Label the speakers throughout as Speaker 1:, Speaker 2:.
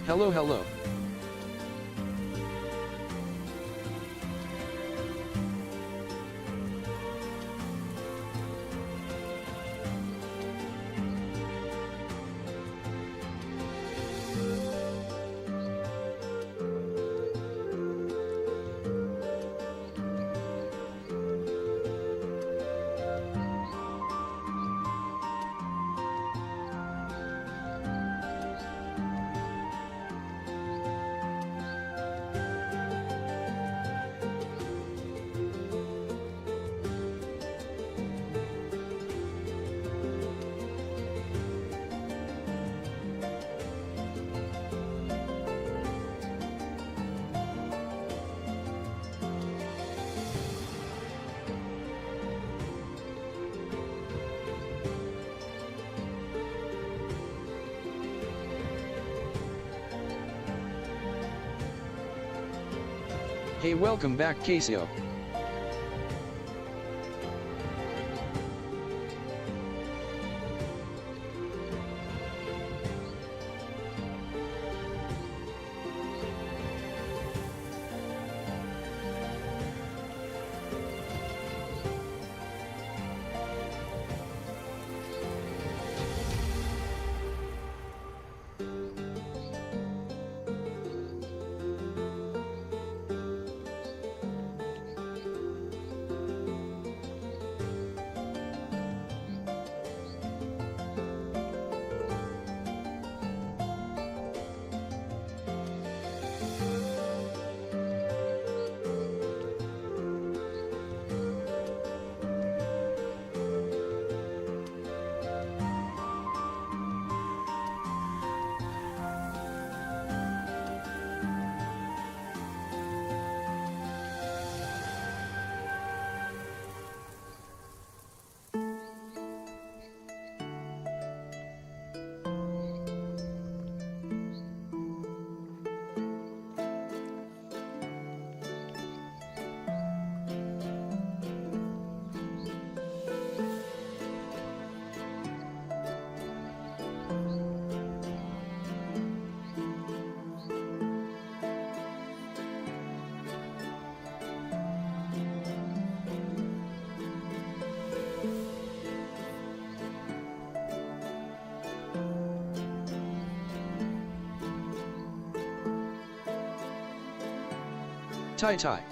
Speaker 1: Hello, hello. Hey, welcome back, Casio. Tai.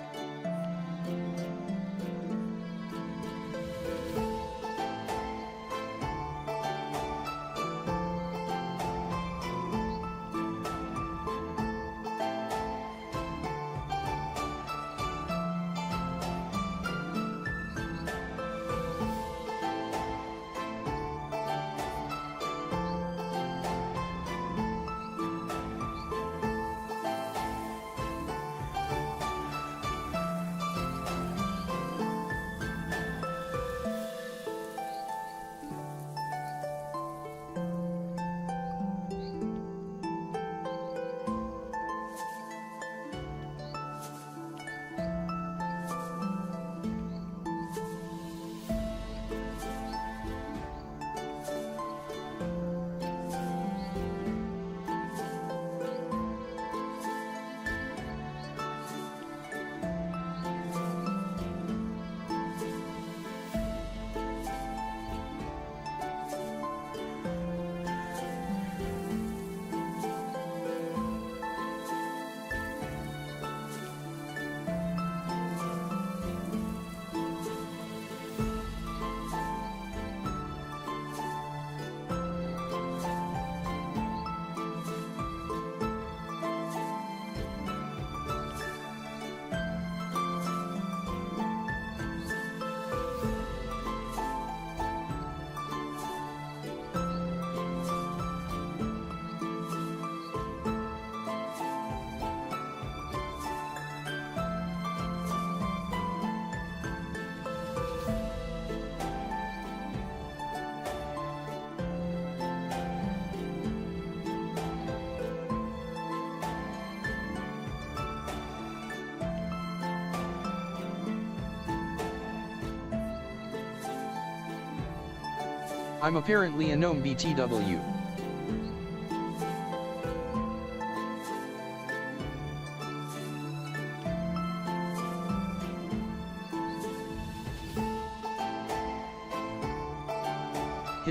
Speaker 1: I'm apparently a gnome BTW.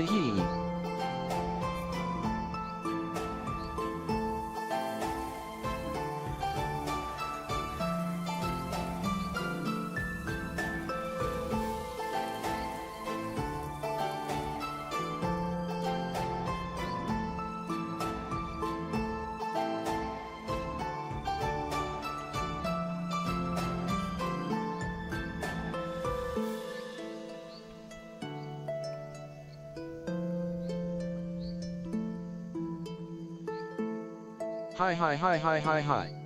Speaker 1: Hee. Hi hi hi hi hi hi.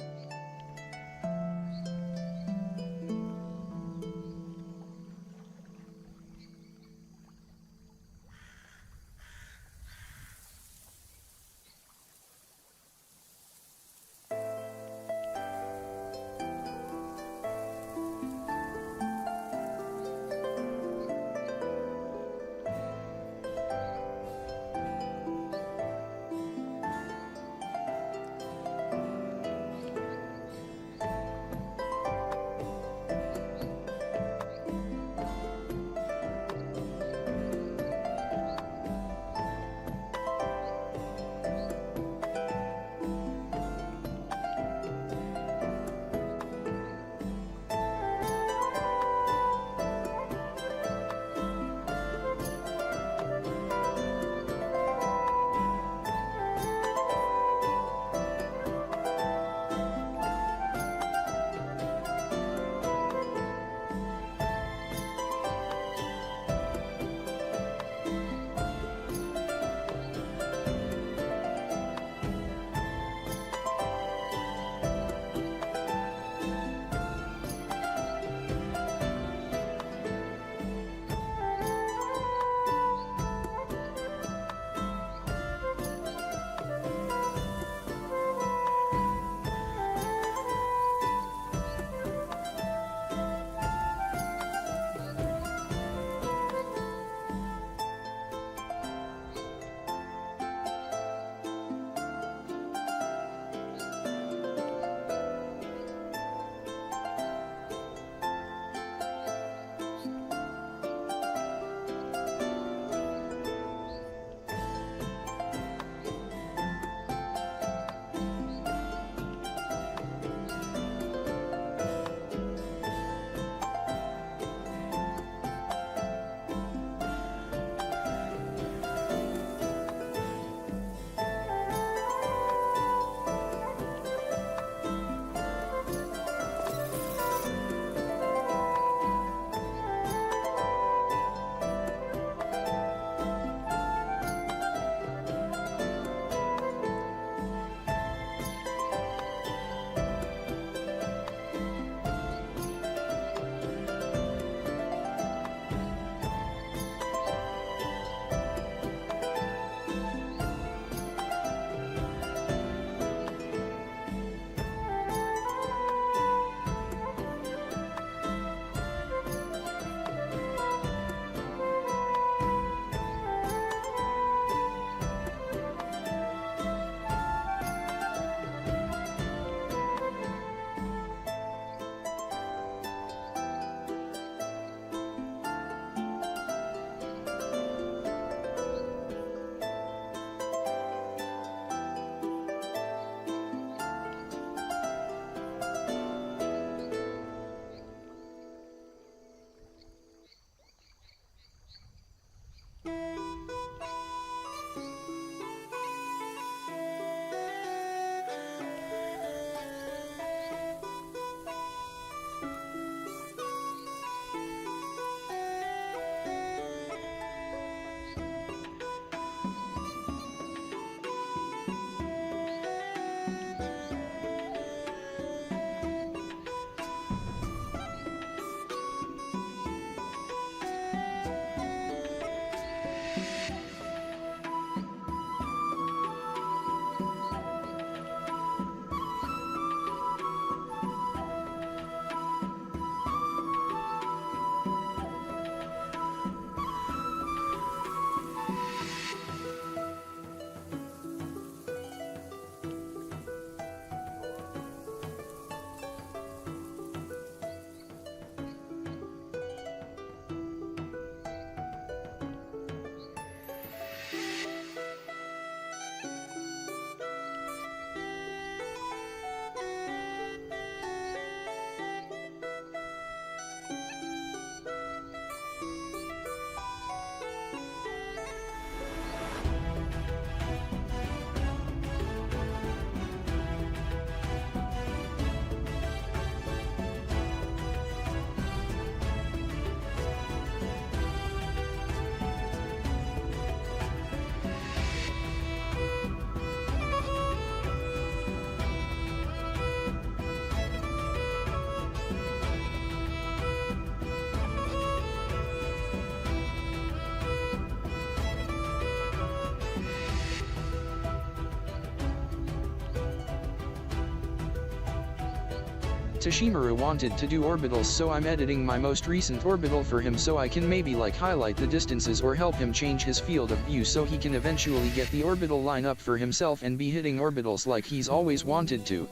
Speaker 1: Tashimaru wanted to do orbitals, so I'm editing my most recent orbital for him so I can maybe like highlight the distances or help him change his field of view so he can eventually get the orbital line up for himself and be hitting orbitals like he's always wanted to.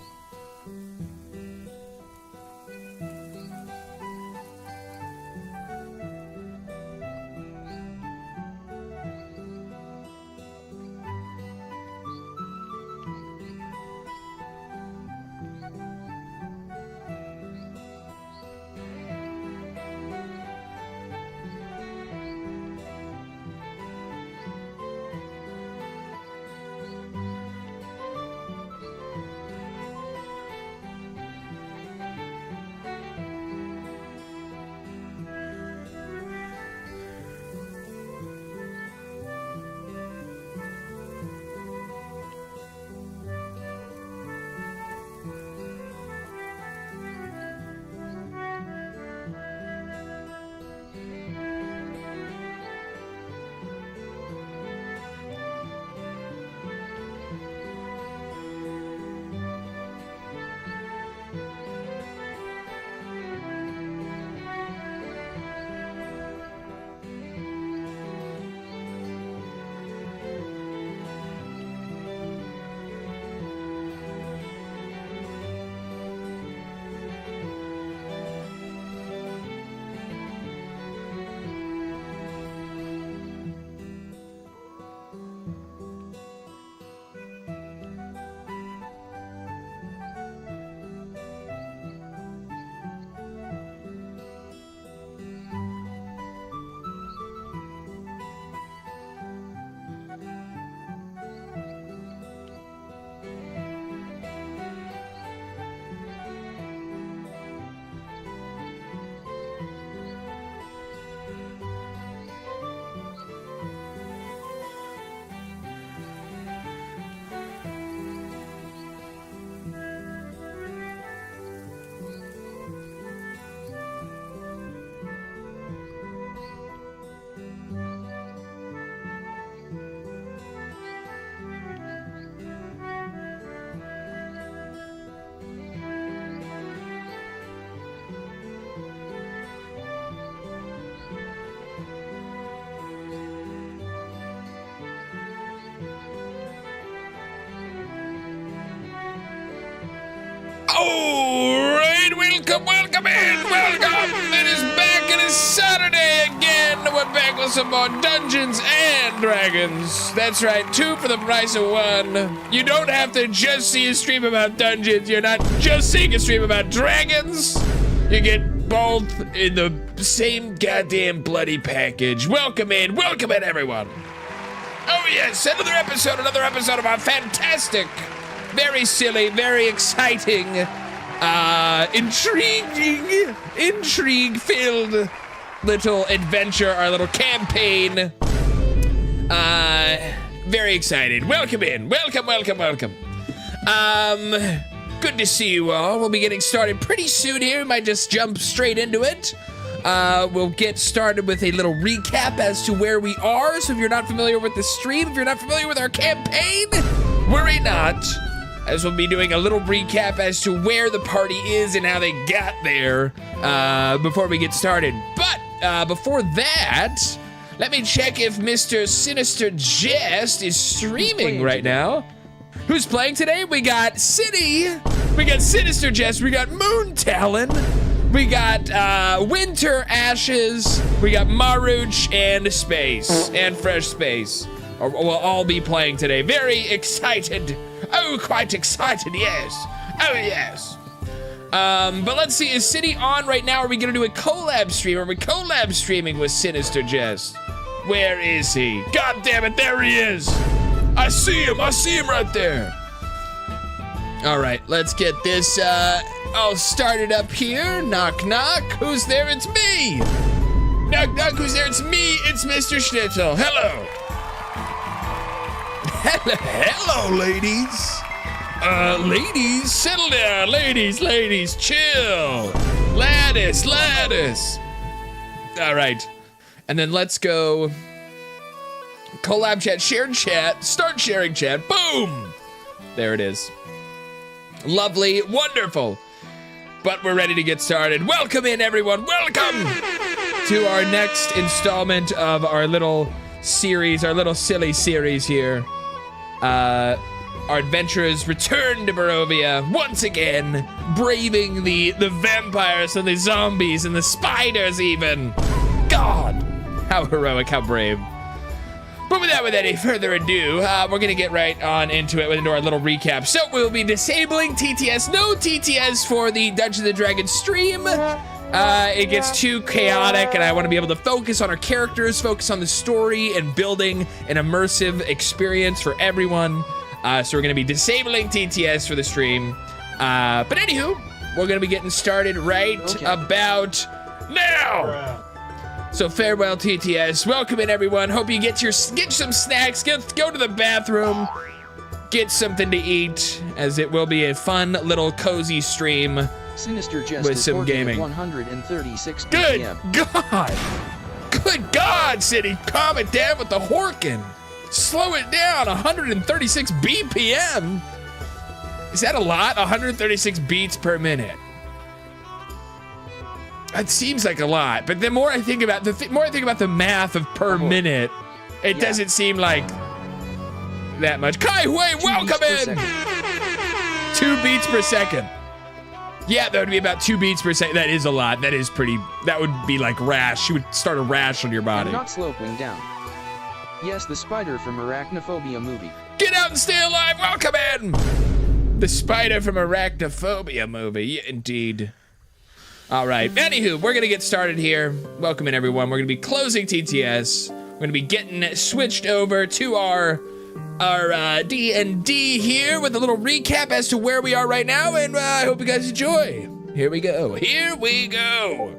Speaker 2: Alright, welcome in, welcome! It is back, it is Saturday again! We're back with some more Dungeons and Dragons. That's right, 2 for the price of 1. You don't have to just see a stream about dungeons, you're not just seeing a stream about dragons. You get both in the same goddamn bloody package. Welcome in everyone! Oh yes, another episode of our fantastic, very silly, very exciting, intrigue-filled little adventure, our little campaign. Very excited. Welcome in. Welcome. Good to see you all. We'll be getting started pretty soon here. We might just jump straight into it. We'll get started with a little recap as to where we are. So if you're not familiar with the stream, if you're not familiar with our campaign, worry not, as we'll be doing a little recap as to where the party is and how they got there before we get started. But before that, let me check if Mr. Sinister Jest is streaming right now. Who's playing today? We got City, we got Sinister Jest, we got Moon Talon, we got Winter Ashes, we got Maruch and Space, and Fresh Space. We'll all be playing today. Very excited. Oh, quite excited, yes. Oh, yes. But let's see, is City on right now? Are we gonna do a collab stream? Are we collab streaming with Sinister Jest? Where is he? God damn it, there he is. I see him right there. All right, let's get this all started up here. Knock, knock, who's there? It's me. Knock, knock, who's there? It's me, it's MisterShnitzel. Hello. Hello, ladies. Ladies, settle down. Ladies, chill. Lattice. All right, and then let's go. Collab chat, shared chat, start sharing chat, boom! There it is. Lovely, wonderful. but we're ready to get started. Welcome in, everyone. Welcome to our next installment of our little series, our little silly series here. Our adventurers return to Barovia once again, braving the vampires and the zombies and the spiders even. God, how heroic, how brave. But without any further ado, we're gonna get right on into our little recap. So we'll be disabling TTS. No TTS for the Dungeons & Dragons stream. It gets too chaotic, and I want to be able to focus on our characters, focus on the story, and building an immersive experience for everyone. So we're gonna be disabling TTS for the stream. But anywho, we're gonna be getting started right about now. So farewell, TTS. Welcome in, everyone. Hope you get some snacks, go to the bathroom, get something to eat, as it will be a fun little cozy stream
Speaker 1: Sinister Jester
Speaker 2: with some gaming.
Speaker 1: 136
Speaker 2: Good
Speaker 1: BPM.
Speaker 2: God! Good God, City! Calm it down with the horkin'. Slow it down. 136 BPM. Is that a lot? 136 beats per minute. It seems like a lot, but the more I think about the math of per minute, it doesn't seem like that much. Kai Hui, welcome in. 2 beats per second. Yeah, that would be about 2 beats per second. That is a lot. That is pretty. That would be like rash. You would start a rash on your body.
Speaker 1: And not sloping down. Yes, the spider from Arachnophobia movie.
Speaker 2: Get out and stay alive. Welcome in. The spider from Arachnophobia movie. Yeah, indeed. All right, anywho, we're gonna get started here. Welcome in, everyone. We're gonna be closing TTS. We're gonna be getting switched over to our D&D here with a little recap as to where we are right now, and I hope you guys enjoy. Here we go. Here we go.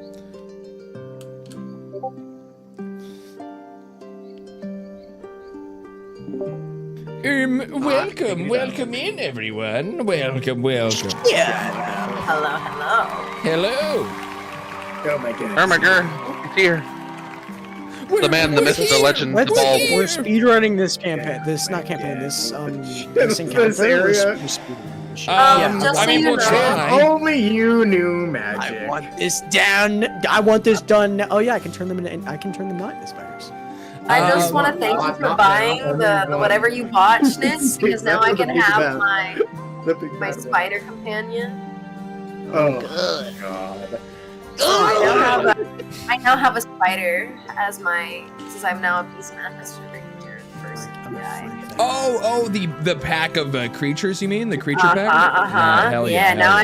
Speaker 2: Welcome in, everyone. Welcome.
Speaker 3: Yeah.
Speaker 2: Hello.
Speaker 3: Oh my god.
Speaker 4: Ermiger, he's here. The man, the myth, the legend, the bald.
Speaker 3: We're speedrunning this campaign. This encounter.
Speaker 5: This area.
Speaker 3: Yeah.
Speaker 2: I mean, we'll try.
Speaker 5: Only you knew magic.
Speaker 3: I want this down. I want this done. Oh yeah, I can turn them into. I can turn them not into spiders.
Speaker 6: I just want to thank you for buying the whatever you bought, Schnitz, because now I can have my spider companion.
Speaker 5: Oh god.
Speaker 6: I now have a spider as my, since I'm now a Beastmaster Ranger first guy.
Speaker 2: Oh, the pack of creatures, you mean? The creature pack? Hell
Speaker 6: yeah, now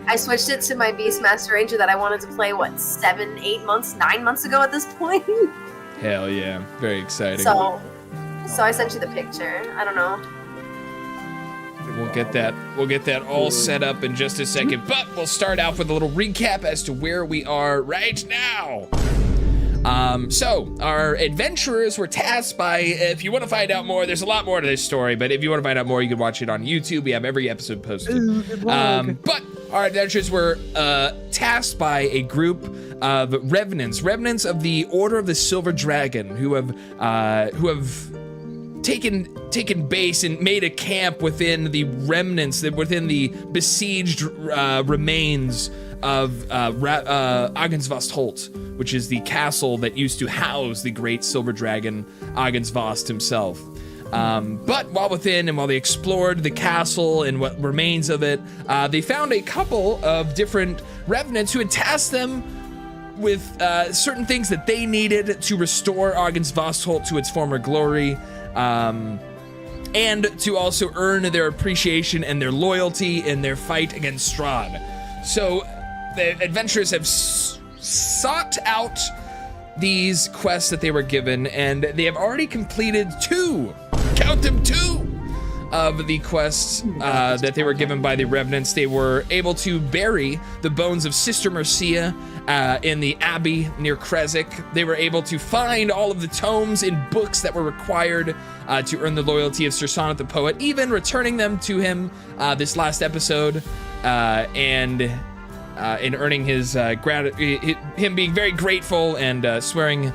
Speaker 6: I switched it to my Beastmaster Ranger that I wanted to play, 7, 8 months, 9 months ago at this point?
Speaker 2: Hell yeah, very exciting.
Speaker 6: So I sent you the picture. I don't know.
Speaker 2: We'll get that all set up in just a second, but we'll start off with a little recap as to where we are right now. So our adventurers were tasked by, if you want to find out more, there's a lot more to this story, but if you want to find out more, you can watch it on YouTube. We have every episode posted. But our adventurers were tasked by a group of revenants of the Order of the Silver Dragon, who have taken base and made a camp within the remnants, within the besieged remains of Agensvost Holt, which is the castle that used to house the great silver dragon Agensvost himself. But while within and while they explored the castle and what remains of it, they found a couple of different revenants who had tasked them with certain things that they needed to restore Agensvost Holt to its former glory, and to also earn their appreciation and their loyalty in their fight against Strahd. So the adventurers have sought out these quests that they were given, and they have already completed 2, count them, 2 of the quests that they were given by the Revenants. They were able to bury the bones of Sister Mercia in the abbey near Kresik. They were able to find all of the tomes and books that were required to earn the loyalty of Sir Sonnet the Poet, even returning them to him this last episode, and in earning his him being very grateful and swearing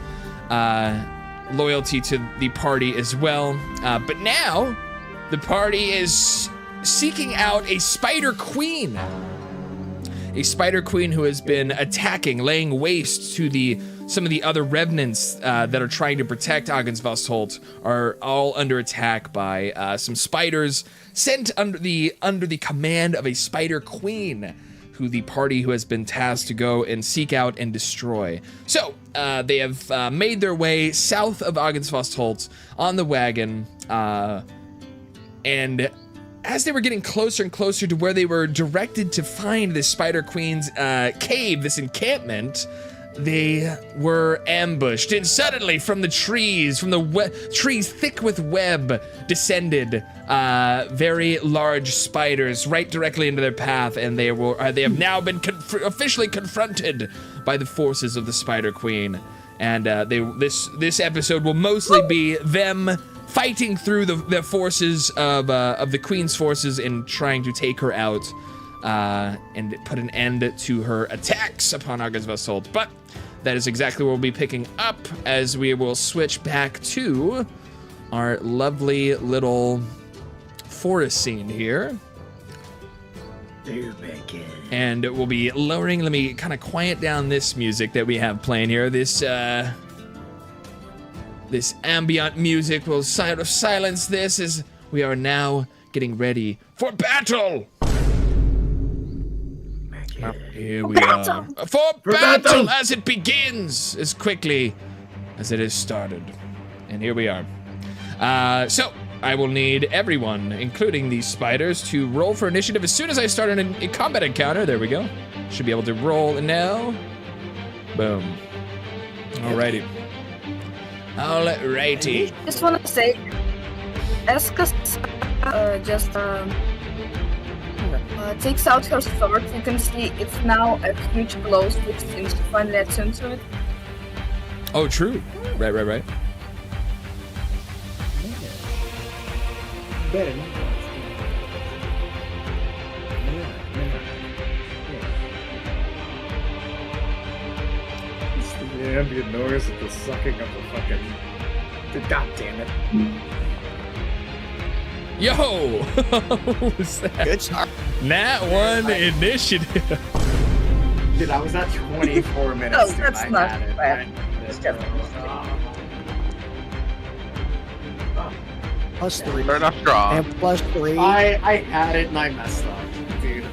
Speaker 2: loyalty to the party as well. But now the party is seeking out a spider queen. a spider queen who has been attacking, laying waste to some of the other revenants that are trying to protect Agensvostholt are all under attack by some spiders sent under the command of a spider queen, who the party who has been tasked to go and seek out and destroy. So they have made their way south of Agensvostholt on the wagon, and as they were getting closer and closer to where they were directed to find this Spider Queen's cave, this encampment, they were ambushed. And suddenly from the trees, trees thick with web, descended very large spiders right directly into their path, and they have now been officially confronted by the forces of the Spider Queen. And this episode will mostly be them fighting through the forces of the Queen's forces and trying to take her out and put an end to her attacks upon Agensvostholt. But that is exactly where we'll be picking up, as we will switch back to our lovely little forest scene here. And we'll be lowering, let me kind of quiet down this music that we have playing here. This ambient music will silence this as we are now getting ready for battle. Here we are. For battle as it begins, as quickly as it has started. And here we are. So I will need everyone, including these spiders, to roll for initiative as soon as I start a combat encounter. There we go. Should be able to roll now. Boom. Alrighty. Alrighty.
Speaker 7: Just want to say, Eska takes out her sword. You can see it's now a huge glow stick since she finally attuned to it.
Speaker 2: Oh, true. Right.
Speaker 5: Ben. It's the ambient noise of the sucking of the fucking. God damn it.
Speaker 2: Yo! What was that?
Speaker 3: Good start.
Speaker 2: Nat 1 initiative.
Speaker 5: Dude, I was at 24 minutes.
Speaker 7: Oh,
Speaker 5: dude.
Speaker 7: that's
Speaker 5: I
Speaker 7: not
Speaker 5: had it.
Speaker 7: bad.
Speaker 5: It's
Speaker 3: +3.
Speaker 4: Start off strong.
Speaker 3: And +3.
Speaker 5: I had it and I messed up, dude.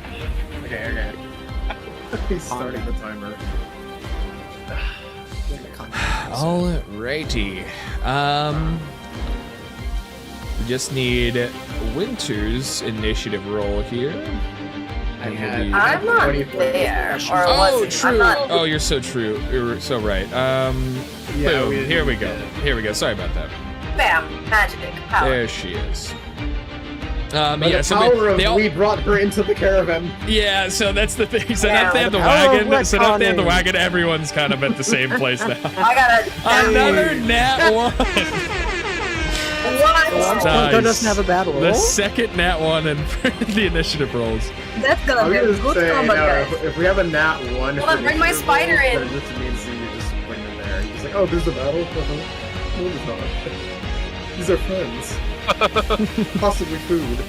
Speaker 5: Okay. He's starting the timer.
Speaker 2: Alrighty. We just need Winter's initiative roll here.
Speaker 5: I had.
Speaker 6: I'm not
Speaker 5: 24
Speaker 6: there.
Speaker 5: minutes.
Speaker 6: Or
Speaker 2: Oh,
Speaker 6: was it?
Speaker 2: true.
Speaker 6: I'm not.
Speaker 2: Oh, you're so true. You're so right.
Speaker 5: Yeah,
Speaker 2: Boom. Here we go. Here we go. Sorry about that.
Speaker 6: Bam. Magic. Power.
Speaker 2: There she is.
Speaker 5: By
Speaker 2: Yeah,
Speaker 5: the
Speaker 2: so
Speaker 5: power of
Speaker 2: they all,
Speaker 5: we brought her into the caravan.
Speaker 2: yeah, so that's the thing. So
Speaker 6: Yeah,
Speaker 2: now they have the
Speaker 3: the power of
Speaker 2: wagon. So now they have the
Speaker 3: retconning.
Speaker 2: wagon. Everyone's kind of at the same place now.
Speaker 6: I got
Speaker 2: Another nat 1.
Speaker 6: what?
Speaker 3: Funko doesn't have a battle
Speaker 2: The
Speaker 3: roll.
Speaker 2: second nat 1 and the initiative rolls.
Speaker 7: That's
Speaker 5: I
Speaker 7: gonna
Speaker 5: was
Speaker 7: be a
Speaker 5: gonna
Speaker 7: good
Speaker 5: say,
Speaker 7: combat, guys.
Speaker 5: if we have a nat 1,
Speaker 6: Hold on, bring my spider in.
Speaker 5: Then it just means that you just bring them there. He's like, oh, there's a battle? No, there's not. These are friends. Possibly food.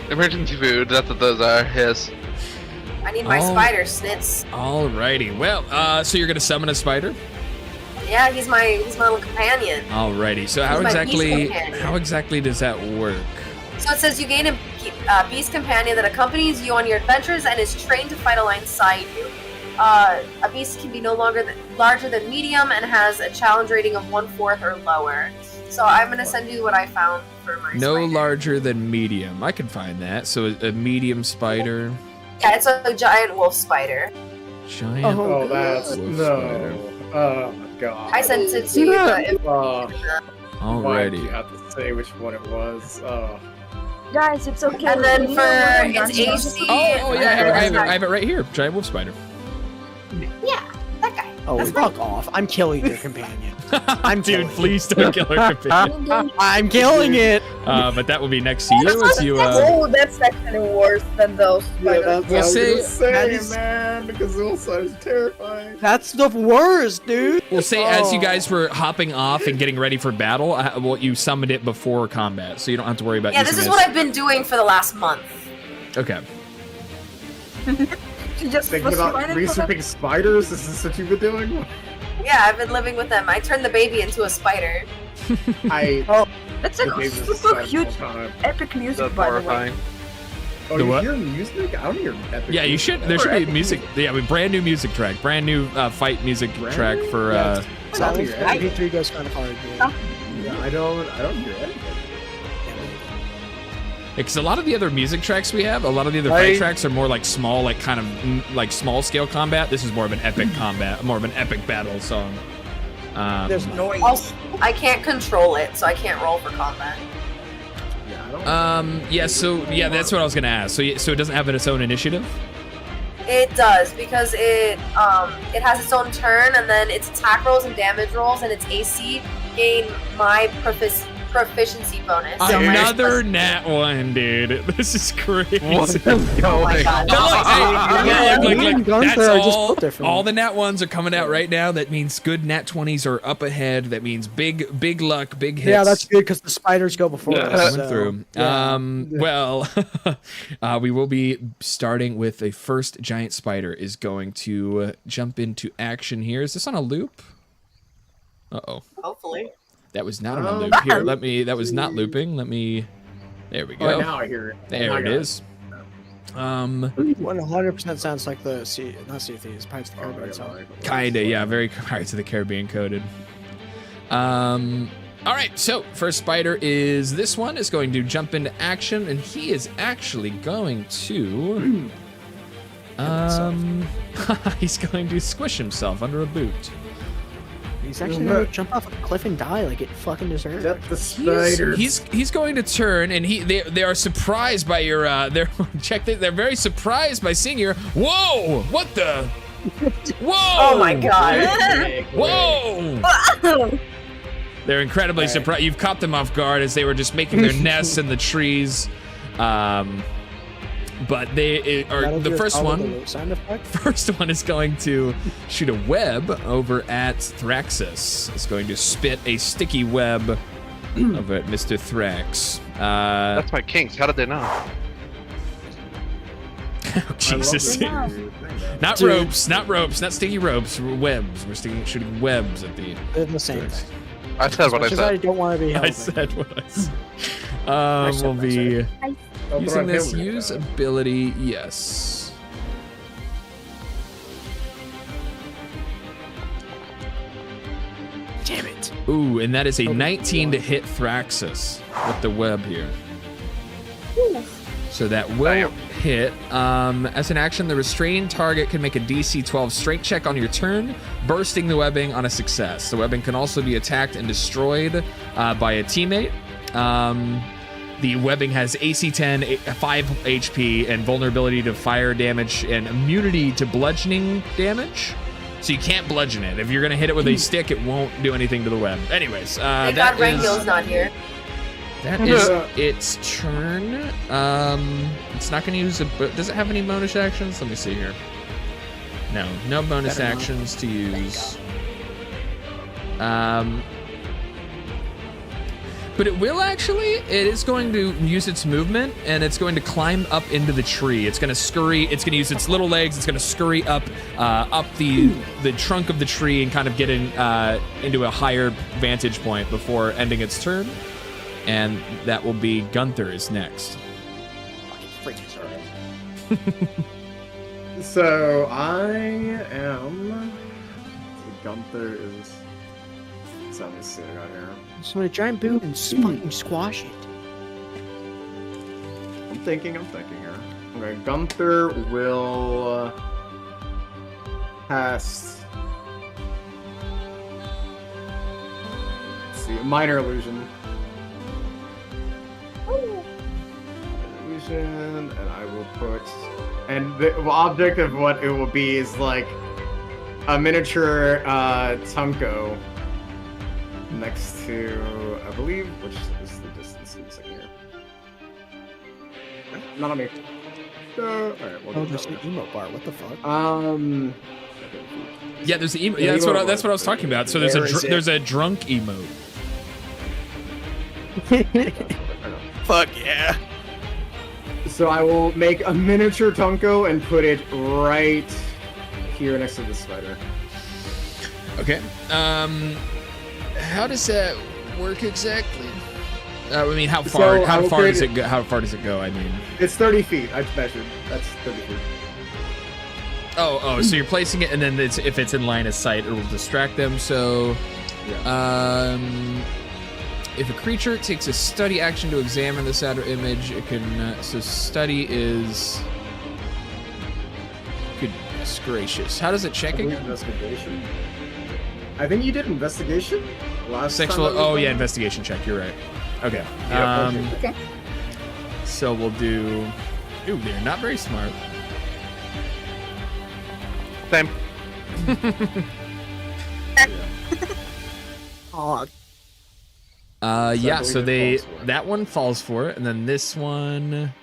Speaker 4: Emergency food, that's what those are, yes.
Speaker 6: I need my
Speaker 2: Oh.
Speaker 6: spider, Snitz.
Speaker 2: Alrighty. Well, so you're gonna summon a spider?
Speaker 6: Yeah, he's my little companion.
Speaker 2: Alrighty. So
Speaker 6: He's my beast companion.
Speaker 2: how exactly does that work?
Speaker 6: So it says you gain a beast companion that accompanies you on your adventures and is trained to fight alongside you. A beast can be larger than medium and has a challenge rating of 1/4 or lower. So I'm gonna send you what I found for my
Speaker 2: No
Speaker 6: spider.
Speaker 2: larger than medium. I can find that. So a medium spider.
Speaker 6: Yeah, it's a giant wolf spider.
Speaker 2: Giant.
Speaker 5: Oh, that's.
Speaker 2: wolf
Speaker 5: No.
Speaker 2: spider.
Speaker 5: Oh my god.
Speaker 6: I sent it to you. But
Speaker 5: Why do
Speaker 2: Alrighty.
Speaker 5: you have to say which one it was? Oh.
Speaker 7: Guys, it's okay.
Speaker 6: And then
Speaker 7: We
Speaker 6: for
Speaker 7: know we're
Speaker 6: its
Speaker 7: done.
Speaker 6: AC.
Speaker 2: Oh yeah, I have it right here. Giant wolf spider.
Speaker 6: Yeah, that guy.
Speaker 3: Oh,
Speaker 6: That's
Speaker 3: fuck off. I'm killing your companion. I'm
Speaker 2: Dude,
Speaker 3: killing
Speaker 2: please don't kill her companion.
Speaker 3: I'm killing it.
Speaker 2: But that will be next to you as you.
Speaker 7: Oh, that's actually worse than those
Speaker 5: Yeah,
Speaker 7: spiders.
Speaker 5: that's
Speaker 2: We'll
Speaker 5: what I was
Speaker 2: say-
Speaker 5: gonna say,
Speaker 3: that is-
Speaker 5: man, because the side is terrifying.
Speaker 3: That's the worst, dude.
Speaker 2: We'll say as you
Speaker 3: Oh.
Speaker 2: guys were hopping off and getting ready for battle, well, you summoned it before combat, so you don't have to worry about
Speaker 6: Yeah, this
Speaker 2: using
Speaker 6: is what I've been doing for the last month.
Speaker 2: Okay.
Speaker 7: You just
Speaker 5: Thinking
Speaker 7: was
Speaker 5: about
Speaker 7: running for
Speaker 5: researching spiders? Is this what you've been doing?
Speaker 6: Yeah, I've been living with them. I turned the baby into a spider.
Speaker 7: That's
Speaker 5: the
Speaker 7: a
Speaker 5: baby's
Speaker 7: super
Speaker 5: excited all
Speaker 7: huge,
Speaker 5: the time.
Speaker 7: epic music,
Speaker 4: That's
Speaker 7: by the way.
Speaker 4: horrifying.
Speaker 5: Oh,
Speaker 2: The
Speaker 5: you
Speaker 2: what?
Speaker 5: hear music? I don't hear epic.
Speaker 2: Yeah, you should. There should be music. Yeah, brand new music track, brand new fight music track for.
Speaker 3: Yeah,
Speaker 5: I don't hear anything.
Speaker 3: MP3 goes kind of hard. Yeah.
Speaker 5: Yeah, I don't hear anything.
Speaker 2: Because a lot of the other music tracks we have, a lot of the other fight tracks are more like small, like kind of like small scale combat. This is more of an epic combat, more of an epic battle song.
Speaker 3: There's noise.
Speaker 6: Also, I can't control it, so I can't roll for combat.
Speaker 5: Yeah, I don't.
Speaker 2: Yeah. So yeah, that's what I was gonna ask. So it doesn't have its own initiative.
Speaker 6: It does because it has its own turn, and then its attack rolls and damage rolls, and its AC gain my proficiency bonus.
Speaker 2: Another nat one, dude. This is crazy.
Speaker 4: What's
Speaker 6: Oh my
Speaker 4: going
Speaker 6: god.
Speaker 2: Look,
Speaker 3: Guns
Speaker 2: that's
Speaker 3: are just built different.
Speaker 2: all the nat ones are coming out right now. That means good nat 20s are up ahead. That means big luck, big hits.
Speaker 3: Yeah, that's good because the spiders go before us.
Speaker 2: coming through. Well, we will be starting with the first giant spider is going to jump into action here. Is this on a loop? Uh-oh.
Speaker 6: Hopefully.
Speaker 2: That was not on a loop. Here, that was not looping. There we go.
Speaker 5: Oh, now I hear it.
Speaker 2: There it is.
Speaker 3: 100% sounds like the not Sea of Thieves, Pirates of the Caribbean song.
Speaker 2: Kinda, yeah, very Pirates of the Caribbean coded. All right, so first spider is this one is going to jump into action, and he is actually going to, he's going to squish himself under a boot.
Speaker 3: He's actually gonna jump off a cliff and die like it fucking deserves.
Speaker 5: Get the spiders.
Speaker 2: He's going to turn, and they are surprised by your they're very surprised by seeing your whoa, what the whoa,
Speaker 6: Oh my god.
Speaker 2: whoa. They're incredibly surprised. You've caught them off guard as they were just making their nests in the trees. But they are the first one. First one is going to shoot a web over at Thraxus. It's going to spit a sticky web over at Mr. Thrax.
Speaker 4: That's my kinks. How did they know?
Speaker 2: Oh, Jesus. Not ropes, not sticky ropes. Webs. We're shooting webs at the.
Speaker 3: They're the same thing.
Speaker 4: I said what I
Speaker 3: Which is I
Speaker 4: said.
Speaker 3: don't want to be held.
Speaker 2: I said what I said. We'll be using this use ability. Yes.
Speaker 3: Damn it.
Speaker 2: Ooh, and that is a 19 to hit Thraxus with the web here. So that will hit. As an action, the restrained target can make a DC 12 strength check on your turn, bursting the webbing on a success. The webbing can also be attacked and destroyed by a teammate. The webbing has AC 10, 5 HP, and vulnerability to fire damage and immunity to bludgeoning damage. So you can't bludgeon it. If you're gonna hit it with a stick, it won't do anything to the web. Anyways,
Speaker 6: Thank God Rangill's not here.
Speaker 2: that is its turn. It's not gonna use a. Does it have any bonus actions? Let me see here. No bonus actions to use. But it will actually. It is going to use its movement, and it's going to climb up into the tree. It's going to scurry. It's going to use its little legs. It's going to scurry up the trunk of the tree and kind of get into a higher vantage point before ending its turn. And that will be Gunther is next.
Speaker 5: So I am. Gunther is. So let me see what I got here.
Speaker 3: So a giant boot and fucking squash it.
Speaker 5: I'm thinking here. Okay, Gunther will cast. Let's see, minor illusion. And I will put. And the object of what it will be is like a miniature Tunko next to, I believe, which is the distance. Give me a second here. Not on me. Alright, we'll
Speaker 3: There's an emote bar. What the fuck?
Speaker 2: Yeah, there's the emote. Yeah, that's what I was talking about. So there's a drunk emote.
Speaker 3: Fuck yeah.
Speaker 5: So I will make a miniature Tunko and put it right here next to the spider.
Speaker 2: Okay. How does that work exactly? I mean, how far?
Speaker 5: So
Speaker 2: how far does it go? How far does it go? I mean,
Speaker 5: it's 30 feet. I measured. That's 30 feet.
Speaker 2: Oh, so you're placing it, and then if it's in line of sight, it will distract them. So,
Speaker 5: Yeah.
Speaker 2: if a creature takes a study action to examine this outer image, it can. So study is. Goodness gracious! How does it check again?
Speaker 5: Investigation. I think you did investigation last
Speaker 2: Sexual.
Speaker 5: time.
Speaker 2: Oh yeah, investigation check. You're right. Okay.
Speaker 7: Okay.
Speaker 2: So we'll do. Ooh, they're not very smart.
Speaker 4: Same.
Speaker 3: Oh,
Speaker 2: Yeah. So
Speaker 5: believe it falls for it.
Speaker 2: that one falls for it, and then this one.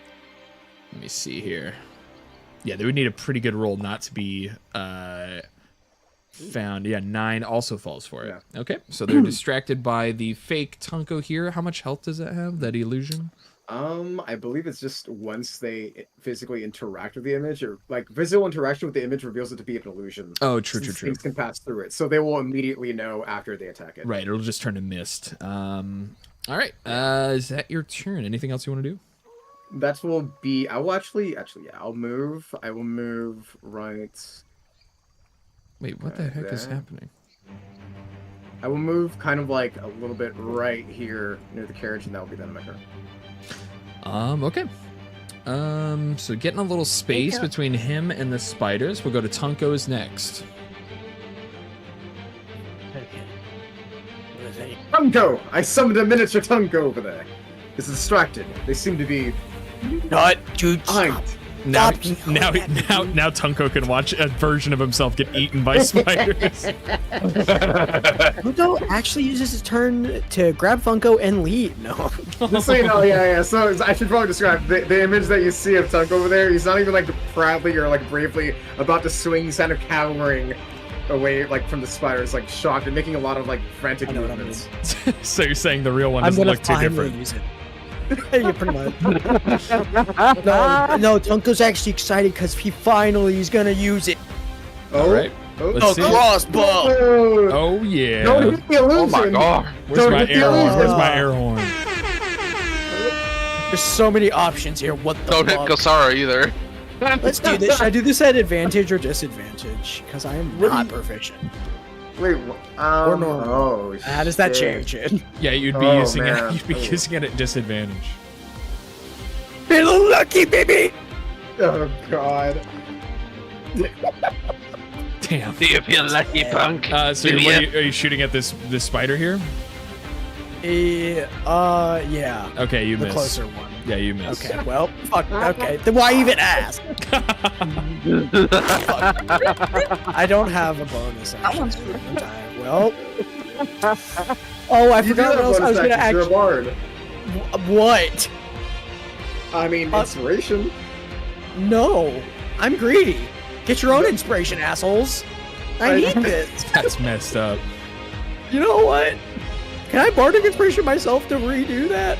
Speaker 2: Let me see here. Yeah, they would need a pretty good roll not to be found. Yeah, 9 also falls for it.
Speaker 5: Yeah.
Speaker 2: Okay, so they're distracted by the fake Tunko here. How much health does that have? That illusion?
Speaker 5: I believe it's just once they physically interact with the image, or like visual interaction with the image reveals it to be an illusion.
Speaker 2: Oh, true.
Speaker 5: Since things can pass through it, so they will immediately know after they attack it.
Speaker 2: Right, it'll just turn to mist. All right, is that your turn? Anything else you want to do?
Speaker 5: That will be. I will actually, yeah. I'll move. I will move right.
Speaker 2: Wait, what the heck is
Speaker 5: there.
Speaker 2: happening?
Speaker 5: I will move kind of like a little bit right here near the carriage, and that will be the end of my turn.
Speaker 2: Okay. So getting a little space between him and the spiders. We'll go to Tunko's next.
Speaker 5: Tunko! I summoned a miniature Tunko over there. It's distracted. They seem to be
Speaker 3: not, dude.
Speaker 5: behind.
Speaker 2: Now,
Speaker 3: Stop.
Speaker 2: now Tunko can watch a version of himself get eaten by spiders.
Speaker 3: Pluto actually uses his turn to grab Funko and leave. No.
Speaker 5: Just so you know, yeah. So I should probably describe the image that you see of Tunko over there. He's not even like proudly or like bravely about to swing. He's kind of cowering away like from the spiders, like shocked and making a lot of like frantic
Speaker 3: I know what I mean.
Speaker 5: movements.
Speaker 2: So you're saying the real one
Speaker 3: I'm
Speaker 2: doesn't
Speaker 3: gonna
Speaker 2: look too
Speaker 3: finally
Speaker 2: different?
Speaker 3: use it. Yeah, pretty much. No, Tunko's actually excited because he finally is gonna use it.
Speaker 2: All right. Let's see.
Speaker 3: Crossbow.
Speaker 5: Oh,
Speaker 2: Oh yeah.
Speaker 5: don't hit the illusion.
Speaker 4: Oh my god.
Speaker 2: Where's
Speaker 5: Don't
Speaker 2: my
Speaker 5: hit the
Speaker 2: air horn?
Speaker 5: illusion.
Speaker 2: Where's my air horn?
Speaker 3: There's so many options here. What the
Speaker 4: Don't hit
Speaker 3: fuck?
Speaker 4: Kasara either.
Speaker 3: Let's do this. Should I do this at advantage or disadvantage? Because I am not proficient.
Speaker 5: Wait,
Speaker 3: Or normal.
Speaker 5: Oh,
Speaker 3: How does that
Speaker 5: shit.
Speaker 3: change it?
Speaker 2: Yeah, you'd be
Speaker 5: Oh,
Speaker 2: using it.
Speaker 5: man.
Speaker 2: You'd be using it at disadvantage.
Speaker 3: Little lucky baby.
Speaker 5: Oh god.
Speaker 2: Damn.
Speaker 4: Do you feel lucky, punk?
Speaker 2: So what are you shooting at this spider here?
Speaker 3: Yeah.
Speaker 2: Okay, you
Speaker 3: The
Speaker 2: missed.
Speaker 3: closer one.
Speaker 2: Yeah, you missed.
Speaker 3: Okay, well, fuck. Okay, then why even ask? I don't have a bonus action.
Speaker 7: one's
Speaker 3: Well. Oh, I
Speaker 5: You do
Speaker 3: forgot
Speaker 5: have
Speaker 3: what else I was
Speaker 5: bonus
Speaker 3: gonna
Speaker 5: action, you're a
Speaker 3: actually.
Speaker 5: bard.
Speaker 3: What?
Speaker 5: I mean, inspiration.
Speaker 3: No, I'm greedy. Get your own inspiration, assholes. I need this.
Speaker 2: That's messed up.
Speaker 3: You know what? Can I bardic inspiration myself to redo that?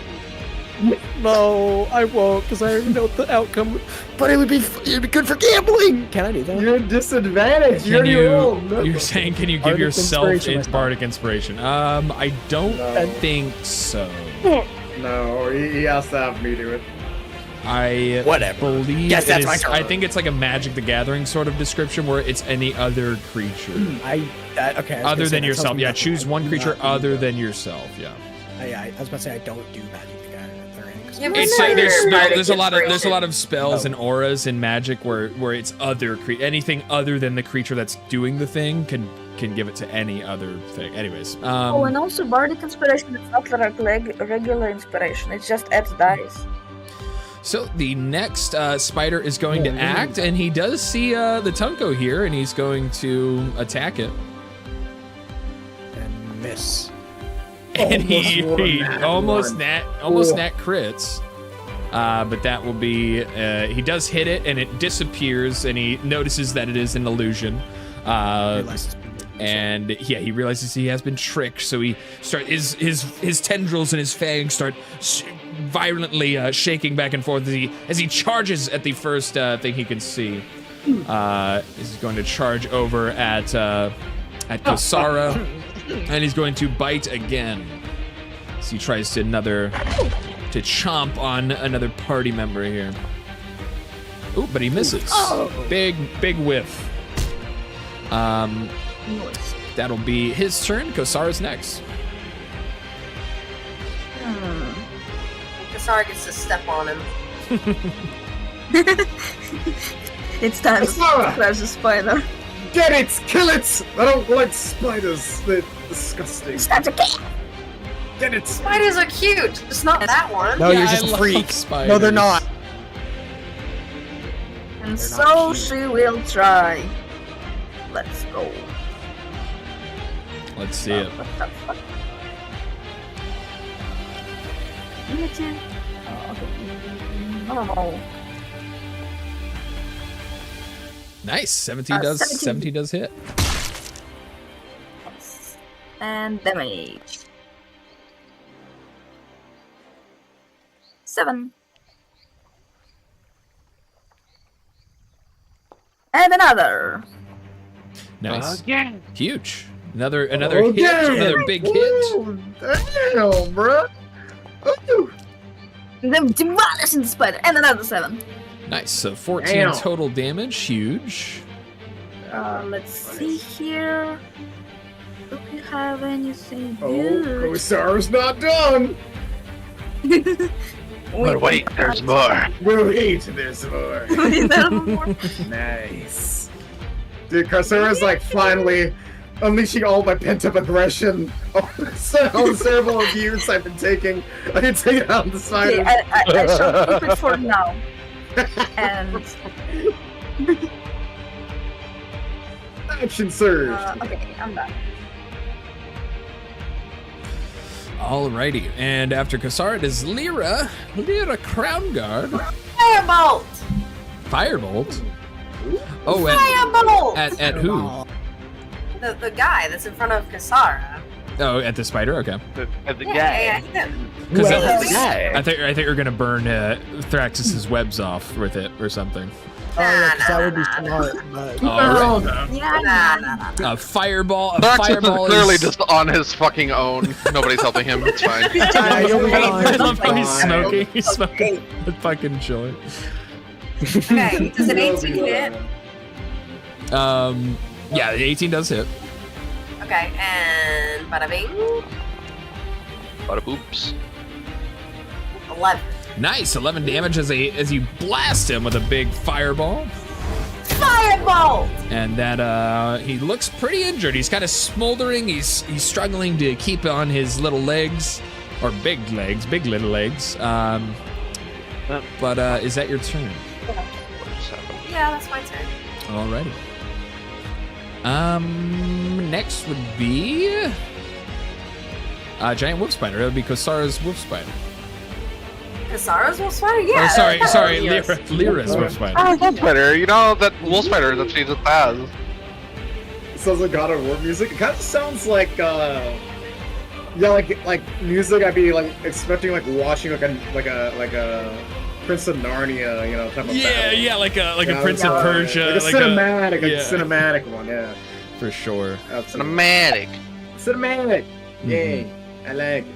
Speaker 3: No, I won't, because I already know what the outcome. But it'd be good for gambling. Can I do that?
Speaker 5: You're at disadvantage.
Speaker 2: Can
Speaker 5: rolled.
Speaker 2: you're saying can you give
Speaker 3: Bardic
Speaker 2: yourself
Speaker 3: inspiration.
Speaker 2: bardic inspiration? I don't
Speaker 5: No.
Speaker 2: think so.
Speaker 5: No, he has to have me do it.
Speaker 2: I
Speaker 3: Whatever.
Speaker 2: believe
Speaker 3: Yes,
Speaker 2: it
Speaker 3: that's my
Speaker 2: is-
Speaker 3: turn.
Speaker 2: I think it's like a Magic the Gathering sort of description where it's any other creature
Speaker 3: Okay. I was gonna
Speaker 2: other
Speaker 3: say,
Speaker 2: than
Speaker 3: that tells
Speaker 2: yourself.
Speaker 3: me
Speaker 2: Yeah,
Speaker 3: that
Speaker 2: choose
Speaker 3: I
Speaker 2: one
Speaker 3: do
Speaker 2: creature
Speaker 3: not do
Speaker 2: other
Speaker 3: that.
Speaker 2: than yourself. Yeah.
Speaker 3: I was about to say I don't do Magic the Gathering.
Speaker 6: Yeah,
Speaker 2: It's
Speaker 6: Another
Speaker 2: there's a lot of
Speaker 6: inspiration.
Speaker 2: spells and auras in Magic where it's other anything other than the creature that's doing the thing can give it to any other thing. Anyways,
Speaker 7: Oh, and also Bardic Inspiration is not like regular inspiration, it just adds dice.
Speaker 2: so the next spider is going to act, and he does see the Tunko here, and he's going to attack it.
Speaker 3: And miss.
Speaker 2: And he
Speaker 5: Almost
Speaker 2: almost nat crits. But that will be he does hit it, and it disappears, and he notices that it is an illusion. And yeah, he realizes he has been tricked, so he his tendrils and his fangs start violently shaking back and forth as he charges at the first thing he can see. He's going to charge over at Kosara, and he's going to bite again. So he tries to chomp on another party member here. Ooh, but he misses. Big whiff. That'll be his turn. Kosara's next.
Speaker 6: Kasara gets to step on him.
Speaker 7: It's time to
Speaker 5: Kasara!
Speaker 7: crash the spider.
Speaker 5: Get it! Kill it! I don't like spiders. They're disgusting.
Speaker 7: It's time to kill.
Speaker 5: Get it!
Speaker 6: Spiders are cute, just not that one.
Speaker 3: No,
Speaker 2: Yeah,
Speaker 3: you're
Speaker 2: I
Speaker 3: just a
Speaker 2: love
Speaker 3: freak.
Speaker 2: spiders.
Speaker 3: No, they're not.
Speaker 7: And so she will try. Let's go.
Speaker 2: Let's see it.
Speaker 7: What the fuck? Normal.
Speaker 2: Nice. 17 does hit.
Speaker 7: And damage. 7. And another.
Speaker 2: Nice.
Speaker 4: Again.
Speaker 2: Huge. Another hit. Another big hit.
Speaker 5: Damn, bro. Ooh.
Speaker 7: Then demolishing the spider. And another 7.
Speaker 2: Nice. So 14
Speaker 5: Damn.
Speaker 2: total damage. Huge.
Speaker 7: Let's see here. Do we have anything
Speaker 5: Oh,
Speaker 7: good?
Speaker 5: Kosara's not done.
Speaker 4: But wait, there's more.
Speaker 5: Wait, there's more.
Speaker 7: More.
Speaker 5: Nice. Dude, Kosara's like finally unleashing all my pent-up aggression. All the cerebral abuse I've been taking. I can take it out on the
Speaker 7: Okay,
Speaker 5: spiders.
Speaker 7: I shall keep it for now. And
Speaker 5: Action surge.
Speaker 7: okay, I'm done.
Speaker 2: Alrighty. And after Kosara, it is Lyra Crown Guard.
Speaker 6: Firebolt!
Speaker 2: Firebolt. Oh,
Speaker 6: Firebolt!
Speaker 2: at who?
Speaker 6: The guy that's in front of Kasara.
Speaker 2: Oh, at the spider. Okay.
Speaker 4: The
Speaker 6: Yeah,
Speaker 4: guy.
Speaker 6: him.
Speaker 2: Because
Speaker 4: Well,
Speaker 2: I think you're gonna burn Thraxus's webs off with it or something.
Speaker 3: Oh, yeah, 'cause that would be smart. But
Speaker 2: All right.
Speaker 6: Nah.
Speaker 2: A fireball. A
Speaker 4: Thraxus
Speaker 2: fireball
Speaker 4: is clearly
Speaker 2: is
Speaker 4: just on his fucking own. Nobody's helping him. It's fine.
Speaker 3: yeah, you'll be
Speaker 2: I
Speaker 3: fine.
Speaker 2: love how he's
Speaker 5: Fine.
Speaker 2: smoking. He's smoking. Fucking chilling.
Speaker 6: Okay, does an 18 hit?
Speaker 2: Yeah, the 18 does hit.
Speaker 6: Okay, and bada bing.
Speaker 4: Bada boops.
Speaker 6: 11.
Speaker 2: Nice, 11 damage as you blast him with a big fireball.
Speaker 6: Firebolt!
Speaker 2: And that he looks pretty injured. He's kind of smoldering. He's struggling to keep on his little legs, or big little legs. But is that your turn?
Speaker 4: What just happened?
Speaker 6: Yeah, that's my turn.
Speaker 2: Alrighty. Next would be giant wolf spider. That would be Kosara's wolf spider.
Speaker 6: Kasara's wolf spider? Yeah.
Speaker 2: Oh, sorry,
Speaker 6: yes.
Speaker 2: Lyra's wolf spider.
Speaker 4: Oh, wolf spider. You know that wolf spider that she just has.
Speaker 5: It sounds like God of War music. It kind of sounds like, yeah, like music I'd be like expecting, like watching like a Prince of Narnia, you know, type of battle.
Speaker 2: Yeah, like a
Speaker 5: Yeah,
Speaker 2: Prince of Persia,
Speaker 5: like a cinematic one, yeah.
Speaker 2: for sure.
Speaker 5: Absolutely.
Speaker 4: Cinematic.
Speaker 5: Cinematic. Yay, I like it.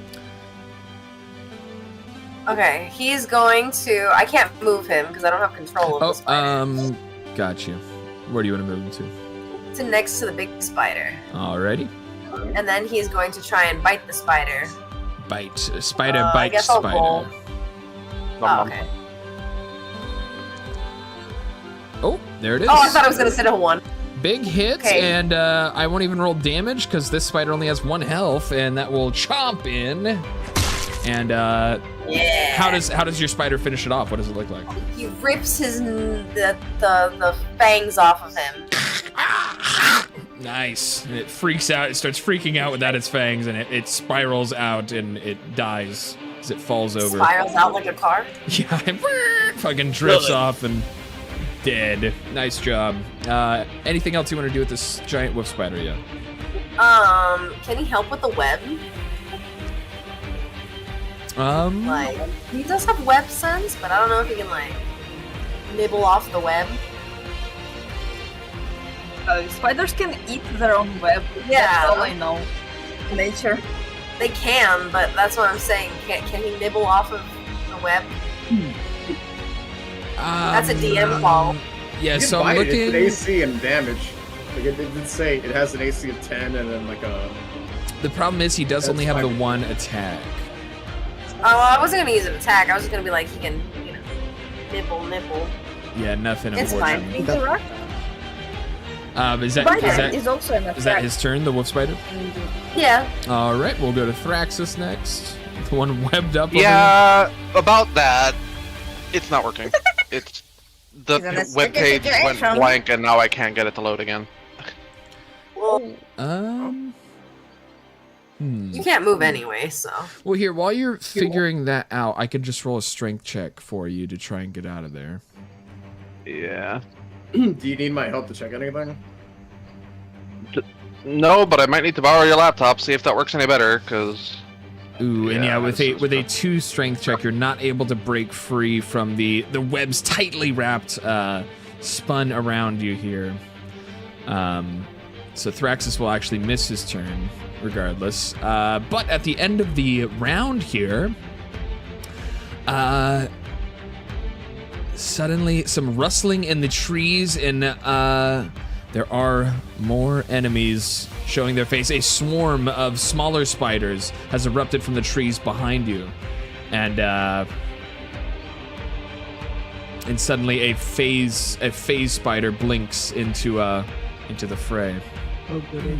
Speaker 6: Okay, he's going to. I can't move him because I don't have control of the spider.
Speaker 2: Got you. Where do you want to move him to?
Speaker 6: To next to the big spider.
Speaker 2: Alrighty.
Speaker 6: And then he's going to try and bite the spider.
Speaker 2: Bite. Spider
Speaker 6: I
Speaker 2: bites
Speaker 6: guess I'll
Speaker 2: spider.
Speaker 6: roll. Oh, okay.
Speaker 2: Oh, there it is.
Speaker 6: Oh, I thought I was going to sit a 1.
Speaker 2: Big hit,
Speaker 6: Okay.
Speaker 2: and I won't even roll damage because this spider only has 1 health, and that will chomp in. And
Speaker 6: Yeah.
Speaker 2: how does your spider finish it off? What does it look like?
Speaker 6: He rips the fangs off of him.
Speaker 2: Nice. And it freaks out. It starts freaking out without its fangs, and it spirals out and it dies as it falls over.
Speaker 6: Spirals out like a car.
Speaker 2: Yeah, it fucking drifts off and dead. Nice job. Anything else you want to do with this giant wolf spider yet?
Speaker 6: Can he help with the web? Like, he does have web sense, but I don't know if he can, like, nibble off the web.
Speaker 7: Spiders can eat their own web.
Speaker 6: Yeah.
Speaker 7: That's all I know. Nature.
Speaker 6: They can, but that's what I'm saying. Can he nibble off of the web? That's a DM call.
Speaker 2: Yeah,
Speaker 5: You can
Speaker 2: so I'm
Speaker 5: bite it.
Speaker 2: looking.
Speaker 5: It's an AC and damage. Like it did say it has an AC of 10 and then like a.
Speaker 2: The problem is he does
Speaker 5: That's
Speaker 2: only have the
Speaker 5: fine.
Speaker 2: one attack.
Speaker 6: Oh, I wasn't gonna use an attack. I was just gonna be like, he can, you know, nibble.
Speaker 2: Yeah, nothing
Speaker 6: It's
Speaker 2: unfortunately.
Speaker 7: Interact.
Speaker 2: Is that
Speaker 7: Spider is also an attack.
Speaker 2: is that his turn, the wolf spider?
Speaker 6: Yeah.
Speaker 2: All right, we'll go to Thraxus next. The one webbed up.
Speaker 4: Yeah, about that, it's not working. It's the
Speaker 7: He's in a
Speaker 4: web page
Speaker 7: sticky
Speaker 4: went
Speaker 7: situation.
Speaker 4: blank and now I can't get it to load again.
Speaker 6: Well, you can't move anyway, so.
Speaker 2: Well, here, while you're figuring that out, I can just roll a strength check for you to try and get out of there.
Speaker 4: Yeah.
Speaker 5: Do you need my help to check anything?
Speaker 4: No, but I might need to borrow your laptop, see if that works any better, because...
Speaker 2: Ooh, and yeah, with
Speaker 4: this
Speaker 2: a
Speaker 4: is
Speaker 2: 2 strength check, you're not able to break free from the webs tightly wrapped, spun around you here. So Thraxus will actually miss his turn, regardless. But at the end of the round here, suddenly some rustling in the trees, and there are more enemies showing their face. A swarm of smaller spiders has erupted from the trees behind you, and suddenly a phase spider blinks into the fray.
Speaker 3: Oh, goody.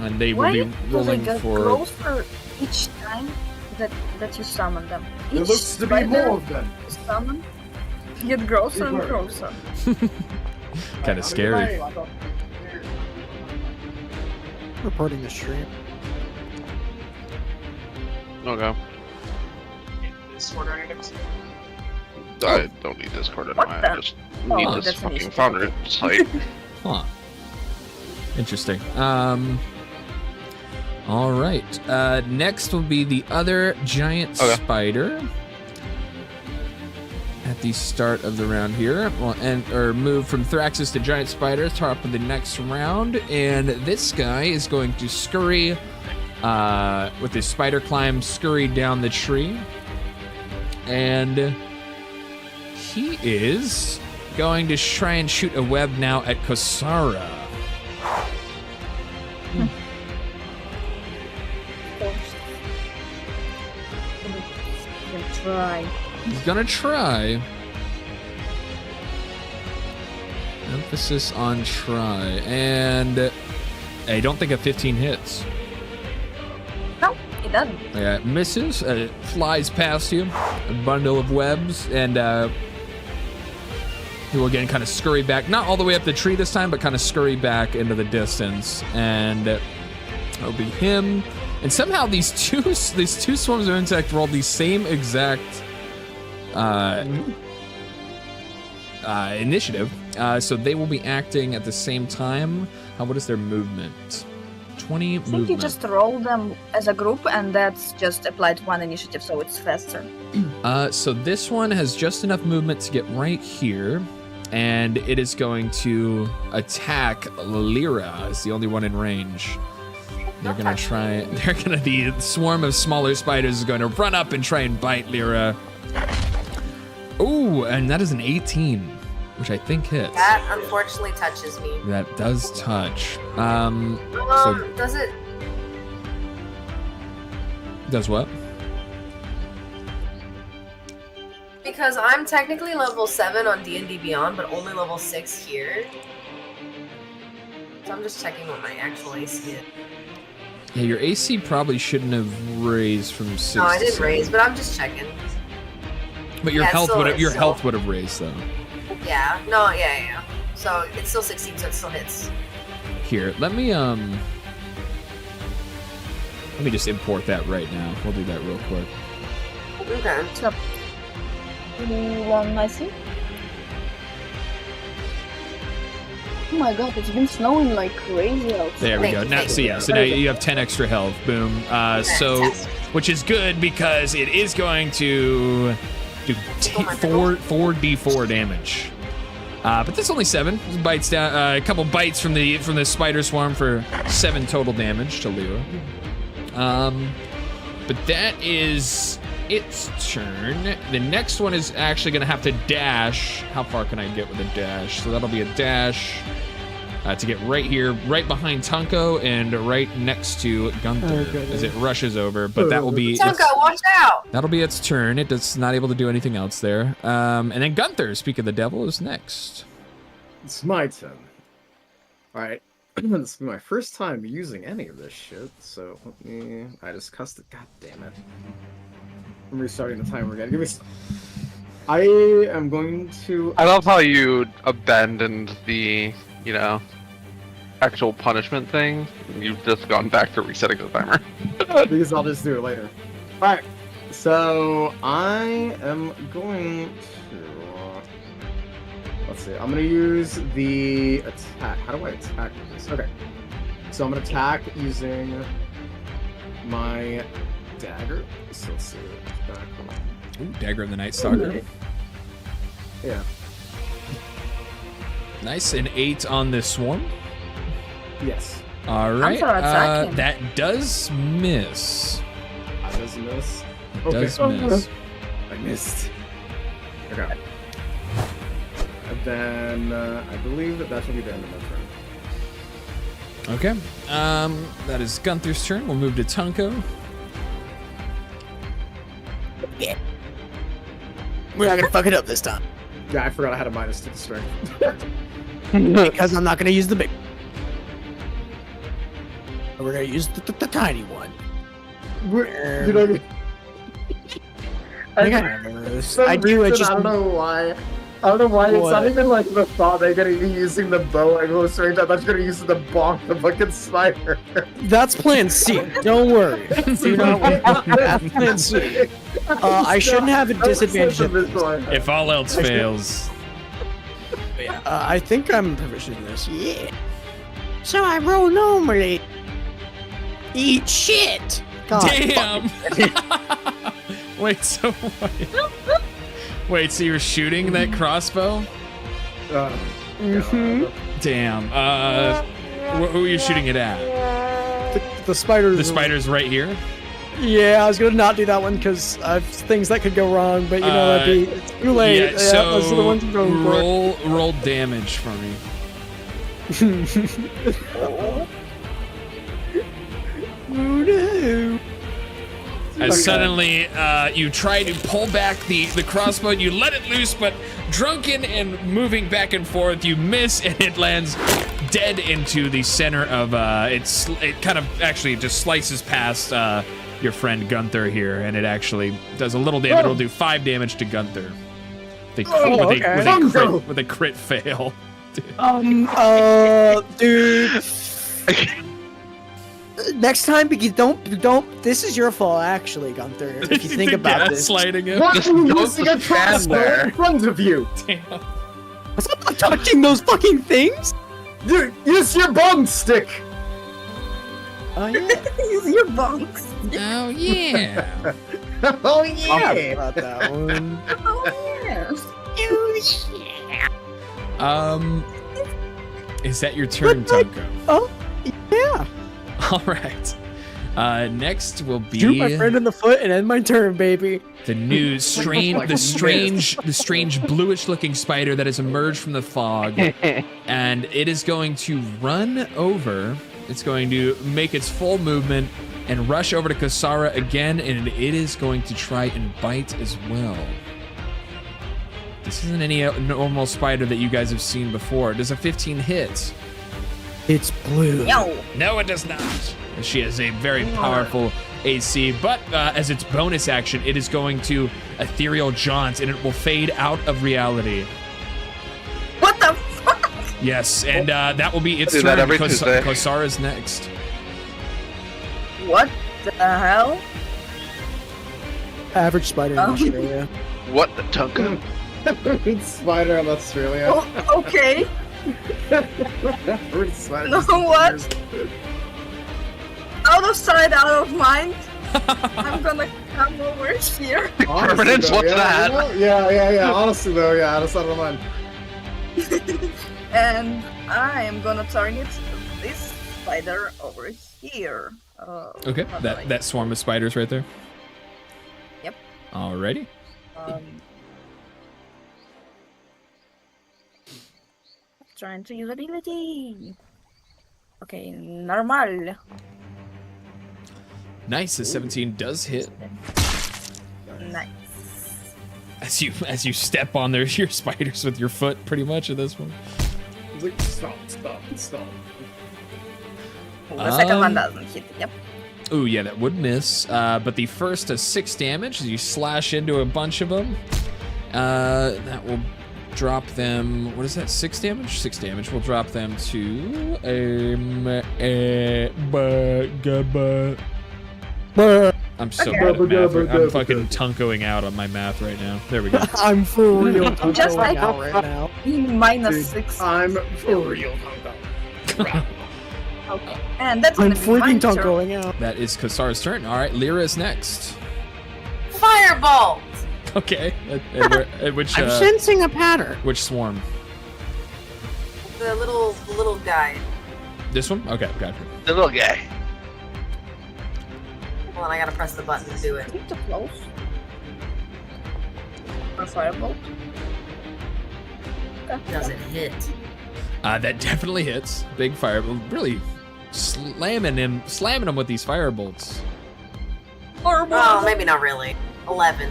Speaker 2: And they
Speaker 7: Why
Speaker 2: will
Speaker 7: do
Speaker 2: be
Speaker 7: they
Speaker 2: rolling
Speaker 7: get
Speaker 2: for.
Speaker 7: closer each time that you summon them? Each
Speaker 5: There looks to be
Speaker 7: spider
Speaker 5: more of them.
Speaker 7: you summon get grosser and
Speaker 5: Keep working.
Speaker 7: grosser.
Speaker 2: Kind of scary.
Speaker 3: Reporting the stream.
Speaker 4: Okay. I don't need Discord anyway, I
Speaker 7: the-
Speaker 4: just
Speaker 7: Oh,
Speaker 4: need this
Speaker 7: that's an
Speaker 4: fucking
Speaker 7: issue.
Speaker 4: founder site.
Speaker 2: Huh. Interesting. All right. Next will be the other giant
Speaker 4: Okay.
Speaker 2: spider. At the start of the round here, we'll move from Thraxus to giant spider, top of the next round, and this guy is going to scurry with his spider climb, scurry down the tree, and he is going to try and shoot a web now at Kosara.
Speaker 7: Try.
Speaker 2: He's gonna try. Emphasis on try. And I don't think a 15 hits.
Speaker 7: No, it doesn't.
Speaker 2: Yeah, misses. Flies past you. A bundle of webs. And he will again kind of scurry back. Not all the way up the tree this time, but kind of scurry back into the distance. And it'll be him. And somehow these two swarms of insect rolled the same exact initiative, so they will be acting at the same time. What is their movement? 20
Speaker 7: I think
Speaker 2: movement.
Speaker 7: you just roll them as a group, and that's just applied to one initiative, so it's faster.
Speaker 2: So this one has just enough movement to get right here, and it is going to attack Lyra. It's the only one in range. They're gonna try. The swarm of smaller spiders is going to run up and try and bite Lyra. Ooh, and that is an 18, which I think hits.
Speaker 6: That unfortunately touches me.
Speaker 2: That does touch.
Speaker 6: Does it?
Speaker 2: Does what?
Speaker 6: Because I'm technically level 7 on D&D Beyond, but only level 6 here. So I'm just checking what my actual AC is.
Speaker 2: Yeah, your AC probably shouldn't have raised from 6.
Speaker 6: No, I
Speaker 2: to
Speaker 6: did
Speaker 2: 7.
Speaker 6: raise, but I'm just checking.
Speaker 2: But your
Speaker 6: Yeah,
Speaker 2: health
Speaker 6: still-
Speaker 2: would
Speaker 6: it's still-
Speaker 2: health would have raised though.
Speaker 6: Yeah, no, yeah. So it's still 16, so it still hits.
Speaker 2: Here, let me just import that right now. We'll do that real quick.
Speaker 6: Okay.
Speaker 7: So, you want my seat? Oh my god, it's been snowing like crazy outside.
Speaker 2: There we go. Now, so yeah, so now you have 10 extra health. Boom. So, which is good because it is going to do 4d4 damage. But that's only 7. Bites down. A couple bites from the spider swarm for 7 total damage to Leo. But that is its turn. The next one is actually going to have to dash. How far can I get with a dash? So that'll be a dash to get right here, right behind Tunko and right next to Gunther as it rushes over. But that will be
Speaker 6: Tunko, watch out!
Speaker 2: That'll be its turn. It's not able to do anything else there. And then Gunther, speak of the devil, is next.
Speaker 5: It's my turn. Alright. This will be my first time using any of this shit, so let me... I just cussed it. God damn it. I'm restarting the timer again. Give me... I am going to...
Speaker 4: I love how you abandoned the, you know, actual punishment thing. You've just gone back to resetting the timer.
Speaker 5: Because I'll just do it later. Alright. So, I am going to... Let's see. I'm going to use the attack. How do I attack with this? Okay. So I'm going to attack using my dagger. So let's see.
Speaker 2: Ooh, Dagger of the Night Stalker.
Speaker 5: Yeah.
Speaker 2: Nice. An 8 on this swarm.
Speaker 5: Yes.
Speaker 2: All right.
Speaker 7: attacking.
Speaker 2: That does miss.
Speaker 5: I does miss.
Speaker 2: It does miss.
Speaker 5: I missed. Okay. And then I believe that should be the end of my turn.
Speaker 2: Okay. That is Gunther's turn. We'll move to Tunko.
Speaker 3: Yeah. We're not gonna fuck it up this time.
Speaker 5: Yeah, I forgot I had a -2 to strength.
Speaker 3: Because I'm not gonna use the big. We're gonna use the tiny one.
Speaker 5: You know,
Speaker 3: I do. It just.
Speaker 5: I don't know why. I don't know why it's not even like the thought they're gonna be using the bow at close range. I thought you're gonna use the bonk the fucking spider.
Speaker 3: That's plan C. Don't worry. Do not worry. That's plan C. I shouldn't have a disadvantage.
Speaker 2: If all else fails.
Speaker 3: I think I'm proficient in this. Yeah. So I roll normally. Eat shit. God,
Speaker 2: Damn. Wait, so what? Wait, so you're shooting that crossbow? Damn. Who are you shooting it at?
Speaker 3: The spiders.
Speaker 2: The spider's right here?
Speaker 3: Yeah, I was gonna not do that one because I've things that could go wrong, but you know, it's too late.
Speaker 2: Yeah, so
Speaker 3: those are the ones I'm going for.
Speaker 2: roll damage for me.
Speaker 3: Oh no.
Speaker 2: As suddenly you try to pull back the crossbow, and you let it loose, but drunken and moving back and forth, you miss, and it lands dead into the center of it kind of actually just slices past your friend Gunther here, and it actually does a little damage. It'll do 5 damage to Gunther. With a crit fail.
Speaker 3: Dude. Next time, don't. This is your fault, actually, Gunther. If you think about this.
Speaker 2: Gaslighting him.
Speaker 5: Why are you using a crossbow in front of you?
Speaker 2: Damn.
Speaker 3: I'm not touching those fucking things.
Speaker 5: Dude, use your bone stick.
Speaker 3: Oh yeah.
Speaker 7: Use your bunks.
Speaker 2: Oh yeah.
Speaker 5: Oh
Speaker 3: I'll
Speaker 5: yeah.
Speaker 3: think about that one.
Speaker 7: Oh,
Speaker 2: Is that your turn, Tunko?
Speaker 3: Oh yeah.
Speaker 2: All right. Next will be
Speaker 3: Shoot my friend in the foot and end my turn, baby.
Speaker 2: the new strange bluish-looking spider that has emerged from the fog, and it is going to run over. It's going to make its full movement and rush over to Kasara again, and it is going to try and bite as well. This isn't any normal spider that you guys have seen before. Does a 15 hit?
Speaker 3: It's blue.
Speaker 2: No, it does not. She has a very powerful AC, but as its bonus action, it is going to Ethereal Jaunt, and it will fade out of reality.
Speaker 7: what the fuck?
Speaker 2: Yes, and that will be its
Speaker 4: Do
Speaker 2: turn.
Speaker 4: that every Tuesday.
Speaker 2: Kosara's next.
Speaker 7: What the hell?
Speaker 3: Average spider in Australia.
Speaker 4: What the Tunko?
Speaker 5: Spider in Australia.
Speaker 7: Oh, okay. No, what? Out of sight, out of mind. I'm gonna come over here.
Speaker 4: Permanence?
Speaker 5: Though,
Speaker 4: What's
Speaker 5: yeah,
Speaker 4: that?
Speaker 5: you know? Yeah. Honestly, though, yeah, out of sight, out of mind.
Speaker 7: And I am gonna target this spider over here.
Speaker 2: Okay,
Speaker 7: how do I-
Speaker 2: that swarm of spiders right there.
Speaker 7: Yep.
Speaker 2: Alrighty.
Speaker 7: Trying to use ability. Okay, normal.
Speaker 2: Nice. A 17 does hit.
Speaker 7: Nice.
Speaker 2: As you step on their your spiders with your foot, pretty much at this one.
Speaker 5: He's like, stop.
Speaker 7: The second one doesn't hit. Yep.
Speaker 2: Ooh, yeah, that would miss. But the first does 6 damage as you slash into a bunch of them. That will drop them. What is that? 6 damage? 6 damage. We'll drop them to I'm so bad at math. I'm fucking tunkoing out on my math right now. There we go.
Speaker 3: I'm for real. I'm
Speaker 7: Just
Speaker 3: going
Speaker 7: like-
Speaker 3: out right now.
Speaker 7: -6.
Speaker 5: I'm for real.
Speaker 7: Okay. And that's
Speaker 3: I'm
Speaker 7: gonna be my
Speaker 3: freaking
Speaker 7: turn.
Speaker 3: going out.
Speaker 2: That is Kasar's turn. All right, Lyra is next.
Speaker 6: Firebolt!
Speaker 2: Okay. Which
Speaker 3: I'm sensing a pattern.
Speaker 2: which swarm?
Speaker 6: The little guy.
Speaker 2: This one? Okay, gotcha.
Speaker 4: The little guy.
Speaker 6: Hold on, I gotta press the button to do it.
Speaker 7: Keep too close. A firebolt. Okay.
Speaker 6: Does it hit?
Speaker 2: That definitely hits. Big fire, really slamming him with these firebolts.
Speaker 6: Oh, maybe not really. 11.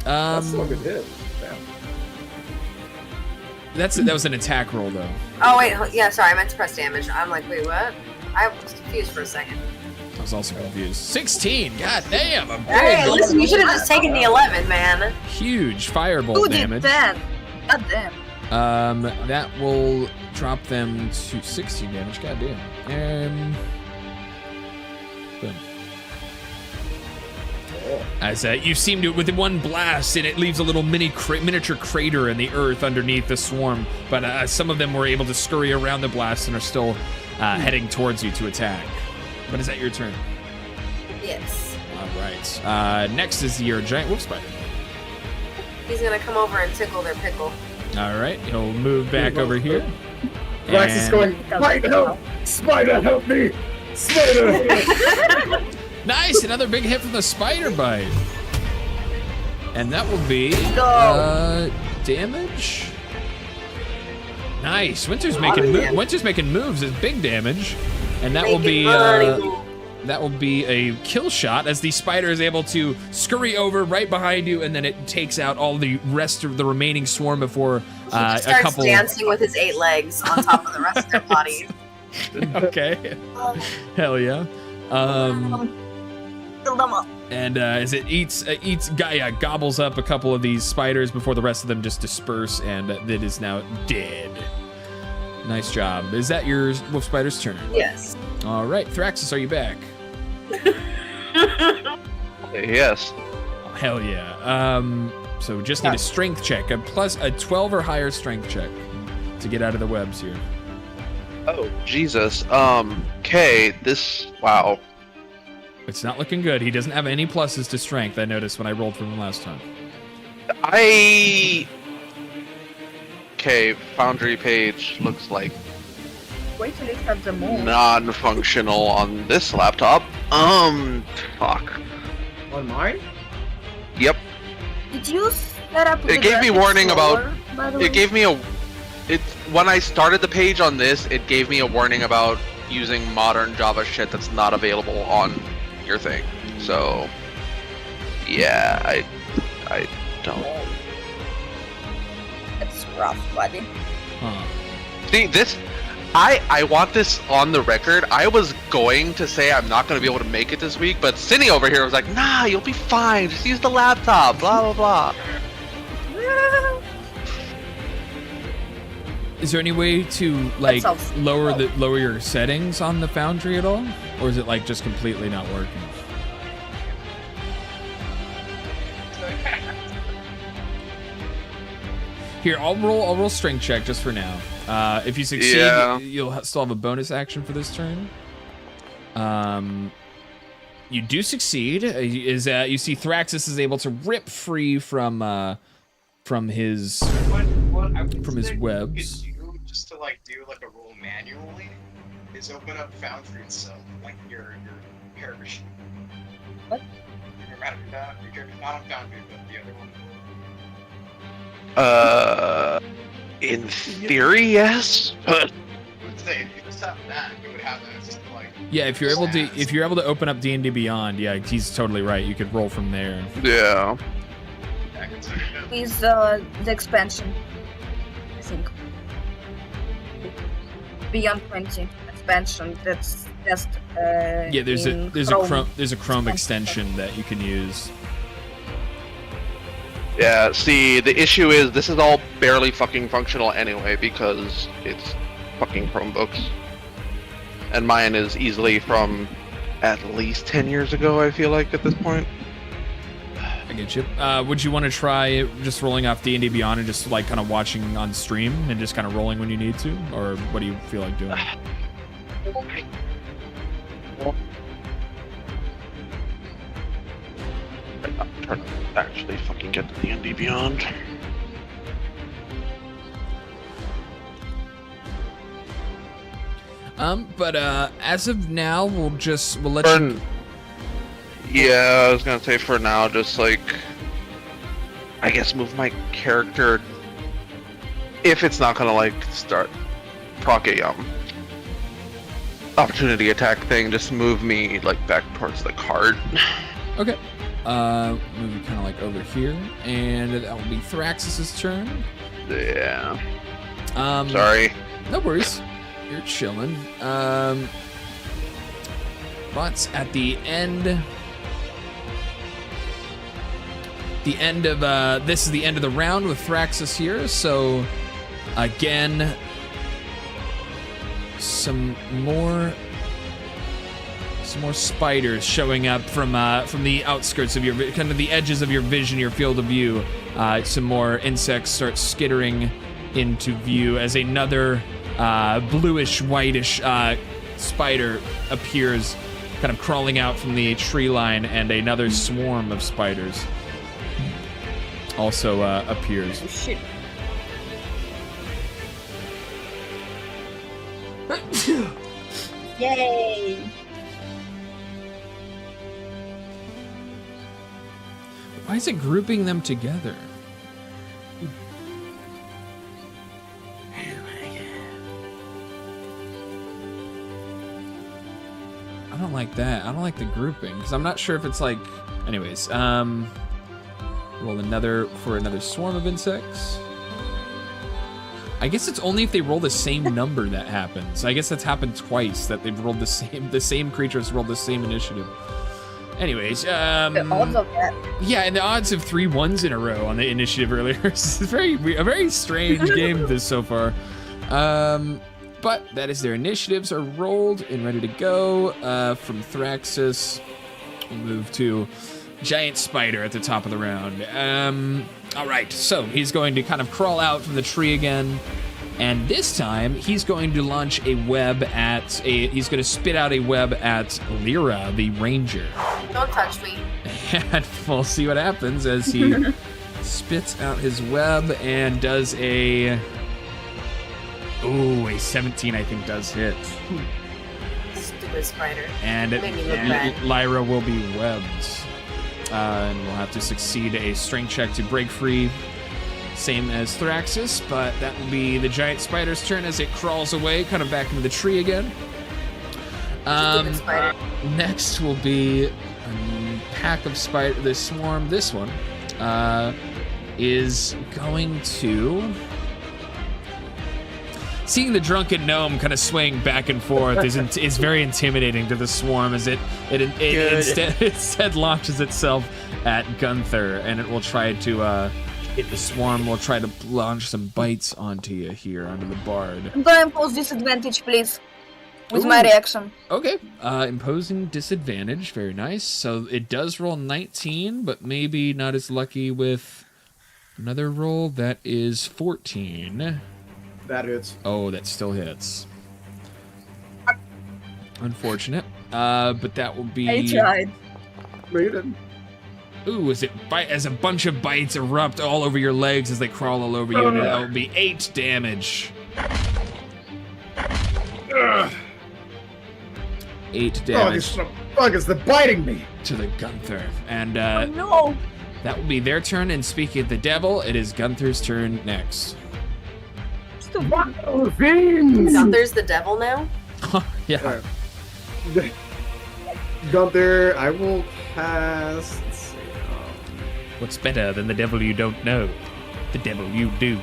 Speaker 5: That's still a good hit. Damn.
Speaker 2: That was an attack roll though.
Speaker 6: Oh wait, yeah, sorry, I meant to press damage. I'm like, wait, what? I was confused for a second.
Speaker 2: I was also confused. 16. God damn, a big,
Speaker 6: Hey, listen, you should have just taken the 11, man.
Speaker 2: huge firebolt
Speaker 7: Who did
Speaker 2: damage.
Speaker 7: that? God damn.
Speaker 2: That will drop them to 16 damage. God damn. Boom. As you seem to, with one blast, and it leaves a little miniature crater in the earth underneath the swarm. But some of them were able to scurry around the blast and are still heading towards you to attack. But is that your turn?
Speaker 6: Yes.
Speaker 2: All right. Next is your giant wolf spider.
Speaker 6: He's gonna come over and tickle their pickle.
Speaker 2: All right, he'll move back over here.
Speaker 5: Rex is
Speaker 2: And-
Speaker 5: going, Spider, help! Spider, help me! Spider!
Speaker 2: Nice, another big hit from the spider bite. And that will be damage. Nice. Winter's making moves. It's big damage, and that will be a kill shot as the spider is able to scurry over right behind you, and then it takes out all the rest of the remaining swarm before
Speaker 6: He
Speaker 2: a
Speaker 6: starts
Speaker 2: couple.
Speaker 6: dancing with his 8 legs on top of the rest of their bodies.
Speaker 2: Okay. Hell yeah. And as it gobbles up a couple of these spiders before the rest of them just disperse, and it is now dead. Nice job. Is that your wolf spider's turn?
Speaker 6: Yes.
Speaker 2: All right, Thraxis, are you back?
Speaker 4: Yes.
Speaker 2: Oh, hell yeah. So we just need a strength check, a 12 or higher strength check to get out of the webs here.
Speaker 4: Oh, Jesus. Okay, wow.
Speaker 2: It's not looking good. He doesn't have any pluses to strength, I noticed when I rolled for him last time.
Speaker 4: Okay, Foundry page looks like
Speaker 7: Wait till it has the moon.
Speaker 4: non-functional on this laptop. Fuck.
Speaker 5: On mine?
Speaker 4: Yep.
Speaker 7: Did you set up
Speaker 4: It
Speaker 7: the
Speaker 4: gave me
Speaker 7: graphics
Speaker 4: warning
Speaker 7: slower, by the way?
Speaker 4: It gave me when I started the page on this, it gave me a warning about using modern Java shit that's not available on your thing. So, yeah, I don't.
Speaker 7: It's rough, buddy.
Speaker 2: Huh.
Speaker 4: See, I want this on the record. I was going to say I'm not going to be able to make it this week, but Cindy over here was like, nah, you'll be fine. Just use the laptop, blah, blah, blah.
Speaker 2: Is there any way to like lower your settings on the Foundry at all, or is it like just completely not working? Here, I'll roll strength check just for now. If you succeed, you'll still have a bonus action for this turn. You do succeed. You see Thraxus is able to rip free from his webs.
Speaker 8: Just to like do like a roll manually is open up Foundry itself, like your parachute.
Speaker 7: What?
Speaker 8: You remember that? Not on Foundry, but the other one.
Speaker 4: In theory, yes.
Speaker 8: I would say if you just have that, you would have that just like.
Speaker 2: Yeah, if you're able to open up D&D Beyond, yeah, he's totally right. You could roll from there.
Speaker 4: Yeah.
Speaker 7: Is the expansion, I think. Beyond 20 expansion. That's just.
Speaker 2: Yeah, there's a Chrome extension that you can use.
Speaker 4: Yeah, see, the issue is this is all barely fucking functional anyway because it's fucking Chromebooks. And mine is easily from at least 10 years ago, I feel like, at this point.
Speaker 2: I get you. Would you want to try just rolling off D&D Beyond and just like kind of watching on stream and just kind of rolling when you need to? Or what do you feel like doing?
Speaker 4: I'm trying to actually fucking get to D&D Beyond.
Speaker 2: But as of now, we'll let you.
Speaker 4: Yeah, I was gonna say for now, just like, I guess move my character, if it's not gonna like start proc a opportunity attack thing, just move me like back towards the card.
Speaker 2: Okay. Move you kind of like over here, and that will be Thraxus's turn.
Speaker 4: Yeah.
Speaker 2: Sorry. No worries. You're chilling. But at the end of this is the end of the round with Thraxus here. So again, some more spiders showing up from the outskirts of your kind of the edges of your vision, your field of view. Some more insects start skittering into view as another bluish whitish spider appears, kind of crawling out from the tree line, and another swarm of spiders also appears.
Speaker 7: Oh, shit. Yay!
Speaker 2: Why is it grouping them together? I don't like that. I don't like the grouping because I'm not sure if it's like. Anyways, roll another swarm of insects. I guess it's only if they roll the same number that happens. I guess that's happened twice that they've rolled the same creatures rolled the same initiative. Anyways,
Speaker 7: The odds of that.
Speaker 2: yeah, and the odds of 3 1s in a row on the initiative earlier is a very strange game this so far. But that is their initiatives are rolled and ready to go. From Thraxus, we'll move to Giant Spider at the top of the round. All right, so he's going to kind of crawl out from the tree again, and this time he's going to launch a web he's going to spit out a web at Lyra, the ranger.
Speaker 6: Don't touch me.
Speaker 2: And we'll see what happens as he spits out his web and does a 17 I think does hit.
Speaker 6: Stupid spider.
Speaker 2: And
Speaker 6: Made me look bad.
Speaker 2: Lyra will be webbed. And we'll have to succeed a strength check to break free. Same as Thraxus, but that will be the giant spider's turn as it crawls away, kind of back into the tree again.
Speaker 6: Stupid spider.
Speaker 2: Next will be a pack of spider. The swarm. This one is going to. Seeing the drunken gnome kind of swaying back and forth is very intimidating to the swarm as it instead launches itself at Gunther, and it will try to the swarm will try to launch some bites onto you here, onto the bard.
Speaker 7: I'm gonna impose disadvantage, please, with my reaction.
Speaker 2: Okay, imposing disadvantage, very nice. So it does roll 19, but maybe not as lucky with Another roll, that is 14.
Speaker 5: That hits.
Speaker 2: Oh, that still hits. Unfortunate. But that will be...
Speaker 7: I tried.
Speaker 5: No, you didn't.
Speaker 2: Ooh, as a bunch of bites erupt all over your legs as they crawl all over you, and that will be 8 damage. 8 damage
Speaker 5: Buggers, they're biting me.
Speaker 2: to the Gunther. And
Speaker 7: No.
Speaker 2: that will be their turn. And speaking of the devil, it is Gunther's turn next.
Speaker 5: Oh, fiends!
Speaker 6: Gunther's the devil now?
Speaker 2: Yeah.
Speaker 5: Gunther, I will cast. Let's see.
Speaker 2: What's better than the devil you don't know? The devil you do.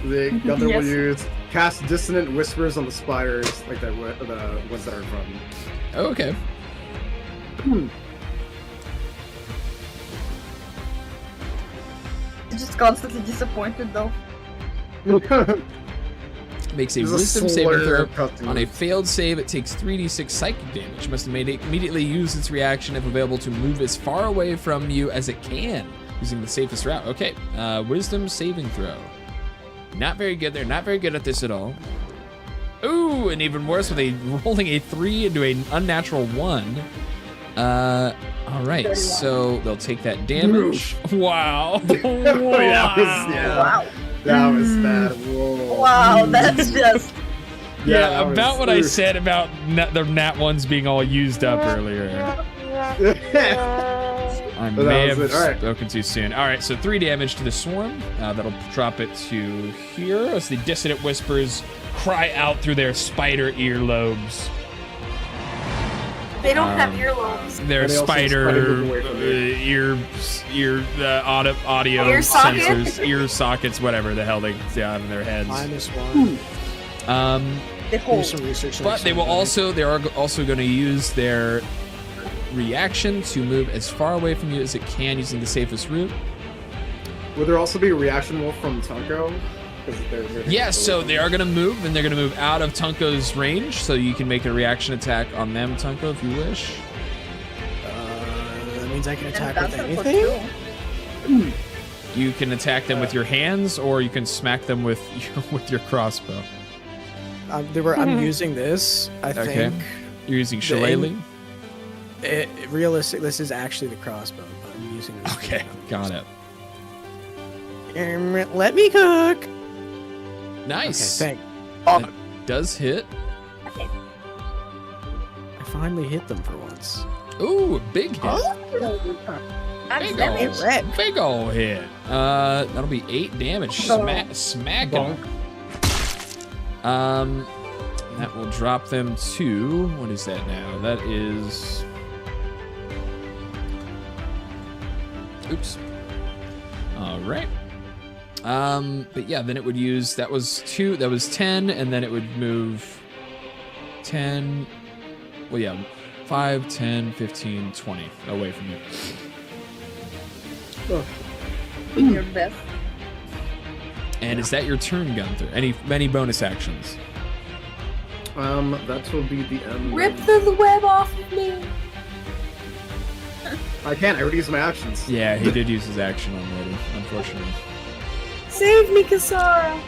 Speaker 5: The Gunther
Speaker 7: Yes.
Speaker 5: will use cast dissonant whispers on the spiders, like the ones that are from.
Speaker 2: Oh, okay.
Speaker 7: I'm just constantly disappointed though.
Speaker 2: Makes a
Speaker 5: There's a
Speaker 2: wisdom saving
Speaker 5: slur
Speaker 2: throw.
Speaker 5: custom.
Speaker 2: On a failed save, it takes 3d6 psychic damage. Must immediately use its reaction if available to move as far away from you as it can, using the safest route. Okay, wisdom saving throw. Not very good. They're not very good at this at all. Ooh, and even worse with rolling a 3 into an unnatural 1. All right, so they'll take that damage. Wow.
Speaker 7: Wow.
Speaker 5: That was bad. Whoa.
Speaker 7: Wow, that's just.
Speaker 2: Yeah,
Speaker 5: that was
Speaker 2: about what I
Speaker 5: oof.
Speaker 2: said about the nat ones being all used up earlier. I
Speaker 5: But
Speaker 2: may
Speaker 5: that
Speaker 2: have
Speaker 5: was it. All right.
Speaker 2: spoken too soon. All right, so 3 damage to the swarm. That'll drop it to here as the dissonant whispers cry out through their spider earlobes.
Speaker 6: They don't have earlobes.
Speaker 2: Their
Speaker 5: And they also
Speaker 2: spider
Speaker 5: move away from you.
Speaker 2: audio
Speaker 6: Ear socket?
Speaker 2: sensors, ear sockets, whatever the hell they have in their heads.
Speaker 3: -1.
Speaker 7: The
Speaker 3: Do
Speaker 7: whole.
Speaker 3: some research.
Speaker 2: But
Speaker 3: next
Speaker 2: they will
Speaker 3: time,
Speaker 2: also going to use their reaction to move as far away from you as it can using the safest route.
Speaker 5: Would there also be a reaction wolf from Tunko? 'Cause they're
Speaker 2: Yeah, so they are going to move, and they're going to move out of Tunko's range, so you can make a reaction attack on them, Tunko, if you wish.
Speaker 3: That means I can
Speaker 7: And
Speaker 3: attack
Speaker 7: that's
Speaker 3: with
Speaker 7: a
Speaker 3: anything.
Speaker 7: +2.
Speaker 2: You can attack them with your hands, or you can smack them with your crossbow.
Speaker 3: I'm using this. I
Speaker 2: Okay.
Speaker 3: think.
Speaker 2: You're using Shillelagh?
Speaker 3: Realistic. This is actually the crossbow, but I'm using this.
Speaker 2: Okay, got it.
Speaker 3: Let me cook.
Speaker 2: Nice.
Speaker 3: Okay, thank.
Speaker 2: That does hit.
Speaker 3: I finally hit them for once.
Speaker 2: Ooh, big hit. Big ol' big ol' hit. That'll be 8 damage. Smack 'em. That will drop them to, what is that now? That is, oops. All right. But yeah, then it would use, that was 10, and then it would move 10, well, yeah, 5, 10, 15, 20 away from you.
Speaker 7: Your best.
Speaker 2: And is that your turn, Gunther? Any bonus actions?
Speaker 5: That will be the end.
Speaker 6: Rip the web off of me.
Speaker 5: I can't. I already used my actions.
Speaker 2: Yeah, he did use his action already, unfortunately.
Speaker 6: Save me, Kasara.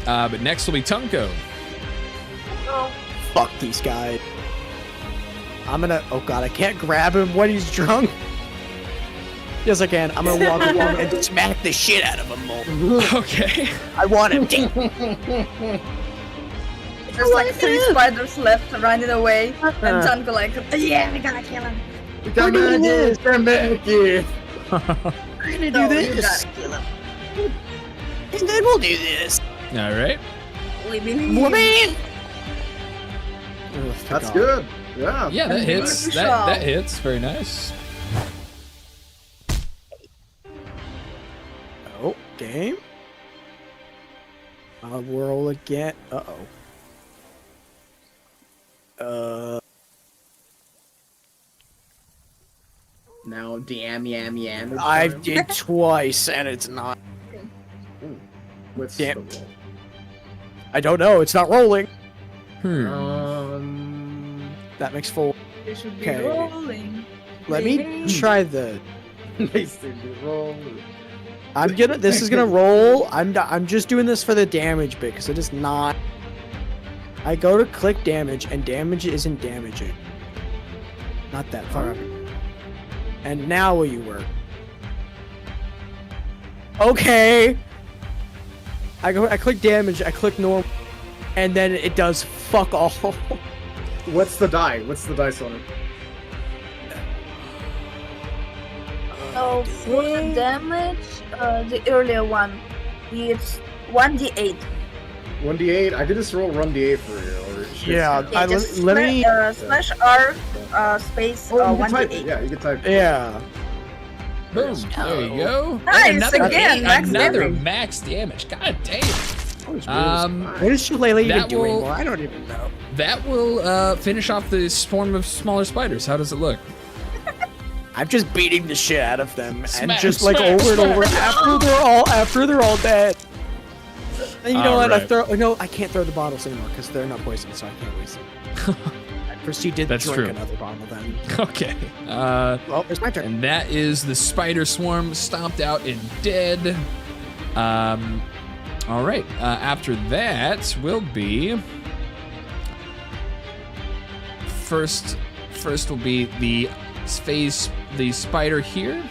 Speaker 2: But next will be Tunko.
Speaker 6: Oh.
Speaker 3: Fuck these guys. I'm gonna. Oh god, I can't grab him when he's drunk. Yes, I can. I'm gonna walk along and smack the shit out of him. More.
Speaker 2: Okay.
Speaker 3: I want him.
Speaker 7: There's like 3 spiders left running away, and Tanko like, yeah, we gotta kill him.
Speaker 5: We're gonna do this. We're making.
Speaker 3: We're gonna
Speaker 7: No,
Speaker 3: do
Speaker 7: you
Speaker 3: this.
Speaker 7: gotta kill him.
Speaker 3: And then we'll do this.
Speaker 2: All right.
Speaker 7: We believe.
Speaker 3: Woman!
Speaker 5: That's good. Yeah.
Speaker 2: Yeah, that
Speaker 7: And
Speaker 2: hits.
Speaker 7: good
Speaker 2: That
Speaker 7: shot.
Speaker 2: hits. Very nice.
Speaker 3: Oh, game. I'll roll again.
Speaker 5: Now, damn.
Speaker 3: I did twice and it's not.
Speaker 5: What's
Speaker 3: Damn.
Speaker 5: the roll?
Speaker 3: I don't know. It's not rolling.
Speaker 2: Hmm.
Speaker 3: That makes 4.
Speaker 7: We should be
Speaker 3: Okay.
Speaker 7: rolling.
Speaker 3: Let me try the
Speaker 5: Nice to roll.
Speaker 3: This is gonna roll. I'm just doing this for the damage bit because it is not. I go to click damage and damage isn't damaging. Not that far up. And now will you work? Okay. I click damage. I click normal, and then it does fuck all.
Speaker 5: What's the die? What's the dice on it?
Speaker 7: So for damage, the earlier one, it's 1d8.
Speaker 5: 1d8. I could just roll 1d8 for you. Or
Speaker 3: Yeah,
Speaker 7: Okay, just
Speaker 3: let me.
Speaker 7: slash R space
Speaker 5: Oh, you can type it.
Speaker 7: 1d8.
Speaker 5: Yeah, you can type.
Speaker 3: Yeah.
Speaker 2: Boom. There you go.
Speaker 7: Nice,
Speaker 2: And another
Speaker 7: again, max
Speaker 2: another
Speaker 7: damage.
Speaker 2: max damage. God damn.
Speaker 3: What is Shillelagh even
Speaker 2: that
Speaker 3: doing?
Speaker 2: will-
Speaker 3: Well, I don't even know.
Speaker 2: That will finish off the swarm of smaller spiders. How does it look?
Speaker 3: I'm just beating the shit out of them, and
Speaker 2: Smack,
Speaker 3: just like
Speaker 2: smack,
Speaker 3: over and
Speaker 2: smack.
Speaker 3: over after they're all dead. And you know what?
Speaker 2: Alright.
Speaker 3: I can't throw the bottles anymore because they're not poisoned, so I can't waste them. I proceed to
Speaker 2: That's
Speaker 3: drink
Speaker 2: true.
Speaker 3: another bottle then.
Speaker 2: Okay.
Speaker 3: Well, it's my turn.
Speaker 2: And that is the spider swarm stomped out and dead. All right. After that will be first will be the spider here,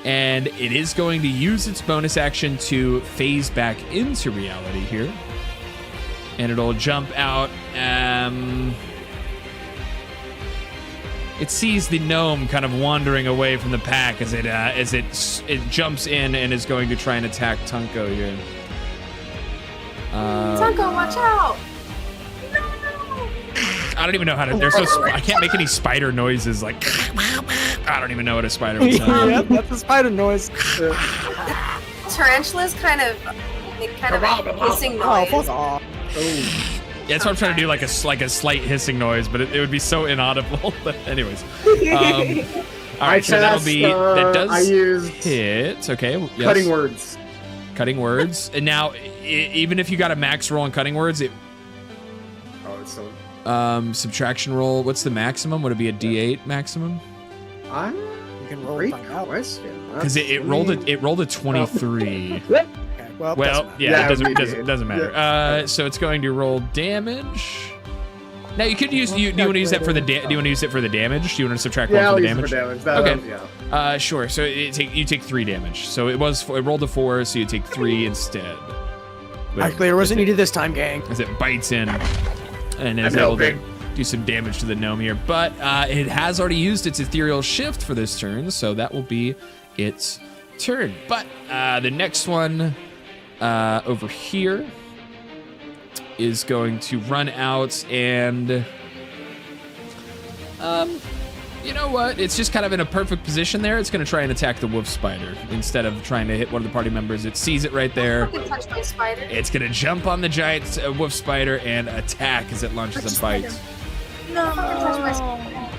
Speaker 2: and it is going to use its bonus action to phase back into reality here, and it'll jump out. It sees the gnome kind of wandering away from the pack as it jumps in and is going to try and attack Tunko here.
Speaker 6: Tunko, watch out!
Speaker 2: I don't even know how to. They're so. I can't make any spider noises. Like I don't even know what a spider would sound.
Speaker 3: Yeah, that's a spider noise.
Speaker 6: Tarantulas kind of a hissing
Speaker 3: Oh,
Speaker 6: noise.
Speaker 3: fuck off.
Speaker 2: Yeah, that's what I'm trying to do, like a slight hissing noise, but it would be so inaudible. But anyways, all right, so that'll be that does
Speaker 5: I used
Speaker 2: hit. Okay, yes.
Speaker 5: cutting words.
Speaker 2: Cutting words, and now even if you got a max roll on cutting words, it
Speaker 5: Oh, it's so.
Speaker 2: subtraction roll. What's the maximum? Would it be a D8 maximum?
Speaker 3: You can roll
Speaker 5: Great
Speaker 3: it back out.
Speaker 5: question.
Speaker 2: Because it rolled a 23.
Speaker 3: Okay, well,
Speaker 2: Well,
Speaker 3: doesn't matter.
Speaker 2: yeah,
Speaker 5: Yeah,
Speaker 2: it doesn't matter. So it's going to roll damage. Now you could use. Do you want to use that for the? Do you want to use it for the damage? Do you want to subtract
Speaker 5: Yeah,
Speaker 2: one
Speaker 5: I'll
Speaker 2: for the
Speaker 5: use it
Speaker 2: damage?
Speaker 5: for damage.
Speaker 2: Okay.
Speaker 5: Yeah.
Speaker 2: Sure. So you take 3 damage. So it rolled a 4, so you take 3 instead.
Speaker 3: Clear wasn't needed this time, gang.
Speaker 2: As it bites in and is
Speaker 5: I'm
Speaker 2: able to
Speaker 5: helping.
Speaker 2: do some damage to the gnome here. But it has already used its ethereal shift for this turn, so that will be its turn. But the next one over here is going to run out and you know what? It's just kind of in a perfect position there. It's going to try and attack the wolf spider instead of trying to hit one of the party members. It sees it right there.
Speaker 6: You can touch my spider.
Speaker 2: It's going to jump on the giant wolf spider and attack as it launches a bite.
Speaker 6: Touch my spider.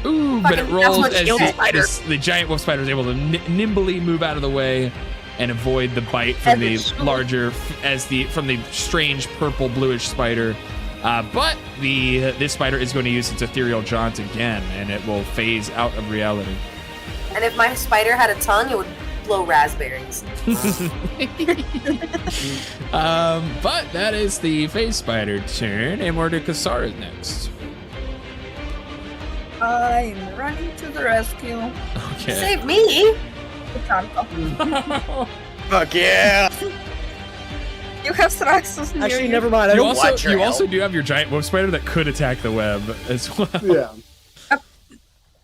Speaker 2: Ooh, but it
Speaker 6: Fucking-
Speaker 2: rolls
Speaker 6: that's
Speaker 2: as
Speaker 6: what spider.
Speaker 2: the giant wolf spider is able to nimbly move out of the way and avoid the bite from
Speaker 7: And
Speaker 2: the
Speaker 7: it's-
Speaker 2: larger, from the strange purple bluish spider. But this spider is going to use its ethereal jaunt again, and it will phase out of reality.
Speaker 6: And if my spider had a tongue, it would blow raspberries.
Speaker 2: But that is the phase spider turn, and we're to Kasara's next.
Speaker 7: I'm running to the rescue.
Speaker 2: Okay.
Speaker 6: Save me!
Speaker 7: Tanko.
Speaker 3: Fuck yeah.
Speaker 7: You have Straxus near
Speaker 3: Actually,
Speaker 7: you.
Speaker 3: never mind. I
Speaker 2: You
Speaker 3: don't
Speaker 2: also
Speaker 3: want your
Speaker 2: you
Speaker 3: help.
Speaker 2: also do have your giant wolf spider that could attack the web as well.
Speaker 5: Yeah.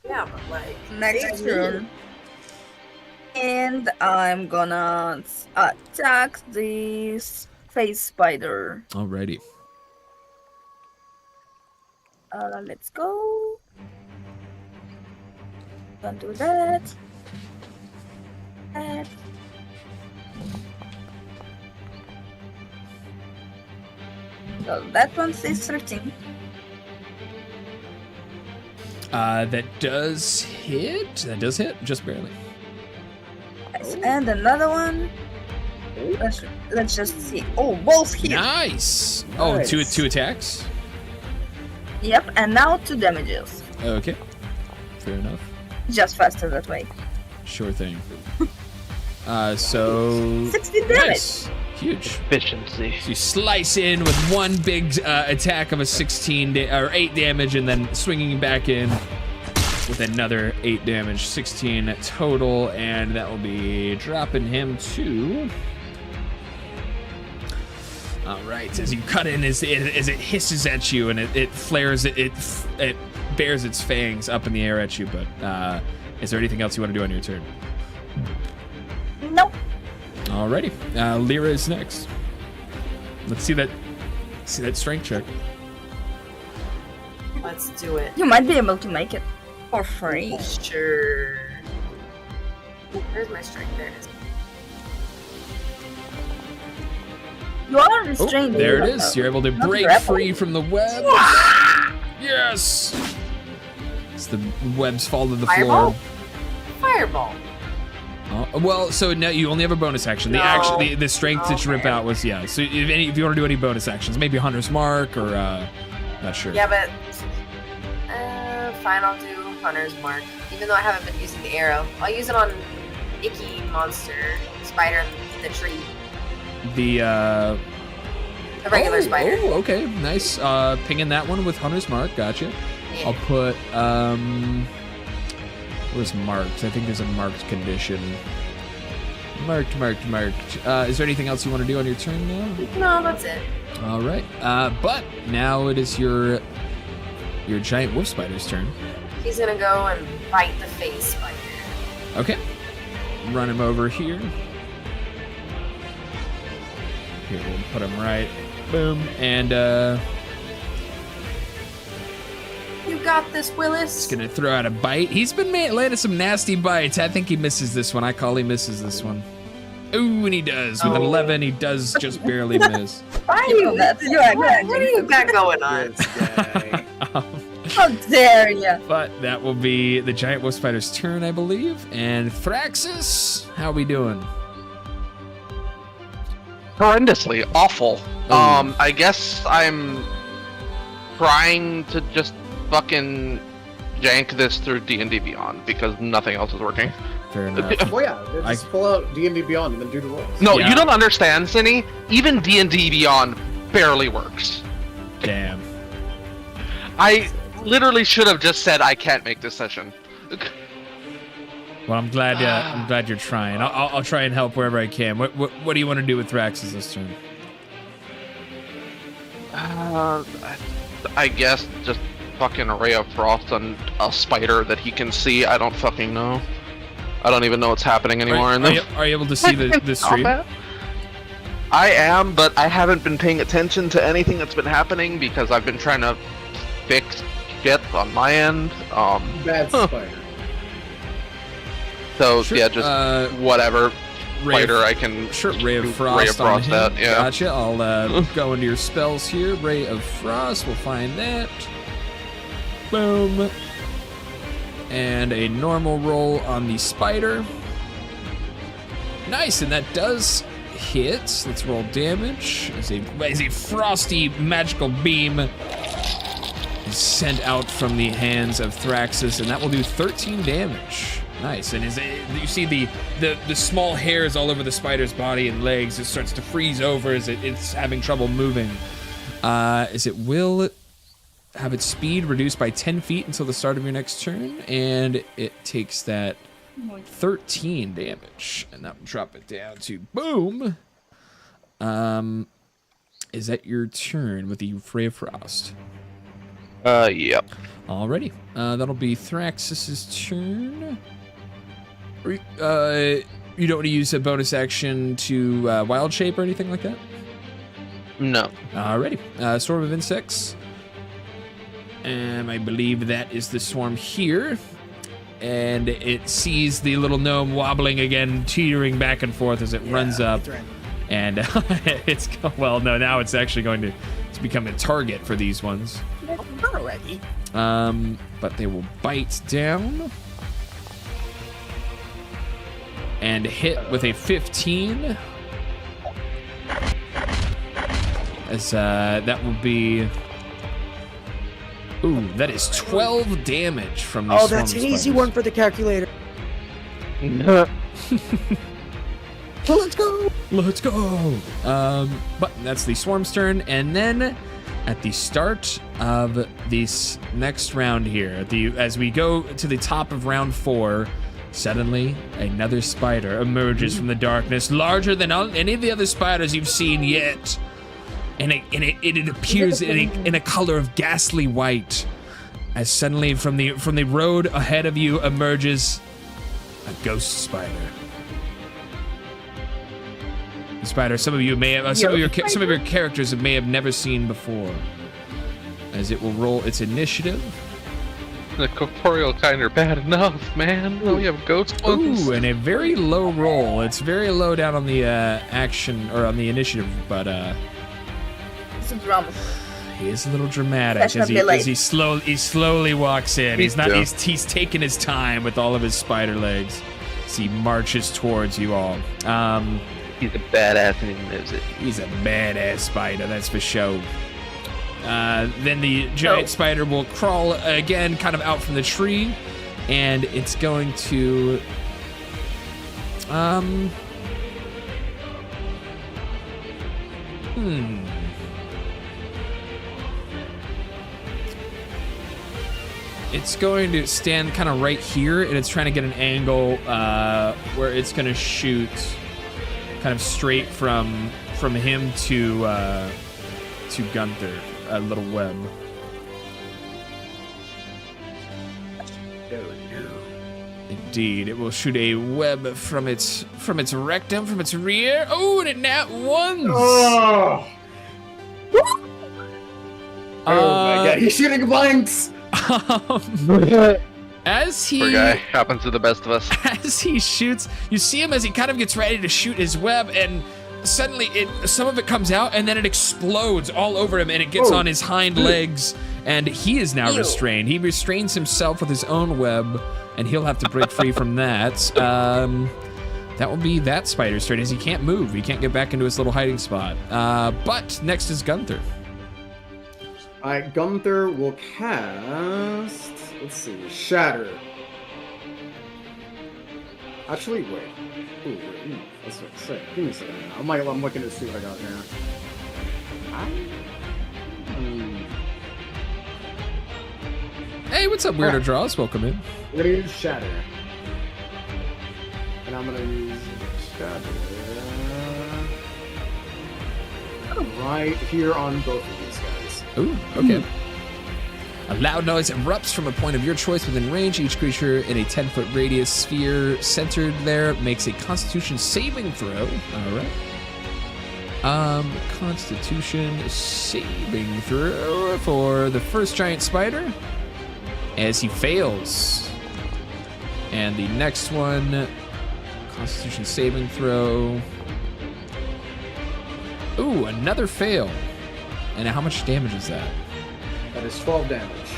Speaker 6: Yeah, but like...
Speaker 7: Next turn. And I'm gonna attack this face spider.
Speaker 2: Alrighty.
Speaker 7: Let's go. Don't do that. That. So that one says 13.
Speaker 2: That does hit. That does hit, just barely.
Speaker 7: Nice. And another one. Let's just see. Oh, both hit.
Speaker 2: Nice. Oh,
Speaker 5: Nice.
Speaker 2: two attacks.
Speaker 7: Yep, and now 2 damages.
Speaker 2: Okay. Fair enough.
Speaker 7: Just faster that way.
Speaker 2: Sure thing. So
Speaker 7: 16 damage.
Speaker 2: nice. Huge.
Speaker 4: Efficiency.
Speaker 2: So you slice in with one big attack of a 8 damage, and then swinging back in with another 8 damage, 16 total, and that will be dropping him to. All right, as you cut in, as it hisses at you and it flares, it bears its fangs up in the air at you. But is there anything else you want to do on your turn?
Speaker 7: Nope.
Speaker 2: Alrighty, Lyra is next. Let's see that strength check.
Speaker 6: Let's do it.
Speaker 7: You might be able to make it for free.
Speaker 6: Sure. Where's my strength? There it is.
Speaker 7: You are restrained.
Speaker 2: There it is. You're able to
Speaker 7: Not
Speaker 2: break
Speaker 7: grapple.
Speaker 2: free from the web. Yes. As the webs fall to the
Speaker 6: Fireball?
Speaker 2: floor.
Speaker 6: Fireball.
Speaker 2: Well, so now you only have a bonus action. The strength that you rip out was So if you want to do any bonus actions, maybe Hunter's Mark or not sure.
Speaker 6: Yeah, but fine, I'll do Hunter's Mark. Even though I haven't been using the arrow, I'll use it on Icky Monster Spider in the tree.
Speaker 2: The
Speaker 6: regular spider.
Speaker 2: Oh, okay, nice. Pinging that one with Hunter's Mark. Gotcha.
Speaker 6: Yeah.
Speaker 2: I'll put where's marked? I think there's a marked condition. Marked. Is there anything else you want to do on your turn now?
Speaker 6: No, that's it.
Speaker 2: All right. But now it is your giant wolf spider's turn.
Speaker 6: He's gonna go and bite the face spider.
Speaker 2: Okay. Run him over here. Here, we'll put him right. Boom. And
Speaker 6: You got this, Willis.
Speaker 2: he's gonna throw out a bite. He's been landing some nasty bites. I think he misses this one. I call he misses this one. Ooh, and he does. With an 11, he does just barely miss.
Speaker 7: Why are you that? You are
Speaker 6: What do you got going on?
Speaker 5: This guy.
Speaker 7: How dare you?
Speaker 2: But that will be the giant wolf spider's turn, I believe. And Thraxis, how we doing?
Speaker 4: Horrendously awful.
Speaker 2: Ooh.
Speaker 4: I guess I'm trying to just fucking jank this through D&D Beyond because nothing else is working.
Speaker 2: Fair enough.
Speaker 5: Well, yeah, just pull out D&D Beyond and then do the rolls.
Speaker 4: No,
Speaker 2: Yeah.
Speaker 4: you don't understand, Cinny. Even D&D Beyond barely works.
Speaker 2: Damn.
Speaker 4: I literally should have just said I can't make this session.
Speaker 2: Well, I'm glad you're trying. I'll try and help wherever I can. What do you want to do with Thraxis this turn?
Speaker 4: I guess just fucking a ray of frost on a spider that he can see. I don't fucking know. I don't even know what's happening anymore.
Speaker 2: Are you able to see the stream?
Speaker 4: I am, but I haven't been paying attention to anything that's been happening because I've been trying to fix shit on my end.
Speaker 5: Bad spider.
Speaker 4: So
Speaker 2: Sure,
Speaker 4: yeah, just whatever spider I can.
Speaker 2: Sure, Ray of
Speaker 4: shoot
Speaker 2: Frost,
Speaker 4: Ray of Frost
Speaker 2: on him.
Speaker 4: at, yeah.
Speaker 2: Gotcha. I'll go into your spells here. Ray of Frost, we'll find that. Boom. And a normal roll on the spider. Nice, and that does hit. Let's roll damage. As a frosty magical beam is sent out from the hands of Thraxis, and that will do 13 damage. Nice, and you see the small hairs all over the spider's body and legs. It starts to freeze over as it's having trouble moving. As it will have its speed reduced by 10 feet until the start of your next turn, and it takes that 13 damage, and that will drop it down to boom. Is that your turn with the Ray of Frost?
Speaker 4: Yep.
Speaker 2: Alrighty, that'll be Thraxis's turn. You don't want to use a bonus action to wild shape or anything like that?
Speaker 4: No.
Speaker 2: Alrighty, Swarm of Insects. I believe that is the swarm here. And it sees the little gnome wobbling again, teetering back and forth as it runs up. And now it's actually going to become a target for these ones.
Speaker 3: Already.
Speaker 2: But they will bite down. And hit with a 15. As that will be... Ooh, that is 12 damage from the
Speaker 3: Oh, that's an easy one for the calculator. Let's go.
Speaker 2: Let's go. But that's the Swarm's turn, and then at the start of this next round here, as we go to the top of round 4, suddenly another spider emerges from the darkness, larger than any of the other spiders you've seen yet, and it appears in a color of ghastly white. As suddenly from the road ahead of you emerges a ghost spider. The spider some of you may have some of your characters may have never seen before. As it will roll its initiative.
Speaker 4: The corporeal kind are bad enough, man. Oh, we have ghost ones.
Speaker 2: Ooh, and a very low roll. It's very low down on the action or on the initiative, but
Speaker 7: It's a drama.
Speaker 2: he is a little dramatic
Speaker 7: That's
Speaker 2: as
Speaker 7: a bit
Speaker 2: he slowly walks in.
Speaker 4: Me
Speaker 2: He's not
Speaker 4: too.
Speaker 2: he's taking his time with all of his spider legs as he marches towards you all.
Speaker 4: He's a badass and he knows it.
Speaker 2: He's a badass spider, that's for sure. Then the giant spider will crawl again, kind of out from the tree, and it's going to It's going to stand kind of right here, and it's trying to get an angle where it's going to shoot kind of straight from him to Gunther, a little web. Indeed, it will shoot a web from its rectum, from its rear. Oh, and it nat ones.
Speaker 5: Oh! Oh my god, he's shooting blanks!
Speaker 2: As he
Speaker 4: Poor guy. Happens to the best of us.
Speaker 2: As he shoots, you see him as he kind of gets ready to shoot his web, and suddenly some of it comes out, and then it explodes all over him, and it gets on his hind legs, and he is now restrained. He restrains himself with his own web, and he'll have to break free from that. That will be that spider's turn, as he can't move. He can't get back into his little hiding spot. But next is Gunther.
Speaker 5: Alright, Gunther will cast... Let's see, Shatter. Actually, wait. Ooh, that's what I'm saying. Give me a second. I'm looking to see what I got here.
Speaker 2: Hey, what's up, Weirdo Draws? Welcome in.
Speaker 5: I'm gonna use Shatter. And I'm gonna use Shatter right here on both of these guys.
Speaker 2: Ooh, okay. A loud noise erupts from a point of your choice within range. Each creature in a 10-foot radius sphere centered there makes a Constitution saving throw. All right. Constitution saving throw for the first giant spider, as he fails. And the next one, Constitution saving throw. Ooh, another fail. And how much damage is that?
Speaker 5: That is 12 damage.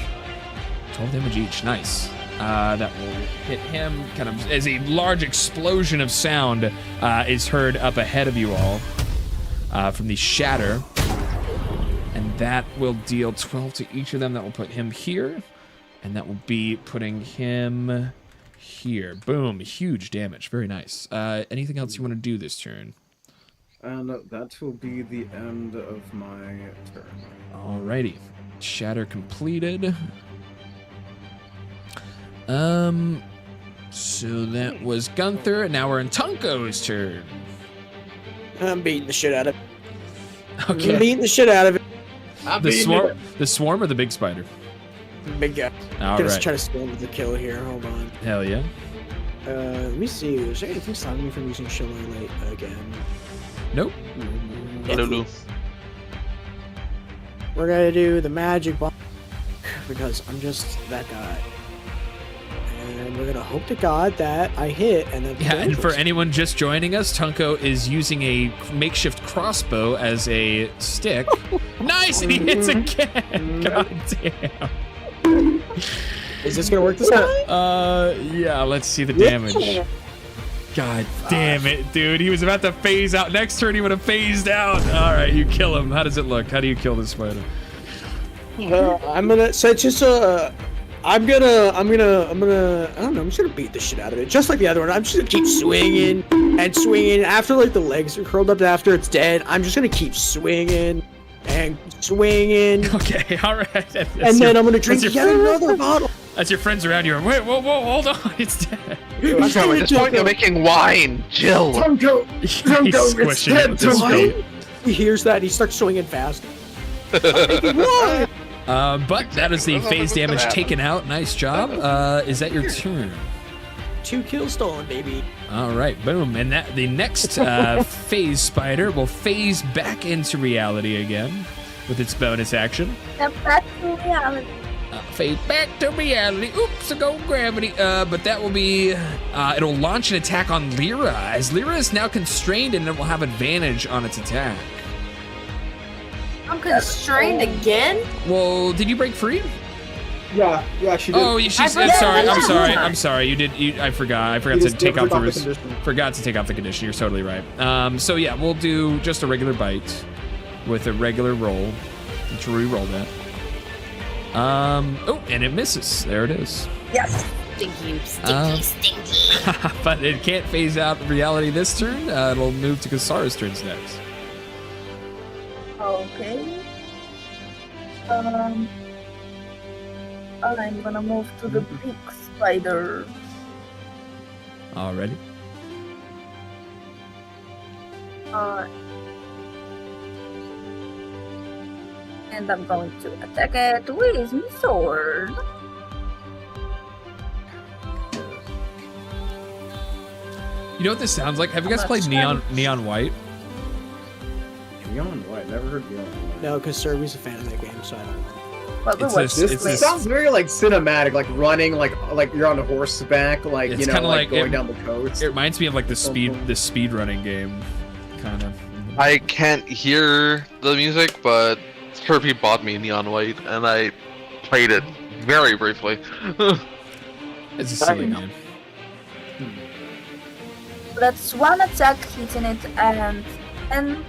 Speaker 2: 12 damage each, nice. That will hit him kind of as a large explosion of sound is heard up ahead of you all from the shatter. And that will deal 12 to each of them. That will put him here. And that will be putting him here. Boom, huge damage. Very nice. Anything else you want to do this turn?
Speaker 5: And that will be the end of my turn.
Speaker 2: Alrighty. Shatter completed. So that was Gunther, and now we're in Tunko's turn.
Speaker 3: I'm beating the shit out of it.
Speaker 2: Okay.
Speaker 3: I'm beating the shit out of it.
Speaker 2: The swarm or the big spider?
Speaker 3: Big guy.
Speaker 2: All
Speaker 3: Gonna
Speaker 2: right.
Speaker 3: try to steal the kill here. Hold on.
Speaker 2: Hell yeah.
Speaker 3: Let me see. Is there anything stopping me from using Show Light again?
Speaker 2: Nope.
Speaker 4: Hello.
Speaker 3: We're gonna do the magic bomb because I'm just that guy. And we're gonna hope to God that I hit and then.
Speaker 2: Yeah, and for anyone just joining us, Tunko is using a makeshift crossbow as a stick. Nice, and he hits again. God damn.
Speaker 3: Is this gonna work this time?
Speaker 2: Yeah, let's see the damage. God damn it, dude. He was about to phase out. Next turn, he would have phased out. All right, you kill him. How does it look? How do you kill this spider?
Speaker 3: I'm gonna. So it's just a. I'm gonna, I don't know, I'm just gonna beat the shit out of it. Just like the other one, I'm just gonna keep swinging and swinging. After, like, the legs are curled up after it's dead, I'm just gonna keep swinging and swinging.
Speaker 2: Okay, all right.
Speaker 3: And then I'm gonna drink yet another bottle.
Speaker 2: As your friends around you are, wait, whoa, hold on, it's dead.
Speaker 4: Tunko, at this point, you're making wine. Chill.
Speaker 5: Tunko,
Speaker 2: He's squishing it with his feet.
Speaker 3: He hears that, he starts swinging fast.
Speaker 2: But that is the phase damage taken out. Nice job. Is that your turn?
Speaker 3: 2 kills stolen, baby.
Speaker 2: All right, boom. And that the next phase spider will phase back into reality again with its bonus action.
Speaker 7: Back to reality.
Speaker 2: Fade back to reality. Oops, go gravity. But that will be, it'll launch an attack on Lyra, as Lyra is now constrained and it will have advantage on its attack.
Speaker 6: I'm constrained again?
Speaker 2: Well, did you break free?
Speaker 5: Yeah, she did.
Speaker 2: Oh, she's. I'm sorry. You did. I forgot to take off the. Forgot to take off the condition. You're totally right. So yeah, we'll do just a regular bite with a regular roll. Let's re-roll that. Oh, and it misses. There it is.
Speaker 7: Yes.
Speaker 6: Stinky.
Speaker 2: But it can't phase out reality this turn. It'll move to Kasara's turns next.
Speaker 7: Okay. I'm gonna move to the big spider.
Speaker 2: Already.
Speaker 7: And I'm going to attack it with my sword.
Speaker 2: You know what this sounds like? Have you guys played Neon White?
Speaker 5: Neon White, never heard Neon White.
Speaker 3: No, because Serby's a fan of that game, so I don't know.
Speaker 5: This sounds very like cinematic, like running, like you're on a horseback, like
Speaker 2: it's
Speaker 5: you know,
Speaker 2: kinda
Speaker 5: like going down the coast.
Speaker 2: It reminds me of like the speed running game, kind of.
Speaker 4: I can't hear the music, but Kirby bought me Neon White, and I played it very briefly.
Speaker 2: It's a silly game.
Speaker 7: That's one attack hitting it and 10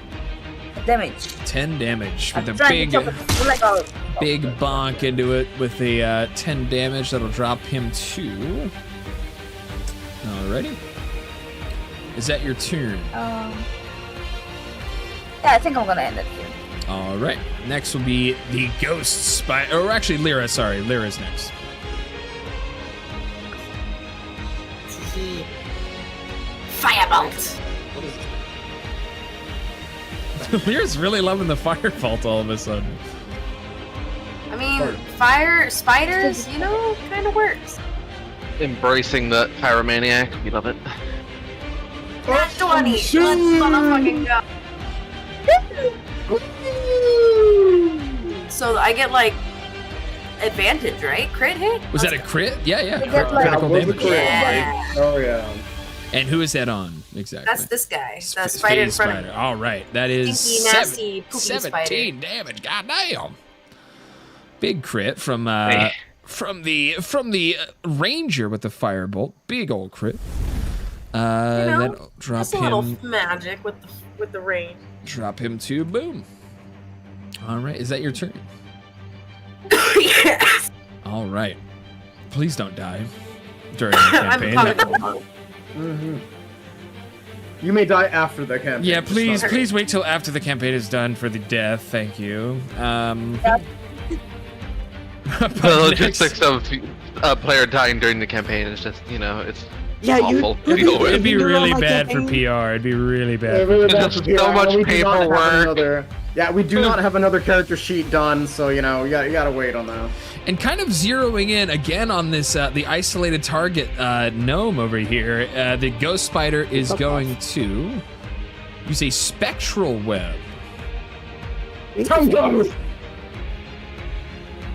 Speaker 7: damage.
Speaker 2: 10 damage with
Speaker 7: I'm
Speaker 2: a
Speaker 7: trying to chop it like a
Speaker 2: big bonk into it with the 10 damage. That'll drop him to. Alrighty. Is that your turn?
Speaker 7: Yeah, I think I'm gonna end it here.
Speaker 2: All right. Next will be the ghost spider. Or actually, Lyra. Sorry, Lyra's next.
Speaker 6: Firebolt.
Speaker 2: Lyra's really loving the firebolt all of a sudden.
Speaker 6: I mean, fire spiders, you know, kind of works.
Speaker 4: Embracing the pyromaniac, we love it.
Speaker 6: That's 20. Let's motherfucking go. So I get like advantage, right? Crit hit?
Speaker 2: Was that a crit? Yeah.
Speaker 7: You get, like,
Speaker 2: Critical damage.
Speaker 6: Yeah.
Speaker 5: Oh yeah.
Speaker 2: And who is that on? Exactly.
Speaker 6: That's this guy. The spider in front of me.
Speaker 2: All right. That is
Speaker 6: Stinky, nasty, poopy
Speaker 2: 17
Speaker 6: spider.
Speaker 2: damage. Goddamn. Big crit from the ranger with the firebolt. Big old crit. Then drop
Speaker 6: Just a little
Speaker 2: him.
Speaker 6: magic with the rain.
Speaker 2: Drop him to boom. All right. Is that your turn?
Speaker 6: Yes.
Speaker 2: All right. Please don't die during the campaign.
Speaker 6: I'm coming.
Speaker 5: Mm-hmm. You may die after the campaign.
Speaker 2: Yeah, please wait till after the campaign is done for the death. Thank you.
Speaker 4: The logistics of a player dying during the campaign is just, you know, it's awful.
Speaker 2: It'd be really bad for PR. It'd be really bad.
Speaker 5: Really bad for PR.
Speaker 4: So much
Speaker 5: We do not have
Speaker 4: paperwork.
Speaker 5: we do not have another character sheet done, so you know, you gotta wait on that.
Speaker 2: And kind of zeroing in again on this, the isolated target gnome over here, the ghost spider is going to use a spectral web.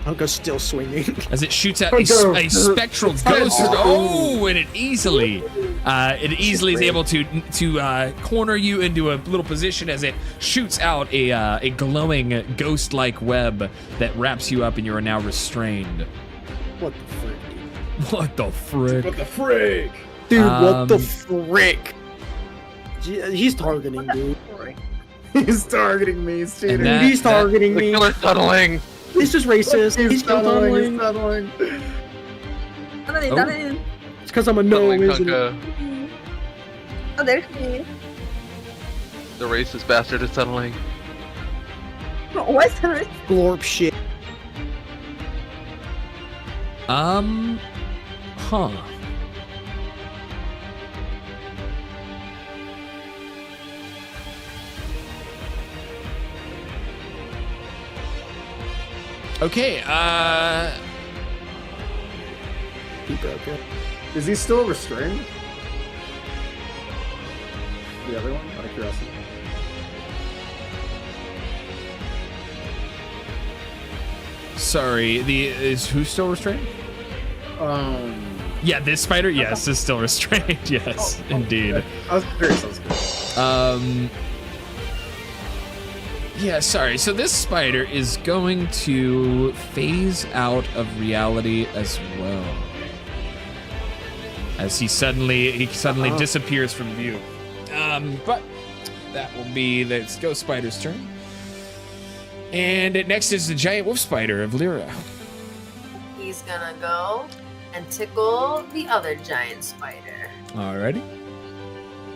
Speaker 3: Tunko's still swinging.
Speaker 2: As it shoots out a spectral ghost. Oh, and it easily is able to corner you into a little position as it shoots out a glowing ghost-like web that wraps you up, and you are now restrained.
Speaker 3: What the frick?
Speaker 2: What the frick?
Speaker 5: What the frick?
Speaker 3: Dude, what the frick? He's targeting, dude.
Speaker 5: He's targeting me, Steven.
Speaker 3: He's targeting
Speaker 4: The
Speaker 3: me.
Speaker 4: killer's tunneling.
Speaker 3: He's just racist. He's
Speaker 5: tunneling.
Speaker 3: tunneling.
Speaker 7: 나는
Speaker 3: It's because I'm a no,
Speaker 4: Settling
Speaker 3: isn't it?
Speaker 4: Tonka.
Speaker 7: 내릴게.
Speaker 4: The racist bastard is settling.
Speaker 7: What's that?
Speaker 3: Glorp shit.
Speaker 2: Huh. Okay,
Speaker 3: He broke it.
Speaker 5: Is he still restrained? The other one? Out of curiosity.
Speaker 2: sorry, is who still restrained? Yeah, this spider, yes, is still restrained, yes, indeed.
Speaker 5: I was curious.
Speaker 2: Yeah, sorry, so this spider is going to phase out of reality as well. As he suddenly disappears from view. But that will be the ghost spider's turn. And next is the giant wolf spider of Lyra.
Speaker 6: He's gonna go and tickle the other giant spider.
Speaker 2: Alrighty.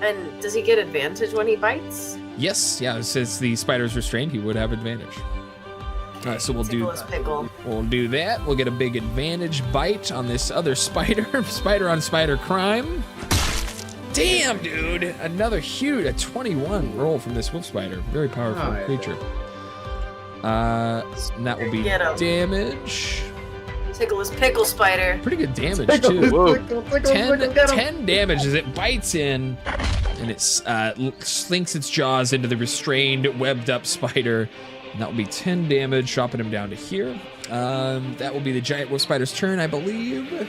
Speaker 6: And does he get advantage when he bites?
Speaker 2: Yes, yeah, since the spider's restrained, he would have advantage. Alright, so we'll
Speaker 6: Tickle his pickle.
Speaker 2: do that. We'll get a big advantage bite on this other spider. Spider on spider crime. Damn, dude! Another huge, a 21 roll from this wolf spider. Very powerful creature. And that will be
Speaker 6: Get him.
Speaker 2: damage.
Speaker 6: Tickle his pickle spider.
Speaker 2: Pretty good damage, too. 10 damage as it bites in, and it slinks its jaws into the restrained, webbed-up spider. And that will be 10 damage, dropping him down to here. That will be the giant wolf spider's turn, I believe.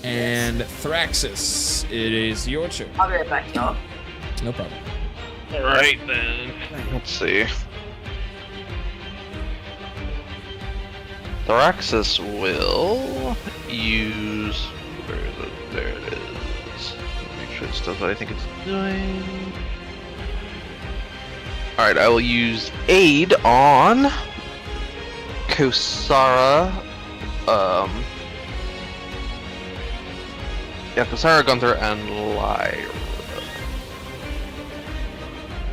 Speaker 2: And Thraxis, it is your turn.
Speaker 6: I'll be right back, y'all.
Speaker 2: No problem.
Speaker 4: Alright then. Let's see. Thraxis will use. Where is it? There it is. Make sure it does what I think it's doing. Alright, I will use aid on Kosara. Yeah, Kosara, Gunther, and Lyra.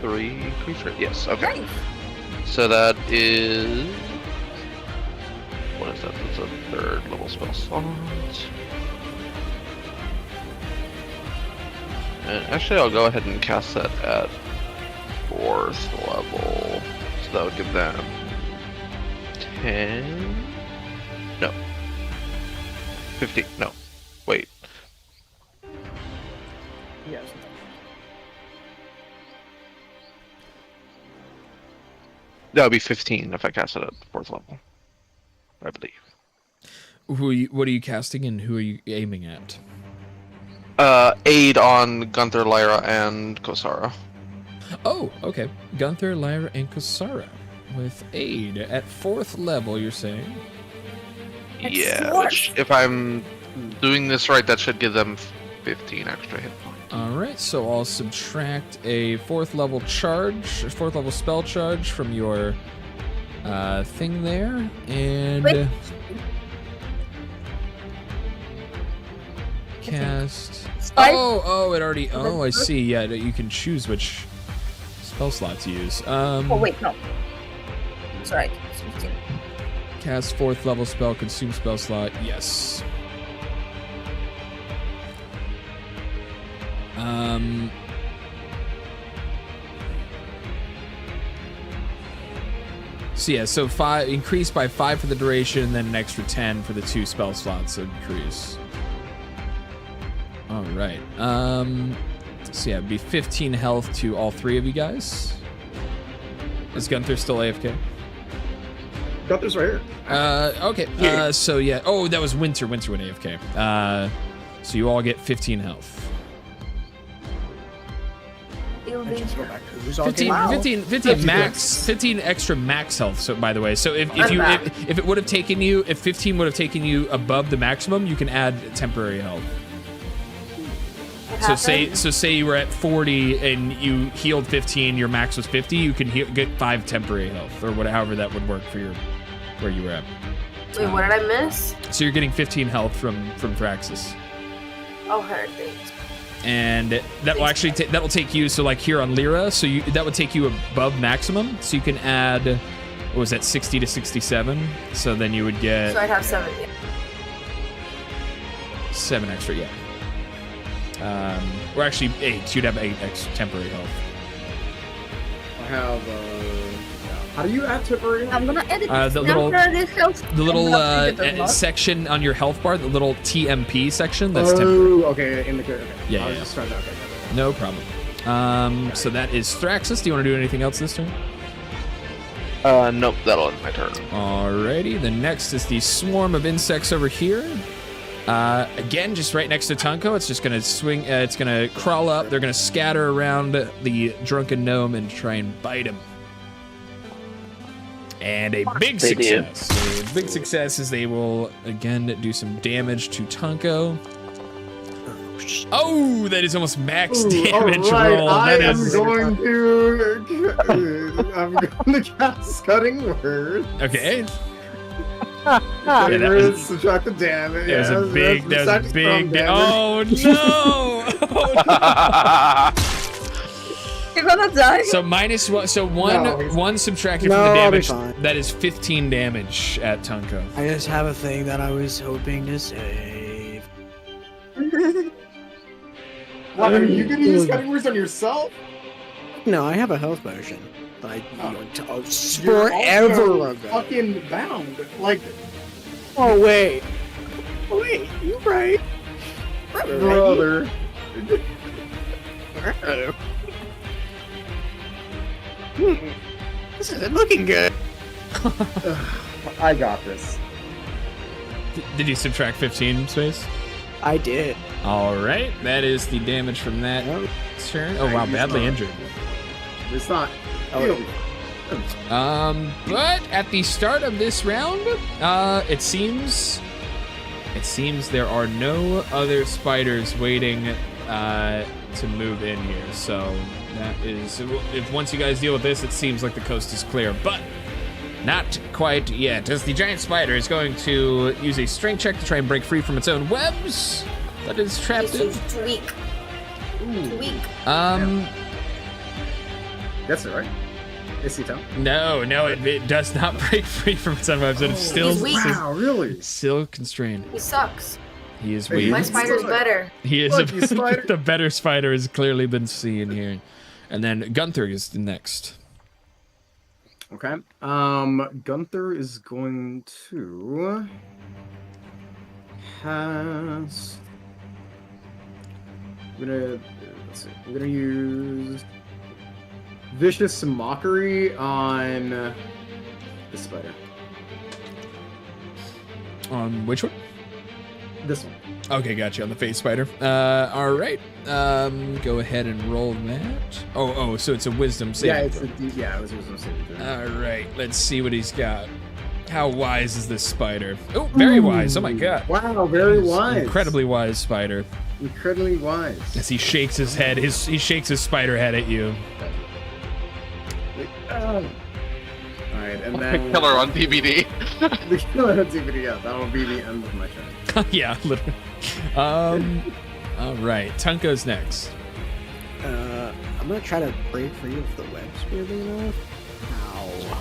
Speaker 4: 3 creatures? Yes, okay.
Speaker 7: Nice.
Speaker 4: So that is. What is that? That's a 3rd level spell slot. And actually, I'll go ahead and cast that at 4th level. So that would give them 10. No. 15. No. Wait.
Speaker 3: Yes.
Speaker 4: That would be 15 if I cast it at 4th level. I believe.
Speaker 2: What are you casting, and who are you aiming at?
Speaker 4: Aid on Gunther, Lyra, and Kosara.
Speaker 2: Oh, okay. Gunther, Lyra, and Kosara. With aid at 4th level, you're saying?
Speaker 4: Yeah, which, if I'm doing this right, that should give them 15 extra hit points.
Speaker 2: Alright, so I'll subtract a 4th level charge, a 4th level spell charge from your thing there, and
Speaker 7: Wait.
Speaker 2: cast.
Speaker 7: Spike?
Speaker 2: Oh, it already. Oh, I see. Yeah, you can choose which spell slot to use.
Speaker 7: Oh wait, no. That's right. It's 15.
Speaker 2: Cast 4th level spell, consume spell slot. Yes. So yeah, so 5 increase by 5 for the duration, and then an extra 10 for the 2 spell slots increase. All right. So yeah, it'd be 15 health to all 3 of you guys. Is Gunther still AFK?
Speaker 5: Gunther's right here.
Speaker 2: Okay. So yeah. Oh, that was Winter. Winter went AFK. So you all get 15 health.
Speaker 3: Who's all
Speaker 2: 15 max, 15 extra max health. So by the way, so if it would have taken you, if 15 would have taken you above the maximum, you can add temporary health. So say you were at 40 and you healed 15, your max was 50, you can get 5 temporary health, or however that would work for where you were at.
Speaker 6: Wait, what did I miss?
Speaker 2: So you're getting 15 health from Thraxus.
Speaker 6: Oh, her thanks.
Speaker 2: And that will actually that will take you, so like here on Lyra, so that would take you above maximum, so you can add, what was that, 60 to 67, so then you would get
Speaker 6: So I'd have 7. Yeah.
Speaker 2: 7 extra, yeah. Or actually 8, you'd have 8 extra temporary health.
Speaker 5: I have. How do you add temporary?
Speaker 7: I'm gonna edit
Speaker 2: The little section on your health bar, the little TMP section, that's temporary.
Speaker 5: Okay, in the okay.
Speaker 2: Yeah,
Speaker 5: I was
Speaker 2: yeah.
Speaker 5: just trying to. Okay.
Speaker 2: No problem. So that is Thraxus. Do you want to do anything else this turn?
Speaker 4: Nope, that'll end my turn.
Speaker 2: Alrighty, the next is the swarm of insects over here. Again, just right next to Tunko. It's just gonna swing, it's gonna crawl up. They're gonna scatter around the drunken gnome and try and bite him. And a big success. A big success is they will again do some damage to Tunko. Oh, that is almost max damage roll.
Speaker 5: I'm
Speaker 2: That
Speaker 5: going to cast Cutting Word.
Speaker 2: Okay.
Speaker 5: Cutting
Speaker 2: that
Speaker 5: Word,
Speaker 2: was-
Speaker 5: subtract the damage.
Speaker 2: That was a big.
Speaker 5: damage.
Speaker 2: Oh no! Oh,
Speaker 7: You're gonna die.
Speaker 2: So minus one. So one.
Speaker 5: No, he's-
Speaker 2: One subtracted
Speaker 3: No,
Speaker 2: from the
Speaker 3: I'll be
Speaker 2: damage.
Speaker 3: fine.
Speaker 2: That is 15 damage at Tunko.
Speaker 3: I just have a thing that I was hoping to save.
Speaker 5: What, are you gonna use Cutting Words on yourself?
Speaker 3: No, I have a health potion. But I
Speaker 5: You're
Speaker 3: forever
Speaker 5: also
Speaker 3: ago.
Speaker 5: fucking bound. Like,
Speaker 3: Oh wait, you're right.
Speaker 5: brother.
Speaker 3: This isn't looking good.
Speaker 5: I got this.
Speaker 2: Did you subtract 15 space?
Speaker 3: I did.
Speaker 2: All right, that is the damage from that turn. Oh wow, badly injured.
Speaker 5: It's not.
Speaker 3: Oh.
Speaker 2: But at the start of this round, it seems there are no other spiders waiting to move in here. So that is, if once you guys deal with this, it seems like the coast is clear, but not quite yet, as the giant spider is going to use a strength check to try and break free from its own webs that is trapped in.
Speaker 6: It's too weak. Too weak.
Speaker 5: That's it, right? Is he tough?
Speaker 2: No, it does not break free from its own webs. It's still,
Speaker 6: He's weak.
Speaker 5: Wow, really?
Speaker 2: still constrained.
Speaker 6: He sucks.
Speaker 2: He is
Speaker 5: Hey,
Speaker 2: weak.
Speaker 6: My
Speaker 5: He's
Speaker 6: spider's
Speaker 5: still-
Speaker 6: better.
Speaker 2: He is
Speaker 5: Look, you spider.
Speaker 2: the better spider has clearly been seen here. And then Gunther is the next.
Speaker 5: Okay. Gunther is going to has. Let's see. I'm gonna use Vicious Mockery on the spider.
Speaker 2: Which one?
Speaker 5: This one.
Speaker 2: Okay, gotcha. On the face spider. All right. Go ahead and roll that. Oh, so it's a wisdom
Speaker 5: Yeah,
Speaker 2: saving
Speaker 5: it's
Speaker 2: throw.
Speaker 5: it was a saving throw.
Speaker 2: All right. Let's see what he's got. How wise is this spider? Oh, very wise. Oh my god.
Speaker 5: Wow, very
Speaker 2: He's
Speaker 5: wise.
Speaker 2: Incredibly wise spider.
Speaker 5: Incredibly wise.
Speaker 2: As he shakes his head, he shakes his spider head at you.
Speaker 5: Alright, and then
Speaker 4: Killer on DVD.
Speaker 5: the killer on DVD. Yeah, that'll be the end of my turn.
Speaker 2: Yeah, literally. All right. Tunko's next.
Speaker 3: I'm gonna try to break free of the webs, weirdly enough. Ow.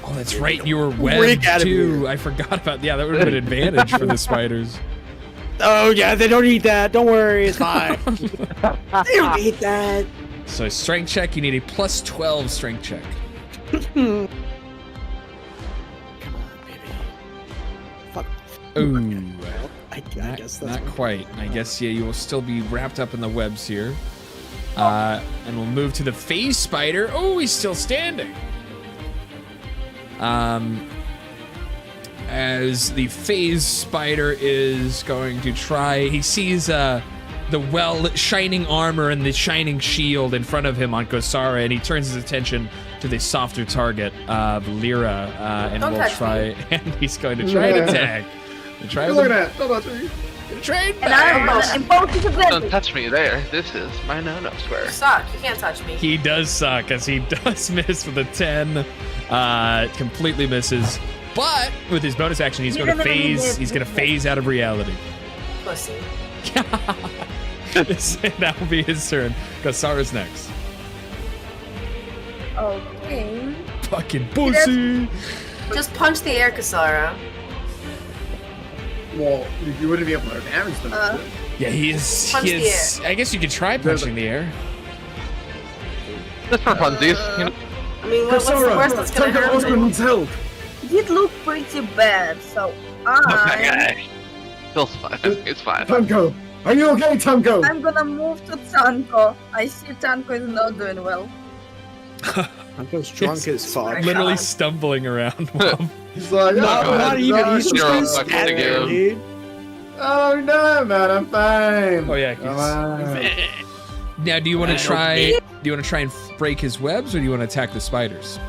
Speaker 2: Oh, that's right. You were
Speaker 3: Break
Speaker 2: webbed
Speaker 3: out of
Speaker 2: too.
Speaker 3: here.
Speaker 2: I forgot about. Yeah, that would have been an advantage for the spiders.
Speaker 3: Oh yeah, they don't eat that. Don't worry, it's fine. They don't eat that.
Speaker 2: So strength check. You need a plus 12 strength check.
Speaker 3: Come on, baby. Fuck.
Speaker 2: Ooh.
Speaker 3: I
Speaker 2: Not,
Speaker 3: guess that's
Speaker 2: not
Speaker 3: what-
Speaker 2: quite. I guess yeah. You will still be wrapped up in the webs here. And we'll move to the phase spider. Oh, he's still standing. As the phase spider is going to try, he sees the shining armor and the shining shield in front of him on Kosara, and he turns his attention to the softer target of Lyra, and
Speaker 6: Don't
Speaker 2: will
Speaker 6: touch
Speaker 2: try, and he's going to try and attack. Try
Speaker 5: Look at that. Don't touch me.
Speaker 2: Trade
Speaker 7: And I'm both
Speaker 4: Don't
Speaker 7: advantage.
Speaker 4: touch me there. This is my no-no
Speaker 6: You
Speaker 4: square.
Speaker 6: suck. You can't touch me.
Speaker 2: He does suck, as he does miss with a 10. Completely misses. But with his bonus action, he's going to phase. He's going to phase out of reality.
Speaker 6: Pussy.
Speaker 2: That will be his turn. Kasara's next.
Speaker 7: Okay.
Speaker 2: Fucking pussy.
Speaker 6: Just punch the air, Kasara.
Speaker 5: Well, you wouldn't be able to damage them.
Speaker 2: Yeah, he is.
Speaker 6: Punch
Speaker 2: He
Speaker 6: the
Speaker 2: is. I guess you could try punching the air.
Speaker 4: Just for funsies, you know.
Speaker 6: I mean, what's the worst that's gonna happen?
Speaker 5: needs help.
Speaker 7: It did look pretty bad, so
Speaker 4: Okay. Still fine. It's fine.
Speaker 5: Tanko, are you okay, Tanko?
Speaker 7: I'm gonna move to Tanko. I see Tanko is not doing well.
Speaker 3: Tanko's drunk as fuck.
Speaker 2: Literally stumbling around.
Speaker 5: He's like,
Speaker 3: Not even. He's just
Speaker 4: You're
Speaker 3: gonna
Speaker 4: all
Speaker 3: stand
Speaker 4: fucking
Speaker 3: there,
Speaker 4: together.
Speaker 3: dude.
Speaker 5: oh no, man, I'm fine.
Speaker 2: Oh yeah.
Speaker 5: Come on.
Speaker 2: Now, do you want to try? Do you want to try and break his webs, or do you want to attack the spiders?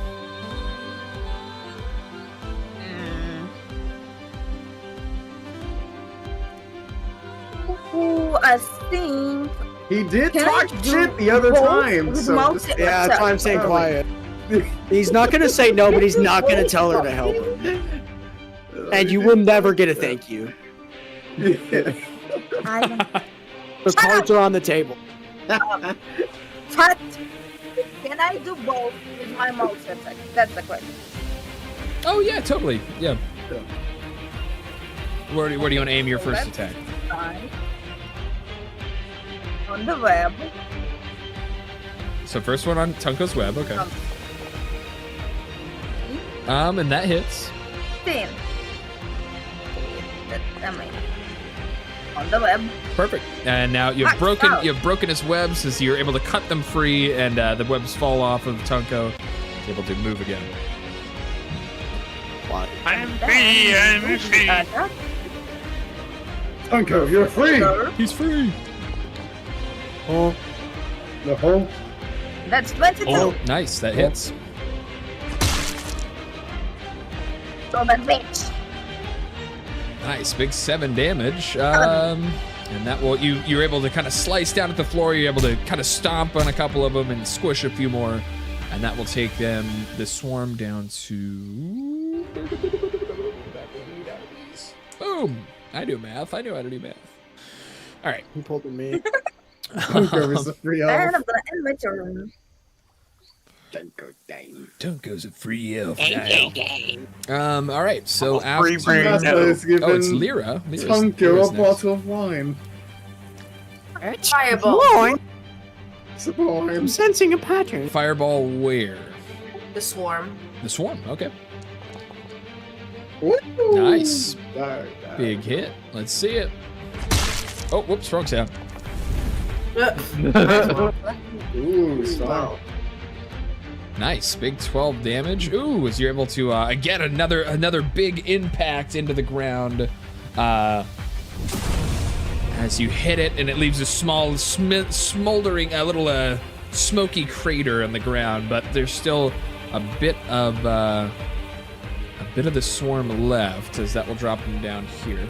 Speaker 7: Ooh, I think.
Speaker 5: He did
Speaker 7: Can
Speaker 5: talk
Speaker 7: I do
Speaker 5: shit the other
Speaker 7: both
Speaker 5: time,
Speaker 7: with
Speaker 5: so
Speaker 7: multi-
Speaker 5: just-
Speaker 3: Yeah, that's why I'm staying quiet. He's not gonna say no, but he's not gonna tell her to help him. And you will never get a thank you.
Speaker 7: I don't.
Speaker 3: The cards are on the table.
Speaker 7: Chat. Can I do both with my mouse attack? That's the question.
Speaker 2: Oh yeah, totally. Yeah. Where do you want to aim your first attack?
Speaker 7: Fine. On the web.
Speaker 2: So first one on Tunko's web. Okay. And that hits.
Speaker 7: 10. I mean, on the web.
Speaker 2: Perfect. And now you've
Speaker 7: Max
Speaker 2: broken
Speaker 7: out.
Speaker 2: you've broken his webs as you're able to cut them free, and the webs fall off of Tunko. He's able to move again.
Speaker 7: I'm free. I'm free.
Speaker 5: Tanko, you're free.
Speaker 2: He's free.
Speaker 3: Oh,
Speaker 5: The whole.
Speaker 7: That's 22.
Speaker 2: Oh, nice. That hits.
Speaker 7: So that bitch.
Speaker 2: Nice, big 7 damage. And that will you're able to kind of slice down at the floor. You're able to kind of stomp on a couple of them and squish a few more, and that will take the swarm down to. Boom! I do math. I know how to do math. All right.
Speaker 3: he pulled at me.
Speaker 5: Tanko is a free
Speaker 7: And
Speaker 5: elf.
Speaker 7: I'm gonna end my turn.
Speaker 5: Tanko, dang.
Speaker 2: Tunko's a free elf now. All right. So after
Speaker 5: Let's give
Speaker 2: oh, it's
Speaker 5: him
Speaker 2: Lyra. Lyra's
Speaker 5: Tanko a
Speaker 2: next.
Speaker 5: bottle of wine.
Speaker 6: Fireball.
Speaker 3: Wine.
Speaker 5: Sublime.
Speaker 3: I'm sensing a pattern.
Speaker 2: Fireball where?
Speaker 6: The swarm.
Speaker 2: The swarm. Okay.
Speaker 5: Woo!
Speaker 2: Nice.
Speaker 5: Die.
Speaker 2: Big hit. Let's see it. Oh, whoops, wrong sound.
Speaker 5: Ooh, stop.
Speaker 2: Nice, big 12 damage. Ooh, as you're able to again another big impact into the ground. As you hit it, and it leaves a small smoldering, a little smoky crater on the ground. But there's still a bit of the swarm left, as that will drop them down here.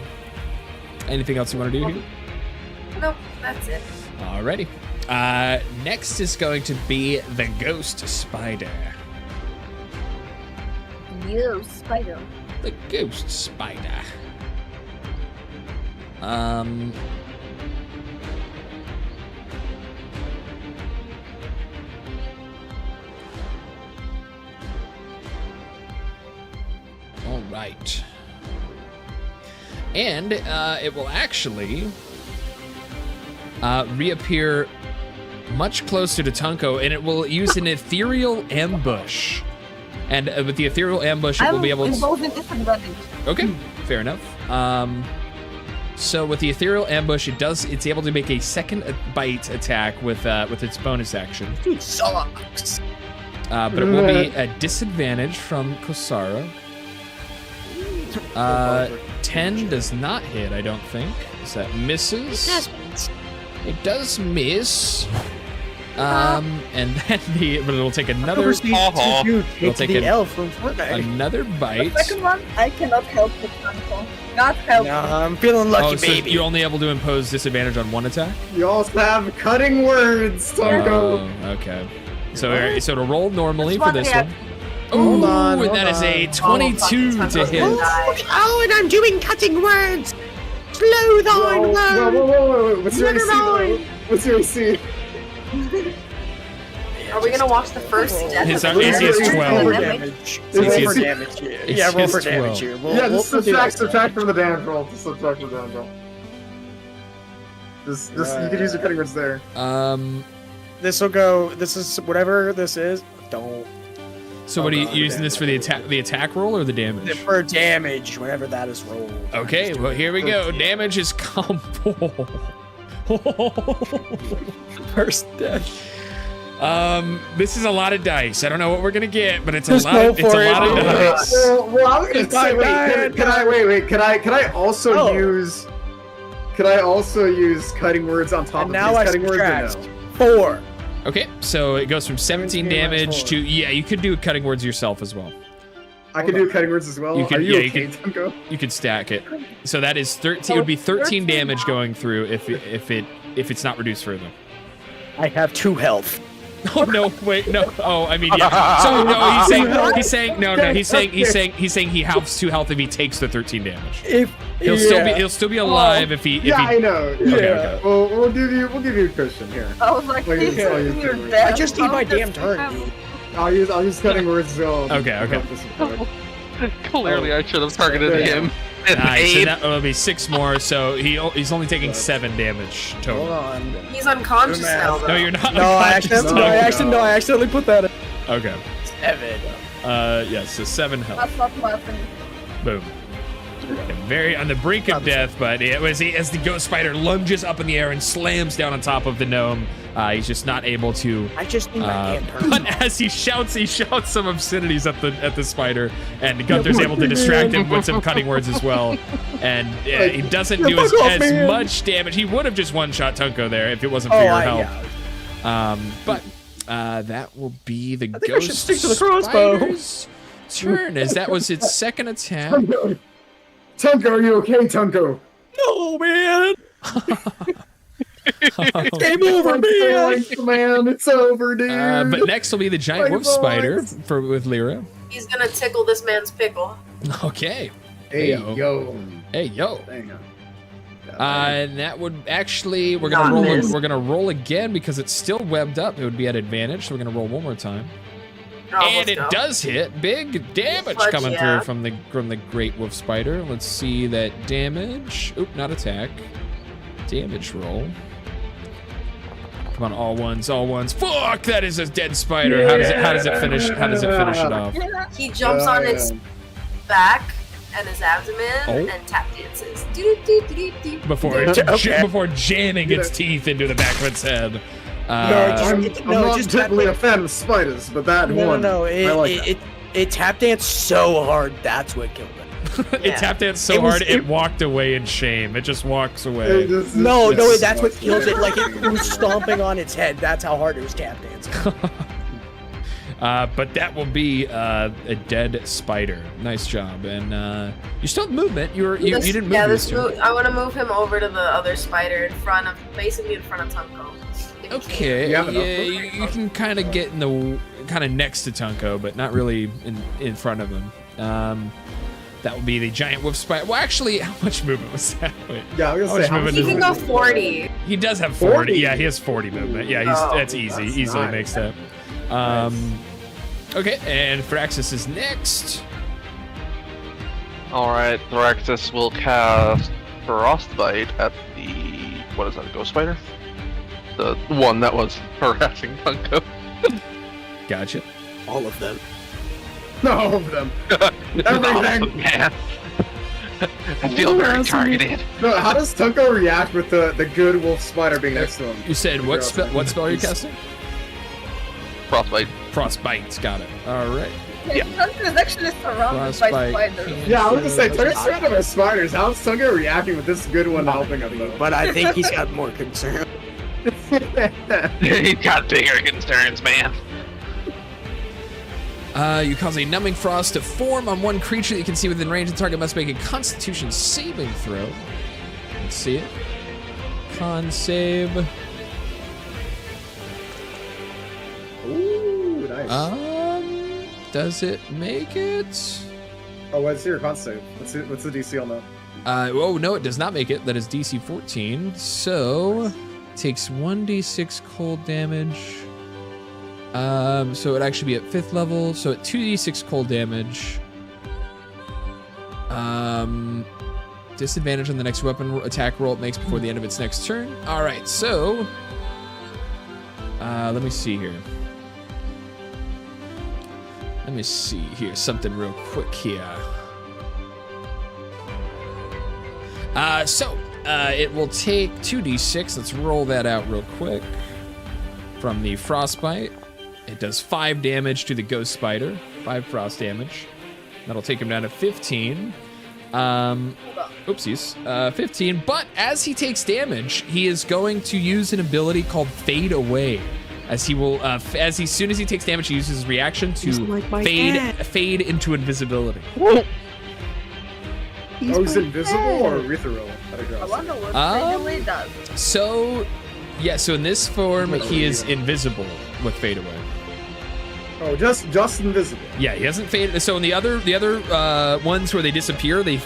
Speaker 2: Anything else you want to do here?
Speaker 6: Nope, that's it.
Speaker 2: Alrighty. Next is going to be the ghost spider.
Speaker 7: You spider.
Speaker 2: The ghost spider. All right. And it will actually reappear much closer to Tunko, and it will use an ethereal ambush. And with the ethereal ambush, it will be able to.
Speaker 7: involved in disadvantage.
Speaker 2: Okay, fair enough. So with the ethereal ambush, it's able to make a second bite attack with its bonus action.
Speaker 3: Dude sucks.
Speaker 2: But it will be a disadvantage from Kosara. 10 does not hit, I don't think. So that misses. It does miss. And then but it'll take another
Speaker 3: Dude,
Speaker 2: We'll
Speaker 3: take
Speaker 2: take
Speaker 3: the
Speaker 2: an-
Speaker 3: elf from Fortnite.
Speaker 2: another
Speaker 7: The
Speaker 2: bite.
Speaker 7: second one, I cannot help the Tanko. Not help.
Speaker 3: No, I'm feeling lucky,
Speaker 2: Oh, so
Speaker 3: baby.
Speaker 2: you're only able to impose disadvantage on one attack?
Speaker 5: You also have cutting words, Tanko.
Speaker 2: Oh, okay. So it'll roll normally
Speaker 7: That's
Speaker 2: for
Speaker 7: one
Speaker 2: this one. Ooh,
Speaker 3: on,
Speaker 2: and that is a 22 to hit.
Speaker 3: Oh, and I'm doing cutting words. Slow thine
Speaker 5: Whoa. What's your AC? though? What's your AC?
Speaker 6: Are we gonna watch the first death?
Speaker 2: His
Speaker 6: of the
Speaker 2: AC is
Speaker 6: character?
Speaker 2: 12.
Speaker 3: Roll for damage.
Speaker 2: AC
Speaker 3: Roll for
Speaker 2: is-
Speaker 3: damage here.
Speaker 2: it's
Speaker 3: Yeah, roll
Speaker 2: just
Speaker 3: for damage
Speaker 2: 12.
Speaker 3: here.
Speaker 5: Yeah, just
Speaker 3: we'll do
Speaker 5: subtract
Speaker 3: that.
Speaker 5: from the damage roll. Just subtract from the damage roll. Just you can use your cutting words there.
Speaker 3: This will go. This is whatever this is. Don't.
Speaker 2: So what are you
Speaker 3: God,
Speaker 2: using this for the attack roll or the damage?
Speaker 3: For damage, whatever that is rolled.
Speaker 2: Okay, well here we go. Damage is combo.
Speaker 3: First death.
Speaker 2: This is a lot of dice. I don't know what we're gonna get, but it's a
Speaker 3: Just
Speaker 2: lot.
Speaker 3: go
Speaker 2: It's a
Speaker 3: for it.
Speaker 2: lot of dice.
Speaker 5: Well, I was gonna say,
Speaker 3: Fine,
Speaker 5: can I also
Speaker 3: Oh.
Speaker 5: use? Can I also use cutting words on top
Speaker 3: And
Speaker 5: of
Speaker 3: now
Speaker 5: these
Speaker 3: I
Speaker 5: cutting words? Or
Speaker 3: subtract
Speaker 5: no?
Speaker 3: 4.
Speaker 2: Okay, so it goes from 17
Speaker 3: 17 minus
Speaker 2: damage
Speaker 3: 4.
Speaker 2: to you could do cutting words yourself as well.
Speaker 5: I can do cutting words as well.
Speaker 2: You can-
Speaker 5: Are you
Speaker 2: yeah, you
Speaker 5: okay,
Speaker 2: can-
Speaker 5: Tunko?
Speaker 2: You could stack it. So that is 13. It would be 13 damage going through if it's not reduced further.
Speaker 3: I have 2 health.
Speaker 2: Oh no! Wait, no. Oh, I mean, yeah. So no, he's saying he halves 2 health if he takes the 13 damage.
Speaker 3: If
Speaker 2: He'll still be alive if he.
Speaker 5: Yeah, I know. Yeah.
Speaker 2: Okay.
Speaker 5: Well, we'll give you a cushion here.
Speaker 7: I was like,
Speaker 5: Wait,
Speaker 7: please,
Speaker 5: I'll use
Speaker 7: you're
Speaker 5: cutting words.
Speaker 7: dead.
Speaker 3: I just need my
Speaker 7: How
Speaker 3: damn
Speaker 7: does
Speaker 3: turn,
Speaker 7: he
Speaker 3: dude.
Speaker 5: I'll use cutting words as well.
Speaker 2: Okay.
Speaker 4: Clearly, I should have targeted him.
Speaker 2: Nice. So that will be 6 more. So he's only taking 7 damage
Speaker 3: Hold
Speaker 2: total.
Speaker 3: on.
Speaker 6: He's unconscious now, though.
Speaker 2: No, you're not.
Speaker 3: No, I
Speaker 2: unconscious.
Speaker 3: I accidentally put that in.
Speaker 2: Okay.
Speaker 3: 7.
Speaker 2: Yes. So 7 health.
Speaker 7: That's not laughing.
Speaker 2: Boom. Very on the brink of death, but it was as the ghost spider lunges up in the air and slams down on top of the gnome. He's just not able to.
Speaker 3: I just need my damn turn.
Speaker 2: But as he shouts some obscenities at the spider, and Gunther's able to distract him with some cutting words as well. And he doesn't do as much damage. He would have just one-shot Tunko there if it wasn't for your help. But that will be the
Speaker 3: think I should
Speaker 2: ghost
Speaker 3: stick to the crossbow.
Speaker 2: spider's turn, as that was its second attack.
Speaker 5: Tunko, are you okay, Tunko?
Speaker 3: No, man. Game over, man.
Speaker 5: Man, it's over, dude.
Speaker 2: But next will be the giant wolf spider with Lyra.
Speaker 6: He's gonna tickle this man's pickle.
Speaker 2: Okay.
Speaker 5: Hey,
Speaker 2: Heyo.
Speaker 5: yo.
Speaker 2: Hey yo.
Speaker 5: Hang on.
Speaker 2: And that would actually we're gonna roll again because it's still webbed up. It would be at advantage, so we're gonna roll one more time.
Speaker 6: Oh,
Speaker 2: And
Speaker 6: let's
Speaker 2: it
Speaker 6: go.
Speaker 2: does hit. Big damage
Speaker 6: Fudge,
Speaker 2: coming
Speaker 6: yeah.
Speaker 2: through from the great wolf spider. Let's see that damage. Oop, not attack. Damage roll. Come on, all ones. Fuck, that is a dead spider. How does it finish it off?
Speaker 6: He jumps on its back and his abdomen
Speaker 2: Oh.
Speaker 6: and tap dances. Do-do-do-do-do-do.
Speaker 2: Before jamming its teeth into the back of its head.
Speaker 5: I'm not
Speaker 3: just
Speaker 5: typically
Speaker 3: tap
Speaker 5: a fan of spiders, but that one.
Speaker 3: No.
Speaker 5: I like that.
Speaker 3: It tap danced so hard. That's what killed it.
Speaker 2: It tapped danced so
Speaker 3: It was-
Speaker 2: hard it walked away in shame. It just walks away.
Speaker 3: No, that's what kills it. Like it was stomping on its head. That's how hard it was tap dancing.
Speaker 2: But that will be a dead spider. Nice job. And you still have movement. You didn't move.
Speaker 6: Yeah,
Speaker 2: these
Speaker 6: this
Speaker 2: two.
Speaker 6: move. I want to move him over to the other spider basically in front of Tunko. If you
Speaker 2: Okay.
Speaker 5: You have enough
Speaker 2: Yeah, you can kind of get in the kind of next to Tunko, but not really in front of him. That would be the giant wolf spider. Well, actually, how much movement was that? Wait.
Speaker 5: Yeah, I was
Speaker 2: How
Speaker 5: gonna
Speaker 2: much
Speaker 5: say, how
Speaker 2: movement
Speaker 6: He
Speaker 2: does
Speaker 6: can
Speaker 2: it-
Speaker 6: go 40.
Speaker 2: He does have 40.
Speaker 5: 40?
Speaker 2: Yeah, he has 40 movement. Yeah, that's easy.
Speaker 5: that's
Speaker 2: Easily
Speaker 5: nice.
Speaker 2: makes that. Okay, and Phraxis is next.
Speaker 4: Alright, Thraxis will cast Frostbite at the... What is that, a ghost spider? The one that was harassing Funko.
Speaker 2: Gotcha.
Speaker 3: All of them.
Speaker 5: No of them. Everything.
Speaker 4: Man. I feel very targeted.
Speaker 5: No, how does Tunko react with the good wolf spider being next to him?
Speaker 2: You said what spell? What spell are you casting?
Speaker 4: Frostbite.
Speaker 2: Frostbite. Got it. All right.
Speaker 4: Yeah.
Speaker 7: Hunter is actually surrounded
Speaker 2: Frostbite.
Speaker 7: by spiders.
Speaker 5: Yeah, I was gonna say, Tunko's surrounded by spiders. How's Tunko reacting with this good one helping him though?
Speaker 3: But I think he's got more concern.
Speaker 4: He's got bigger concerns, man.
Speaker 2: You cause a numbing frost to form on one creature that you can see within range. The target must make a Constitution saving throw. Let's see it. Con save.
Speaker 5: Ooh, nice.
Speaker 2: Does it make it?
Speaker 5: Oh, what's your con save? What's the DC on that?
Speaker 2: Oh, no, it does not make it. That is DC 14. So, takes 1d6 cold damage. So it'd actually be at 5th level. So at 2d6 cold damage. Disadvantage on the next weapon attack roll it makes before the end of its next turn. All right, so let me see here. Let me see here, something real quick here. It will take 2d6. Let's roll that out real quick. From the frostbite, it does 5 damage to the ghost spider, 5 frost damage. That'll take him down to 15. Oopsies, 15. But as he takes damage, he is going to use an ability called Fade Away. As he will, as soon as he takes damage, he uses his reaction to fade into invisibility.
Speaker 5: Whoa. He's invisible or ethereal?
Speaker 7: I wonder what Fade Away does.
Speaker 2: So, yeah. So in this form, he is invisible with Fade Away.
Speaker 5: Oh, just invisible.
Speaker 2: Yeah, he hasn't faded. So in the other ones where they disappear, they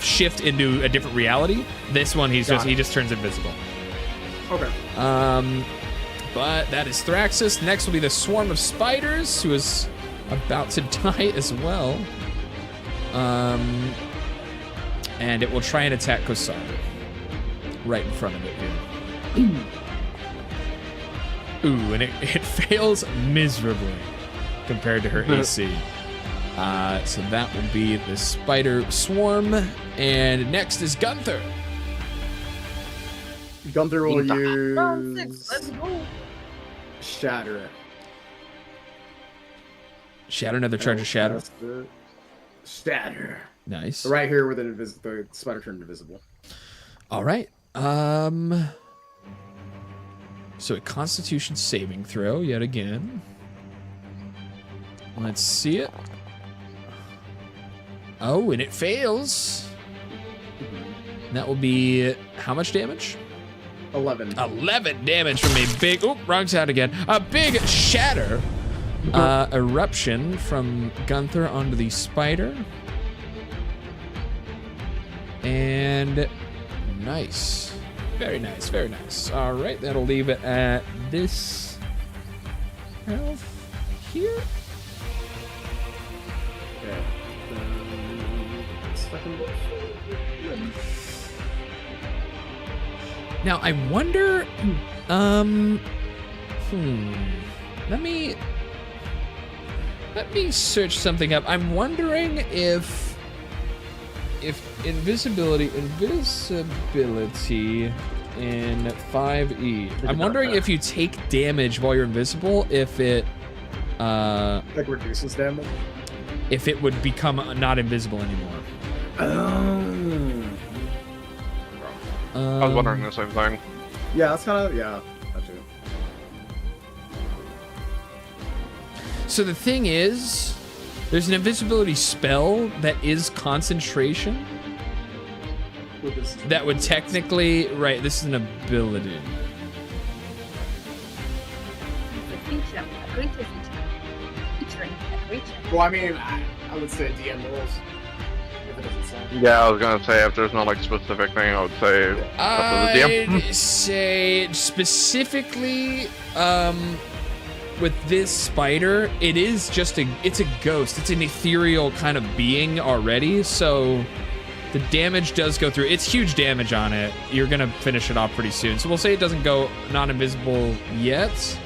Speaker 2: shift into a different reality. This one, he just turns invisible.
Speaker 5: Okay.
Speaker 2: But that is Thraxus. Next will be the swarm of spiders, who is about to die as well. And it will try and attack Kosara. Right in front of it here. Ooh, and it fails miserably compared to her AC. So that will be the spider swarm. And next is Gunther.
Speaker 5: Gunther will use...
Speaker 7: Round 6, let's go.
Speaker 5: Shatter.
Speaker 2: Shatter, another charge of Shatter.
Speaker 5: Shatter.
Speaker 2: Nice.
Speaker 5: Right here where the spider turned invisible.
Speaker 2: All right. So a Constitution saving throw yet again. Let's see it. Oh, and it fails. And that will be how much damage?
Speaker 5: 11.
Speaker 2: 11 damage from a big... Oh, wrong side again. A big shatter. Eruption from Gunther onto the spider. And nice. Very nice, very nice. All right, that'll leave it at this health here.
Speaker 5: Yeah.
Speaker 2: Now, I wonder... Let me search something up. I'm wondering if invisibility in 5e. I'm wondering if you take damage while you're invisible, if it
Speaker 5: like reduces damage.
Speaker 2: If it would become not invisible anymore.
Speaker 4: I was wondering the same thing.
Speaker 5: Yeah, that's kind of that too.
Speaker 2: So the thing is, there's an invisibility spell that is concentration. That would technically, right, this is an ability.
Speaker 5: Well, I mean, I would say DM rules. If it doesn't say.
Speaker 4: Yeah, I was gonna say if there's no like specific thing, I would say up to the DM.
Speaker 2: I'd say specifically, with this spider, it's a ghost. It's an ethereal kind of being already, so the damage does go through. It's huge damage on it. You're gonna finish it off pretty soon. So we'll say it doesn't go non-invisible yet.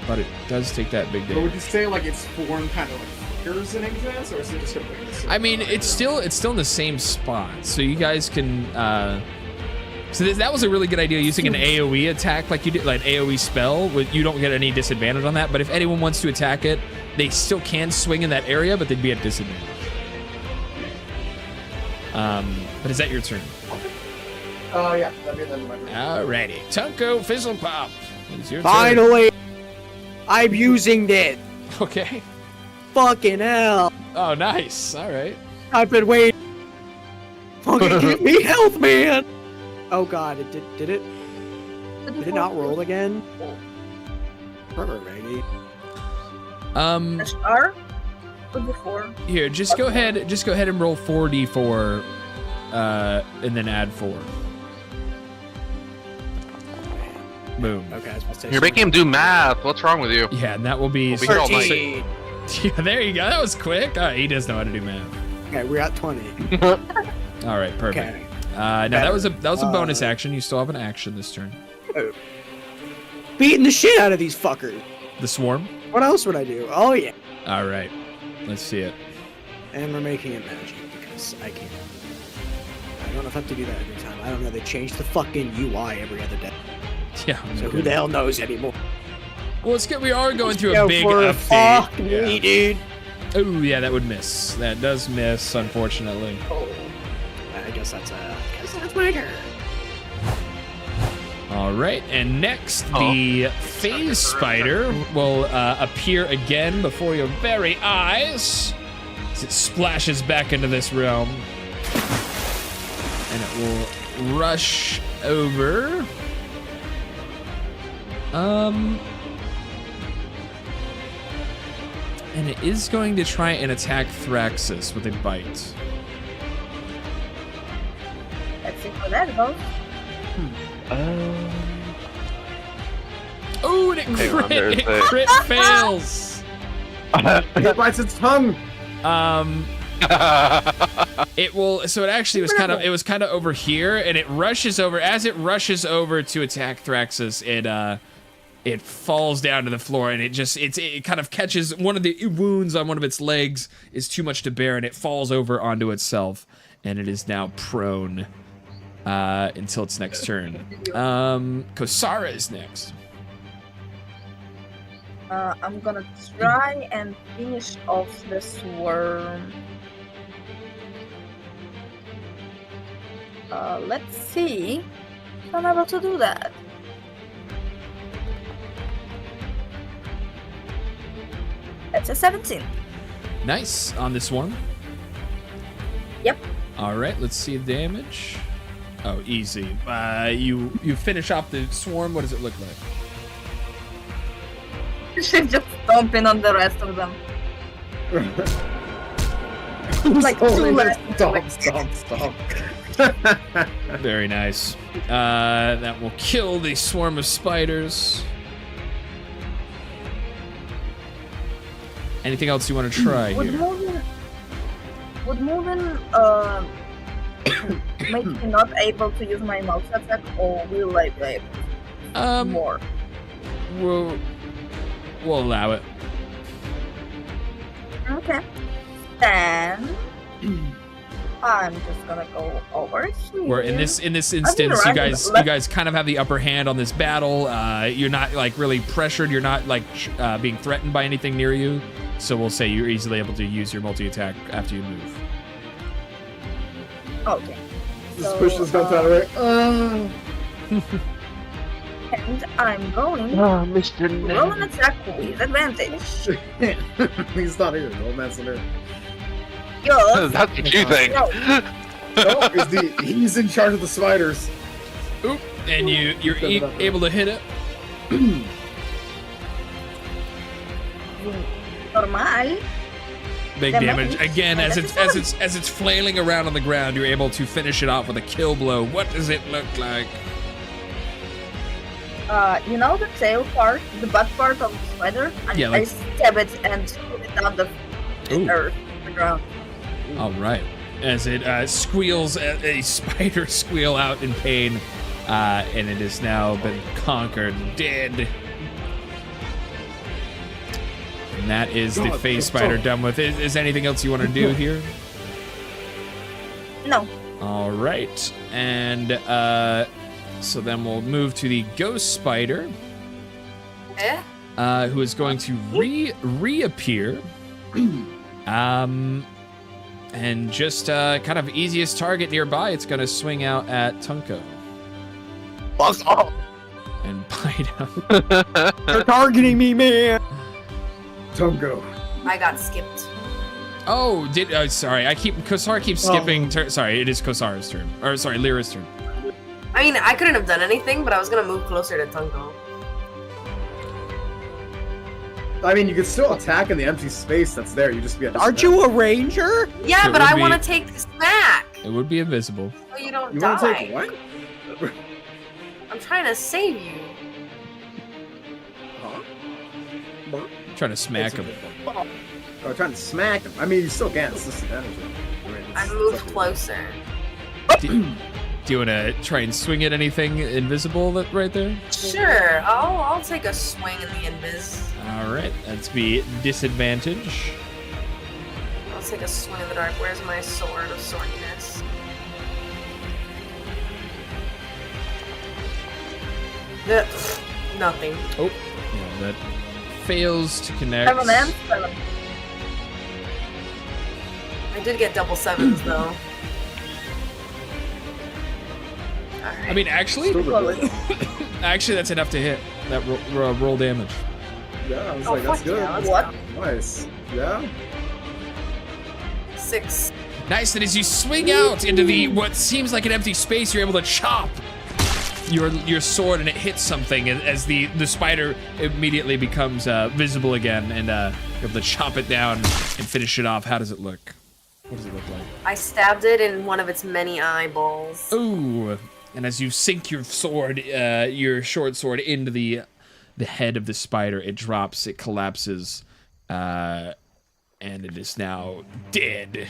Speaker 2: But it does take that big damage.
Speaker 5: But would you say like its form kind of like flickers and exists, or is it just gonna
Speaker 2: I mean, it's still in the same spot, so you guys can. So that was a really good idea, using an AOE attack like you did, like AOE spell. You don't get any disadvantage on that, but if anyone wants to attack it, they still can swing in that area, but they'd be at disadvantage. But is that your turn?
Speaker 5: Yeah, that'd be my turn.
Speaker 2: Alrighty, Tunko Fizzlepop. It's your
Speaker 3: Finally, I'm using it.
Speaker 2: turn. Okay.
Speaker 3: Fucking hell.
Speaker 2: Oh, nice. All right.
Speaker 3: I've been waiting. Fucking give me health, man. Oh god, it did it? Did it not roll again? Perfect, baby.
Speaker 7: R or before?
Speaker 2: Here, just go ahead and roll 4d4, and then add 4. Boom.
Speaker 3: Okay, I was about to say
Speaker 4: You're making him do math. What's wrong with you?
Speaker 2: Yeah, and that will be.
Speaker 4: We'll be here all night.
Speaker 3: 13.
Speaker 2: Yeah, there you go. That was quick. He does know how to do math.
Speaker 3: Okay, we're at 20.
Speaker 2: All right, perfect.
Speaker 3: Okay.
Speaker 2: Now that was a bonus action. You still have an action this turn.
Speaker 3: Beating the shit out of these fuckers.
Speaker 2: The swarm.
Speaker 3: What else would I do? Oh yeah.
Speaker 2: All right, let's see it.
Speaker 3: And we're making it magic because I can't. I don't know if I have to do that every time. I don't know. They change the fucking UI every other day.
Speaker 2: Yeah.
Speaker 3: So who the hell knows anymore?
Speaker 2: Well, it's good. We are going through
Speaker 3: Go
Speaker 2: a big
Speaker 3: for it.
Speaker 2: update.
Speaker 3: Fuck me, dude.
Speaker 2: Oh yeah, that would miss. That does miss, unfortunately.
Speaker 3: Oh. I guess that's my turn.
Speaker 2: All right, and next the phase spider will appear again before your very eyes as it splashes back into this realm, and it will rush over. And it is going to try and attack Thraxus with a bite.
Speaker 7: Let's see how that goes.
Speaker 2: Oh, and it crit fails.
Speaker 5: It bites its tongue.
Speaker 2: It will. So it actually was kind of over here, and it rushes over. As it rushes over to attack Thraxus, it falls down to the floor, and it kind of catches one of the wounds on one of its legs is too much to bear, and it falls over onto itself, and it is now prone until its next turn. Kosara is next.
Speaker 7: I'm gonna try and finish off the swarm. Let's see if I'm able to do that. That's a 17.
Speaker 2: Nice on this one.
Speaker 7: Yep.
Speaker 2: All right, let's see the damage. Oh, easy. You finish off the swarm. What does it look like?
Speaker 7: She's just stomping on the rest of them. Like two left.
Speaker 5: Stomp.
Speaker 2: Very nice. That will kill the swarm of spiders. Anything else you want to try
Speaker 7: Would
Speaker 2: here?
Speaker 7: moving make me not able to use my mouse attack, or will I be able to more?
Speaker 2: We'll allow it.
Speaker 7: Okay. Then I'm just gonna go over here.
Speaker 2: Where in this instance, you guys kind of have the upper hand on this battle. You're not like really pressured. You're not like being threatened by anything near you. So we'll say you're easily able to use your multi-attack after you move.
Speaker 7: Okay.
Speaker 5: Just push this gun out of it.
Speaker 7: And I'm going to roll an attack with advantage.
Speaker 5: He's not here. No man's in here.
Speaker 7: Yo,
Speaker 4: That's what you think.
Speaker 5: He's in charge of the spiders.
Speaker 2: Oop, and you're able to hit it.
Speaker 7: normal.
Speaker 2: Big damage again as it's flailing around on the ground. You're able to finish it off with a kill blow. What does it look like?
Speaker 7: You know the tail part, the butt part of the spider?
Speaker 2: Yeah,
Speaker 7: I stab it and put it down the earth, the ground.
Speaker 2: All right. As it squeals, a spider squeal out in pain, and it has now been conquered, dead. And that is the phase spider done with. Is anything else you want to do here?
Speaker 7: No.
Speaker 2: All right. And so then we'll move to the ghost spider, who is going to reappear. And just kind of easiest target nearby, it's going to swing out at Tunko. And bite him.
Speaker 3: They're targeting me, man.
Speaker 5: Tungo.
Speaker 6: I got skipped.
Speaker 2: Oh, sorry. Kosara keeps skipping. Sorry, it is Kosara's turn. Or sorry, Lyra's turn.
Speaker 6: I mean, I couldn't have done anything, but I was gonna move closer to Tungo.
Speaker 5: I mean, you could still attack in the empty space that's there. You just be.
Speaker 3: Aren't you a ranger?
Speaker 6: Yeah,
Speaker 2: It
Speaker 6: but
Speaker 2: would
Speaker 6: I
Speaker 2: be-
Speaker 6: want to take the smack.
Speaker 2: It would be invisible.
Speaker 6: So you don't
Speaker 5: You
Speaker 6: die.
Speaker 5: want to take what?
Speaker 6: I'm trying to save you.
Speaker 5: Huh?
Speaker 2: Trying to smack him.
Speaker 5: Oh, trying to smack him. I mean, you still can. It's disadvantage.
Speaker 6: I moved closer.
Speaker 2: Do you want to try and swing at anything invisible that right there?
Speaker 6: Sure, I'll take a swing in the invis.
Speaker 2: All right, that's be disadvantage.
Speaker 6: I'll take a swing in the dark. Where's my sword of swordiness? Nothing.
Speaker 2: Oh, yeah, that fails to connect.
Speaker 7: Have a man.
Speaker 6: I did get double sevens though. Alright.
Speaker 2: I mean, actually, actually, that's enough to hit that roll damage.
Speaker 5: Yeah, I was
Speaker 6: Oh,
Speaker 5: like, that's
Speaker 6: fuck
Speaker 5: good.
Speaker 6: yeah, let's
Speaker 7: What?
Speaker 6: go.
Speaker 5: Nice. Yeah.
Speaker 6: 6.
Speaker 2: Nice. That as you swing out into the what seems like an empty space, you're able to chop your sword, and it hits something as the spider immediately becomes visible again, and you're able to chop it down and finish it off. How does it look? What does it look like?
Speaker 6: I stabbed it in one of its many eyeballs.
Speaker 2: Ooh. And as you sink your sword, your short sword into the head of the spider, it drops, it collapses, and it is now dead.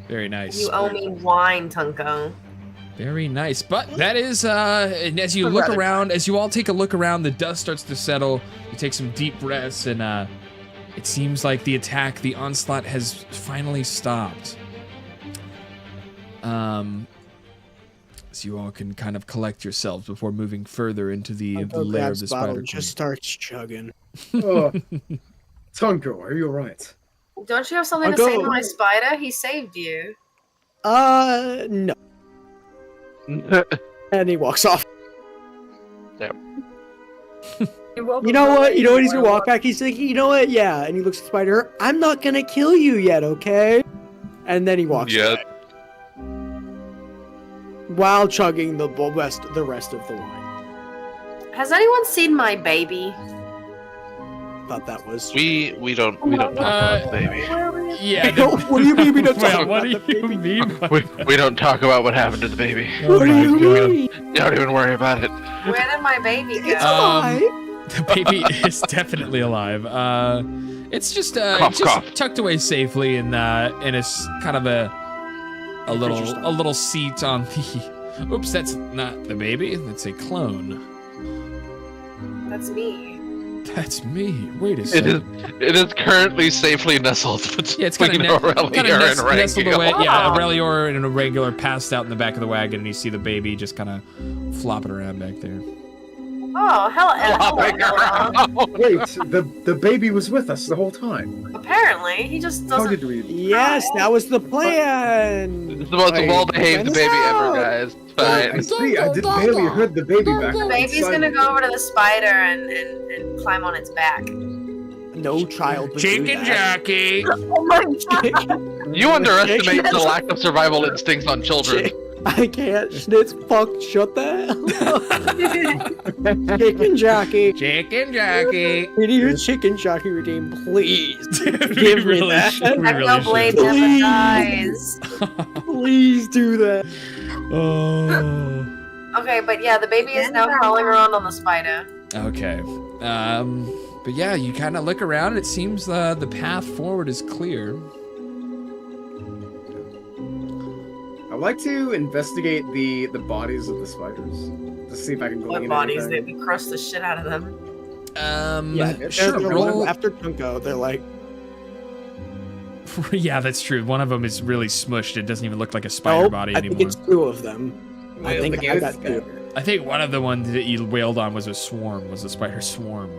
Speaker 2: Very nice.
Speaker 6: You owe me wine, Tunko.
Speaker 2: Very nice. But that is, and as you look around, as you all take a look around, the dust starts to settle. You take some deep breaths, and it seems like the attack, the onslaught, has finally stopped. So you all can kind of collect yourselves before moving further into the lair of the spider queen.
Speaker 3: Just starts chugging.
Speaker 5: Oh. Tonko, are you alright?
Speaker 6: Don't you have something
Speaker 3: I'll
Speaker 6: to say
Speaker 3: go.
Speaker 6: to my spider? He saved you.
Speaker 3: No. And he walks off. You know what? You know what? He's gonna walk back. He's like, you know what? Yeah. And he looks at the spider. I'm not gonna kill you yet, okay? And then he walks away. While chugging the rest of the wine.
Speaker 6: Has anyone seen my baby?
Speaker 3: Thought that was.
Speaker 9: We don't talk about the baby.
Speaker 2: Yeah.
Speaker 3: What do you mean we don't talk
Speaker 2: Well,
Speaker 3: about
Speaker 2: what do
Speaker 3: the
Speaker 2: you
Speaker 3: baby?
Speaker 2: mean?
Speaker 9: We don't talk about what happened to the baby.
Speaker 3: What do you mean?
Speaker 9: Don't even worry about it.
Speaker 6: Where did my baby go?
Speaker 3: It's alive.
Speaker 2: The baby is definitely alive. It's just
Speaker 9: Cough,
Speaker 2: it's just
Speaker 9: cough.
Speaker 2: tucked away safely in a kind of a little seat on the. Oops, that's not the baby. That's a clone.
Speaker 6: That's me.
Speaker 2: That's me. Wait a
Speaker 9: It
Speaker 2: second.
Speaker 9: is currently safely nestled
Speaker 2: Yeah, it's kind
Speaker 9: between
Speaker 2: of
Speaker 9: Aurelior and
Speaker 2: nestled away.
Speaker 9: Rangiel.
Speaker 2: Yeah, Aurelior and a regular passed out in the back of the wagon, and you see the baby just kind of flopping around back there.
Speaker 6: Oh, hell,
Speaker 9: Flopping around.
Speaker 5: Wait, the baby was with us the whole time.
Speaker 6: apparently he just
Speaker 5: How
Speaker 6: doesn't.
Speaker 5: did we?
Speaker 3: Yes, that was the plan.
Speaker 9: It's the most
Speaker 5: Wait,
Speaker 9: well-behaved
Speaker 3: send
Speaker 9: baby
Speaker 3: us
Speaker 9: ever,
Speaker 3: out.
Speaker 9: guys. It's
Speaker 5: I
Speaker 9: fine.
Speaker 5: see. I did barely heard the baby back.
Speaker 6: The baby's gonna go over to the spider and climb on its back.
Speaker 3: No child would do
Speaker 2: Chicken
Speaker 3: that.
Speaker 2: jockey.
Speaker 7: Oh my god.
Speaker 9: You underestimate the lack of survival instincts on children.
Speaker 3: I can't. Schnitz, fuck, shut the hell up. Chicken jockey.
Speaker 2: Chicken jockey.
Speaker 3: We need your chicken jockey redeem, please.
Speaker 2: We
Speaker 3: Give me
Speaker 2: really
Speaker 3: that.
Speaker 2: should. We really
Speaker 6: Technoblade
Speaker 2: should.
Speaker 6: never
Speaker 3: Please.
Speaker 6: dies.
Speaker 3: Please do that.
Speaker 2: Oh.
Speaker 6: Okay, but yeah, the baby is now crawling around on the spider.
Speaker 2: Okay. But yeah, you kind of look around, and it seems the path forward is clear.
Speaker 5: I'd like to investigate the bodies of the spiders to see if I can
Speaker 6: What
Speaker 5: glean
Speaker 6: bodies? They
Speaker 5: anything.
Speaker 6: we crush the shit out of them.
Speaker 2: Sure. Roll.
Speaker 3: After Tunko, they're like,
Speaker 2: Yeah, that's true. One of them is really smushed. It doesn't even look like a spider
Speaker 3: oh,
Speaker 2: body
Speaker 3: I
Speaker 2: anymore.
Speaker 3: think it's two of them. I
Speaker 5: Wait,
Speaker 3: think
Speaker 5: the
Speaker 3: I got
Speaker 5: ghost
Speaker 3: two.
Speaker 5: guy.
Speaker 2: I think one of the ones that you wailed on was a swarm. Was a spider swarm?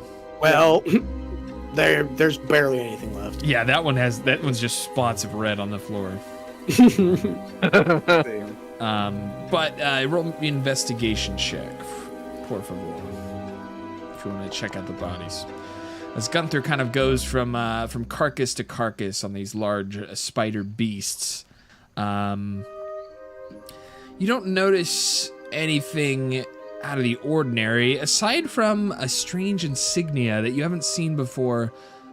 Speaker 3: Well, there's barely anything left.
Speaker 2: Yeah, that one's just spots of red on the floor. But roll me an investigation check, por favor, if you want to check out the bodies. As Gunther kind of goes from carcass to carcass on these large spider beasts, you don't notice anything out of the ordinary, aside from a strange insignia that you haven't seen before,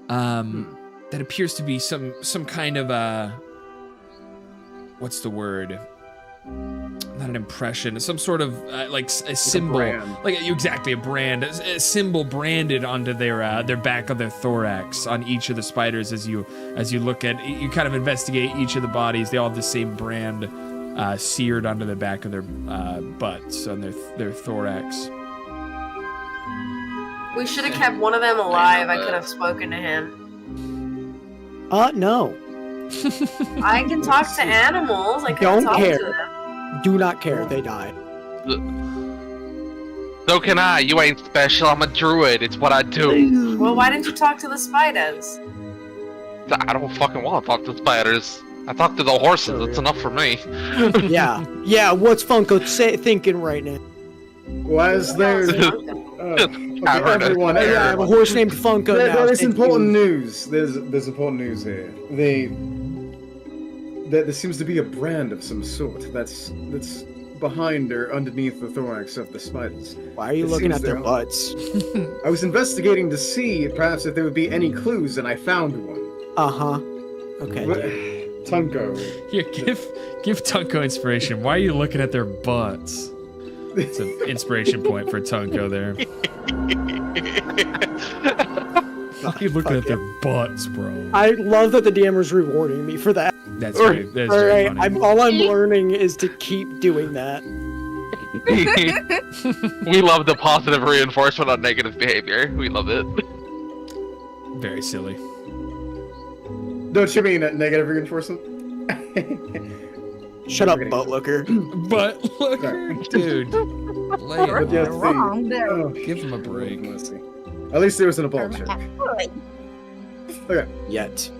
Speaker 2: that appears to be some kind of a, what's the word? Not an impression, some sort of like a symbol, exactly a brand, a symbol branded onto their back of their thorax on each of the spiders. As you look at, you kind of investigate each of the bodies. They all have the same brand seared onto the back of their butts on their thorax.
Speaker 6: We should have kept one of them alive. I could have spoken to him.
Speaker 3: No.
Speaker 6: I can talk to animals. I can talk to them.
Speaker 3: Do not care. They died.
Speaker 9: So can I. You ain't special. I'm a druid. It's what I do.
Speaker 6: Well, why didn't you talk to the spiders?
Speaker 9: I don't fucking want to talk to spiders. I talk to the horses. It's enough for me.
Speaker 3: Yeah. What's Funko thinking right now?
Speaker 5: Was there? Everyone.
Speaker 3: I have a horse named Funko now.
Speaker 5: There's important news. There's important news here. There seems to be a brand of some sort that's behind or underneath the thorax of the spiders.
Speaker 3: Why are you looking at their butts?
Speaker 5: I was investigating to see perhaps if there would be any clues, and I found one.
Speaker 3: Okay.
Speaker 5: Tunko.
Speaker 2: Here, give Tunko inspiration. Why are you looking at their butts? It's an inspiration point for Tunko there. Why are you looking at their butts, bro?
Speaker 3: I love that the DM is rewarding me for that.
Speaker 2: That's very funny.
Speaker 3: All I'm learning is to keep doing that.
Speaker 9: We love the positive reinforcement on negative behavior. We love it.
Speaker 2: Very silly.
Speaker 5: Don't you mean negative reinforcement?
Speaker 3: Shut up, butt looker.
Speaker 2: Butt looker, dude. Lay it
Speaker 7: Wrong there.
Speaker 2: Give him a break.
Speaker 5: At least there wasn't a ball check. Okay.
Speaker 3: Yet.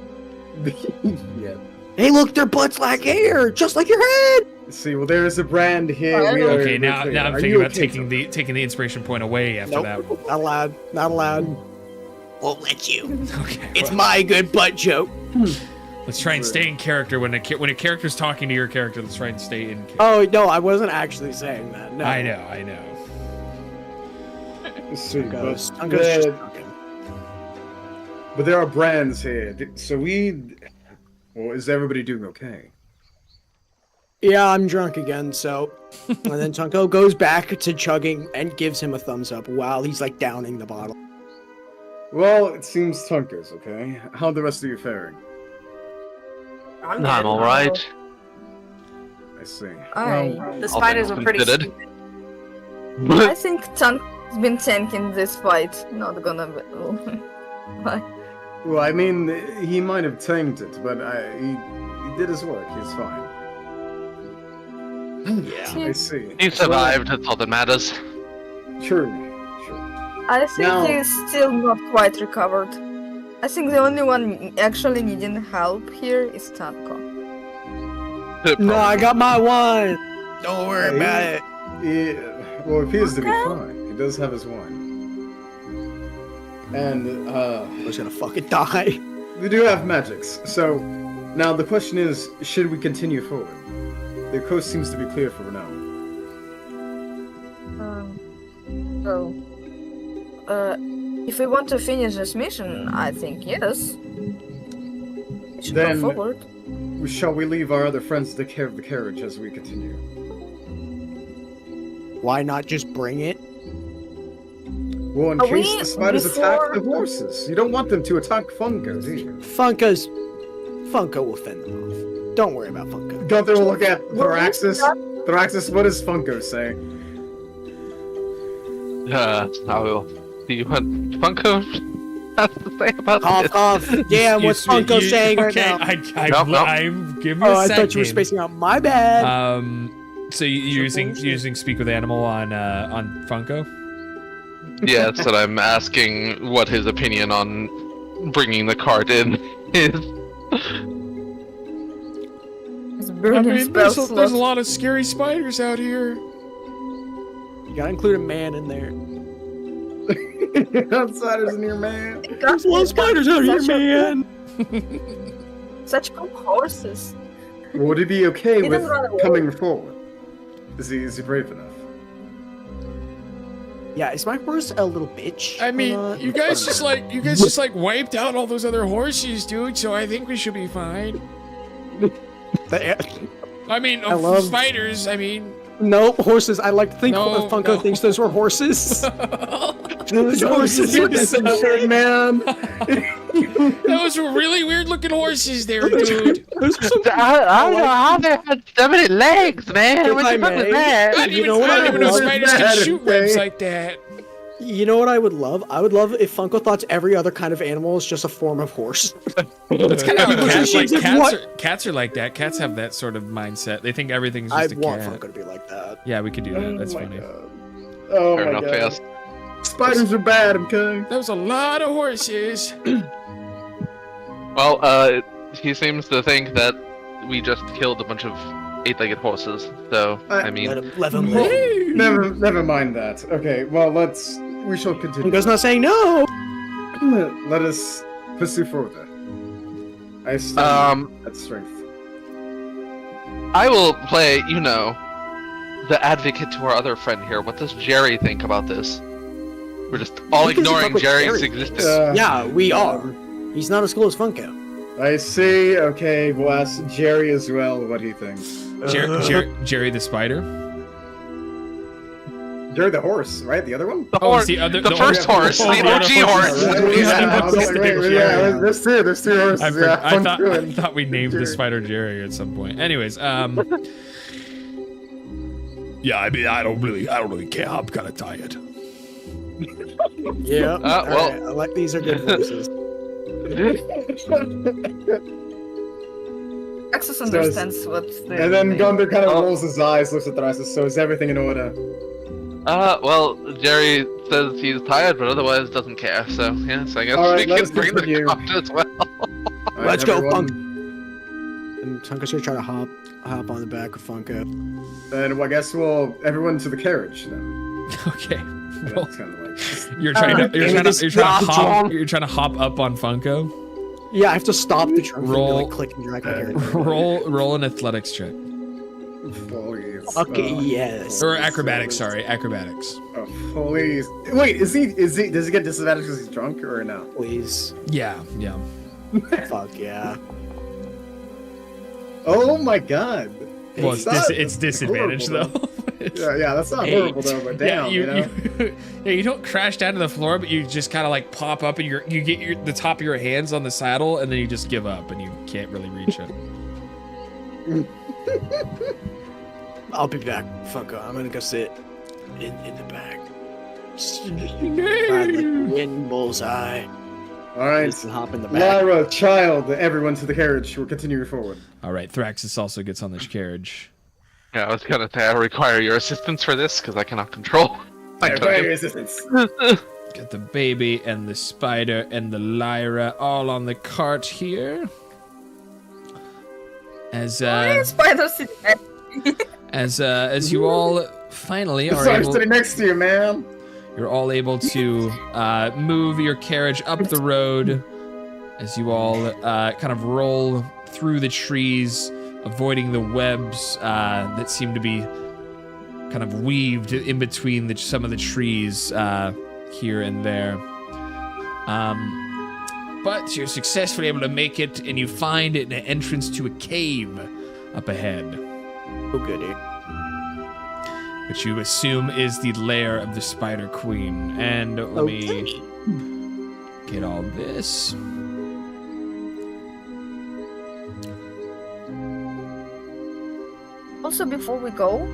Speaker 5: Yeah.
Speaker 3: Hey, look, their butts lack hair, just like your head.
Speaker 5: See, well, there is a brand here.
Speaker 2: Okay, now I'm thinking about taking the inspiration point away after that one.
Speaker 3: Not allowed. Won't let you.
Speaker 2: Okay.
Speaker 3: It's my good butt joke.
Speaker 2: Let's try and stay in character when a character's talking to your character. Let's try and stay in character.
Speaker 3: Oh no, I wasn't actually saying that. No.
Speaker 2: I know.
Speaker 5: But there are brands here. So is everybody doing okay?
Speaker 3: Yeah, I'm drunk again, so... And then Tunko goes back to chugging and gives him a thumbs up while he's, like, downing the bottle.
Speaker 5: Well, it seems Tunko's okay. How the rest of you faring?
Speaker 6: I'm
Speaker 9: alright.
Speaker 5: I see.
Speaker 6: The spiders were pretty stupid.
Speaker 7: I think Tunk's been tanking this fight. Not gonna be...
Speaker 5: Well, I mean, he might have tanked it, but he did his work. He's fine.
Speaker 3: Yeah,
Speaker 5: I see.
Speaker 9: He survived. That's all that matters.
Speaker 5: Sure.
Speaker 7: I think he's still not quite recovered. I think the only one actually needing help here is Tunko.
Speaker 3: No, I got my wine. Don't worry about it.
Speaker 5: Well, it appears to be fine. He does have his wine. And,
Speaker 3: I was gonna fucking die.
Speaker 5: We do have magics. So, now the question is, should we continue forward? The coast seems to be clear for now.
Speaker 7: If we want to finish this mission, I think yes. We should
Speaker 5: Then-
Speaker 7: go forward.
Speaker 5: Shall we leave our other friends to take care of the carriage as we continue?
Speaker 3: Why not just bring it?
Speaker 5: Well, in
Speaker 7: Are
Speaker 5: case
Speaker 7: we
Speaker 5: the spiders
Speaker 7: before-
Speaker 5: attack the horses. You don't want them to attack Funko, do you?
Speaker 3: Funko will fend them off. Don't worry about Funko.
Speaker 5: Gunther will look at Thoraxis. Thoraxis, what does Funko say?
Speaker 9: I will see what Funko has to say about this.
Speaker 3: Cough. Yeah, what's Funko saying right now?
Speaker 2: I'm giving me a
Speaker 3: I
Speaker 2: second.
Speaker 3: thought you were spacing out. My bad.
Speaker 2: So you're using speak with animal on Funko?
Speaker 9: Yes, and I'm asking what his opinion on bringing the cart in is.
Speaker 2: There's a lot of scary spiders out here.
Speaker 3: You gotta include a man in there.
Speaker 5: Outsiders in here, man.
Speaker 3: There's a lot of spiders out here, man.
Speaker 7: Such cool horses.
Speaker 5: Would he be okay
Speaker 7: He
Speaker 5: with
Speaker 7: doesn't run away.
Speaker 5: coming forward? Is he brave enough?
Speaker 3: Yeah, is my horse a little bitch?
Speaker 2: I mean, you guys just like wiped out all those other horses, dude. So I think we should be fine. I mean, spiders. I mean,
Speaker 3: no horses. I like to think Funko thinks those were horses. Those horses are
Speaker 5: absurd, man.
Speaker 2: Those were really weird looking horses there, dude.
Speaker 9: I don't know how they had so many legs, man. What the fuck was that?
Speaker 2: I didn't even know spiders can shoot webs like that.
Speaker 3: You know what I would love? I would love if Funko thought every other kind of animal is just a form of horse.
Speaker 2: That's kind of how cats are like that. Cats have that sort of mindset. They think everything's just a cat.
Speaker 3: I want Funko to be like that.
Speaker 2: Yeah, we could do that. That's funny.
Speaker 5: Oh
Speaker 9: Fair
Speaker 5: my
Speaker 9: enough,
Speaker 5: god.
Speaker 9: yes.
Speaker 5: Spiders are bad, okay?
Speaker 2: That was a lot of horses.
Speaker 9: Well, he seems to think that we just killed a bunch of 8-legged horses. So, I mean,
Speaker 3: let him live.
Speaker 5: Never mind that. Okay, well, we shall continue.
Speaker 3: Funko's not saying no.
Speaker 5: Let us pursue further. I stand at strength.
Speaker 9: I will play, the advocate to our other friend here. What does Jerry think about this? We're just all ignoring Jerry's existence.
Speaker 3: Yeah, we are. He's not as cool as Funko.
Speaker 5: I see. Okay, we'll ask Jerry as well what he thinks.
Speaker 2: Jerry the spider.
Speaker 5: Jerry the horse, right? The other one?
Speaker 9: The first horse, the OG horse.
Speaker 5: Yeah, there's two horses.
Speaker 2: I thought we named the spider Jerry at some point. Anyways, yeah, I mean, I don't really care. I'm kind of tired.
Speaker 3: Yeah.
Speaker 9: Well,
Speaker 3: right. I like these are good voices.
Speaker 7: Axis understands what's there.
Speaker 5: And then Gunther kind of rolls his eyes, looks at the rest. So is everything in order?
Speaker 9: Well, Jerry says he's tired, but otherwise doesn't care. So yes, I guess we can bring the cart as well.
Speaker 3: Let's go, Funko. And Funko's here trying to hop on the back of Funko.
Speaker 5: Then I guess everyone to the carriage then.
Speaker 2: Okay. Well,
Speaker 5: that's kind of like
Speaker 2: you're trying to hop up on Funko.
Speaker 3: Yeah, I have to stop the train.
Speaker 2: Roll,
Speaker 3: click and drag my character.
Speaker 2: Roll an athletics check.
Speaker 3: Okay, yes.
Speaker 2: Or acrobatics, sorry, acrobatics.
Speaker 5: Oh, please. Wait, does he get disadvantage because he's drunk or no?
Speaker 3: Please.
Speaker 2: Yeah.
Speaker 3: Fuck yeah.
Speaker 5: Oh my god.
Speaker 2: Well, it's disadvantage though.
Speaker 5: Yeah, that's not horrible though, but damn,
Speaker 2: you don't crash down to the floor, but you just kind of like pop up and you get the top of your hands on the saddle, and then you just give up and you can't really reach it.
Speaker 3: I'll be back, Funko. I'm gonna go sit in the back. Win bullseye.
Speaker 5: Alright.
Speaker 3: Hop in the back.
Speaker 5: Lyra, child, everyone to the carriage. We'll continue forward.
Speaker 2: Alright, Thraxus also gets on this carriage.
Speaker 9: Yeah, I was gonna say I require your assistance for this because I cannot control.
Speaker 5: I require your assistance.
Speaker 2: Got the baby and the spider and the Lyra all on the cart here. As you all finally are able,
Speaker 5: sitting next to you, man.
Speaker 2: You're all able to move your carriage up the road as you all kind of roll through the trees, avoiding the webs that seem to be kind of weaved in between some of the trees here and there. But you're successfully able to make it, and you find an entrance to a cave up ahead.
Speaker 3: Oh, goody.
Speaker 2: Which you assume is the lair of the Spider Queen. And let me get all this.
Speaker 7: Also, before we go,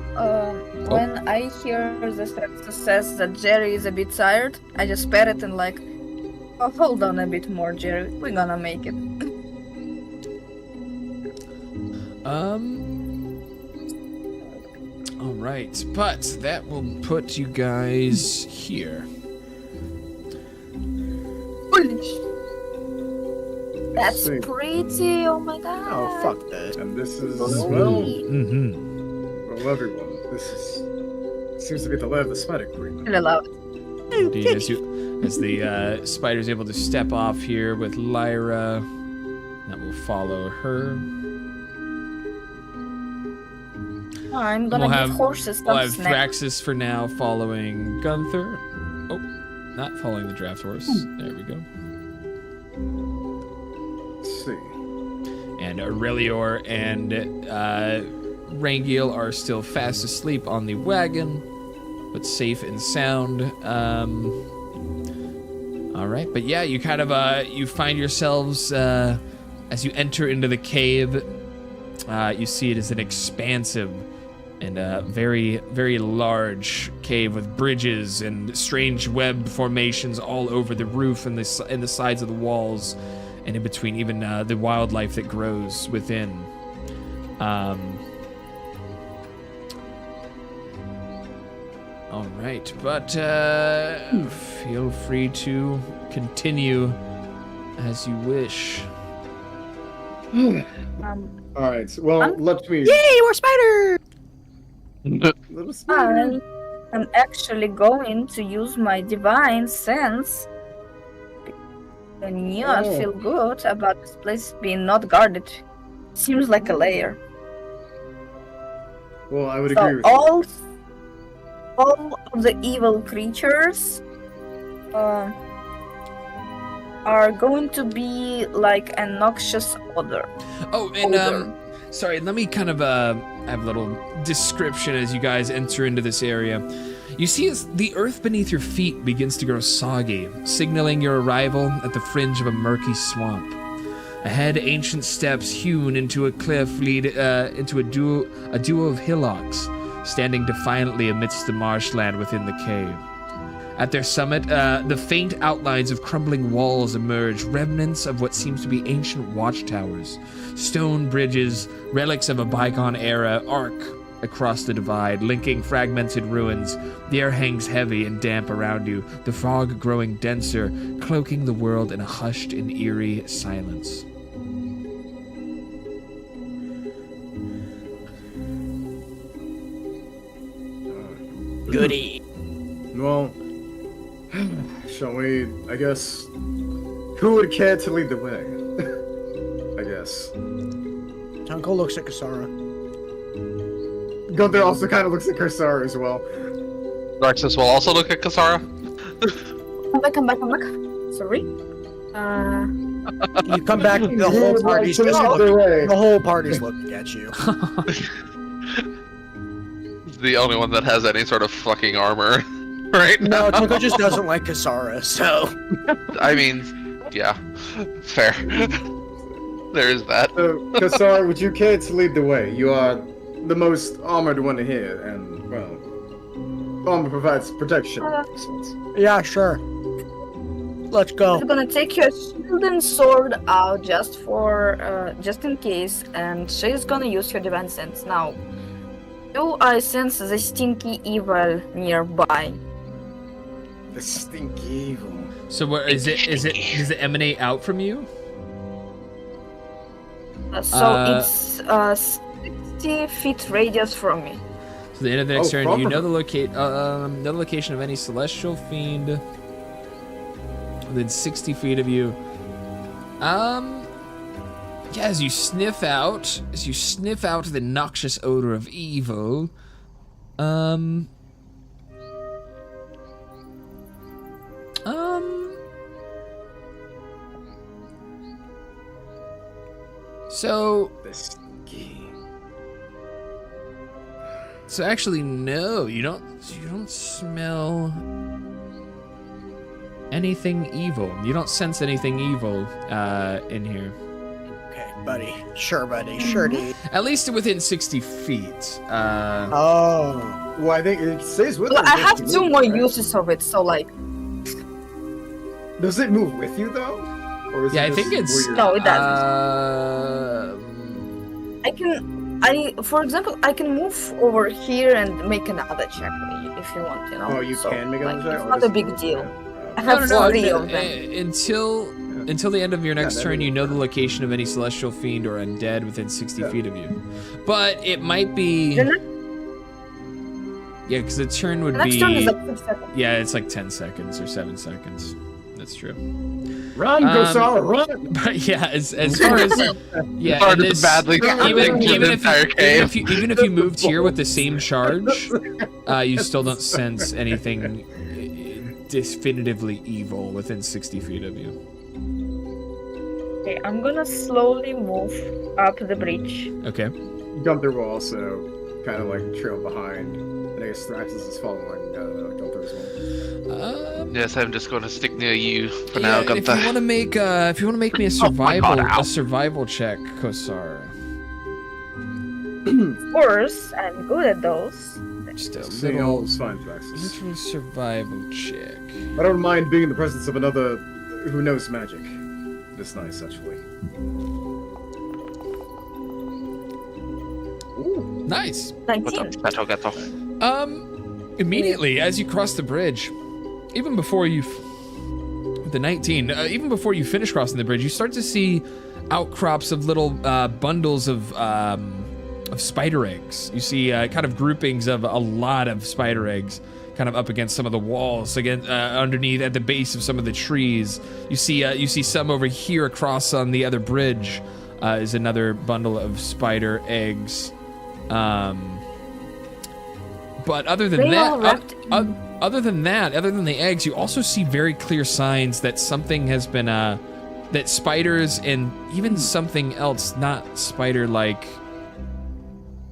Speaker 7: when I hear the text says that Jerry is a bit tired, I just pat it and like, oh, hold on a bit more, Jerry. We're gonna make it.
Speaker 2: All right, but that will put you guys here.
Speaker 7: That's pretty. Oh my god.
Speaker 3: Oh, fuck that.
Speaker 5: And this is
Speaker 7: Oh,
Speaker 5: well,
Speaker 2: Mm-hmm.
Speaker 5: well, everyone. This seems to be the lair of the Spider Queen.
Speaker 7: I love it.
Speaker 2: Indeed, as the spider's able to step off here with Lyra, that will follow her.
Speaker 7: I'm gonna give horses some
Speaker 2: We'll have
Speaker 7: snacks.
Speaker 2: Thraxus for now, following Gunther. not following the draft horse. There we go.
Speaker 5: Let's see.
Speaker 2: And Aurelior and Rangiel are still fast asleep on the wagon, but safe and sound. All right, but yeah, you kind of you find yourselves as you enter into the cave. You see it as an expansive and very, very large cave with bridges and strange web formations all over the roof and the sides of the walls, and in between even the wildlife that grows within. All right, but feel free to continue as you wish.
Speaker 5: All right. Well, let me.
Speaker 3: Yay, more spider!
Speaker 5: Little spider.
Speaker 7: I'm actually going to use my divine sense. And I feel good about this place being not guarded. Seems like a lair.
Speaker 5: Well, I would
Speaker 7: So
Speaker 5: agree with you.
Speaker 7: all of the evil creatures are going to be like a noxious odor.
Speaker 2: Oh, and sorry, let me kind of have a little description as you guys enter into this area. You see as the earth beneath your feet begins to grow soggy, signaling your arrival at the fringe of a murky swamp. Ahead, ancient steps hewn into a cliff lead into a duo of hillocks, standing defiantly amidst the marshland within the cave. At their summit, the faint outlines of crumbling walls emerge, remnants of what seems to be ancient watchtowers. Stone bridges, relics of a bygone era, arc across the divide, linking fragmented ruins. The air hangs heavy and damp around you, the fog growing denser, cloaking the world in a hushed and eerie silence.
Speaker 3: Goody.
Speaker 5: Well, shall we? I guess. Who would care to lead the way? I guess.
Speaker 3: Tunko looks at Kasara.
Speaker 5: Gunther also kind of looks at Karsara as well.
Speaker 9: Darksis will also look at Kasara.
Speaker 7: Come back. Sorry.
Speaker 3: You come back, the whole party's just looking. The whole party's looking at you.
Speaker 9: He's the only one that has any sort of fucking armor right now.
Speaker 3: No, Tunko just doesn't like Kasara, so.
Speaker 9: I mean, yeah, fair. There is that.
Speaker 5: So, Kasara, would you care to lead the way? You are the most armored one here, and, well, armor provides protection.
Speaker 3: Yeah, sure. Let's go.
Speaker 7: You're gonna take your shield and sword out just in case, and she's gonna use her divine sense. Now, do I sense the stinky evil nearby?
Speaker 5: The stinky evil.
Speaker 2: So what is it? Does it emanate out from you?
Speaker 7: It's 60 feet radius from me.
Speaker 2: So the end of the next turn,
Speaker 5: from
Speaker 2: you know
Speaker 5: her.
Speaker 2: know the location of any celestial fiend within 60 feet of you. Yeah, as you sniff out the noxious odor of evil, So
Speaker 5: The stinky.
Speaker 2: So actually, no, you don't smell anything evil. You don't sense anything evil in here.
Speaker 3: Okay, buddy. Sure, buddy. Sure, dude.
Speaker 2: At least within 60 feet.
Speaker 3: Oh.
Speaker 5: Well, I think it stays with
Speaker 7: Well,
Speaker 5: us.
Speaker 7: I have
Speaker 5: Does it
Speaker 7: two
Speaker 5: move,
Speaker 7: more
Speaker 5: right?
Speaker 7: uses of it, so like,
Speaker 5: Does it move with you though? Or is
Speaker 2: Yeah,
Speaker 5: it
Speaker 2: I think
Speaker 5: just
Speaker 2: it's.
Speaker 5: where you're-
Speaker 7: No, it for example, I can move over here and make another check if you want, you know.
Speaker 5: Oh, you
Speaker 7: So,
Speaker 5: can make
Speaker 7: like,
Speaker 5: another check?
Speaker 7: it's
Speaker 5: or
Speaker 7: not
Speaker 5: does
Speaker 7: a
Speaker 5: it
Speaker 7: big
Speaker 5: move?
Speaker 7: deal.
Speaker 5: Yeah.
Speaker 7: I have
Speaker 2: No,
Speaker 7: three of them.
Speaker 2: Until the end of your next
Speaker 5: Yeah,
Speaker 2: turn,
Speaker 5: that
Speaker 2: you
Speaker 5: is-
Speaker 2: know the location of any celestial fiend or undead within 60
Speaker 5: Yeah.
Speaker 2: feet of you. But it might be.
Speaker 7: The next,
Speaker 2: Yeah, because the turn would
Speaker 7: the next
Speaker 2: be.
Speaker 7: turn is like 6 seconds.
Speaker 2: Yeah, it's like 10 seconds or 7 seconds. That's true.
Speaker 5: Run, Gosara, run!
Speaker 2: But yeah, as far as yeah,
Speaker 9: Hard
Speaker 2: and
Speaker 9: to
Speaker 2: this,
Speaker 9: badly
Speaker 2: even
Speaker 9: connected the entire cave.
Speaker 2: if you move here with the same charge, you still don't sense anything definitively evil within 60 feet of you.
Speaker 7: Okay, I'm gonna slowly move up the bridge.
Speaker 2: Okay.
Speaker 5: Gunther will also kind of like trail behind. And I guess Thraxus is following Gunther as well.
Speaker 9: Yes, I'm just going to stick near you for
Speaker 2: Yeah,
Speaker 9: now,
Speaker 2: and
Speaker 9: Gunther.
Speaker 2: if you want to make me a survival check, Kosar.
Speaker 7: Of course, I'm good at those.
Speaker 2: Just a
Speaker 5: Saying
Speaker 2: little,
Speaker 5: all is fine, Thraxus.
Speaker 2: little survival check.
Speaker 5: I don't mind being in the presence of another who knows magic. It's nice, actually.
Speaker 2: Nice.
Speaker 7: 19.
Speaker 9: That'll get off.
Speaker 2: Immediately as you cross the bridge, even before you, the 19, even before you finish crossing the bridge, you start to see outcrops of little bundles of spider eggs. You see kind of groupings of a lot of spider eggs kind of up against some of the walls, again underneath at the base of some of the trees. You see some over here across on the other bridge is another bundle of spider eggs. But other than other than the eggs, you also see very clear signs that something has been that spiders and even something else not spider-like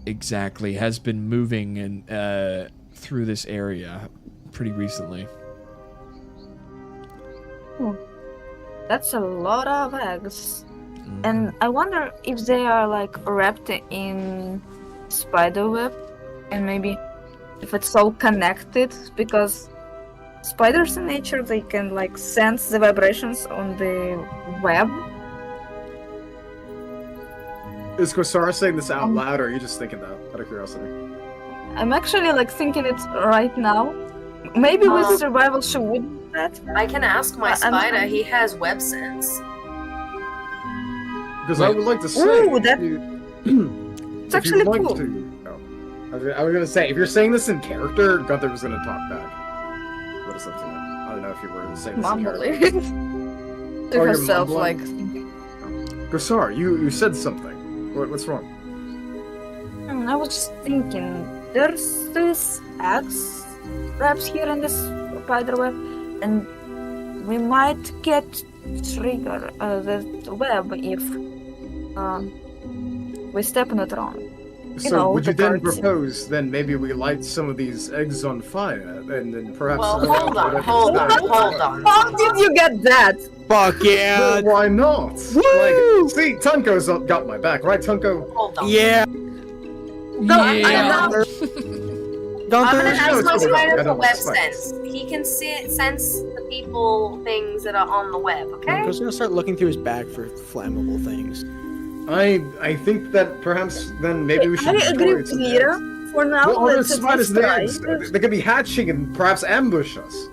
Speaker 2: exactly has been moving and through this area pretty recently.
Speaker 7: That's a lot of eggs. And I wonder if they are like wrapped in spider web, and maybe if it's all connected, because spiders in nature, they can like sense the vibrations on the web.
Speaker 5: Is Kosara saying this out loud, or are you just thinking that out of curiosity?
Speaker 7: I'm actually like thinking it right now. Maybe with survival she wouldn't do that.
Speaker 6: I can ask my spider. He has web sense.
Speaker 5: Because I would like to say,
Speaker 7: Ooh, that-
Speaker 5: it's
Speaker 7: actually cool.
Speaker 5: I was gonna say, if you're saying this in character, Gunther was gonna talk back. But it's up to you. I don't know if you were saying this
Speaker 7: Mumbling
Speaker 5: in character.
Speaker 7: to
Speaker 5: you're
Speaker 7: herself,
Speaker 5: mumbling?
Speaker 7: like.
Speaker 5: Kosara, you said something. What's wrong?
Speaker 7: I was just thinking, there's this eggs wraps here in this spider web, and we might get trigger the web if we step in it wrong.
Speaker 5: So would you
Speaker 7: the
Speaker 5: then
Speaker 7: birds.
Speaker 5: propose, then maybe we light some of these eggs on fire, and then perhaps...
Speaker 6: Well, hold on.
Speaker 7: How did you get that?
Speaker 3: Fuck yeah!
Speaker 5: Well, why not?
Speaker 3: Woo!
Speaker 5: Like, see, Tunko's got my back, right, Tunko?
Speaker 6: Hold on.
Speaker 3: Yeah.
Speaker 2: Yeah.
Speaker 6: I'm gonna
Speaker 3: Gunther,
Speaker 6: ask my
Speaker 5: I
Speaker 6: spider for
Speaker 5: don't
Speaker 6: web
Speaker 5: spiders.
Speaker 6: sense. He can sense the people, things that are on the web. Okay.
Speaker 3: Gunther's gonna start looking through his bag for flammable things.
Speaker 5: I think that perhaps then maybe we should
Speaker 7: I agree
Speaker 5: destroy
Speaker 7: with
Speaker 5: some
Speaker 7: Lira.
Speaker 5: eggs.
Speaker 7: For now,
Speaker 5: Well,
Speaker 7: let's
Speaker 5: there's spiders in the
Speaker 7: try.
Speaker 5: eggs. They could be hatching and perhaps ambush us.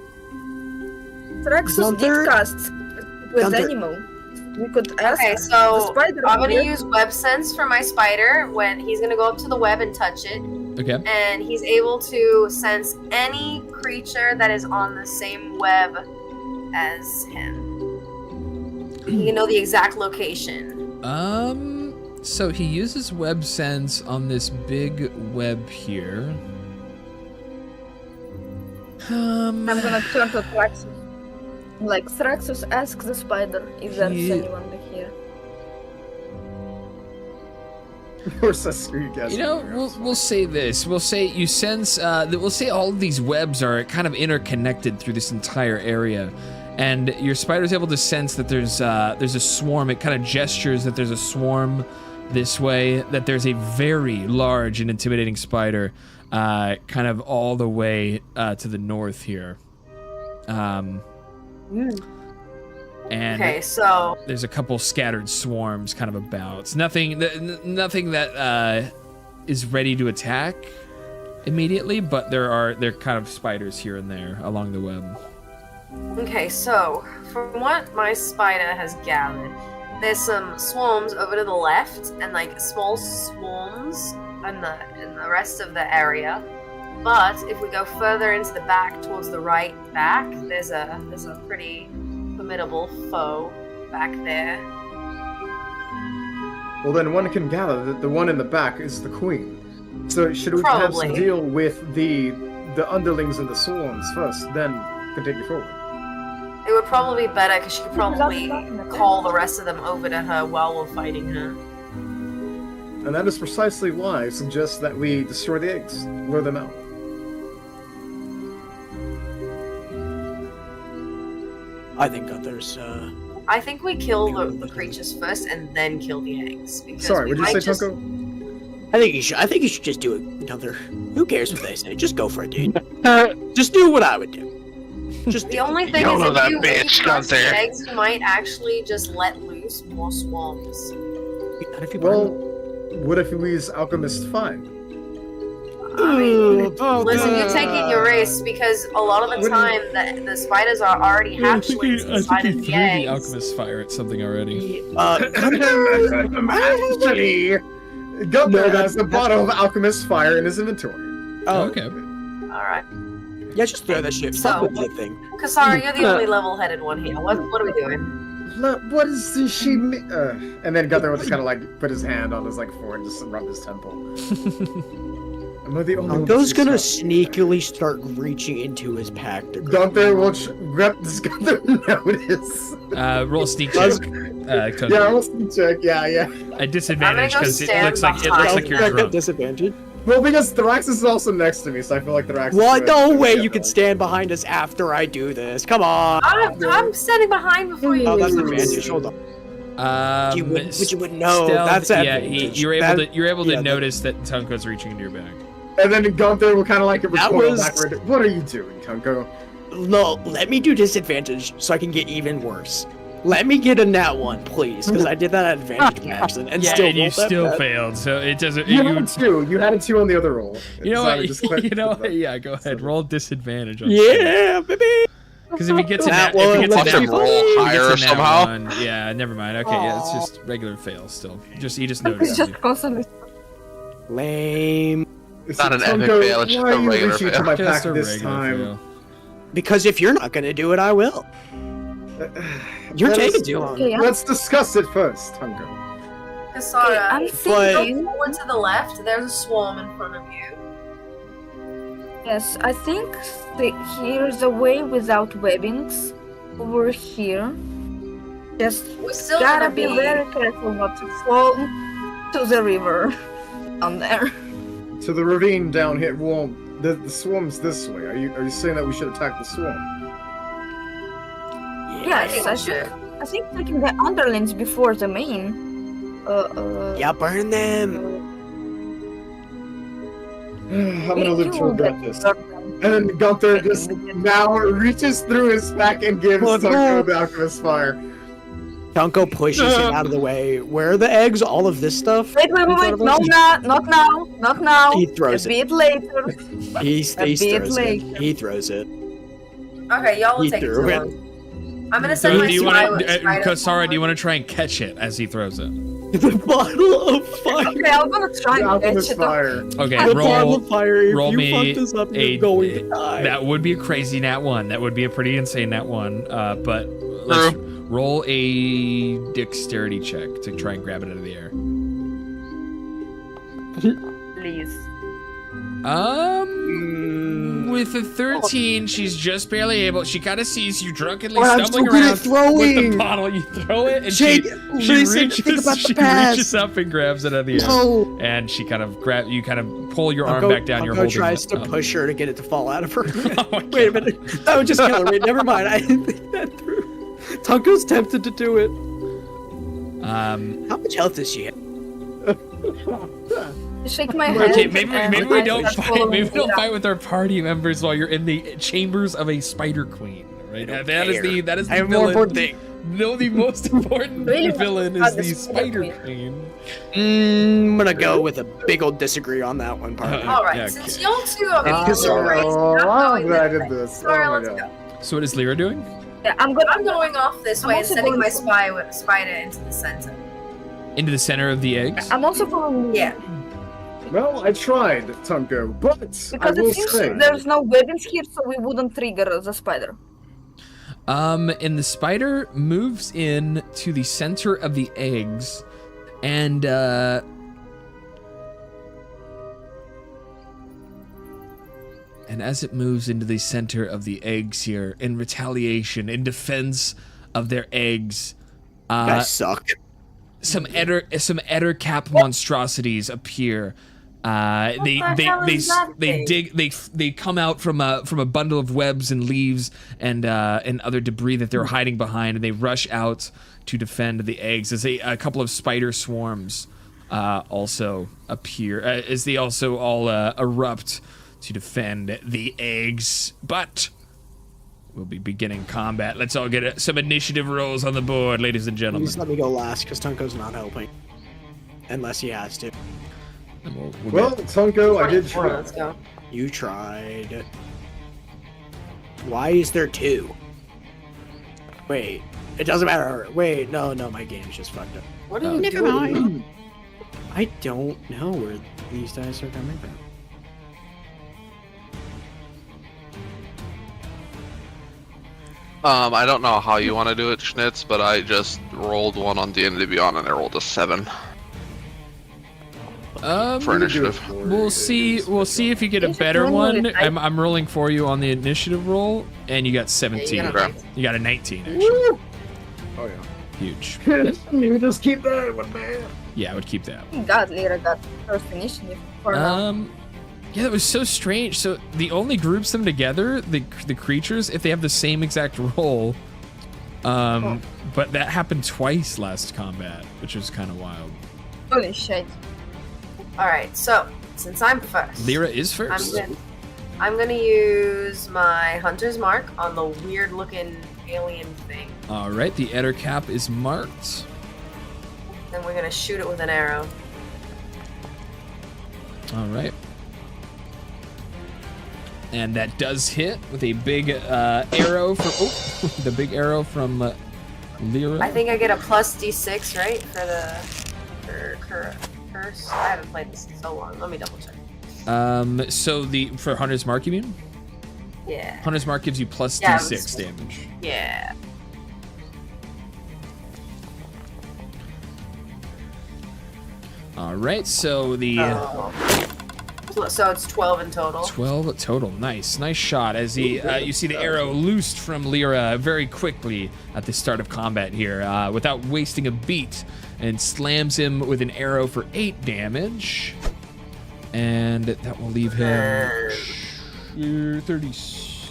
Speaker 7: Thraxus
Speaker 3: Gunther-
Speaker 7: did cast with
Speaker 3: Gunther-
Speaker 7: animal. We could ask
Speaker 6: Okay,
Speaker 7: the
Speaker 6: so
Speaker 7: spider.
Speaker 6: I'm gonna
Speaker 7: here.
Speaker 6: use web sense for my spider when he's gonna go up to the web and touch it,
Speaker 2: Okay.
Speaker 6: and he's able to sense any creature that is on the same web as him. He can know the exact location.
Speaker 2: So he uses web sense on this big web here.
Speaker 7: I'm gonna turn to Thraxus. Like, Thraxus, ask the spider if there's
Speaker 2: He-
Speaker 7: anyone here.
Speaker 5: Or Sasuke, guys.
Speaker 2: You know, we'll say this. We'll say you sense that we'll say all of these webs are kind of interconnected through this entire area. And your spider's able to sense that there's a swarm. It kind of gestures that there's a swarm this way, that there's a very large and intimidating spider kind of all the way to the north here. And
Speaker 6: Okay, so
Speaker 2: there's a couple scattered swarms kind of about. It's nothing that is ready to attack immediately, but they're kind of spiders here and there along the web.
Speaker 6: okay, so from what my spider has gathered, there's some swarms over to the left and like small swarms in the rest of the area. But if we go further into the back towards the right back, there's a pretty formidable foe back there.
Speaker 5: Well, then one can gather that the one in the back is the queen. So should we
Speaker 6: Probably.
Speaker 5: perhaps deal with the underlings and the swarms first, then continue forward.
Speaker 6: It would probably be better because she could probably call the rest of them over to her while we're fighting her.
Speaker 5: And that is precisely why I suggest that we destroy the eggs, lure them out.
Speaker 3: I think there's
Speaker 6: I think we kill the creatures first and then kill the eggs. Because
Speaker 5: Sorry,
Speaker 6: we
Speaker 5: what did you say,
Speaker 6: might just-
Speaker 5: Tunko?
Speaker 3: I think you should just do it, Gunther. Who cares what they say? Just go for it, dude. Just do what I would do. Just
Speaker 6: The only thing
Speaker 9: You
Speaker 6: is,
Speaker 9: know
Speaker 6: if
Speaker 9: that
Speaker 6: you
Speaker 9: bitch,
Speaker 6: recrush the
Speaker 9: Gunther.
Speaker 6: eggs, you might actually just let loose more swarms.
Speaker 3: Not if you
Speaker 5: Well, what if we use Alchemist Find?
Speaker 6: I mean,
Speaker 3: Oh,
Speaker 6: listen, you're taking your risk because a lot of the time the spiders are already hatchlings inside of the eggs.
Speaker 2: alchemist fire at something already.
Speaker 5: Actually, Gunther has a bottle of Alchemist Fire in his inventory.
Speaker 3: Oh,
Speaker 2: Okay.
Speaker 6: Alright.
Speaker 3: yeah, just throw that shit.
Speaker 6: So-
Speaker 3: Fuck with that thing.
Speaker 6: Kasara, you're the only level-headed one here. What are we doing?
Speaker 5: Look, what is this she? And then Gunther will just kind of like put his hand on his like forehead and just rub his temple. Am I the only one
Speaker 3: Those
Speaker 5: who's
Speaker 3: gonna
Speaker 5: shocked?
Speaker 3: sneakily start reaching into his pack to grab.
Speaker 5: Gunther will grab this. Gunther notice.
Speaker 2: Roll a sneak check.
Speaker 5: Yeah, I'll check. Yeah.
Speaker 2: A disadvantage
Speaker 6: I'm gonna go
Speaker 2: because it
Speaker 6: stand
Speaker 2: looks like
Speaker 6: behind
Speaker 2: you're
Speaker 3: At
Speaker 2: drunk.
Speaker 3: disadvantage.
Speaker 5: Well, because Thrax is also next to me, so I feel like Thrax.
Speaker 3: What?
Speaker 5: is
Speaker 3: No way
Speaker 5: yeah,
Speaker 3: you can stand behind us after I do this. Come on.
Speaker 6: I'm standing behind before you.
Speaker 3: Oh, that's an
Speaker 6: lose.
Speaker 3: advantage. Hold on. You wouldn't, but you wouldn't know.
Speaker 2: stealth,
Speaker 3: That's
Speaker 2: yeah.
Speaker 3: advantage.
Speaker 2: You're able to
Speaker 3: yeah,
Speaker 2: notice that Tunko's reaching into your bag.
Speaker 5: And then Gunther will kind of like
Speaker 3: That
Speaker 5: recoil
Speaker 3: was-
Speaker 5: backward. What are you doing, Tunko?
Speaker 3: No, let me do disadvantage so I can get even worse. Let me get a nat one, please, because I did that at advantage by accident and
Speaker 2: Yeah,
Speaker 3: still
Speaker 2: and you
Speaker 3: rolled that
Speaker 2: still
Speaker 3: bad.
Speaker 2: failed, so it doesn't.
Speaker 5: You had a 2. You had a 2 on the other roll.
Speaker 2: You know
Speaker 5: So I
Speaker 2: what?
Speaker 5: just clicked
Speaker 2: You know
Speaker 5: the-
Speaker 2: what? Yeah, go ahead. Roll disadvantage on.
Speaker 3: Yeah, baby.
Speaker 2: Because if he gets a
Speaker 3: That
Speaker 2: nat, if he
Speaker 3: one,
Speaker 2: gets a
Speaker 3: let's
Speaker 2: nat,
Speaker 3: be
Speaker 2: if
Speaker 9: roll
Speaker 2: he
Speaker 9: higher
Speaker 2: gets a nat
Speaker 9: somehow.
Speaker 2: one, yeah, never mind. Okay, yeah, it's just regular fail still. He just noticed.
Speaker 7: Just
Speaker 2: you.
Speaker 7: constantly.
Speaker 3: Lame.
Speaker 9: It's not an epic
Speaker 5: Tunko,
Speaker 9: fail, it's just
Speaker 5: why
Speaker 9: a
Speaker 5: are you
Speaker 9: regular
Speaker 5: reaching
Speaker 9: fail.
Speaker 5: to my
Speaker 2: Just
Speaker 5: pack
Speaker 2: a
Speaker 5: this
Speaker 2: regular
Speaker 5: time?
Speaker 2: fail.
Speaker 3: Because if you're not gonna do it, I will. You're
Speaker 5: Let
Speaker 3: taking
Speaker 5: us-
Speaker 3: too long.
Speaker 7: Okay,
Speaker 5: Let's discuss it first, Tunko.
Speaker 6: Kasara,
Speaker 7: I'm
Speaker 6: if you
Speaker 7: thinking.
Speaker 6: go forward to the left, there's a swarm in front of you.
Speaker 7: Yes, I think here's a way without webbings over here. Just
Speaker 6: We're still
Speaker 7: gotta
Speaker 6: gonna
Speaker 7: be very careful not to fall to the river down there.
Speaker 5: To the ravine down here. Well, the swarm's this way. Are you saying that we should attack the swarm?
Speaker 7: Yes, I think taking the underlings before the main.
Speaker 3: Yeah, burn them.
Speaker 5: I'm gonna live to
Speaker 7: you will
Speaker 5: regret
Speaker 7: get
Speaker 5: this.
Speaker 7: burned.
Speaker 5: And then Gunther just now reaches through his pack and gives
Speaker 3: Look,
Speaker 5: Tunko
Speaker 3: look.
Speaker 5: the Alchemist Fire.
Speaker 3: Tunko pushes him out of the way. Where are the eggs? All of this stuff?
Speaker 7: Wait,
Speaker 3: in front
Speaker 7: no,
Speaker 3: of us?
Speaker 7: not now.
Speaker 3: He throws
Speaker 7: a
Speaker 3: it.
Speaker 7: bit later.
Speaker 3: He
Speaker 7: A bit
Speaker 3: throws it.
Speaker 7: late.
Speaker 3: He throws it.
Speaker 6: Okay, y'all will
Speaker 3: He
Speaker 6: take it
Speaker 3: threw
Speaker 6: too
Speaker 3: it.
Speaker 6: long. I'm gonna send
Speaker 2: So
Speaker 6: my
Speaker 2: do you
Speaker 6: spy
Speaker 2: want
Speaker 6: with
Speaker 2: to,
Speaker 6: spider
Speaker 2: Kasara? Do you
Speaker 6: forward.
Speaker 2: want to try and catch it as he throws it?
Speaker 3: The bottle of fire.
Speaker 7: Okay, I'm gonna try
Speaker 5: The
Speaker 7: and catch
Speaker 5: Alchemist
Speaker 7: it.
Speaker 5: Fire.
Speaker 2: Okay,
Speaker 3: The bottle
Speaker 2: roll.
Speaker 3: of fire. If
Speaker 2: roll
Speaker 3: you
Speaker 2: me
Speaker 3: fuck this up,
Speaker 2: a-
Speaker 3: you're going to die.
Speaker 2: That would be a crazy nat one. That would be a pretty insane nat one. But let's roll a dexterity check to try and grab it out of the air.
Speaker 7: Please.
Speaker 2: With a 13, she's just barely able. She kind of sees you drunkenly
Speaker 3: Oh, I'm
Speaker 2: stumbling
Speaker 3: so good at
Speaker 2: around with
Speaker 3: throwing.
Speaker 2: the bottle. You throw it, and
Speaker 3: Jake,
Speaker 2: she
Speaker 3: listen, think
Speaker 2: reaches.
Speaker 3: about the
Speaker 2: She
Speaker 3: past.
Speaker 2: reaches up and grabs it out of the air,
Speaker 3: No.
Speaker 2: and she kind of You kind of pull your arm
Speaker 3: Tunko-
Speaker 2: back down. You're
Speaker 3: Tunko
Speaker 2: holding
Speaker 3: tries
Speaker 2: it
Speaker 3: to
Speaker 2: up.
Speaker 3: push her to get it to fall out of her.
Speaker 2: Oh my
Speaker 3: Wait a
Speaker 2: God.
Speaker 3: minute. That would just kill her. Wait, never mind. I didn't think that through. Tunko's tempted to do it. How much health does she have?
Speaker 7: Shake my head.
Speaker 2: Okay, maybe
Speaker 7: and
Speaker 2: we
Speaker 7: I
Speaker 2: don't
Speaker 7: start
Speaker 2: fight.
Speaker 7: following
Speaker 2: Maybe we don't
Speaker 7: it up.
Speaker 2: fight with our party members while you're in the chambers of a spider queen. Right? That is the
Speaker 3: I have a more
Speaker 2: villain.
Speaker 3: important thing.
Speaker 2: No, the most important
Speaker 7: Really?
Speaker 2: villain is
Speaker 7: Not the
Speaker 2: the
Speaker 7: spider
Speaker 2: spider queen.
Speaker 3: I'm gonna go with a big old disagree on that one, partner.
Speaker 6: Alright,
Speaker 2: Yeah,
Speaker 6: since
Speaker 2: okay.
Speaker 6: y'all two are being
Speaker 5: Oh,
Speaker 6: so crazy, I'm
Speaker 5: I'm
Speaker 6: going
Speaker 5: glad I
Speaker 6: this
Speaker 5: did
Speaker 6: way.
Speaker 5: this.
Speaker 6: Sorry,
Speaker 5: Oh my
Speaker 6: let's
Speaker 5: God.
Speaker 6: go.
Speaker 2: So what is Lyra doing?
Speaker 7: Yeah,
Speaker 6: I'm going off this
Speaker 7: I'm
Speaker 6: way and
Speaker 7: also
Speaker 6: sending
Speaker 7: going
Speaker 6: my
Speaker 7: for-
Speaker 6: spider into the center.
Speaker 2: Into the center of the eggs?
Speaker 7: I'm also going.
Speaker 6: Yeah.
Speaker 5: Well, I tried, Tunko, but I
Speaker 7: Because
Speaker 5: will
Speaker 7: it seems
Speaker 5: say.
Speaker 7: there's no weapons here, so we wouldn't trigger the spider.
Speaker 2: And the spider moves in to the center of the eggs, and And as it moves into the center of the eggs here, in retaliation, in defense of their eggs,
Speaker 3: Guys suck.
Speaker 2: some Eder cap monstrosities appear. They come out from a bundle of webs and leaves and other debris that they're hiding behind, and they rush out to defend the eggs. As a couple of spider swarms also appear, as they also all erupt to defend the eggs. But we'll be beginning combat. Let's all get some initiative rolls on the board, ladies and gentlemen.
Speaker 3: Please let me go last, because Tunko's not helping. Unless he has to.
Speaker 5: Well, Tunko, I did try.
Speaker 6: Let's go.
Speaker 3: You tried. Why is there 2? Wait, it doesn't matter. Wait, no, my game's just fucked up.
Speaker 6: What are you doing?
Speaker 3: I don't know where these dice are coming from.
Speaker 9: I don't know how you want to do it, Schnitz, but I just rolled one on D&D Beyond and I rolled a 7 for initiative.
Speaker 2: We'll see if you get a better one. I'm rolling for you on the initiative roll, and you got 17. You got a 19, actually.
Speaker 5: Oh yeah.
Speaker 2: Huge.
Speaker 5: You just keep that one, man.
Speaker 2: Yeah, I would keep that.
Speaker 7: God, Lyra got first initiative for now.
Speaker 2: Yeah, that was so strange. So the only groups them together, the creatures, if they have the same exact roll. But that happened twice last combat, which was kind of wild.
Speaker 7: Holy shit.
Speaker 6: Alright, so, since I'm first.
Speaker 2: Lyra is first.
Speaker 6: I'm gonna use my Hunter's Mark on the weird looking alien thing.
Speaker 2: Alright, the Eder cap is marked.
Speaker 6: Then we're gonna shoot it with an arrow.
Speaker 2: Alright. And that does hit with a big arrow from the big arrow from Lyra.
Speaker 6: I think I get a plus d6, right? For curse. I haven't played this in so long. Let me double check.
Speaker 2: So for Hunter's Mark, you mean?
Speaker 6: Yeah.
Speaker 2: Hunter's Mark gives you plus d6 damage.
Speaker 6: Yeah.
Speaker 2: All right, so
Speaker 6: So it's 12 in total.
Speaker 2: 12 total. Nice shot. As you see the arrow loosed from Lyra very quickly at the start of combat here, without wasting a beat, and slams him with an arrow for 8 damage, and that will leave him 30.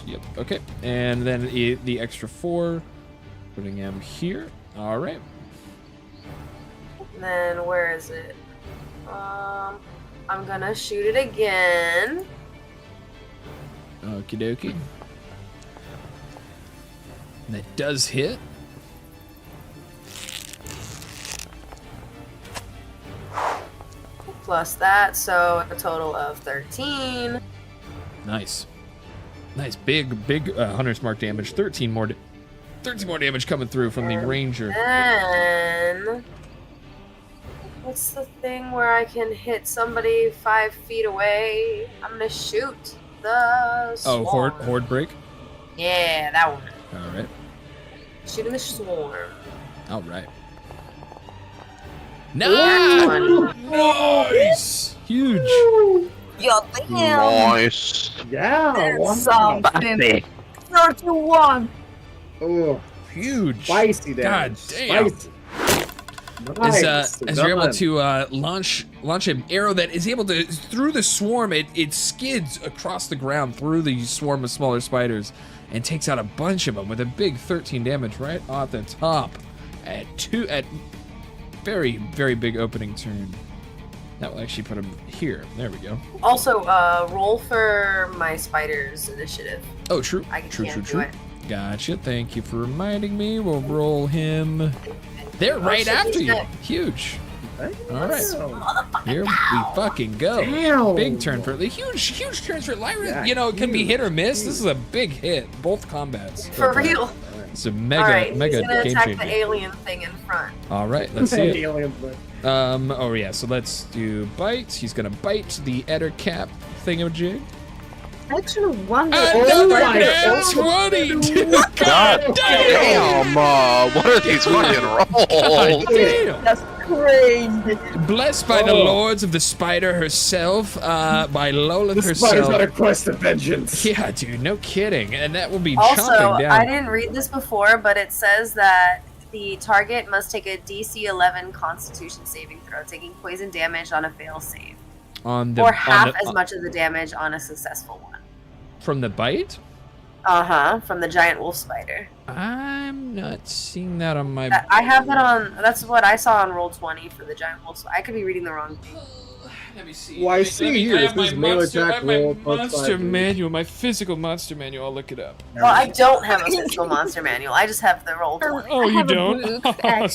Speaker 2: Yep. Okay, and then the extra 4, putting him here. All right.
Speaker 6: And then where is it? I'm gonna shoot it again.
Speaker 2: Okie dokie. And that does hit.
Speaker 6: Plus that, so a total of 13.
Speaker 2: Nice. Big Hunter's Mark damage. 13 more damage coming through from the Ranger.
Speaker 6: Then what's the thing where I can hit somebody 5 feet away? I'm gonna shoot the swarm.
Speaker 2: Horde break?
Speaker 6: Yeah, that one.
Speaker 2: Alright.
Speaker 6: Shooting the swarm.
Speaker 2: Alright. Nice! Huge.
Speaker 7: Yo, damn.
Speaker 9: Nice.
Speaker 5: Yeah.
Speaker 7: That's something. 31.
Speaker 5: Oh,
Speaker 2: Huge.
Speaker 5: spicy damage.
Speaker 2: God damn.
Speaker 5: Spicy.
Speaker 2: As you're able to launch an arrow that is able to, through the swarm, it skids across the ground through the swarm of smaller spiders and takes out a bunch of them with a big 13 damage right off the top at very, very big opening turn. That will actually put him here. There we go.
Speaker 6: Also, roll for my spider's initiative.
Speaker 2: Oh, true.
Speaker 6: I
Speaker 2: True.
Speaker 6: can't do it.
Speaker 2: Gotcha. Thank you for reminding me. We'll roll him. They're right after you. Huge. All right. Here we fucking go.
Speaker 5: Damn.
Speaker 2: Big turn for the huge turns for Lyra.
Speaker 5: Yeah,
Speaker 2: you know, it can be hit or miss. This is a big hit. Both combats.
Speaker 6: For real.
Speaker 2: It's a mega
Speaker 6: Alright,
Speaker 2: mega
Speaker 6: he's gonna
Speaker 2: game
Speaker 6: attack
Speaker 2: changer.
Speaker 6: the alien thing in front.
Speaker 2: All right, let's see it.
Speaker 5: Alien blood.
Speaker 2: Oh yeah, so let's do bite. He's gonna bite the Eder cap thingamajig.
Speaker 7: Actually, one
Speaker 2: Another
Speaker 5: my
Speaker 2: nat
Speaker 5: God.
Speaker 2: 20!
Speaker 9: God damn! What are these fucking rolls?
Speaker 2: Damn!
Speaker 7: That's crazy.
Speaker 2: Blessed by the lords of the spider herself, by Lolith
Speaker 5: The spider's
Speaker 2: herself.
Speaker 5: on a quest of vengeance.
Speaker 2: Yeah, dude, no kidding. And that will be
Speaker 6: Also,
Speaker 2: chomping down.
Speaker 6: I didn't read this before, but it says that the target must take a DC 11 Constitution saving throw, taking poison damage on a fail save,
Speaker 2: on the,
Speaker 6: or half
Speaker 2: the,
Speaker 6: as much of the damage on a successful one.
Speaker 2: from the bite?
Speaker 6: From the giant wolf spider.
Speaker 2: I'm not seeing that on my.
Speaker 6: I have that on. That's what I saw on Roll20 for the giant wolf. I could be reading the wrong thing.
Speaker 2: Let me see.
Speaker 5: Well, I see here, it says melee attack roll plus
Speaker 2: monster
Speaker 5: 5.
Speaker 2: manual, my physical monster manual. I'll look it up.
Speaker 6: Well, I don't have a physical monster manual. I just have the Roll20.
Speaker 2: Oh, you
Speaker 7: have a
Speaker 2: don't?
Speaker 7: book,
Speaker 2: Oh,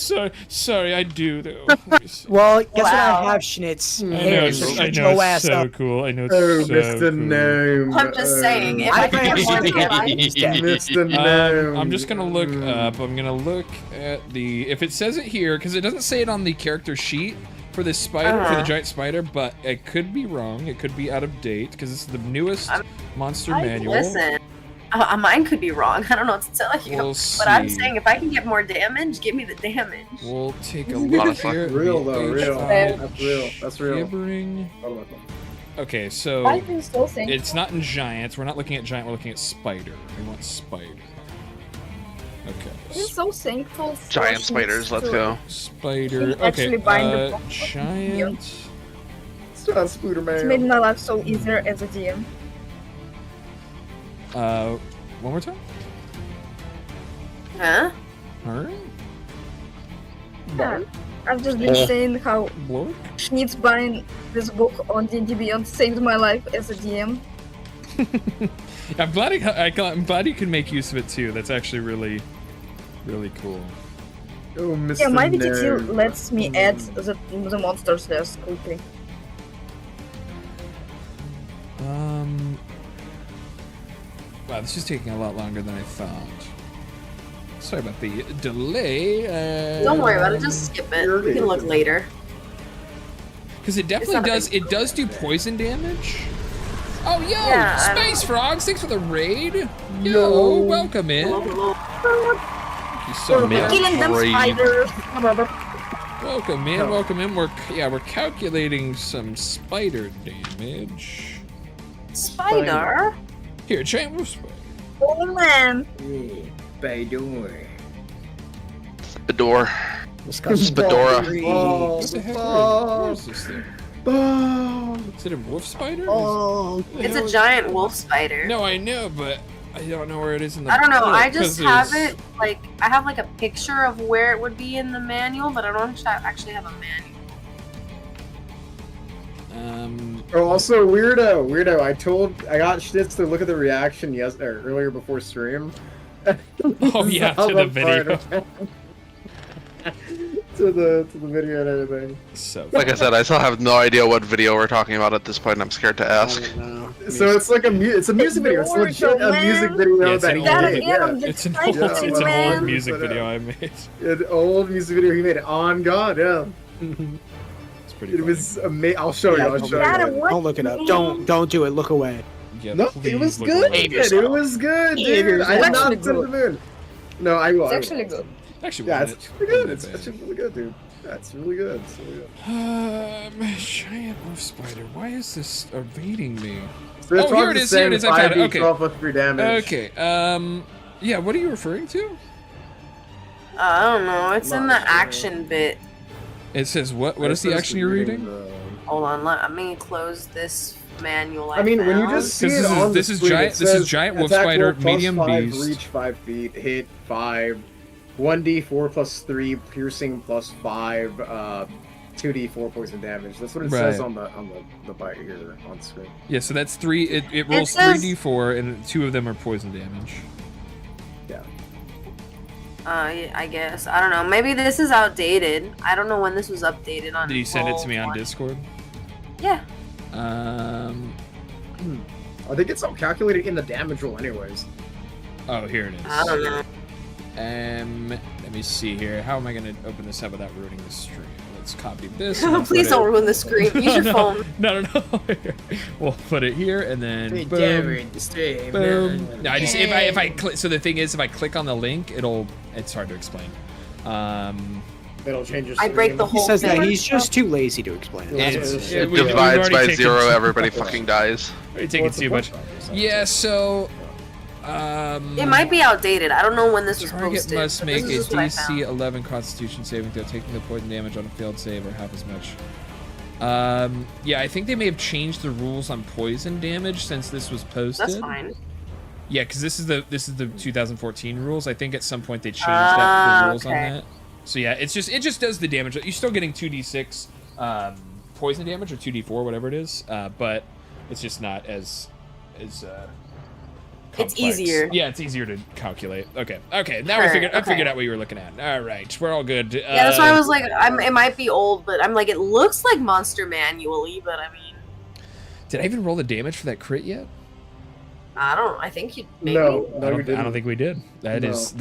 Speaker 2: sorry, I do though. Let me see.
Speaker 3: Well, guess what
Speaker 6: Wow.
Speaker 3: I have, Schnitz?
Speaker 2: I know,
Speaker 3: Here,
Speaker 2: it's,
Speaker 3: shut
Speaker 2: I
Speaker 3: your
Speaker 2: know,
Speaker 3: ass
Speaker 2: it's so
Speaker 3: up.
Speaker 2: cool. I know, it's
Speaker 5: Oh,
Speaker 2: so
Speaker 5: Mr.
Speaker 2: cool.
Speaker 5: Gnome.
Speaker 6: I'm just saying, if I can get more
Speaker 5: Mr. Gnome.
Speaker 2: I'm just gonna look up. I'm gonna look at the. If it says it here, because it doesn't say it on the character sheet for this spider, for the giant spider, but it could be wrong. It could be out of date because it's the newest monster manual.
Speaker 6: Listen, mine could be wrong. I don't know what to tell you.
Speaker 2: We'll
Speaker 6: But I'm
Speaker 2: see.
Speaker 6: saying if I can get more damage, give me the damage.
Speaker 2: We'll take a look here.
Speaker 5: Real though, real. That's real. That's real.
Speaker 2: Gibbering. Okay, so
Speaker 7: I think so, thank
Speaker 2: it's not in giants. We're not looking at giant. We're looking at spider. We want spider.
Speaker 7: I'm
Speaker 2: Okay.
Speaker 7: so thankful for
Speaker 4: Giant
Speaker 7: Schnitz
Speaker 4: spiders, let's
Speaker 7: to-
Speaker 4: go.
Speaker 2: Spider.
Speaker 7: Can actually
Speaker 2: Okay.
Speaker 7: bind the box.
Speaker 2: Giant.
Speaker 5: It's not Spooder
Speaker 7: It's made
Speaker 5: Man.
Speaker 7: my life so easier as a DM.
Speaker 2: One more time.
Speaker 6: Huh?
Speaker 2: Alright.
Speaker 7: Yeah. I've just been saying how
Speaker 2: Blork.
Speaker 7: Schnitz buying this book on D&D Beyond saved my life as a DM.
Speaker 2: I'm glad you can make use of it too. That's actually really, really cool.
Speaker 5: Oh, Mr.
Speaker 7: Yeah, my VTT
Speaker 5: Gnome.
Speaker 7: lets me add the monsters there quickly.
Speaker 2: Wow, this is taking a lot longer than I thought. Sorry about the delay.
Speaker 6: Don't worry about it. Just skip it. We can look later.
Speaker 2: Because it definitely
Speaker 6: not a
Speaker 2: does.
Speaker 6: big
Speaker 2: It does do poison damage. Oh, yo,
Speaker 6: Yeah, I
Speaker 2: Space Frogs! Thanks for the raid. Yo, welcome in.
Speaker 6: Hello, hello.
Speaker 2: Thank you so much.
Speaker 7: Killing them
Speaker 9: Brave.
Speaker 7: spiders!
Speaker 2: Welcome in, welcome in. We're calculating some spider damage.
Speaker 6: Spider?
Speaker 2: Here, giant wolf spider.
Speaker 7: Oh man!
Speaker 5: Spider.
Speaker 4: Fedor. Spedora.
Speaker 5: Oh,
Speaker 2: What the heck?
Speaker 5: oh,
Speaker 2: Where is this thing?
Speaker 5: oh.
Speaker 2: Is it a wolf spider?
Speaker 3: Oh,
Speaker 6: It's a giant wolf spider.
Speaker 2: No, I know, but I don't know where it is in the
Speaker 6: I don't know.
Speaker 2: book,
Speaker 6: I just
Speaker 2: 'cause
Speaker 6: have
Speaker 2: there's-
Speaker 6: it like I have like a picture of where it would be in the manual, but I don't actually have a manual.
Speaker 5: Oh, also weirdo. I got Schnitz to look at the reaction earlier before stream.
Speaker 2: Oh yeah, to the video.
Speaker 5: to the video and everything.
Speaker 2: So
Speaker 4: Like I said, I still have no idea what video we're talking about at this point, and I'm scared to ask.
Speaker 5: So it's like it's a music video. It's legit a music video
Speaker 2: Yeah, it's
Speaker 5: that
Speaker 2: an
Speaker 5: he
Speaker 2: old-
Speaker 7: That
Speaker 5: did.
Speaker 7: again,
Speaker 5: Yeah.
Speaker 7: I'm just
Speaker 2: it's an
Speaker 7: typing,
Speaker 2: old, it's an
Speaker 7: man.
Speaker 2: old music
Speaker 5: But,
Speaker 2: video I made.
Speaker 5: An old music video he made on God. Yeah,
Speaker 2: It's pretty.
Speaker 5: it
Speaker 2: funny.
Speaker 5: was amazing. I'll show you. I'll show
Speaker 7: Gotta
Speaker 5: you.
Speaker 7: what?
Speaker 3: don't look it up. Don't do it. Look away.
Speaker 2: Yeah,
Speaker 5: No,
Speaker 2: please
Speaker 5: it was
Speaker 2: look
Speaker 5: good.
Speaker 2: away.
Speaker 5: It was good, dude. I did not
Speaker 7: It's
Speaker 5: send
Speaker 7: actually
Speaker 5: it in. No, I will.
Speaker 7: It's
Speaker 5: I will.
Speaker 7: actually good.
Speaker 2: Actually,
Speaker 5: Yeah,
Speaker 2: wasn't
Speaker 5: it's
Speaker 2: it?
Speaker 5: really good.
Speaker 2: Wasn't
Speaker 5: It's
Speaker 2: bad.
Speaker 5: actually really good, dude. Yeah, it's really good. It's really good.
Speaker 2: Giant wolf spider. Why is this evading me?
Speaker 5: So it's
Speaker 2: Oh, here
Speaker 5: all
Speaker 2: it
Speaker 5: the
Speaker 2: is, here it
Speaker 5: same
Speaker 2: is, I found it,
Speaker 5: 5d,
Speaker 2: okay.
Speaker 5: 12 plus 3 damage.
Speaker 2: Okay. Yeah. What are you referring to?
Speaker 6: I don't know. It's in the action bit.
Speaker 2: It says what? What is the action you're reading?
Speaker 6: Hold on. Let me close this manual.
Speaker 5: I mean, when you
Speaker 6: found.
Speaker 5: just see
Speaker 2: 'Cause
Speaker 5: it
Speaker 2: this is-
Speaker 5: on
Speaker 2: this
Speaker 5: the
Speaker 2: is
Speaker 5: screen,
Speaker 2: giant-
Speaker 5: it
Speaker 2: this is
Speaker 5: says
Speaker 2: giant wolf
Speaker 5: attack
Speaker 2: spider,
Speaker 5: roll plus
Speaker 2: medium
Speaker 5: 5,
Speaker 2: beast.
Speaker 5: reach 5 feet, hit 5, 1d4 plus 3, piercing plus 5, 2d4 poison damage. That's what it says
Speaker 2: Right.
Speaker 5: on the bite here on screen.
Speaker 2: Yeah. So that's three. It rolls
Speaker 6: says-
Speaker 2: 3d4, and 2 of them are poison damage.
Speaker 5: Yeah.
Speaker 6: Yeah, I guess. I don't know. Maybe this is outdated. I don't know when this was updated on.
Speaker 2: Did you send it to me on
Speaker 6: Roll20.
Speaker 2: Discord?
Speaker 6: Yeah.
Speaker 5: I think it's all calculated in the damage roll anyways.
Speaker 2: Oh, here it is.
Speaker 6: I don't know.
Speaker 2: Let me see here. How am I going to open this up without ruining the stream? Let's copy this. and I'll
Speaker 6: Please
Speaker 2: put
Speaker 6: don't ruin the screen. Use your
Speaker 2: no,
Speaker 6: phone.
Speaker 2: No. We'll put it here and then boom. Boom. No, I just if I click. So the thing is, if I click on the link, it's hard to explain.
Speaker 5: It'll change your
Speaker 6: I break
Speaker 5: stream.
Speaker 6: the
Speaker 3: He
Speaker 6: whole
Speaker 3: says that
Speaker 6: thing.
Speaker 3: he's just too lazy to explain it.
Speaker 5: Yeah,
Speaker 3: That's what
Speaker 5: it's-
Speaker 3: it is.
Speaker 4: It
Speaker 2: we've
Speaker 4: divides
Speaker 2: already
Speaker 4: by
Speaker 2: taken
Speaker 4: 0,
Speaker 2: two-
Speaker 4: everybody fucking dies.
Speaker 2: Are you taking too much? Yeah, so
Speaker 6: It might be outdated. I don't know when this was
Speaker 2: target
Speaker 6: posted.
Speaker 2: must
Speaker 6: but
Speaker 2: make
Speaker 6: this
Speaker 2: a
Speaker 6: is what I
Speaker 2: DC
Speaker 6: found.
Speaker 2: 11 Constitution saving throw, taking the poison damage on a failed save or half as much. Yeah, I think they may have changed the rules on poison damage since this was posted.
Speaker 6: That's fine.
Speaker 2: Yeah, because this is the 2014 rules. I think at some point they changed the rules on
Speaker 6: okay.
Speaker 2: that. So yeah, it just does the damage. You're still getting 2d6 poison damage or 2d4, whatever it is, but it's just not as complex.
Speaker 6: It's easier.
Speaker 2: Yeah, it's easier to calculate. Okay, now
Speaker 6: Sure,
Speaker 2: I figured
Speaker 6: okay.
Speaker 2: out what you were looking at. All right, we're all good.
Speaker 6: Yeah, that's why I was like, it might be old, but I'm like, it looks like Monster manually, but I mean,
Speaker 2: Did I even roll the damage for that crit yet?
Speaker 6: I think you maybe.
Speaker 5: No,
Speaker 2: I
Speaker 5: no, you
Speaker 2: don't
Speaker 5: didn't.
Speaker 2: think we did. That is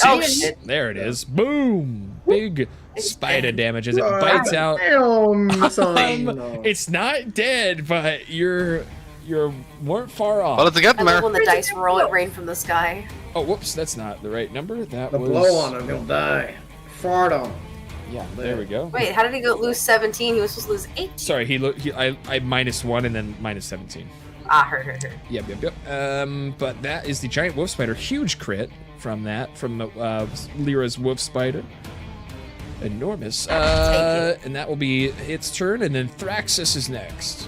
Speaker 6: Oh,
Speaker 2: 6.
Speaker 6: shit.
Speaker 2: There it is. Boom! Big
Speaker 6: It's
Speaker 2: spider
Speaker 6: dead.
Speaker 2: damage as it bites out.
Speaker 5: No.
Speaker 2: It's not dead, but you weren't far off.
Speaker 4: Well, it's a get
Speaker 6: I
Speaker 4: there.
Speaker 6: love when the dice roll it rain from the sky.
Speaker 2: Oh, whoops, that's not the right number. That
Speaker 5: The
Speaker 2: was.
Speaker 5: blow on him, he'll die. Fart on him.
Speaker 2: Yeah, there we go.
Speaker 6: Wait, how did he lose 17? He was supposed to lose 8.
Speaker 2: Sorry, I -1 and then -17.
Speaker 6: Hurt.
Speaker 2: Yep. But that is the giant wolf spider. Huge crit from Lyra's wolf spider. Enormous. And that will be its turn, and then Thraxus is next.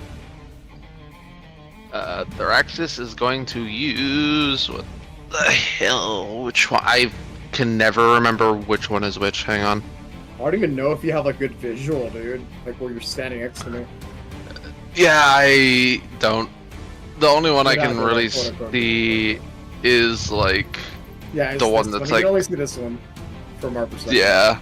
Speaker 9: Thraxis is going to use what the hell? Which one? I can never remember which one is which. Hang on.
Speaker 5: I don't even know if you have a good visual, dude. Like where you're standing next to me.
Speaker 9: Yeah, I don't. The only one I
Speaker 5: Yeah,
Speaker 9: can
Speaker 5: the
Speaker 9: really
Speaker 5: one, quote, unquote.
Speaker 9: see is like,
Speaker 5: Yeah, it's
Speaker 9: The one
Speaker 5: this
Speaker 9: that's
Speaker 5: You
Speaker 9: like-
Speaker 5: can only see this one from our perspective.
Speaker 9: yeah.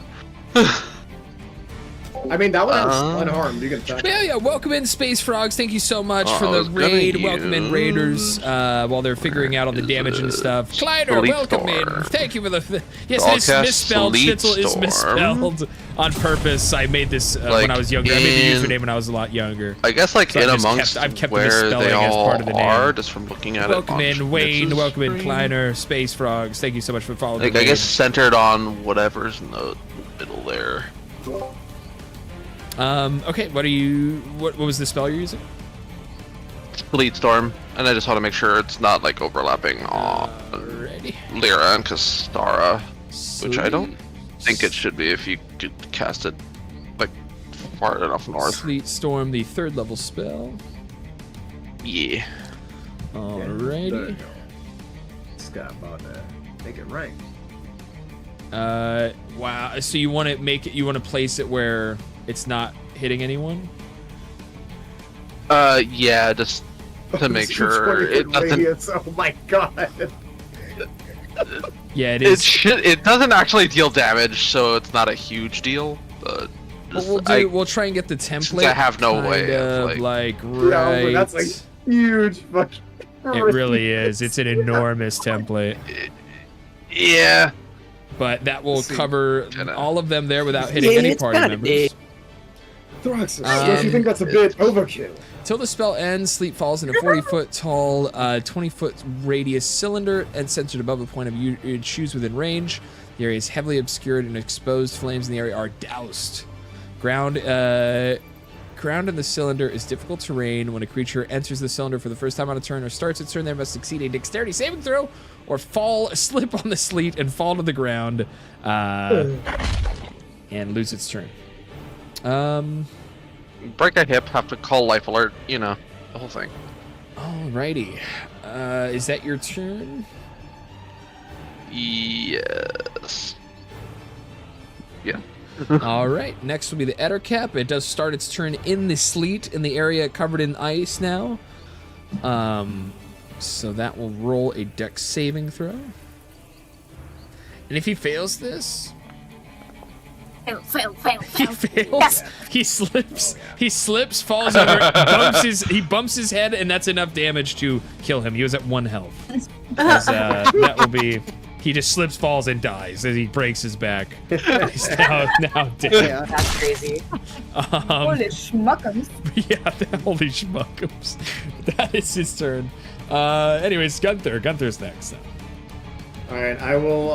Speaker 5: I mean, that one is unharmed. You can attack.
Speaker 2: Yeah. Welcome in, Space Frogs. Thank you so much for
Speaker 9: I
Speaker 2: the
Speaker 9: was gonna
Speaker 2: raid. Welcome in,
Speaker 9: use-
Speaker 2: Raiders. While they're figuring out all the damage and stuff. Kleider,
Speaker 9: Sleep
Speaker 2: welcome in.
Speaker 9: Storm.
Speaker 2: Thank you for the. Yes,
Speaker 9: I'll
Speaker 2: it is
Speaker 9: cast
Speaker 2: misspelled.
Speaker 9: Sleep
Speaker 2: Schnitzel is
Speaker 9: Storm.
Speaker 2: misspelled on purpose. I made this when
Speaker 9: Like
Speaker 2: I was younger. I made the
Speaker 9: in-
Speaker 2: username when I was a lot younger.
Speaker 9: I guess like
Speaker 2: So
Speaker 9: in
Speaker 2: I've just
Speaker 9: amongst
Speaker 2: kept the
Speaker 9: where
Speaker 2: misspelling
Speaker 9: they
Speaker 2: as
Speaker 9: all
Speaker 2: part of the name.
Speaker 9: are, just from looking at
Speaker 2: Welcome
Speaker 9: it.
Speaker 2: in,
Speaker 9: on
Speaker 2: Wayne.
Speaker 9: Schnitz's
Speaker 2: Welcome in,
Speaker 9: screen.
Speaker 2: Kleiner. Space Frogs. Thank you so much for following.
Speaker 9: Like
Speaker 2: the
Speaker 9: I
Speaker 2: raid.
Speaker 9: guess centered on whatever's in the middle there.
Speaker 2: Okay. What was the spell you're using?
Speaker 9: Fleet Storm, and I just want to make sure it's not like overlapping on
Speaker 2: Alrighty.
Speaker 9: Lyra and Kastara, which I don't think it should be if you could cast it like far enough north.
Speaker 2: Sleet Storm, the 3rd level spell.
Speaker 9: Yeah.
Speaker 2: Alrighty.
Speaker 5: Scott about that. Make it right.
Speaker 2: Wow. So you want to place it where it's not hitting anyone?
Speaker 9: Yeah, just to make sure
Speaker 5: 20
Speaker 9: it
Speaker 5: foot
Speaker 9: doesn't.
Speaker 5: radius. Oh my god.
Speaker 2: Yeah, it
Speaker 9: It
Speaker 2: is.
Speaker 9: It doesn't actually deal damage, so it's not a huge deal. But just,
Speaker 2: We'll try and get the template.
Speaker 9: I have no
Speaker 2: kind
Speaker 9: way of,
Speaker 2: of
Speaker 9: like-
Speaker 2: right.
Speaker 5: Yeah, but that's like huge fucking.
Speaker 2: It really is. It's an enormous template,
Speaker 9: yeah.
Speaker 2: but that will
Speaker 5: Let's see.
Speaker 2: cover
Speaker 9: Kinda.
Speaker 2: all of them there without hitting
Speaker 3: Yeah,
Speaker 2: any
Speaker 3: it's
Speaker 2: party
Speaker 3: kinda
Speaker 2: members.
Speaker 3: big.
Speaker 5: Thraxis, don't you
Speaker 2: Um,
Speaker 5: think that's a bit overkill?
Speaker 2: Till the spell ends, Sleep falls in a 40-foot tall, 20-foot radius cylinder and centered above the point of you choose within range. The area is heavily obscured and exposed flames in the area are doused. Ground in the cylinder is difficult terrain. When a creature enters the cylinder for the first time on a turn or starts its turn, they must succeed a dexterity saving throw or slip on the sleet and fall to the ground and lose its turn.
Speaker 9: Break a hip, have to call life alert. You know, the whole thing.
Speaker 2: Alrighty. Is that your turn?
Speaker 9: Yes. Yeah.
Speaker 2: All right. Next will be the Ettercap. It does start its turn in the sleet in the area covered in ice now. So that will roll a dex saving throw. And if he fails this,
Speaker 7: Fail.
Speaker 2: he fails. He slips, falls over, bumps his head, and that's enough damage to kill him. He was at 1 health. 'Cause, that will be. He just slips, falls, and dies as he breaks his back. He's now dead.
Speaker 3: Yeah.
Speaker 6: That's crazy.
Speaker 7: Holy schmuckums.
Speaker 2: Yeah, holy schmuckums. That is his turn. Anyways, Gunther. Gunther's next.
Speaker 5: Alright, I will,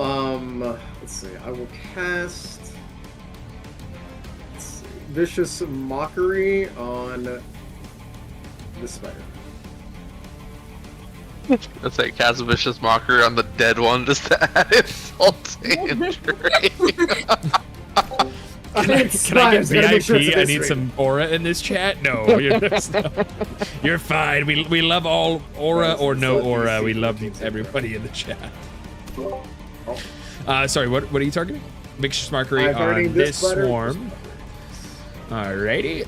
Speaker 5: let's see, I will cast... Vicious Mockery on the spider.
Speaker 9: Let's say cast a Vicious Mockery on the dead one just to add insult to injury.
Speaker 2: Can I get VIP? I need some aura in this chat. No, you're fine. We love all aura or no aura. We love everybody in the chat. Sorry, what are you targeting? Vicious Mockery on this swarm. Alrighty.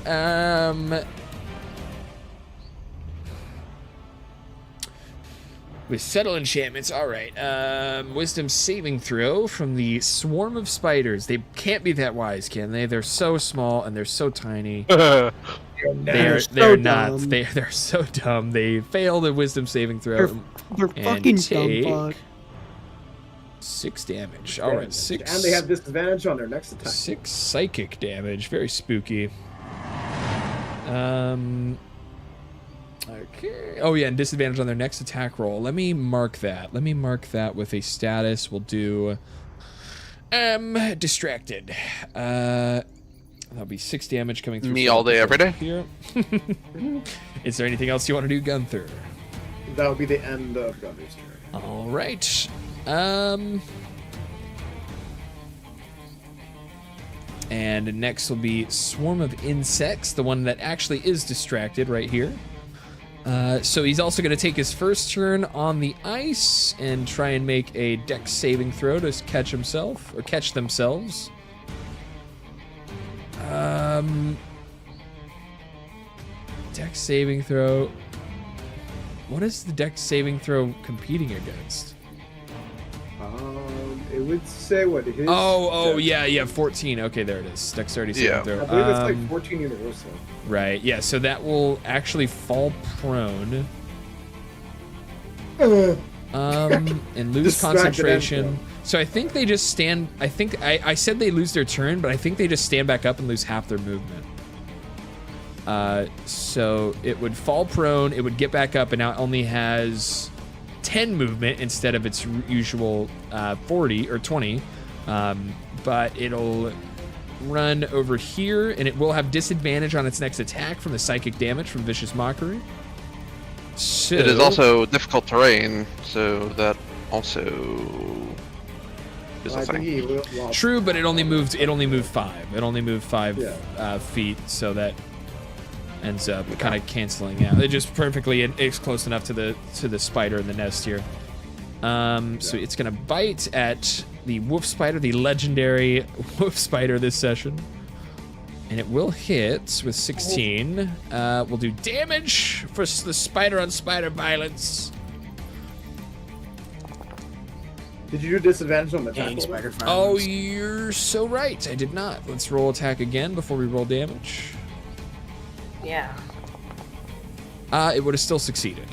Speaker 2: With subtle enchantments, alright. Wisdom saving throw from the swarm of spiders. They can't be that wise, can they? They're so small and they're so tiny. They're not. They're so dumb. They fail the wisdom saving throw.
Speaker 3: They're fucking dumb.
Speaker 2: 6 damage. Alright, 6.
Speaker 5: And they have disadvantage on their next attack.
Speaker 2: 6 psychic damage. Very spooky. Okay. Oh yeah, and disadvantage on their next attack roll. Let me mark that. Let me mark that with a status. We'll do distracted. That'll be 6 damage coming through.
Speaker 9: Me all day, every day.
Speaker 2: Here. Is there anything else you want to do, Gunther?
Speaker 5: That would be the end of Gunther's turn.
Speaker 2: All right. And next will be Swarm of Insects, the one that actually is distracted right here. So he's also going to take his first turn on the ice and try and make a dex saving throw to catch himself, or catch themselves. Dex saving throw. What is the dex saving throw competing against?
Speaker 5: It would say what his.
Speaker 2: Yeah, 14. Okay, there it is. Dexterity saving throw.
Speaker 5: I believe it's like 14 universal.
Speaker 2: Right. Yeah. So that will actually fall prone. And lose concentration. So I think they just stand. I think I said they lose their turn, but I think they just stand back up and lose half their movement. So it would fall prone. It would get back up, and now it only has 10 movement instead of its usual 40 or 20. But it'll run over here, and it will have disadvantage on its next attack from the psychic damage from Vicious Mockery. So,
Speaker 9: it is also difficult terrain, so that also is a thing.
Speaker 2: True, but it only moved 5. It only moved 5 feet, so that ends up kind of canceling out. It just perfectly, it's close enough to the spider in the nest here. So it's gonna bite at the wolf spider, the legendary wolf spider this session, and it will hit with 16. We'll do damage for the spider on spider violence.
Speaker 5: Did you do disadvantage on the attack?
Speaker 3: Spider
Speaker 2: Oh, you're so right. I did not. Let's roll attack again before we roll damage.
Speaker 6: Yeah.
Speaker 2: It would have still succeeded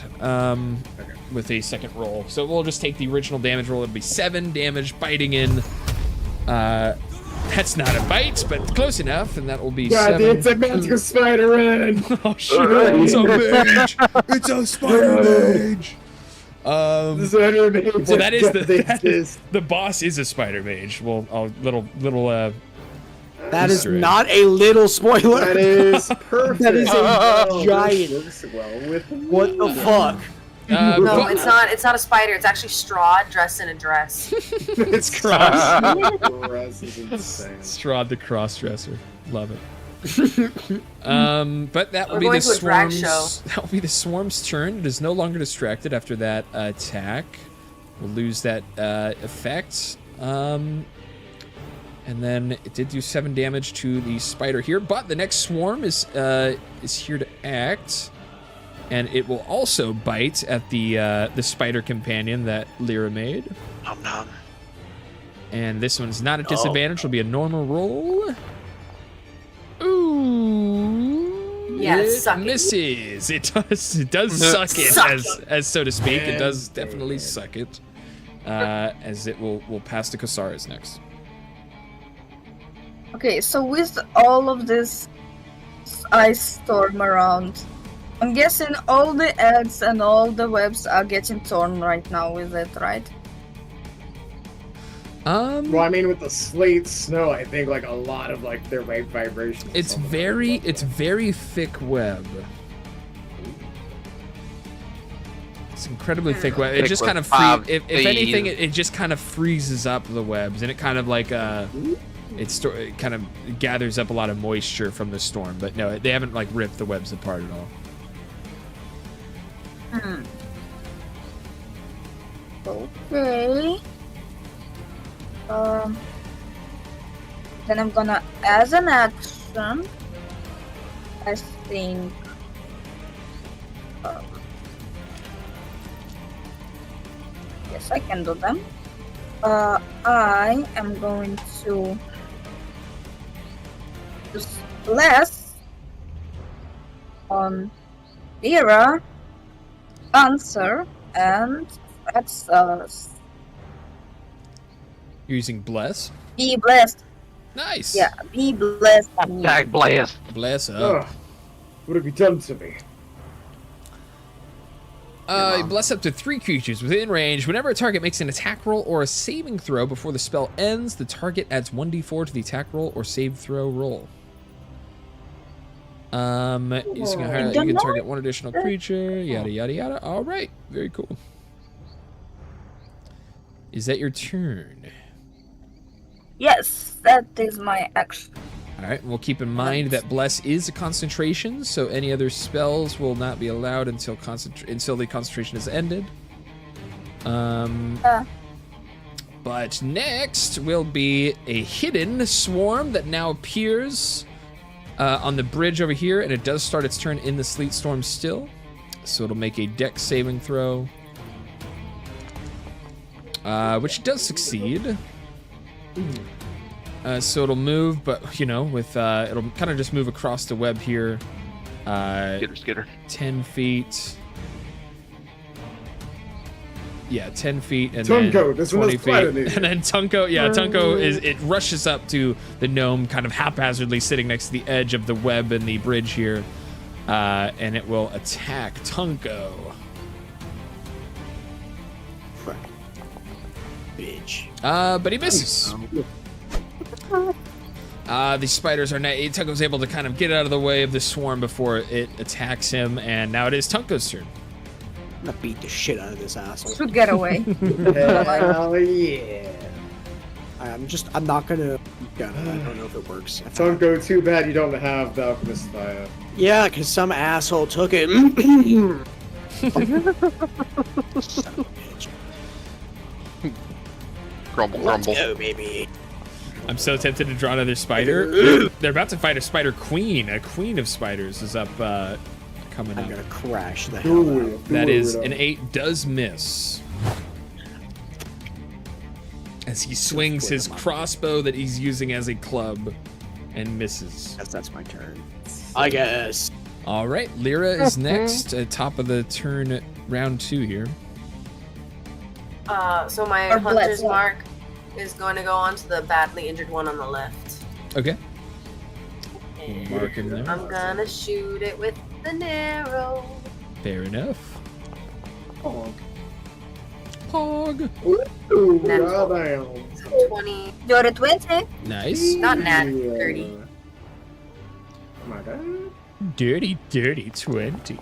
Speaker 2: with a second roll. So we'll just take the original damage roll. It'll be 7 damage biting in. That's not a bite, but close enough, and that will be 7.
Speaker 5: It's a magic spider in.
Speaker 2: Oh shit! It's a mage. It's a spider mage. Well, that is the boss is a spider mage. Well,
Speaker 3: that is not a little spoiler.
Speaker 5: That is perfect.
Speaker 3: That is a giant. What the fuck?
Speaker 6: No, it's not. It's not a spider. It's actually Strahd dressed in a dress.
Speaker 2: It's Cross.
Speaker 5: Dress is insane.
Speaker 2: Strahd the cross-dresser. Love it. But that will be the swarm's. That will be the swarm's turn. It is no longer distracted after that attack. We'll lose that effect. And then it did do 7 damage to the spider here, but the next swarm is here to act, and it will also bite at the spider companion that Lyra made.
Speaker 9: Nom nom.
Speaker 2: And this one's not a disadvantage; it'll be a normal roll. Ooh,
Speaker 6: Yeah,
Speaker 2: it misses. It does suck it, as so to speak. It does definitely suck it. As it will pass to Kosara's next.
Speaker 7: Okay, so with all of this ice storm around, I'm guessing all the eggs and all the webs are getting torn right now with it, right?
Speaker 5: Well, I mean, with the slate snow, I think like a lot of like their wave vibrations.
Speaker 2: It's very thick web. It's incredibly thick web. It
Speaker 9: Thick
Speaker 2: just
Speaker 9: with
Speaker 2: kind of
Speaker 9: five
Speaker 2: if
Speaker 9: feet.
Speaker 2: anything, it just kind of freezes up the webs, and it kind of like it kind of gathers up a lot of moisture from the storm. But no, they haven't like ripped the webs apart at all.
Speaker 7: Okay. Then I'm gonna, as an action, I think. Yes, I can do them. I am going to use Bless on Vera, Answer, and that's
Speaker 2: You're using bless.
Speaker 7: be blessed.
Speaker 2: Nice.
Speaker 7: Yeah, be blessed.
Speaker 9: Tag blast.
Speaker 2: Bless up.
Speaker 5: Ugh, what have you done to me?
Speaker 2: Bless up to 3 creatures within range. Whenever a target makes an attack roll or a saving throw before the spell ends, the target adds 1d4 to the attack roll or save throw roll. Using a higher, you can target 1 additional creature. Yada yada yada. All right, very cool. Is that your turn?
Speaker 7: Yes, that is my action.
Speaker 2: All right, we'll keep in mind that Bless is a concentration, so any other spells will not be allowed until the concentration is ended. But next will be a hidden swarm that now appears on the bridge over here, and it does start its turn in the sleet storm still. So it'll make a dex saving throw, which does succeed. So it'll move, but you know, with it'll kind of just move across the web here.
Speaker 9: Skitter.
Speaker 2: 10 feet. Yeah, 10 feet, and
Speaker 5: Tunko,
Speaker 2: then
Speaker 5: this
Speaker 2: 20
Speaker 5: one's quite
Speaker 2: feet, and then Tunko. Yeah, Tunko it rushes up to the gnome, kind of haphazardly sitting next to the edge of the web and the bridge here, and it will attack Tunko.
Speaker 3: Bitch.
Speaker 2: But he misses. The spiders are Tunko's able to kind of get out of the way of the swarm before it attacks him, and now it is Tunko's turn.
Speaker 3: I'm gonna beat the shit out of this asshole.
Speaker 7: Should get away.
Speaker 5: Hell yeah.
Speaker 3: I'm not gonna. Yeah, I don't know if it works.
Speaker 5: Don't go too bad you don't have the Alchemist Fire.
Speaker 3: Yeah, because some asshole took it. Son of a bitch.
Speaker 9: Grumble,
Speaker 3: Let's
Speaker 9: grumble.
Speaker 3: go, baby.
Speaker 2: I'm so tempted to draw another spider. They're about to fight a spider queen. A queen of spiders is up, coming
Speaker 3: I'm
Speaker 2: up.
Speaker 3: gonna crash the hell out of it.
Speaker 2: That is an 8 does miss. As he swings his crossbow that he's using as a club and misses.
Speaker 3: Guess that's my turn. I guess.
Speaker 2: All right, Lyra is next, top of the turn, round 2 here.
Speaker 6: So my
Speaker 7: Or
Speaker 6: hunter's
Speaker 7: bless.
Speaker 6: mark is going to go on to the badly injured one on the left.
Speaker 2: Okay.
Speaker 6: And
Speaker 2: Mark him there.
Speaker 6: I'm gonna shoot it with the arrow.
Speaker 2: Fair enough.
Speaker 5: Oh.
Speaker 2: Pog.
Speaker 5: Ooh,
Speaker 6: Natural.
Speaker 5: goddamn.
Speaker 6: So 20,
Speaker 7: You're at 20.
Speaker 2: Nice.
Speaker 6: not nat,
Speaker 5: Yeah.
Speaker 6: 30.
Speaker 5: Oh my god.
Speaker 2: Dirty, dirty 20.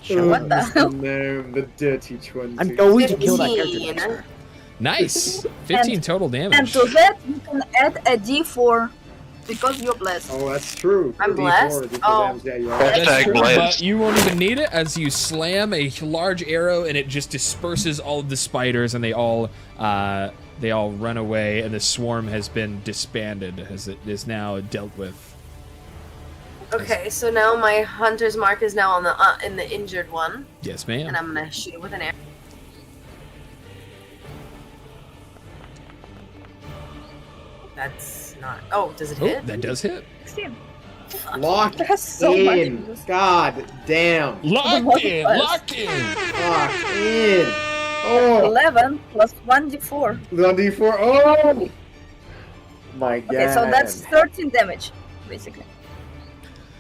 Speaker 7: What the
Speaker 5: Mr.
Speaker 7: hell?
Speaker 5: Gnome, the dirty 20.
Speaker 3: I'm going to kill that
Speaker 6: 15.
Speaker 3: character next turn.
Speaker 2: Nice. 15 total
Speaker 7: And
Speaker 2: damage.
Speaker 7: to that, you can add a d4 because you're blessed.
Speaker 5: Oh, that's true.
Speaker 6: I'm
Speaker 5: D4,
Speaker 6: blessed?
Speaker 5: D4
Speaker 6: Oh.
Speaker 5: damage, yeah, you are.
Speaker 2: That's
Speaker 9: Hashtag
Speaker 2: true,
Speaker 9: blessed.
Speaker 2: but you won't even need it as you slam a large arrow and it just disperses all of the spiders and they all run away and the swarm has been disbanded as it is now dealt with.
Speaker 6: Okay, so now my hunter's mark is now on the in the injured one,
Speaker 2: Yes,
Speaker 6: and
Speaker 2: ma'am.
Speaker 6: I'm gonna shoot it with an arrow. That's not. Oh, does it
Speaker 2: Oh,
Speaker 6: hit?
Speaker 2: that does hit.
Speaker 7: 16.
Speaker 5: Locked
Speaker 7: That's so much.
Speaker 5: in. God damn.
Speaker 2: Locked in, locked in.
Speaker 5: Locked in. Oh,
Speaker 7: 11 plus 1d4.
Speaker 5: the D4. Oh! My god.
Speaker 7: Okay, so that's 13 damage, basically.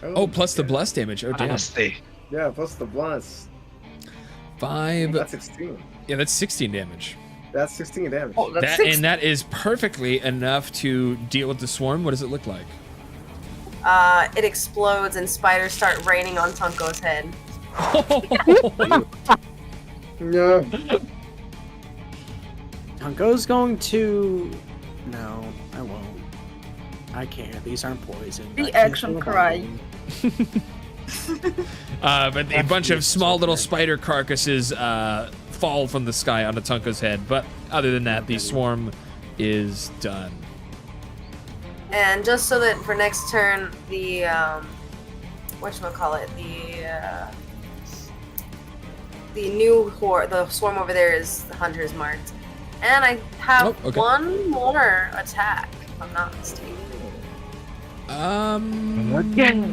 Speaker 2: Oh, plus the bless damage. Oh, damn.
Speaker 9: Honesty.
Speaker 5: Yeah, plus the blast.
Speaker 2: 5.
Speaker 5: That's 16.
Speaker 2: Yeah, that's 16 damage.
Speaker 5: That's 16 damage.
Speaker 7: Oh, that's
Speaker 2: That,
Speaker 7: 6.
Speaker 2: and that is perfectly enough to deal with the swarm. What does it look like?
Speaker 6: It explodes and spiders start raining on Tunko's head.
Speaker 5: No.
Speaker 3: Tunko's going to. No, I won't. I can't. These aren't poison.
Speaker 7: The
Speaker 3: I can't
Speaker 7: action
Speaker 3: do
Speaker 7: cry.
Speaker 2: But a bunch of small little spider carcasses fall from the sky onto Tunko's head. But other than that, the swarm is done.
Speaker 6: And just so that for next turn, the the new the swarm over there is the hunter's marked, and I have
Speaker 2: Oh, okay.
Speaker 6: one more attack, if I'm not mistaken.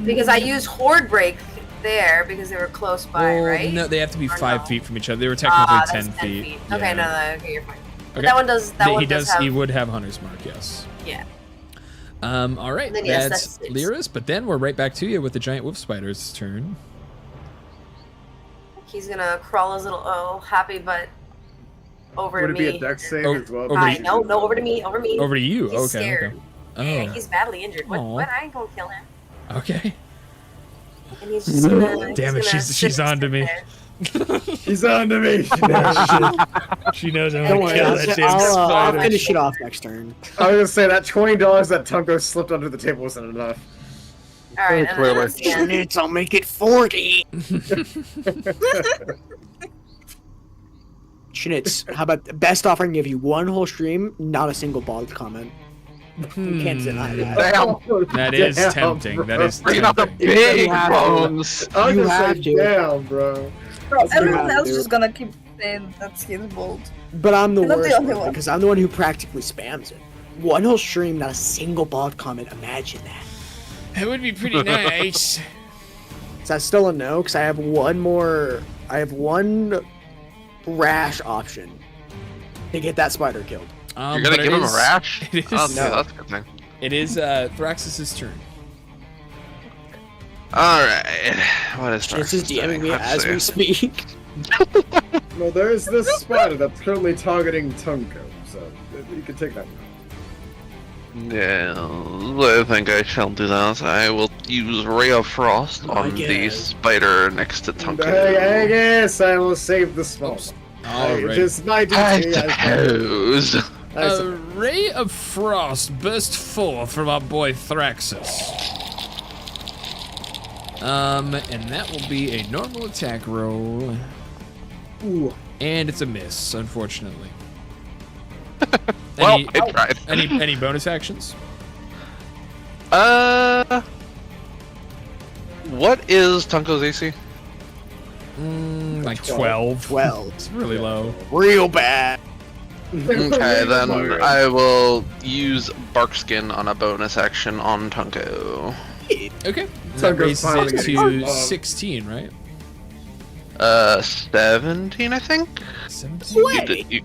Speaker 6: Because I used horde break there because they were close by,
Speaker 2: Well,
Speaker 6: right?
Speaker 2: No, they have to be
Speaker 6: Or
Speaker 2: 5
Speaker 6: no?
Speaker 2: feet from each other. They were technically
Speaker 6: That's
Speaker 2: 10 feet.
Speaker 6: Okay,
Speaker 2: Yeah.
Speaker 6: okay, you're fine. But
Speaker 2: Okay.
Speaker 6: that one does. That one
Speaker 2: He does.
Speaker 6: have.
Speaker 2: He would have hunter's mark. Yes.
Speaker 6: Yeah.
Speaker 2: All right.
Speaker 6: And then, yes,
Speaker 2: that's
Speaker 6: that's it.
Speaker 2: Lyra's. But then we're right back to you with the giant wolf spider's turn.
Speaker 6: He's gonna crawl his little happy butt over
Speaker 5: Would
Speaker 6: to
Speaker 5: it be
Speaker 6: me.
Speaker 5: a dex save
Speaker 2: Over-
Speaker 5: as well?
Speaker 2: over
Speaker 6: Hi,
Speaker 2: to
Speaker 6: no, over to me, over me.
Speaker 2: Over to you.
Speaker 6: He's
Speaker 2: Okay.
Speaker 6: scared.
Speaker 2: Okay.
Speaker 6: Yeah, he's badly injured. What?
Speaker 2: Aw.
Speaker 6: What? I ain't gonna kill him.
Speaker 2: Okay.
Speaker 6: And he's just gonna.
Speaker 2: Damn it, she's on to me.
Speaker 5: She's on to me.
Speaker 2: She knows I'm
Speaker 3: Don't
Speaker 2: gonna
Speaker 3: worry,
Speaker 2: kill
Speaker 3: I'll,
Speaker 2: that damn
Speaker 3: I'll
Speaker 2: spider.
Speaker 3: finish it off next turn.
Speaker 5: I was gonna say that $20 that Tunko slipped under the table wasn't enough.
Speaker 6: All right, and then
Speaker 9: Clearly.
Speaker 6: that's the end.
Speaker 3: Schnitz, I'll make it 40. Schnitz, how about the best offer I can give you? One whole stream, not a single bald comment. You can't deny that.
Speaker 9: Damn.
Speaker 2: That is
Speaker 5: Damn,
Speaker 2: tempting.
Speaker 5: bro.
Speaker 2: That is
Speaker 9: Bringing out the
Speaker 2: tempting.
Speaker 9: big
Speaker 3: You have to.
Speaker 9: bones.
Speaker 5: I was
Speaker 3: You
Speaker 5: gonna
Speaker 3: have
Speaker 5: say,
Speaker 3: to.
Speaker 5: damn, bro.
Speaker 7: Bro,
Speaker 3: That's
Speaker 7: everyone
Speaker 3: what I
Speaker 7: else
Speaker 3: do.
Speaker 7: is gonna keep saying that's his bold.
Speaker 3: But I'm the
Speaker 7: You're not the
Speaker 3: worst
Speaker 7: only
Speaker 3: one
Speaker 7: one.
Speaker 3: because I'm the one who practically spams it. One whole stream, not a single bald comment. Imagine that.
Speaker 2: That would be pretty nice.
Speaker 3: So that's still a no because I have one more. I have one rash option to get that spider killed.
Speaker 9: You're
Speaker 2: but
Speaker 9: gonna give
Speaker 2: it
Speaker 9: him a
Speaker 2: is-
Speaker 9: rash?
Speaker 2: It is,
Speaker 9: Oh, okay, that's a good thing.
Speaker 2: it is Thraxis' turn.
Speaker 9: Alright. What is
Speaker 3: This is
Speaker 9: Thraxis
Speaker 3: DMing
Speaker 9: doing?
Speaker 3: me
Speaker 9: Let's
Speaker 3: as
Speaker 9: see.
Speaker 3: we speak.
Speaker 5: Well, there's this spider that's currently targeting Tunko, so you can take that one.
Speaker 9: Yeah, I think I shall do that. I will use Ray of Frost on the
Speaker 3: Okay.
Speaker 9: spider next to Tunko.
Speaker 5: I guess I will save the small one.
Speaker 2: All right.
Speaker 5: This might be
Speaker 9: I suppose.
Speaker 2: A ray of frost burst forth from our boy Thraxis. And that will be a normal attack roll.
Speaker 5: Ooh.
Speaker 2: And it's a miss, unfortunately.
Speaker 9: Well,
Speaker 2: any,
Speaker 9: I tried.
Speaker 2: any bonus actions?
Speaker 9: What is Tunko's AC?
Speaker 2: Like 12.
Speaker 3: 12.
Speaker 2: It's really low.
Speaker 3: Real bad.
Speaker 9: Okay, then I will use Barkskin on a bonus action on Tunko.
Speaker 2: Okay. That
Speaker 5: Tunko's
Speaker 2: raises
Speaker 5: finally
Speaker 2: it
Speaker 5: getting
Speaker 2: to
Speaker 5: some love.
Speaker 2: 16, right?
Speaker 9: 17, I think?
Speaker 2: 17?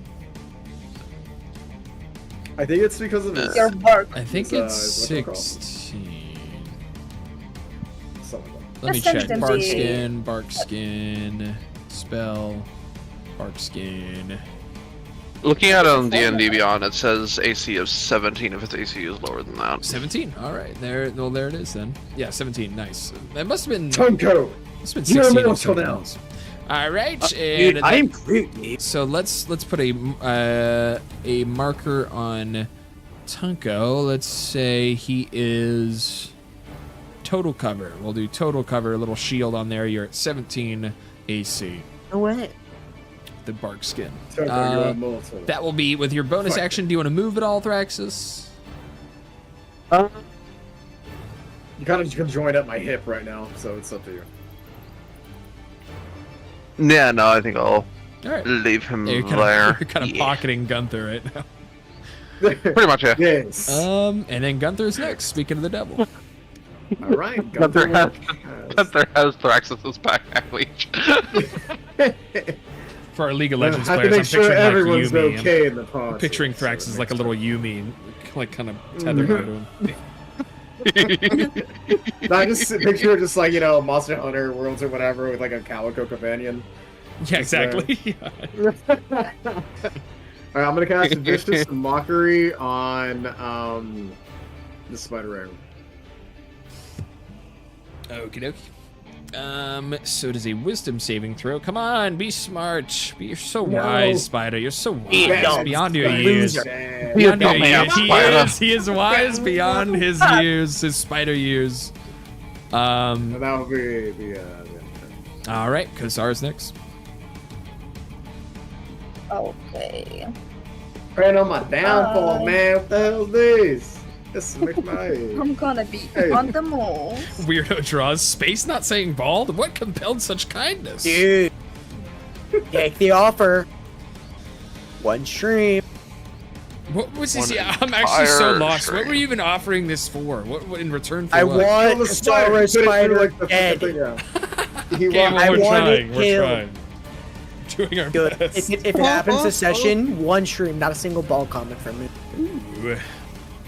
Speaker 5: I think it's because of his.
Speaker 7: Your bark.
Speaker 2: I think
Speaker 5: It's,
Speaker 2: it's
Speaker 5: what's it called?
Speaker 2: 16.
Speaker 5: Something like that.
Speaker 2: Let me
Speaker 7: Just
Speaker 2: check.
Speaker 7: send them
Speaker 2: Barkskin, Barkskin, spell, Barkskin.
Speaker 9: Looking at it on D&D Beyond, it says AC of 17 if its AC is lower than that.
Speaker 2: 17. All right. There it is then. Yeah, 17. Nice. That must have been.
Speaker 5: Tunko!
Speaker 2: It's been
Speaker 5: You're
Speaker 2: 16
Speaker 5: middle
Speaker 2: or something
Speaker 5: now.
Speaker 2: else. All right.
Speaker 3: Dude,
Speaker 2: and
Speaker 3: I improved, dude.
Speaker 2: so let's put a marker on Tunko. Let's say he is total cover. We'll do total cover. A little shield on there. You're at 17 AC.
Speaker 3: No way.
Speaker 2: The bark skin.
Speaker 5: Tunko, you're at multiple.
Speaker 2: That will be with your bonus
Speaker 5: Fuck.
Speaker 2: action. Do you want to move at all, Thraxis?
Speaker 5: You kind of can join at my hip right now, so it's up to you.
Speaker 9: Yeah, no, I think I'll
Speaker 2: All right.
Speaker 9: leave him
Speaker 2: Yeah,
Speaker 9: there.
Speaker 2: you're kind of
Speaker 9: Yeah.
Speaker 2: pocketing Gunther right now.
Speaker 9: Pretty much, yeah.
Speaker 5: Yes.
Speaker 2: And then Gunther's next. Speaking of the devil.
Speaker 5: All right.
Speaker 9: Gunther has,
Speaker 5: has.
Speaker 9: Gunther has Thraxis' backpack leech.
Speaker 2: For our League of
Speaker 5: I
Speaker 2: Legends
Speaker 5: have to
Speaker 2: players, I'm
Speaker 5: make sure
Speaker 2: picturing like
Speaker 5: everyone's
Speaker 2: Yumi.
Speaker 5: okay in the pod.
Speaker 2: I'm picturing
Speaker 5: so
Speaker 2: Thraxis
Speaker 5: it
Speaker 2: like a
Speaker 5: makes
Speaker 2: little Yumi, like kind of tethered to him.
Speaker 5: No, I just picture just like, you know, Monster Hunter Worlds or whatever with like a calico companion.
Speaker 2: Yeah, exactly.
Speaker 5: Alright, I'm gonna cast Vicious Mockery on the spider ram.
Speaker 2: Okie dokie. So it is a wisdom saving throw. Come on, be smart. You're so wise, Spider. You're so wise beyond your years. Beyond your years. He is wise beyond his years, his spider years.
Speaker 5: And that will be the
Speaker 2: All right, Kosar's next.
Speaker 7: Okay.
Speaker 5: praying on my downfall, man. What the hell is this? This makes my
Speaker 7: I'm gonna be
Speaker 5: Hey.
Speaker 7: on the move.
Speaker 2: Weirdo draws space, not saying bald. What compelled such kindness?
Speaker 3: Dude, take the offer. One stream.
Speaker 2: What was this?
Speaker 9: One
Speaker 2: Yeah, I'm actually so
Speaker 9: entire
Speaker 2: lost. What were
Speaker 9: stream.
Speaker 2: you even offering this for? What in return for
Speaker 3: I
Speaker 2: what?
Speaker 3: want
Speaker 5: the
Speaker 3: Star Spider dead.
Speaker 5: He
Speaker 2: Okay,
Speaker 5: wants.
Speaker 2: well,
Speaker 3: I
Speaker 2: we're
Speaker 3: want
Speaker 2: trying.
Speaker 3: it
Speaker 2: We're
Speaker 3: killed.
Speaker 2: trying. Doing our
Speaker 3: Good.
Speaker 2: best.
Speaker 3: If it happens this session, one stream, not a single ball comment from me.
Speaker 2: Ooh.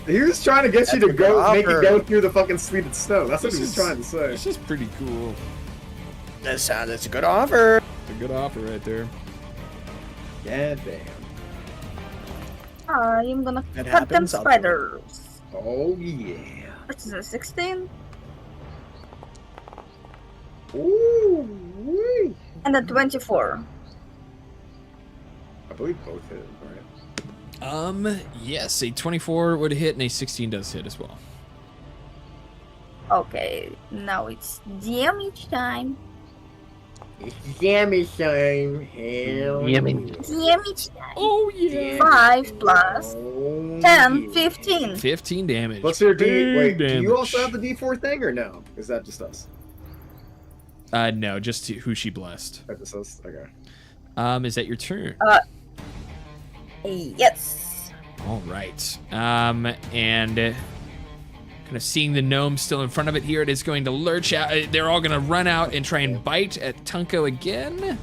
Speaker 5: He was trying to get you
Speaker 3: That's
Speaker 5: to
Speaker 3: a
Speaker 5: go,
Speaker 3: good
Speaker 5: make you
Speaker 3: offer.
Speaker 5: go through the fucking sleeted snow. That's what
Speaker 2: This
Speaker 5: he was
Speaker 2: is-
Speaker 5: trying to say.
Speaker 2: This is pretty cool.
Speaker 3: That's a good offer.
Speaker 2: It's a good offer right there.
Speaker 5: Yeah, damn.
Speaker 7: I am gonna
Speaker 3: That
Speaker 7: cut them
Speaker 3: happens, I'll do it.
Speaker 7: spiders.
Speaker 5: Oh yeah.
Speaker 7: This is a 16
Speaker 5: Ooh. Wee.
Speaker 7: and a 24.
Speaker 5: I believe both hit, right?
Speaker 2: Yes, a 24 would hit and a 16 does hit as well.
Speaker 7: Okay, now it's damage time.
Speaker 5: Yummy time. Hell.
Speaker 7: Damage time.
Speaker 2: Oh yeah.
Speaker 7: 5 plus
Speaker 5: Oh,
Speaker 7: 10,
Speaker 5: yeah.
Speaker 7: 15.
Speaker 2: 15 damage.
Speaker 5: What's your D?
Speaker 2: Big
Speaker 5: Wait, do you
Speaker 2: damage.
Speaker 5: also have the D4 thing or no? Is that just us?
Speaker 2: No, just to who she blessed.
Speaker 5: That just us. Okay.
Speaker 2: Is that your turn?
Speaker 7: Yes.
Speaker 2: All right. And kind of seeing the gnome still in front of it here, it is going to lurch out. They're all going to run out and try and bite at Tunko again.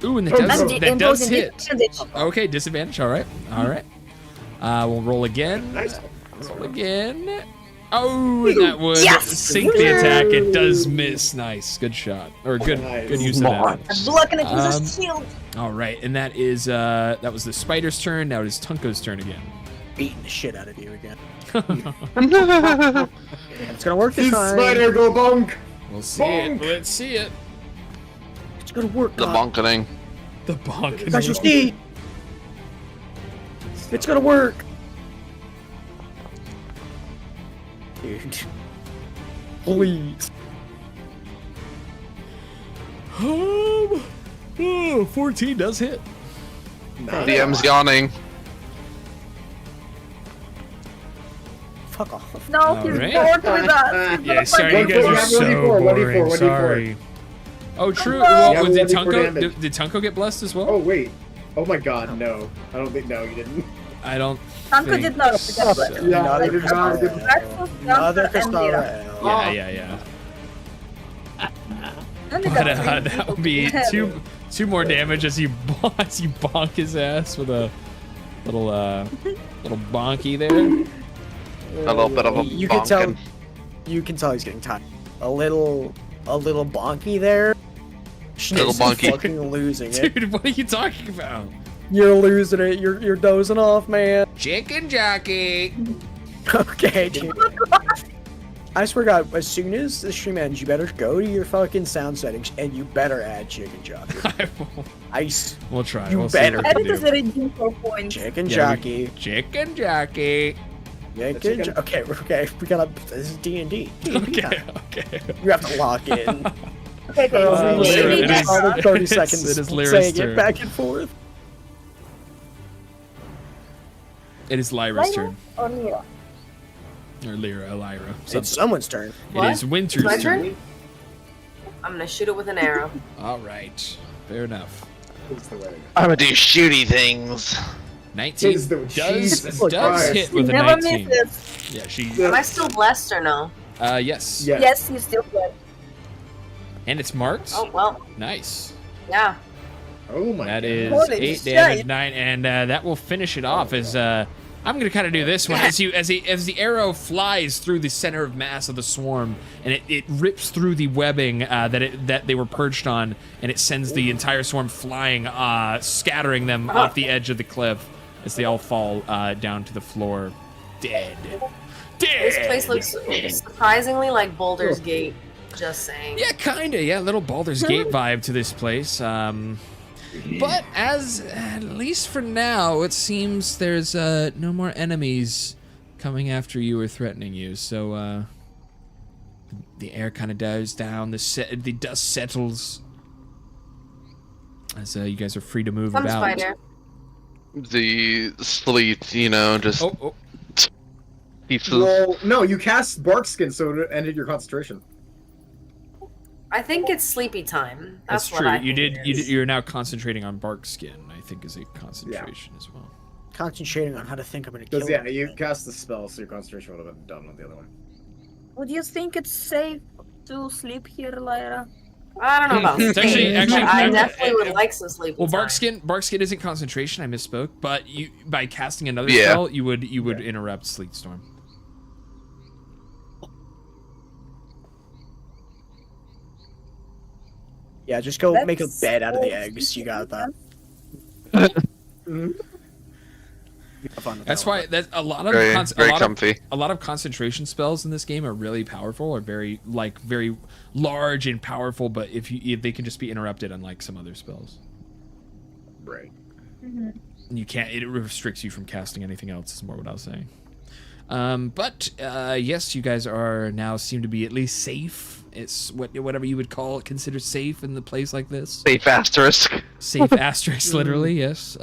Speaker 2: Ooh, and that does,
Speaker 7: And
Speaker 2: that does
Speaker 7: imposing
Speaker 2: hit.
Speaker 7: disadvantage.
Speaker 2: Okay, disadvantage. All right. All right. We'll roll again.
Speaker 5: Nice.
Speaker 2: Roll again. Oh, and that would
Speaker 7: Yes!
Speaker 2: sink the attack. It does miss. Nice. Good shot. Or good
Speaker 5: Nice.
Speaker 2: good use of that.
Speaker 7: I'm blocking it with a shield.
Speaker 2: All right, and that is that was the spider's turn. Now it is Tunko's turn again.
Speaker 3: Beating the shit out of you again. It's gonna work this
Speaker 5: This
Speaker 3: time.
Speaker 5: spider go bonk.
Speaker 2: We'll see it.
Speaker 5: Bonk.
Speaker 2: Let's see it.
Speaker 3: It's gonna work.
Speaker 9: The
Speaker 3: God.
Speaker 9: bonketing.
Speaker 2: The bonk.
Speaker 3: That's your Steve. It's gonna work. Dude. Please.
Speaker 2: 14 does hit.
Speaker 9: DM's yawning.
Speaker 3: Fuck off.
Speaker 7: No, he's
Speaker 2: Alright.
Speaker 7: bored with us.
Speaker 2: Yeah, sorry, you guys are so
Speaker 5: 1d4,
Speaker 2: boring.
Speaker 5: 1d4.
Speaker 2: Sorry. Oh, true.
Speaker 7: No.
Speaker 2: Well,
Speaker 5: Yeah,
Speaker 2: did
Speaker 5: 1d4
Speaker 2: Tunko
Speaker 5: damage.
Speaker 2: did Tunko get blessed as well?
Speaker 5: Oh wait. Oh my god, no. I don't think no, you didn't.
Speaker 2: I don't.
Speaker 7: Tanko
Speaker 2: think
Speaker 7: did not get
Speaker 2: so.
Speaker 7: blessed.
Speaker 5: Yeah, I did not.
Speaker 3: Another
Speaker 7: Another
Speaker 3: Cassandra.
Speaker 2: Yeah, yeah.
Speaker 7: And
Speaker 2: But that would be two more damage as you bonk his ass with a little little bonky there.
Speaker 9: A little bit of a
Speaker 3: You can tell.
Speaker 9: bonking.
Speaker 3: You can tell he's getting tired. A little bonky there.
Speaker 9: Little
Speaker 3: Schnitz's
Speaker 9: bonky.
Speaker 3: fucking losing it.
Speaker 2: Dude, what are you talking about?
Speaker 3: You're losing it. You're dozing off, man.
Speaker 2: Chicken jockey.
Speaker 3: Okay, dude. I swear to God, as soon as the stream ends, you better go to your fucking sound settings and you better add chicken jockey.
Speaker 2: We'll try.
Speaker 3: You
Speaker 2: We'll
Speaker 3: better.
Speaker 2: See what we
Speaker 7: Edit is
Speaker 2: can
Speaker 7: a redeem for points.
Speaker 3: Chicken
Speaker 2: Yeah,
Speaker 3: jockey.
Speaker 2: do. Chicken jockey.
Speaker 3: Chicken. Okay, we gotta. This is D&D.
Speaker 2: Okay.
Speaker 3: You have to lock in.
Speaker 7: Okay,
Speaker 2: Lyra,
Speaker 7: maybe
Speaker 2: it is-
Speaker 7: that's
Speaker 3: 30
Speaker 2: it
Speaker 3: seconds
Speaker 2: is Lyra's
Speaker 3: saying
Speaker 2: turn.
Speaker 3: it back and forth.
Speaker 2: It is Lyra's
Speaker 7: Lyra
Speaker 2: turn.
Speaker 7: or Lyra?
Speaker 2: Or Lyra.
Speaker 3: It's someone's turn.
Speaker 2: It is Winter's
Speaker 6: My
Speaker 2: turn.
Speaker 6: turn? I'm gonna shoot it with an arrow.
Speaker 2: All right. Fair enough.
Speaker 9: I'm gonna do shooty things.
Speaker 2: 19
Speaker 5: Is the-
Speaker 2: does
Speaker 5: Jesus
Speaker 2: does
Speaker 5: Christ.
Speaker 2: hit with a
Speaker 7: Never
Speaker 2: 19.
Speaker 7: misses.
Speaker 2: Yeah, she.
Speaker 6: Am I still blessed or no?
Speaker 2: Yes.
Speaker 5: Yeah.
Speaker 7: Yes, you still good.
Speaker 2: And it's marked.
Speaker 6: Oh well,
Speaker 2: Nice.
Speaker 6: yeah.
Speaker 5: Oh my
Speaker 2: That
Speaker 5: god.
Speaker 2: is
Speaker 7: Holy
Speaker 2: 8
Speaker 7: shit.
Speaker 2: damage, 9, and that will finish it off as I'm gonna kind of do this one as the arrow flies through the center of mass of the swarm, and it rips through the webbing that they were perched on, and it sends the entire swarm flying, scattering them off the edge of the cliff as they all fall down to the floor, dead.
Speaker 6: This place looks surprisingly like Baldur's Gate. Just saying.
Speaker 2: Yeah, kinda. Yeah, little Baldur's Gate vibe to this place. But at least for now, it seems there's no more enemies coming after you or threatening you. So the air kind of dies down. The dust settles as you guys are free to move about.
Speaker 6: Spider.
Speaker 9: The sleet, just.
Speaker 2: Oh.
Speaker 9: Pieces.
Speaker 5: Well, no, you cast Barkskin, so it ended your concentration.
Speaker 6: I think it's sleepy time.
Speaker 2: That's
Speaker 6: what
Speaker 2: true.
Speaker 6: I think it is.
Speaker 2: You're now concentrating on bark skin. I think is a concentration as well.
Speaker 3: Concentrating on how to think I'm gonna kill
Speaker 5: Because
Speaker 3: him.
Speaker 5: you cast the spell, so your concentration would have been done on the other one.
Speaker 7: Would you think it's safe to sleep here, Lyra?
Speaker 6: I don't know about
Speaker 2: It's
Speaker 6: sleep,
Speaker 2: actually,
Speaker 6: but I definitely would like some sleepy
Speaker 2: Well,
Speaker 6: time.
Speaker 2: bark skin isn't concentration. I misspoke. But by casting another
Speaker 9: Yeah.
Speaker 2: spell, you would interrupt Sleet Storm.
Speaker 3: Yeah, just go make a
Speaker 7: That's
Speaker 3: bed out of the
Speaker 7: so
Speaker 3: eggs. You got that. Have fun with
Speaker 2: That's
Speaker 3: that
Speaker 2: why
Speaker 3: one.
Speaker 2: that a lot of
Speaker 9: Very comfy.
Speaker 2: a lot of concentration spells in this game are really powerful, or very large and powerful. But if they can just be interrupted, unlike some other spells.
Speaker 5: Right.
Speaker 2: You can't. It restricts you from casting anything else. Is more what I was saying. But yes, you guys are now seem to be at least safe. It's whatever you would consider safe in the place like this.
Speaker 9: Safe asterisk.
Speaker 2: Safe asterisk, literally, yes.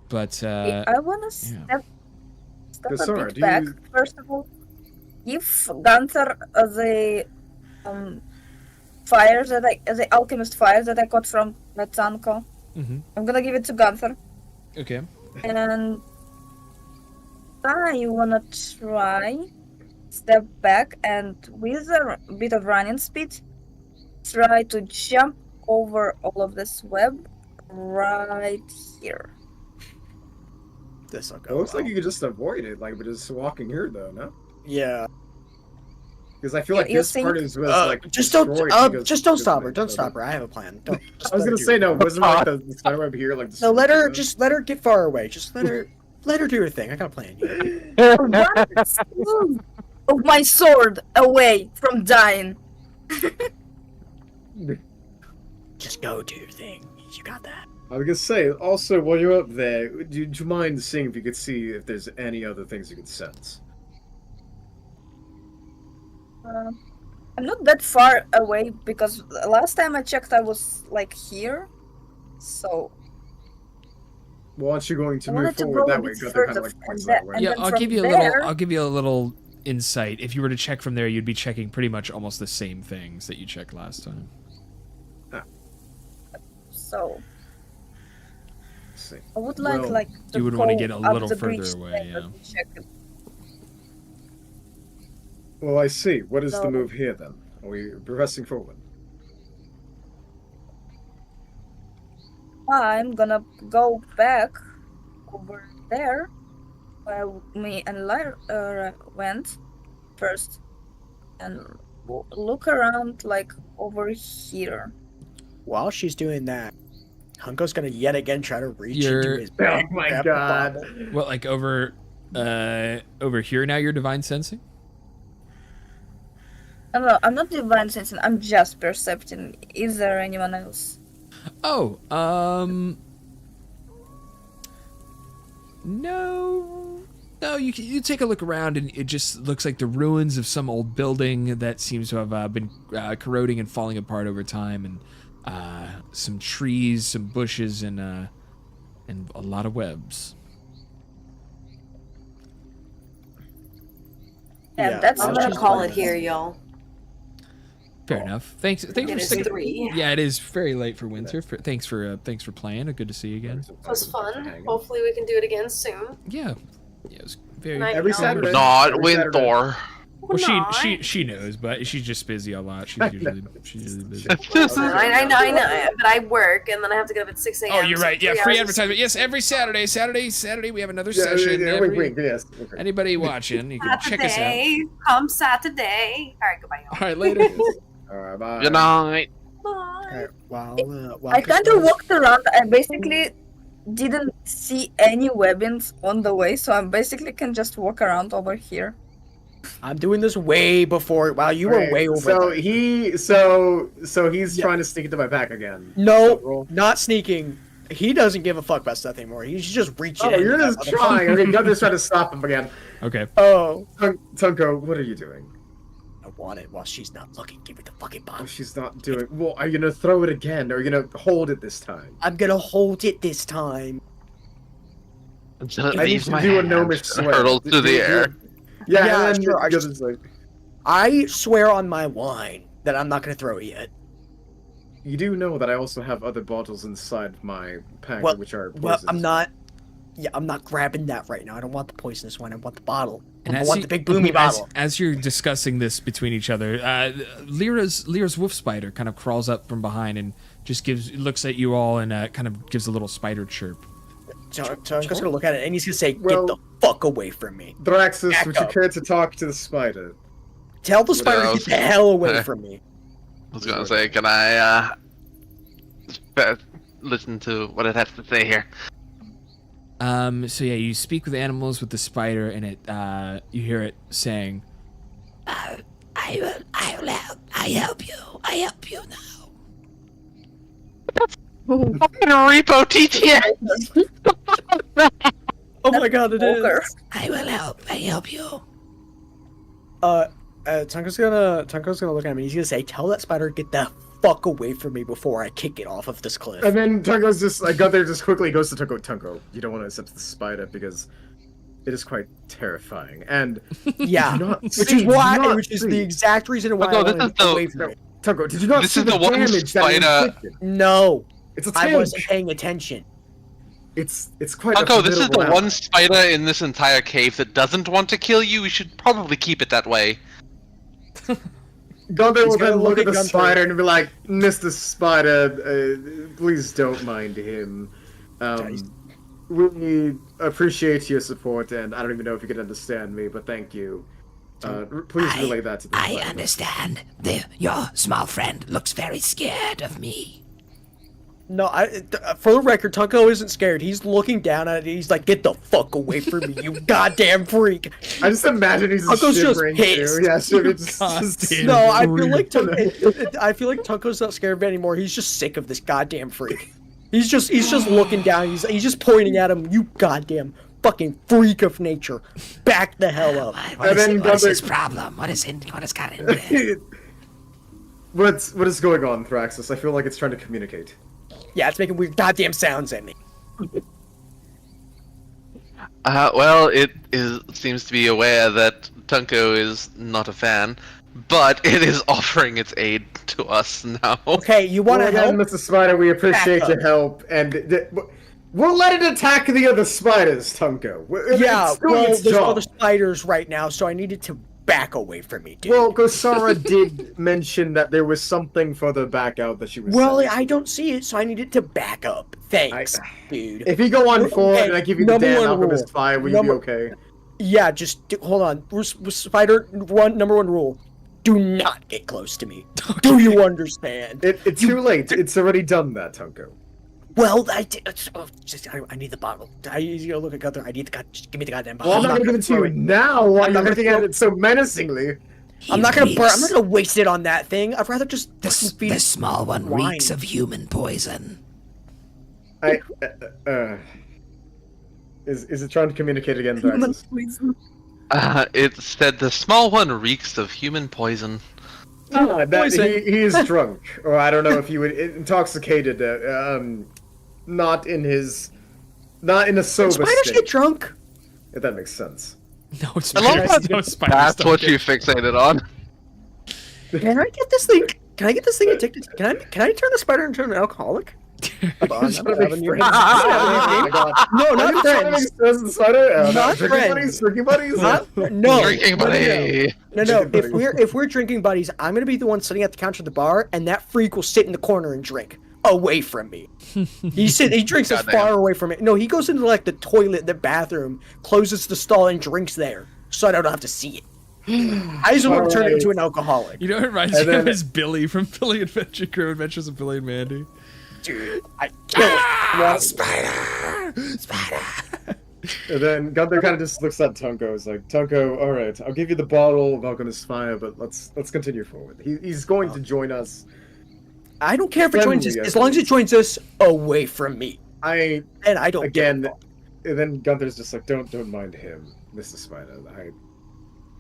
Speaker 2: But
Speaker 7: I want to step
Speaker 5: Sora,
Speaker 7: a bit
Speaker 5: do
Speaker 7: back.
Speaker 5: you-
Speaker 7: First of all, give Gunther the fires the alchemist fires that I got from Metzanko.
Speaker 2: Mhm.
Speaker 7: I'm gonna give it to Gunther,
Speaker 2: okay.
Speaker 7: and I wanna try step back and with a bit of running speed, try to jump over all of this web right here.
Speaker 3: This'll
Speaker 5: It
Speaker 3: go.
Speaker 5: looks like
Speaker 3: well.
Speaker 5: you could just avoid it, like, but just walking here, though, no?
Speaker 3: Yeah.
Speaker 5: Because I feel
Speaker 7: You-
Speaker 5: like
Speaker 7: you
Speaker 5: this
Speaker 7: think-
Speaker 5: part is like
Speaker 3: Just don't.
Speaker 5: destroyed because-
Speaker 3: Just don't
Speaker 5: because
Speaker 3: stop
Speaker 5: of
Speaker 3: her.
Speaker 5: it,
Speaker 3: Don't
Speaker 5: so
Speaker 3: stop her. I have a plan. Don't. Just
Speaker 5: I was
Speaker 3: let her
Speaker 5: gonna
Speaker 3: do
Speaker 5: say
Speaker 3: it.
Speaker 5: no. Wasn't like the spider web here like the?
Speaker 3: No, let her.
Speaker 5: storm?
Speaker 3: Just let her get far away. Just let her. Let her do her thing. I got a plan here.
Speaker 7: One swoop of my sword away from dying.
Speaker 3: Just go do your thing. You got that.
Speaker 5: I was gonna say. Also, while you're up there, do you mind seeing if you could see if there's any other things you could sense?
Speaker 7: I'm not that far away because the last time I checked I was like here. So
Speaker 5: Well, aren't you going to
Speaker 7: I
Speaker 5: move
Speaker 7: wanted to
Speaker 5: forward
Speaker 7: go a
Speaker 5: that way?
Speaker 7: bit
Speaker 5: Got kind
Speaker 7: further
Speaker 5: of like points
Speaker 7: and
Speaker 5: that
Speaker 7: that-
Speaker 5: way.
Speaker 7: and
Speaker 2: Yeah,
Speaker 7: then
Speaker 2: I'll
Speaker 7: from
Speaker 2: give you
Speaker 7: there-
Speaker 2: a little insight. If you were to check from there, you'd be checking pretty much almost the same things that you checked last time.
Speaker 7: So
Speaker 5: Let's see.
Speaker 7: I would like
Speaker 5: Well,
Speaker 7: to
Speaker 2: you would wanna
Speaker 7: go
Speaker 2: get a
Speaker 7: up
Speaker 2: little
Speaker 7: the
Speaker 2: further
Speaker 7: bridge
Speaker 2: away,
Speaker 7: there
Speaker 2: yeah.
Speaker 7: to check it.
Speaker 5: Well, I see. What is the
Speaker 7: So-
Speaker 5: move here then? Are we progressing forward?
Speaker 7: I'm gonna go back over there where me and Lyra went first and look around like over here.
Speaker 3: While she's doing that, Hunko's gonna yet again try to reach
Speaker 2: You're-
Speaker 3: into his.
Speaker 5: Oh my
Speaker 3: grab
Speaker 5: god.
Speaker 3: bottle.
Speaker 2: Well, like over here now, you're divine sensing.
Speaker 7: No, I'm not divine sensing. I'm just percepting. Is there anyone else?
Speaker 2: Oh, no, you take a look around and it just looks like the ruins of some old building that seems to have been corroding and falling apart over time, and some trees, some bushes, and a lot of webs.
Speaker 7: Yeah, that's
Speaker 6: I'm
Speaker 7: what
Speaker 6: gonna
Speaker 7: I'm
Speaker 6: call
Speaker 7: calling
Speaker 6: it here, y'all.
Speaker 2: Fair enough. Thanks
Speaker 6: It
Speaker 2: for
Speaker 6: is
Speaker 2: sticking.
Speaker 6: 3.
Speaker 2: Yeah, it is very late for winter. Thanks for playing. Good to see you again.
Speaker 6: It was fun. Hopefully we can do it again soon.
Speaker 2: Yeah, it was very.
Speaker 6: Night,
Speaker 5: Every
Speaker 6: y'all.
Speaker 5: Saturday.
Speaker 9: Not
Speaker 5: Every
Speaker 9: win
Speaker 5: Saturday.
Speaker 9: Thor.
Speaker 2: Well,
Speaker 6: not.
Speaker 2: she knows, but she's just busy a lot. She's usually busy.
Speaker 6: I know, but I work and then I have to get up at 6 a.m.
Speaker 2: Oh, you're
Speaker 6: so
Speaker 2: right. Yeah,
Speaker 6: 3
Speaker 2: free
Speaker 6: hours.
Speaker 2: advertisement. Yes, every Saturday we have another session.
Speaker 5: Yes. Okay.
Speaker 2: Anybody watching, you can check us out.
Speaker 6: Saturday, come Saturday. All right, goodbye, y'all.
Speaker 2: All right, later.
Speaker 5: All right, bye.
Speaker 9: Good night.
Speaker 6: Bye.
Speaker 3: While
Speaker 7: I kind of walked around. I basically didn't see any weapons on the way, so I basically can just walk around over here.
Speaker 3: I'm doing this way before. Wow, you were
Speaker 5: Right,
Speaker 3: way over.
Speaker 5: So
Speaker 3: there.
Speaker 5: he's
Speaker 3: Yeah.
Speaker 5: trying to sneak into my pack again.
Speaker 3: No,
Speaker 5: So roll.
Speaker 3: not sneaking. He doesn't give a fuck about stuff anymore. He's just reaching.
Speaker 5: Oh,
Speaker 3: in
Speaker 5: you're
Speaker 3: with
Speaker 5: just
Speaker 3: that motherfucker.
Speaker 5: trying. Okay, Gunter's trying to stop him again.
Speaker 2: Okay.
Speaker 3: Oh,
Speaker 5: Tunko, what are you doing?
Speaker 3: I want it while she's not looking. Give me the fucking
Speaker 5: Oh,
Speaker 3: bomb.
Speaker 5: she's not doing. Well, are you gonna throw it again, or are you gonna hold it this time?
Speaker 3: I'm gonna hold it this time.
Speaker 9: Until it
Speaker 5: I need
Speaker 9: leaves
Speaker 5: to
Speaker 9: my
Speaker 5: do a
Speaker 9: hand
Speaker 5: gnomish
Speaker 9: and
Speaker 5: swear.
Speaker 9: hurtles through the air.
Speaker 5: Yeah,
Speaker 3: Yeah,
Speaker 5: and then
Speaker 3: sure, I
Speaker 5: Gunter's like,
Speaker 3: I swear on my wine that I'm not gonna throw it yet.
Speaker 5: you do know that I also have other bottles inside my pack,
Speaker 3: Well-
Speaker 5: which are
Speaker 3: Well,
Speaker 5: poisonous.
Speaker 3: I'm not. Yeah, I'm not grabbing that right now. I don't want the poisonous wine. I want the bottle.
Speaker 2: And
Speaker 3: I
Speaker 2: as
Speaker 3: want
Speaker 2: you-
Speaker 3: the big boomy bottle.
Speaker 2: As you're discussing this between each other, Lyra's wolf spider kind of crawls up from behind and just looks at you all and kind of gives a little spider chirp.
Speaker 3: So I'm just gonna look at it and he's gonna say,
Speaker 5: Well-
Speaker 3: "Get the fuck away from me."
Speaker 5: Thraxus,
Speaker 3: Back
Speaker 5: would you
Speaker 3: up.
Speaker 5: care to talk to the spider?
Speaker 3: Tell the spider to
Speaker 9: else?
Speaker 3: get the hell away
Speaker 9: Hey.
Speaker 3: from me.
Speaker 9: I was gonna say, can I listen to what it has to say here?
Speaker 2: So yeah, you speak with animals with the spider, and it you hear it saying, I help you now.
Speaker 9: Fucking repo TTS!
Speaker 3: Oh my god, it
Speaker 7: Walker.
Speaker 3: is.
Speaker 2: I help you.
Speaker 3: Tunko's gonna look at me. He's gonna say, "Tell that spider get the fuck away from me before I kick it off of this cliff."
Speaker 5: And then Tunko's just like Gunther just quickly goes to Tunko. You don't want to accept the spider because it is quite terrifying. And
Speaker 3: Yeah,
Speaker 5: do not
Speaker 3: which
Speaker 5: see,
Speaker 3: is why,
Speaker 5: do not
Speaker 3: which is
Speaker 5: see.
Speaker 3: the exact reason why
Speaker 9: No,
Speaker 3: I
Speaker 9: this
Speaker 3: wanted
Speaker 9: is
Speaker 3: to
Speaker 9: the-
Speaker 3: away from it.
Speaker 5: Tunko, did you not
Speaker 9: This
Speaker 5: see
Speaker 9: is the one
Speaker 5: damage that it
Speaker 9: spider-
Speaker 5: inflicted?
Speaker 3: No,
Speaker 5: It's a
Speaker 3: I
Speaker 5: tank.
Speaker 3: wasn't paying attention.
Speaker 5: It's quite.
Speaker 9: Uncle,
Speaker 5: a
Speaker 9: this is the
Speaker 5: formidable
Speaker 9: one
Speaker 5: round.
Speaker 9: spider in this entire cave that doesn't want to kill you. We should probably keep it that way.
Speaker 5: Gunther
Speaker 3: He's
Speaker 5: will
Speaker 3: gonna
Speaker 5: then look at the
Speaker 3: Gunther.
Speaker 5: spider and be like, "Mr. Spider, please don't mind him. We appreciate your support, and I don't even know if you can understand me, but thank you. Please relay that to the spider."
Speaker 10: understand. Your small friend looks very scared of me.
Speaker 3: No, for the record, Tunko isn't scared. He's looking down at it. He's like, "Get the fuck away from me, you goddamn freak!"
Speaker 5: I just imagine he's
Speaker 3: Tunko's just
Speaker 5: shivering
Speaker 3: pissed.
Speaker 5: too. Yeah, shivering. Just,
Speaker 2: Goddamn.
Speaker 3: No, I feel like I feel like Tunko's not scared of it anymore. He's just sick of this goddamn freak. He's just looking down. He's just pointing at him. You goddamn fucking freak of nature, back the hell up.
Speaker 5: And then
Speaker 10: What is
Speaker 5: Gunther-
Speaker 10: his problem? What has got into it?
Speaker 5: What is going on, Thraxus? I feel like it's trying to communicate.
Speaker 3: Yeah, it's making weird goddamn sounds at me.
Speaker 9: Well, it seems to be aware that Tunko is not a fan, but it is offering its aid to us now.
Speaker 3: Okay, you want to
Speaker 5: Well,
Speaker 3: help?
Speaker 5: again, Mr. Spider, we appreciate
Speaker 3: Back
Speaker 5: your
Speaker 3: up.
Speaker 5: help, and we'll let it attack the other spiders, Tunko.
Speaker 3: Yeah,
Speaker 5: It's doing
Speaker 3: well,
Speaker 5: its
Speaker 3: there's
Speaker 5: job.
Speaker 3: other spiders right now, so I needed to back away from me, dude.
Speaker 5: Well, Gosara did mention that there was something further back out that she was.
Speaker 3: Well,
Speaker 5: saying.
Speaker 3: I don't see it, so I needed to back up. Thanks, dude.
Speaker 5: If you go on forward
Speaker 3: Okay,
Speaker 5: and I give you the
Speaker 3: number
Speaker 5: damn
Speaker 3: one
Speaker 5: alchemist
Speaker 3: rule.
Speaker 5: fire, will you
Speaker 3: Number-
Speaker 5: be okay?
Speaker 3: Yeah, just hold on. Spider, number one rule: do not get close to me. Do you understand?
Speaker 5: It's too late. It's already done that, Tunko.
Speaker 3: Well, I need the bottle. You gotta look at Gunther. Just give me the goddamn bottle.
Speaker 5: Well, I'm not gonna give it to you now while
Speaker 3: I'm
Speaker 5: you're
Speaker 3: not
Speaker 5: looking
Speaker 3: gonna
Speaker 5: at it so menacingly.
Speaker 3: I'm not gonna I'm not gonna waste it on that thing. I'd rather just fucking feed
Speaker 10: The
Speaker 3: it
Speaker 10: small one
Speaker 3: wine.
Speaker 10: reeks of human poison.
Speaker 5: Is it trying to communicate again,
Speaker 7: Human
Speaker 5: Thraxus?
Speaker 7: poison.
Speaker 9: It said the small one reeks of human poison.
Speaker 5: He is drunk, or I don't know if you would intoxicated. Not in a sober
Speaker 3: Spiders
Speaker 5: state.
Speaker 3: get drunk.
Speaker 5: If that makes sense.
Speaker 2: No, it's
Speaker 9: I love
Speaker 2: spiders.
Speaker 9: that
Speaker 2: No, spiders
Speaker 9: That's
Speaker 2: don't
Speaker 9: what
Speaker 2: get-
Speaker 9: you fixated on.
Speaker 3: Can I get this thing? Can I get this thing addicted? Can I turn the spider into an alcoholic? Come on, I'm grabbing you.
Speaker 5: No,
Speaker 3: not friends. Not friends.
Speaker 5: Drinking buddies.
Speaker 3: No.
Speaker 9: Drinking buddy.
Speaker 3: No. If we're drinking buddies, I'm gonna be the one sitting at the counter at the bar, and that freak will sit in the corner and drink away from me. He drinks as far away from it. No, he goes into like the toilet, the bathroom, closes the stall, and drinks there, so I don't have to see it. I just want to turn it into an alcoholic.
Speaker 2: You know what reminds me of is Billy from Billy Adventures of Billy and Mandy.
Speaker 3: Dude, I kill it.
Speaker 2: Spider!
Speaker 5: And then Gunther kind of just looks at Tunko. He's like, Tunko, all right, I'll give you the bottle of Alchemist's Fire, but let's continue forward. He's going to join us.
Speaker 3: I don't care if it joins us, as long as it joins us away from me. And I don't.
Speaker 5: Again, and then Gunther's just like, don't mind him, Mr. Spider.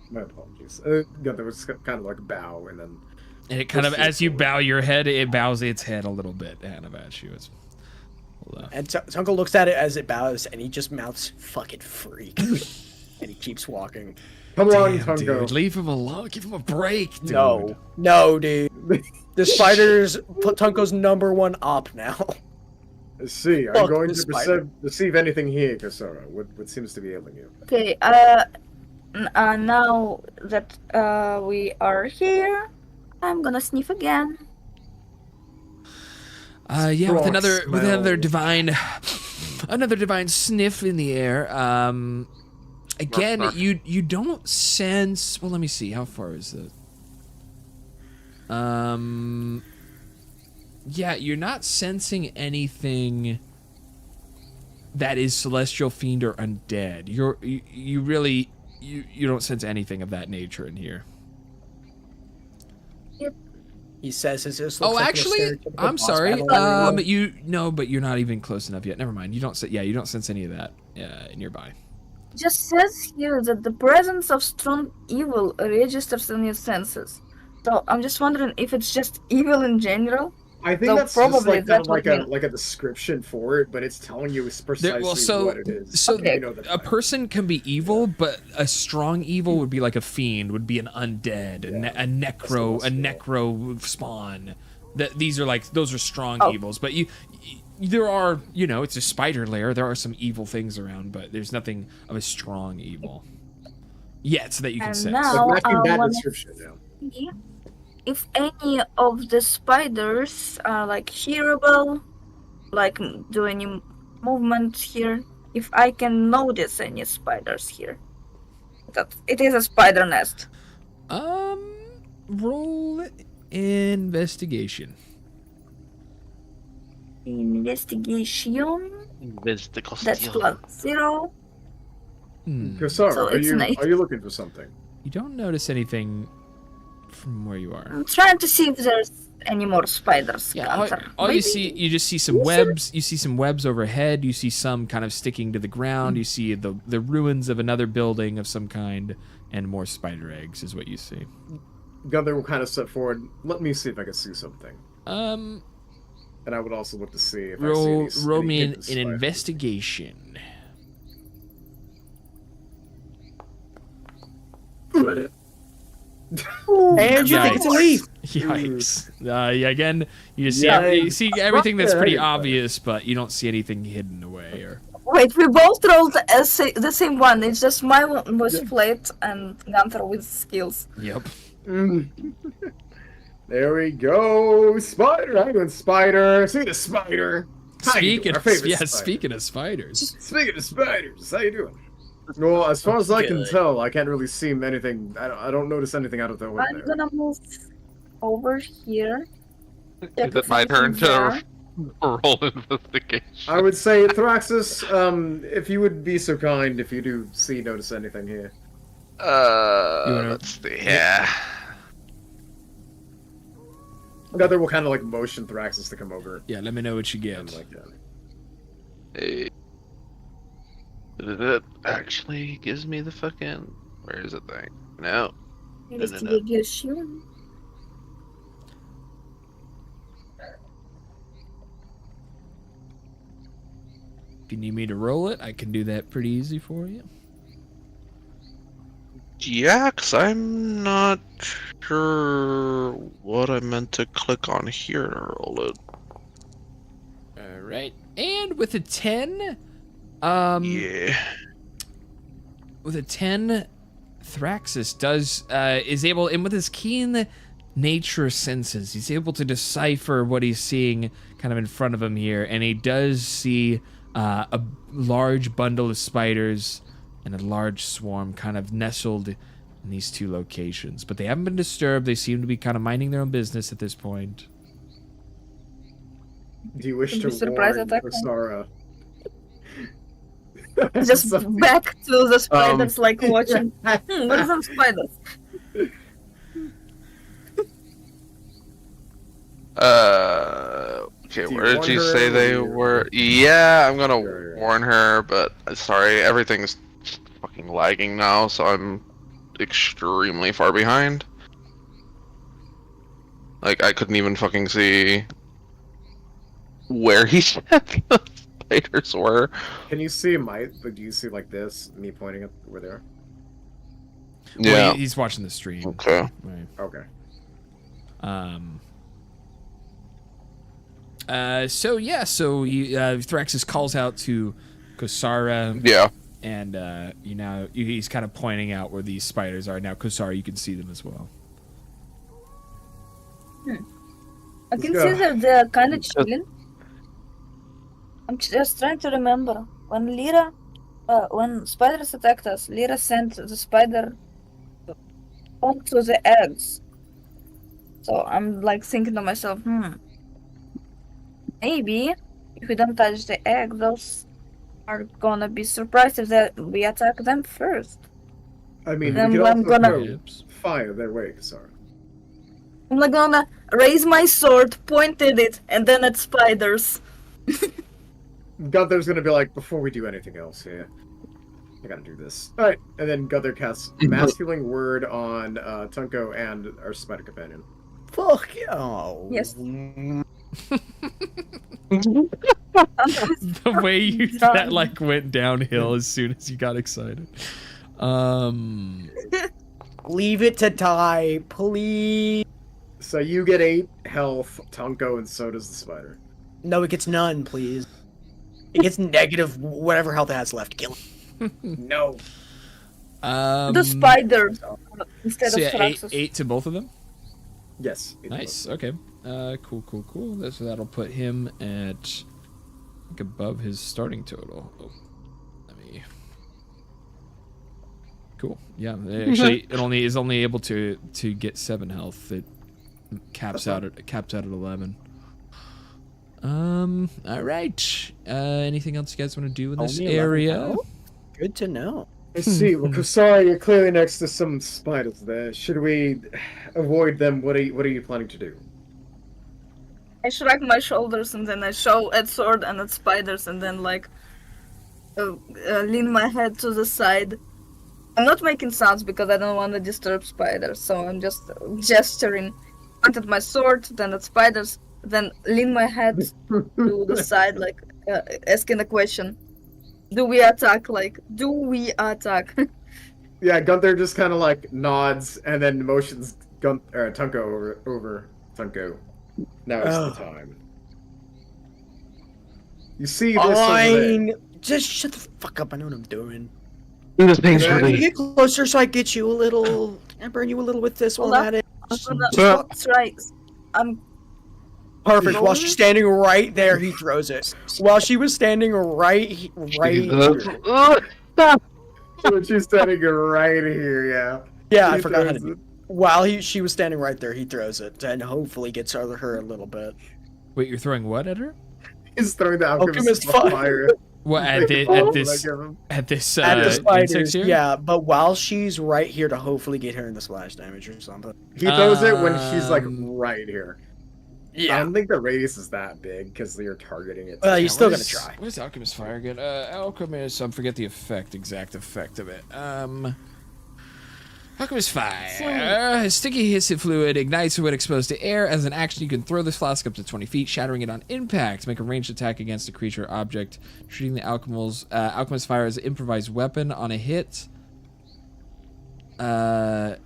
Speaker 5: My apologies. Gunther was kind of like bow, and then.
Speaker 2: And it kind of, as you bow your head, it bows its head a little bit, kind of at you.
Speaker 3: And Tunko looks at it as it bows, and he just mouths, "Fucking freak," and he keeps walking.
Speaker 5: Come on, Tunko.
Speaker 2: Dude, leave him alone. Give him a break, dude.
Speaker 3: No, dude. The spider's Tunko's #1 op now.
Speaker 5: Let's see. I'm going to perceive anything here, Kasara. What seems to be ailing you?
Speaker 7: Okay. Now that we are here, I'm gonna sniff again.
Speaker 2: Yeah, with another divine sniff in the air. Again, you don't sense. Well, let me see. How far is it? Yeah, you're not sensing anything that is celestial, fiend, or undead. You really don't sense anything of that nature in here.
Speaker 3: He says, "Is this?"
Speaker 2: Oh, actually, I'm sorry. But you're not even close enough yet. Never mind. You don't sense any of that nearby.
Speaker 7: It just says here that the presence of strong evil registers in your senses. So I'm just wondering if it's just evil in general.
Speaker 5: I think that's probably just like a description for it, but it's telling you precisely what it is.
Speaker 2: So a person can be evil, but a strong evil would be like a fiend, would be an undead, a necro spawn. Those are strong evils. But there are, it's a spider lair. There are some evil things around, but there's nothing of a strong evil yet, so that you can sense.
Speaker 7: Now,
Speaker 5: that description now.
Speaker 7: Yeah. If any of the spiders are like hearable, like do any movement here, if I can notice any spiders here, that it is a spider nest.
Speaker 2: Roll investigation.
Speaker 7: Investigation. That's +0.
Speaker 5: Kasara,
Speaker 7: So
Speaker 5: are you looking for something?
Speaker 2: You don't notice anything from where you are.
Speaker 7: I'm trying to see if there's any more spiders.
Speaker 2: Yeah, all you just see some webs. You see some webs overhead. You see some kind of sticking to the ground. You see the ruins of another building of some kind, and more spider eggs is what you see.
Speaker 5: Gunther will kind of step forward. Let me see if I can see something.
Speaker 2: And
Speaker 5: I would also look to see if
Speaker 2: roll
Speaker 5: I see
Speaker 2: roll me an investigation.
Speaker 3: And you think it's a leaf.
Speaker 2: Yikes. Again, you see everything that's pretty obvious, but you don't see anything hidden away.
Speaker 7: Wait, we both rolled the same one. It's just my one was flat and Gunther with skills.
Speaker 2: Yep.
Speaker 5: There we go. Spider. I'm doing spider. See the spider.
Speaker 2: Speaking of spiders.
Speaker 5: Speaking of spiders, how you doing? Well, as far as I can tell, I can't really see anything. I don't notice anything out of the ordinary.
Speaker 7: I'm gonna move over here.
Speaker 9: Is it my turn to roll investigation?
Speaker 5: I would say, Thraxis, if you would be so kind, if you do notice anything here.
Speaker 9: Let's see. Yeah.
Speaker 5: Gunther will kind of like motion Thraxis to come over.
Speaker 2: Yeah, let me know what you get.
Speaker 5: Like that.
Speaker 9: Hey. It actually gives me the fucking... Where is it thing? No.
Speaker 7: Investigation.
Speaker 2: If you need me to roll it, I can do that pretty easy for you.
Speaker 9: Yeah, because I'm not sure what I meant to click on here to roll it.
Speaker 2: right. And with a 10,
Speaker 4: Yeah.
Speaker 2: with a 10, Thraxus is able, and with his keen nature senses, he's able to decipher what he's seeing kind of in front of him here, and he does see a large bundle of spiders and a large swarm kind of nestled in these two locations. But they haven't been disturbed. They seem to be kind of minding their own business at this point.
Speaker 5: Do you wish
Speaker 7: Could
Speaker 5: to
Speaker 7: be surprise
Speaker 5: warn
Speaker 7: attack.
Speaker 5: Kosara?
Speaker 7: Just
Speaker 5: Something-
Speaker 7: back to the spiders, like watching. What are some spiders?
Speaker 4: Okay,
Speaker 5: Do you
Speaker 4: where did
Speaker 5: warn
Speaker 4: you
Speaker 5: her
Speaker 4: say
Speaker 5: or
Speaker 4: they
Speaker 5: you-
Speaker 4: were? Yeah, I'm gonna
Speaker 5: Sure.
Speaker 4: warn her, but sorry, everything's fucking lagging now, so I'm extremely far behind. Like, I couldn't even fucking see where he said the spiders were.
Speaker 5: Can you see but do you see like this? Me pointing at where they are?
Speaker 4: Yeah.
Speaker 2: Well, he's watching the stream.
Speaker 4: Okay.
Speaker 2: Right.
Speaker 5: Okay.
Speaker 2: So Thraxus calls out to Kosara,
Speaker 4: Yeah.
Speaker 2: and he's kind of pointing out where these spiders are. Now, Kosara, you can see them as well.
Speaker 7: I can
Speaker 5: Let's
Speaker 7: see
Speaker 5: go.
Speaker 7: that they're kind of chilling. I'm just trying to remember when spiders attacked us. Lyra sent the spider onto the eggs. So I'm like thinking to myself, maybe if we don't touch the egg, those are gonna be surprised if we attack them first.
Speaker 5: I mean,
Speaker 7: Then
Speaker 5: we could
Speaker 7: I'm
Speaker 5: also
Speaker 7: gonna-
Speaker 5: throw fire their way, Kosara.
Speaker 7: I'm like gonna raise my sword, pointed it, and then at spiders.
Speaker 5: Gunther's gonna be like, before we do anything else here, I gotta do this. Alright, and then Gunther casts Mass Healing Word on Tunko and our spider companion.
Speaker 3: Fuck yeah. Oh.
Speaker 7: Yes.
Speaker 2: The way that like went downhill as soon as you got excited.
Speaker 3: Leave it to die, please.
Speaker 5: So you get 8 health, Tunko, and so does the spider.
Speaker 3: No, it gets none, please. It gets negative whatever health it has left. Kill it.
Speaker 5: No.
Speaker 7: The spiders instead
Speaker 2: So
Speaker 7: of
Speaker 2: yeah,
Speaker 7: Thraxus.
Speaker 2: eight to both of them.
Speaker 5: Yes.
Speaker 2: Nice. Okay. Cool. So that'll put him at like above his starting total. Oh, let me. Cool. Yeah. Actually, it is only able to get 7 health. It caps out at 11. All right. Anything else you guys want to do in this
Speaker 3: Only 11
Speaker 2: area?
Speaker 3: health? Good to know.
Speaker 5: I see. Well, Kosara, you're clearly next to some spiders there. Should we avoid them? What are you planning to do?
Speaker 7: I shrug my shoulders and then I show at sword and at spiders and then like lean my head to the side. I'm not making sounds because I don't want to disturb spiders, so I'm just gesturing. Point at my sword, then at spiders, then lean my head to the side, like asking a question. Do we attack?
Speaker 5: Yeah, Gunther just kind of like nods and then motions Tunko over Tunko. Now is the time. You see this over there.
Speaker 3: Fine. Just shut the fuck up. I know what I'm doing.
Speaker 9: This thing's
Speaker 5: Yeah.
Speaker 3: Can you
Speaker 9: really.
Speaker 3: get closer so I get you a little? Can I burn you a little with this while
Speaker 7: Hold
Speaker 3: I'm at it?
Speaker 7: I'm gonna
Speaker 9: Yeah.
Speaker 7: try. I'm
Speaker 3: Perfect. While she's standing right there, he throws it. While she was standing right
Speaker 9: Jesus.
Speaker 3: here.
Speaker 5: So she's standing right here, yeah.
Speaker 3: Yeah, I
Speaker 5: He
Speaker 3: forgot how to
Speaker 5: throws
Speaker 3: do.
Speaker 5: it.
Speaker 3: While she was standing right there, he throws it and hopefully gets her a little bit.
Speaker 2: Wait, you're throwing what at her?
Speaker 5: He's throwing the alchemist
Speaker 3: Alchemist
Speaker 5: fire.
Speaker 2: What at
Speaker 5: Like,
Speaker 2: this
Speaker 5: at
Speaker 2: this
Speaker 3: At the spiders,
Speaker 2: insects here?
Speaker 3: yeah, but while she's right here to hopefully get her in the splash damage or something.
Speaker 5: He throws it when she's like
Speaker 2: Um,
Speaker 5: right here. I
Speaker 3: Yeah.
Speaker 5: don't think the radius is that big because you're targeting it.
Speaker 3: Well, you're still
Speaker 2: what
Speaker 3: gonna
Speaker 2: is-
Speaker 3: try.
Speaker 2: What does Alchemist Fire get? Alchemist, I forget the exact effect of it. Alchemist Fire. A sticky hissy fluid ignites when exposed to air. As an action, you can throw this flask up to 20 feet, shattering it on impact. Make a ranged attack against a creature or object. Treating the Alchemist Fire as an improvised weapon on a hit. On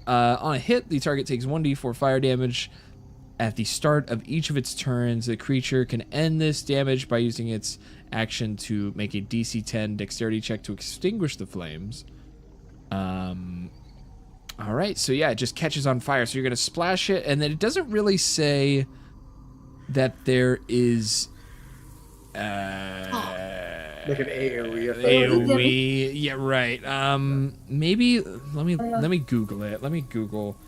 Speaker 2: a hit, the target takes 1d4 fire damage At the start of each of its turns, the creature can end this damage by using its action to make a DC 10 dexterity check to extinguish the flames. All right, so yeah, it just catches on fire. So you're going to splash it, and then it doesn't really say that there is...
Speaker 5: Like an AoE effect.
Speaker 2: AoE, yeah, right. Maybe, let me Google it. Let me Google...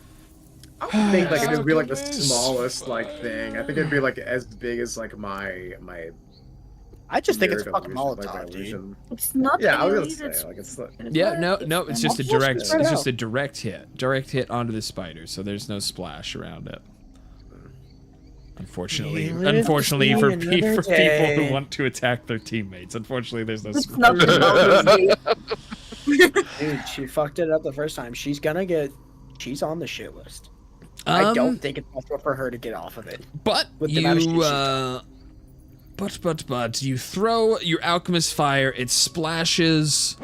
Speaker 5: I think like it'd be like the smallest like thing. I think it'd be like as big as like my.
Speaker 3: I just think it's a
Speaker 5: mirror
Speaker 3: fucking
Speaker 5: illusion,
Speaker 3: Molotov,
Speaker 5: like,
Speaker 3: dude.
Speaker 5: illusion.
Speaker 7: It's not
Speaker 5: Yeah, I was
Speaker 7: AoE,
Speaker 5: gonna
Speaker 7: it's-
Speaker 5: say like it's like.
Speaker 2: Yeah, no, it's just a direct,
Speaker 3: Spread
Speaker 2: it's
Speaker 3: out.
Speaker 2: just a direct hit onto the spider, so there's no splash around it. Unfortunately
Speaker 3: Live
Speaker 2: for
Speaker 3: to see
Speaker 2: people
Speaker 3: another day.
Speaker 2: who want to attack their teammates, unfortunately there's no
Speaker 7: It's
Speaker 2: splash.
Speaker 7: not AoE.
Speaker 3: Dude, she fucked it up the first time. She's on the shit list. I don't think it's possible for her to get off of it.
Speaker 2: But
Speaker 3: With the amount of shit she's
Speaker 2: but you throw your alchemist fire, it splashes,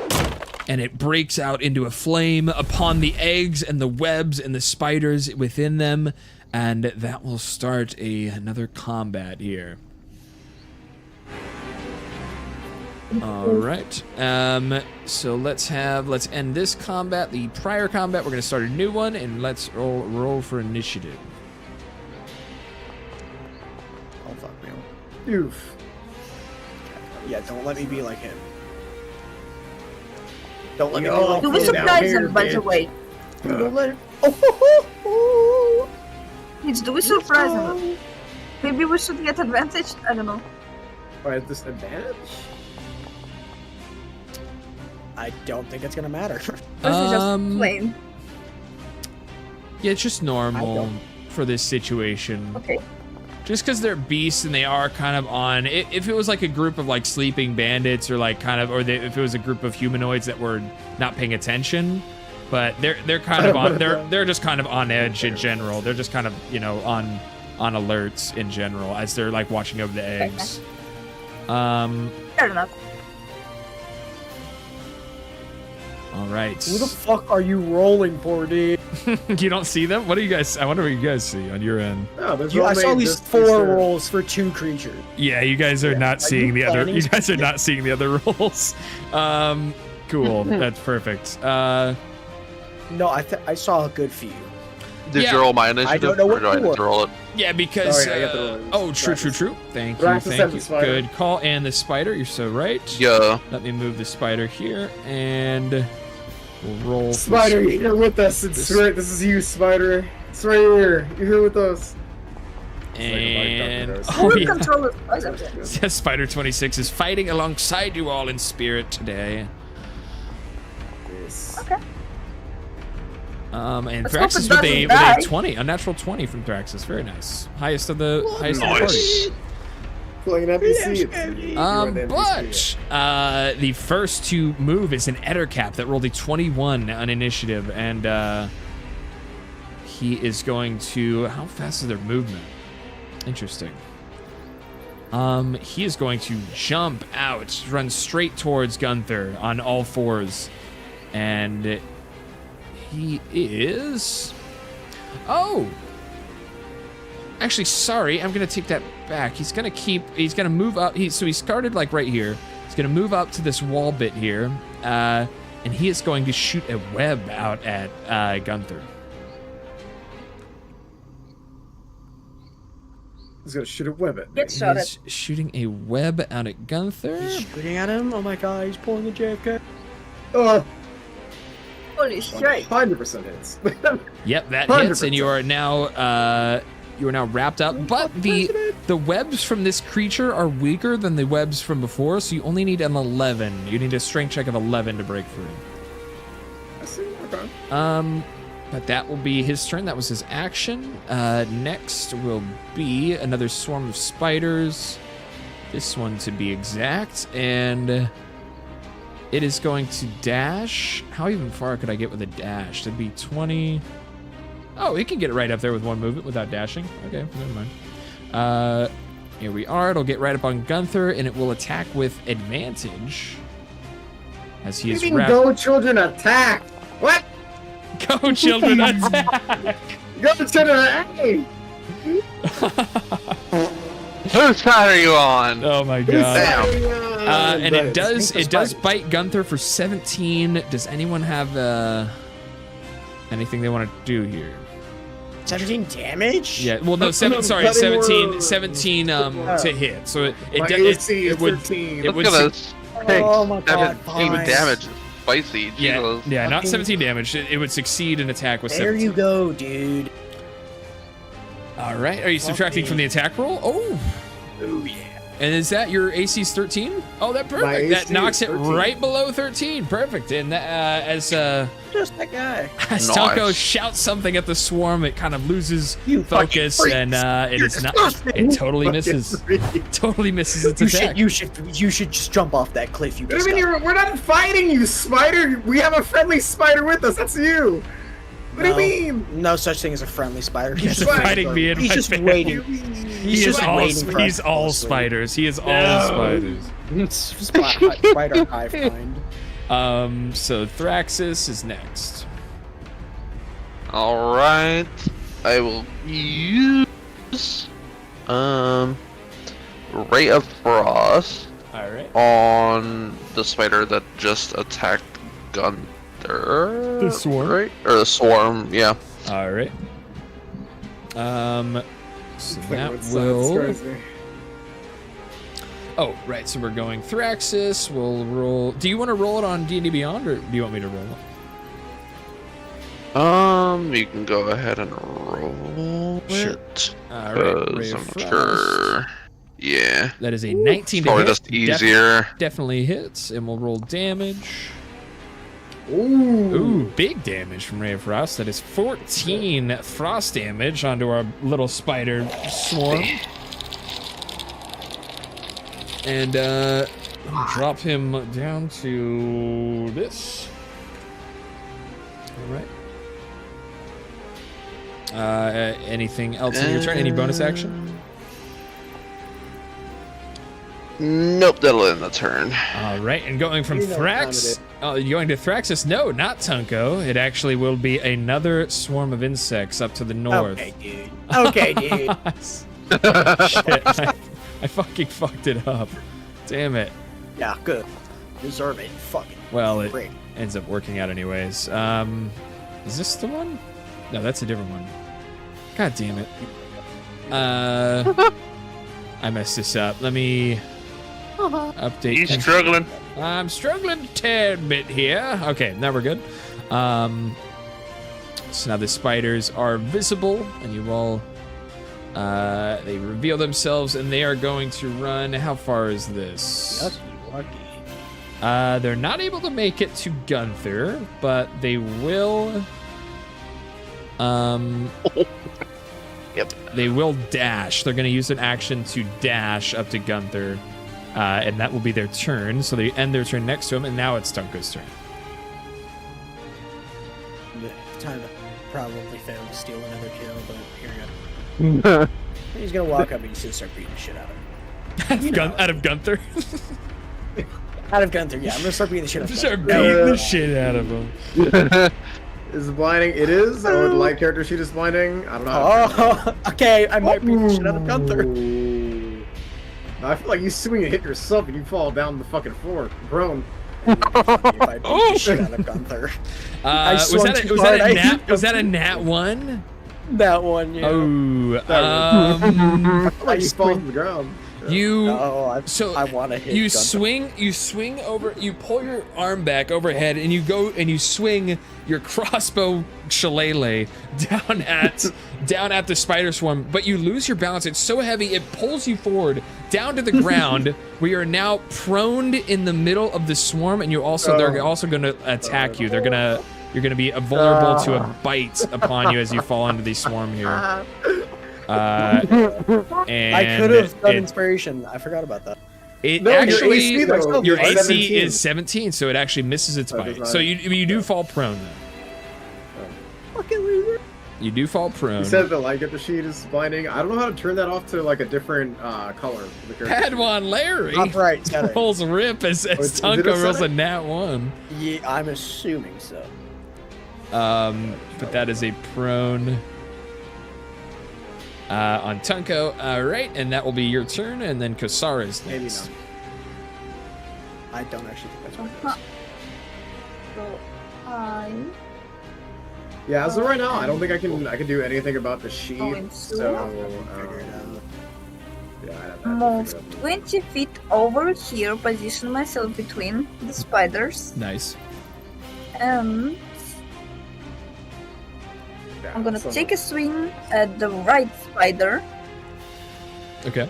Speaker 2: and it breaks out into a flame upon the eggs and the webs and the spiders within them, and that will start another combat here. All right. So let's end this combat, the prior combat. We're gonna start a new one, and let's roll for initiative.
Speaker 3: Oh fuck me.
Speaker 5: Oof.
Speaker 3: Yeah, don't let me be like him. Don't let me be
Speaker 5: Yo.
Speaker 3: like
Speaker 7: Do we
Speaker 3: him.
Speaker 7: surprise
Speaker 5: here,
Speaker 7: him, by the
Speaker 5: bitch.
Speaker 7: way?
Speaker 3: Don't let him. Oh.
Speaker 7: Please, do we surprise him? Maybe we should get advantage? I don't know.
Speaker 5: Or at this advantage?
Speaker 3: I don't think it's gonna matter.
Speaker 7: Or is it just plain?
Speaker 2: Yeah, it's just
Speaker 3: I
Speaker 2: normal
Speaker 3: don't-
Speaker 2: for this situation.
Speaker 7: Okay.
Speaker 2: Just because they're beasts and they are kind of on. If it was like a group of like sleeping bandits or like kind of, if it was a group of humanoids that were not paying attention, but they're kind of on. They're just kind of on edge in general. They're just kind of on alerts in general as they're like watching over the eggs.
Speaker 7: Fair enough.
Speaker 2: All right.
Speaker 3: Who the fuck are you rolling for, dude?
Speaker 2: You don't see them? What do you guys? I wonder what you guys see on your end.
Speaker 5: No, there's
Speaker 3: I saw at
Speaker 5: only
Speaker 3: least
Speaker 5: this-
Speaker 3: 4
Speaker 5: these are-
Speaker 3: rolls for 2 creatures.
Speaker 2: Yeah, you guys are not seeing the other.
Speaker 3: planning
Speaker 2: You guys are not seeing the other rolls. Cool. That's perfect.
Speaker 3: No, I saw a good few.
Speaker 9: Did
Speaker 2: Yeah.
Speaker 9: you roll my initiative?
Speaker 3: I don't know
Speaker 9: or
Speaker 3: what
Speaker 9: do I need
Speaker 3: for.
Speaker 9: to roll it?
Speaker 2: Yeah, because
Speaker 5: Sorry, I got the roll.
Speaker 2: oh, true. Thank you,
Speaker 5: Braxis
Speaker 2: thank
Speaker 5: has
Speaker 2: you.
Speaker 5: the spider.
Speaker 2: Good call. And the spider, you're so right.
Speaker 9: Yeah.
Speaker 2: Let me move the spider here, and we'll roll. for
Speaker 5: Spider, you're here with us. It's right. This is you, Spider. It's right here. You're here with us.
Speaker 2: And
Speaker 5: Like
Speaker 7: Who
Speaker 2: oh
Speaker 7: will
Speaker 2: yeah,
Speaker 7: control the spider?
Speaker 2: Spider 26 is fighting alongside you all in spirit today.
Speaker 5: Yes.
Speaker 7: Okay.
Speaker 2: And
Speaker 7: Let's hope
Speaker 2: Thraxis
Speaker 7: it
Speaker 2: with
Speaker 7: doesn't
Speaker 2: a
Speaker 7: die.
Speaker 2: 20, a natural 20 from Thraxis. Very nice. Highest of the party.
Speaker 5: Playing NPC.
Speaker 2: But the first to move is an Ettercap that rolled a 21 on initiative, and he is going to. How fast is their movement? Interesting. He is going to jump out, run straight towards Gunther on all fours, and he is. Oh. Actually, sorry, I'm gonna take that back. He's gonna move up. So he started like right here. He's gonna move up to this wall bit here, and he is going to shoot a web out at Gunther.
Speaker 5: He's gonna shoot a web at me.
Speaker 6: Get shot at.
Speaker 2: He's shooting a web out at Gunther.
Speaker 3: Shooting at him? Oh my god, he's pulling the JFK.
Speaker 7: Holy shit.
Speaker 5: 100% hits.
Speaker 2: Yep, that hits,
Speaker 5: 100%.
Speaker 2: and you are now wrapped up. But the webs from this creature are weaker than the webs from before, so you only need an 11. You need a strength check of 11 to break free.
Speaker 5: I see. Okay.
Speaker 2: But that will be his turn. That was his action. Next will be another swarm of spiders. This one to be exact, and it is going to dash. How even far could I get with a dash? That'd be 20. Oh, it can get it right up there with one movement without dashing. Okay, never mind. Here we are. It'll get right up on Gunther, and it will attack with advantage. As he is wrapped.
Speaker 5: Go, children, attack! What?
Speaker 2: Go, children, attack!
Speaker 5: Go, children, hey!
Speaker 9: Whose side are you on?
Speaker 2: Oh my god.
Speaker 9: Damn.
Speaker 2: And it does bite Gunther for 17. Does anyone have anything they want to do here?
Speaker 3: 17 damage?
Speaker 2: Yeah. Well, no. 17 to hit. So it would
Speaker 3: Oh my god,
Speaker 9: 17
Speaker 3: fine.
Speaker 9: damage. Spicy.
Speaker 2: yeah,
Speaker 9: Jesus.
Speaker 2: not 17 damage. It would succeed an attack with
Speaker 3: There
Speaker 2: 17.
Speaker 3: you go, dude.
Speaker 2: All right. Are you subtracting from the attack roll? Oh.
Speaker 3: Oh yeah.
Speaker 2: And is that your AC's 13? Oh, that perfect. That
Speaker 5: AC
Speaker 2: knocks
Speaker 5: is
Speaker 2: it
Speaker 5: 13.
Speaker 2: right below 13. Perfect. And as
Speaker 3: Just that guy.
Speaker 2: as
Speaker 9: Nice.
Speaker 2: Tonko shouts something at the swarm, it kind of loses
Speaker 3: You fucking
Speaker 2: focus,
Speaker 3: freaks.
Speaker 2: and it
Speaker 3: You're
Speaker 2: is not.
Speaker 3: disgusting.
Speaker 2: It totally misses. Totally misses its attack.
Speaker 3: You should just jump off that cliff. You
Speaker 5: I
Speaker 3: just
Speaker 5: mean, we're not fighting you, spider. We have a friendly spider with us. That's you. What do you mean?
Speaker 3: No such thing as a friendly spider.
Speaker 2: He's
Speaker 3: just
Speaker 2: fighting me and
Speaker 3: He's
Speaker 2: my
Speaker 3: just
Speaker 2: family.
Speaker 3: waiting.
Speaker 2: He is all.
Speaker 3: waiting for us
Speaker 2: He's
Speaker 3: to
Speaker 2: all
Speaker 3: fall asleep.
Speaker 2: spiders. He is all spiders.
Speaker 3: Spider hive mind.
Speaker 2: So Thraxis is next.
Speaker 9: All right. I will use Ray of Frost
Speaker 2: All right.
Speaker 9: on the spider that just attacked Gunther.
Speaker 2: The swarm?
Speaker 9: right? Or the swarm? Yeah.
Speaker 2: All right. So that
Speaker 5: That's
Speaker 2: will.
Speaker 5: crazy.
Speaker 2: Oh, right. So we're going Thraxis. We'll roll. Do you want to roll it on D&D Beyond, or do you want me to roll it?
Speaker 9: You can go ahead and roll
Speaker 2: Sure.
Speaker 9: it.
Speaker 2: All right. Ray
Speaker 9: 'cause
Speaker 2: of
Speaker 9: I'm
Speaker 2: Frost.
Speaker 9: sure. Yeah.
Speaker 2: That is a 19 to
Speaker 9: Probably
Speaker 2: hit.
Speaker 9: just easier.
Speaker 2: Definitely hits, and we'll roll damage.
Speaker 5: Ooh.
Speaker 2: Ooh, big damage from Ray of Frost. That is 14 frost damage onto our little spider swarm. And drop him down to this. All right. Anything else in your turn? Any bonus action?
Speaker 9: Nope, that'll end the turn.
Speaker 2: All right, and going from
Speaker 3: You know what time it
Speaker 2: Thrax,
Speaker 3: is.
Speaker 2: going to Thraxis. No, not Tunko. It actually will be another swarm of insects up to the north.
Speaker 3: Okay, dude. Okay, dude.
Speaker 2: Shit, I fucking fucked it up. Damn it.
Speaker 3: Yeah, good. Deserve it. Fucking
Speaker 2: Well, it
Speaker 3: great.
Speaker 2: ends up working out anyways. Is this the one? No, that's a different one. God damn it. I messed this up. Let me update.
Speaker 9: He's struggling.
Speaker 2: I'm struggling a tad bit here. Okay, now we're good. So now the spiders are visible, and you all, they reveal themselves, and they are going to run. How far is this?
Speaker 3: Lucky, lucky.
Speaker 2: They're not able to make it to Gunther, but they will.
Speaker 9: Yep.
Speaker 2: They will dash. They're going to use an action to dash up to Gunther, and that will be their turn. So they end their turn next to him, and now it's Tunko's turn.
Speaker 3: Time to probably fail to steal another kill, but here we go. He's gonna walk up and he's gonna start beating the shit out of him.
Speaker 2: Out of Gunther?
Speaker 3: Out of Gunther, yeah. I'm gonna start beating the shit out of
Speaker 2: Start
Speaker 3: him.
Speaker 2: beating the shit out of him.
Speaker 5: Is blinding? It is. Or the light character sheet is blinding. I don't know.
Speaker 3: Oh, okay. I might beat the shit out of Gunther.
Speaker 5: Ooh. I feel like you swing and hit yourself and you fall down the fucking floor, prone.
Speaker 3: If I beat the shit out of Gunther.
Speaker 2: Was
Speaker 3: swung
Speaker 2: that
Speaker 3: too
Speaker 2: a
Speaker 3: hard.
Speaker 2: nat? Was that a nat one?
Speaker 3: That one, yeah.
Speaker 2: Oh,
Speaker 5: Like you fall to the ground.
Speaker 2: you.
Speaker 3: Oh,
Speaker 2: So
Speaker 3: I want to hit
Speaker 2: you
Speaker 3: Gunther.
Speaker 2: swing over, you pull your arm back overhead, and you go and you swing your crossbow shillelagh down at the spider swarm, but you lose your balance. It's so heavy it pulls you forward down to the ground, where you're now prone in the middle of the swarm, and they're also going to attack you. You're gonna be vulnerable to a bite upon you as you fall into the swarm here. And
Speaker 3: I could have done inspiration. I forgot about that.
Speaker 2: It
Speaker 5: No, your
Speaker 2: actually,
Speaker 5: AC though.
Speaker 2: your
Speaker 5: It's
Speaker 2: AC
Speaker 5: 17.
Speaker 2: is 17, so it actually misses its
Speaker 5: Oh, it does
Speaker 2: bite.
Speaker 5: not.
Speaker 2: So you do fall prone though.
Speaker 3: Fucking loser.
Speaker 2: You do fall prone.
Speaker 5: You said the light character sheet is blinding. I don't know how to turn that off to like a different color. For the character sheet.
Speaker 2: Padawan Larry
Speaker 3: Top right setting.
Speaker 2: rolls a rip as
Speaker 5: is it a
Speaker 2: Tonko rolls a
Speaker 5: setting?
Speaker 2: nat 1.
Speaker 3: Yeah, I'm assuming so.
Speaker 2: But that is a prone. on Tunko. All right, and that will be your turn, and then Kosara's
Speaker 3: Maybe
Speaker 2: next.
Speaker 3: not. I don't actually think that's what it is.
Speaker 7: So I.
Speaker 5: Yeah, as of right now, I don't think I can do anything about the sheep.
Speaker 7: Going
Speaker 5: So
Speaker 3: Figure it out.
Speaker 5: yeah, I'd have to
Speaker 7: Move
Speaker 5: figure it out.
Speaker 7: 20 feet over here, position myself between the spiders,
Speaker 2: Nice.
Speaker 7: and
Speaker 5: Yeah,
Speaker 7: I'm gonna
Speaker 5: so-
Speaker 7: take a swing at the right spider.
Speaker 2: Okay.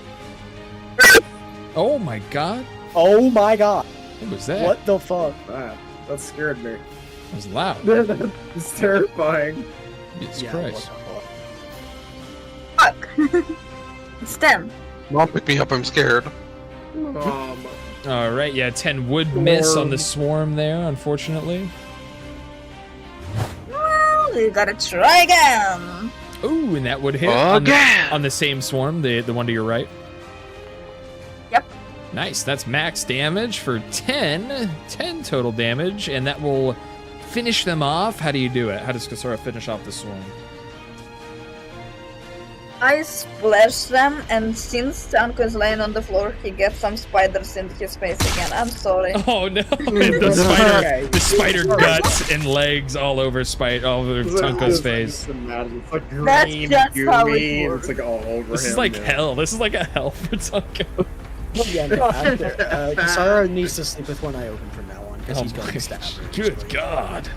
Speaker 2: Oh my god.
Speaker 3: Oh my god.
Speaker 2: What was that?
Speaker 3: What the fuck?
Speaker 5: That scared me.
Speaker 2: That was loud.
Speaker 5: It's terrifying.
Speaker 2: Jesus
Speaker 3: Yeah,
Speaker 2: Christ.
Speaker 3: what the fuck?
Speaker 7: Fuck! It's 10.
Speaker 4: Mom, pick me up. I'm scared.
Speaker 2: All right, yeah, 10 would miss on the swarm there, unfortunately.
Speaker 7: Well, we gotta try again.
Speaker 2: Ooh, and that would hit
Speaker 9: Again!
Speaker 2: on the same swarm, the one to your right.
Speaker 7: Yep.
Speaker 2: Nice, that's max damage for 10 total damage, and that will finish them off. How do you do it? How does Kosara finish off the swarm?
Speaker 7: I splash them, and since Tanko is laying on the floor, he gets some spiders into his face again. I'm sorry.
Speaker 2: Oh no!
Speaker 3: Okay.
Speaker 2: the spider guts and legs all over Tunko's face.
Speaker 5: Just imagine, it's like
Speaker 7: That's
Speaker 5: green,
Speaker 7: just how it
Speaker 5: gooey, and
Speaker 7: works.
Speaker 5: it's like all over
Speaker 2: This
Speaker 5: him.
Speaker 2: is like
Speaker 5: yeah.
Speaker 2: hell. This is like a hell for Tunko.
Speaker 3: Yeah, no, Kasara needs to sleep with one eye open from now on because
Speaker 2: Oh
Speaker 3: he's going
Speaker 2: my
Speaker 3: to stab her.
Speaker 2: Good God.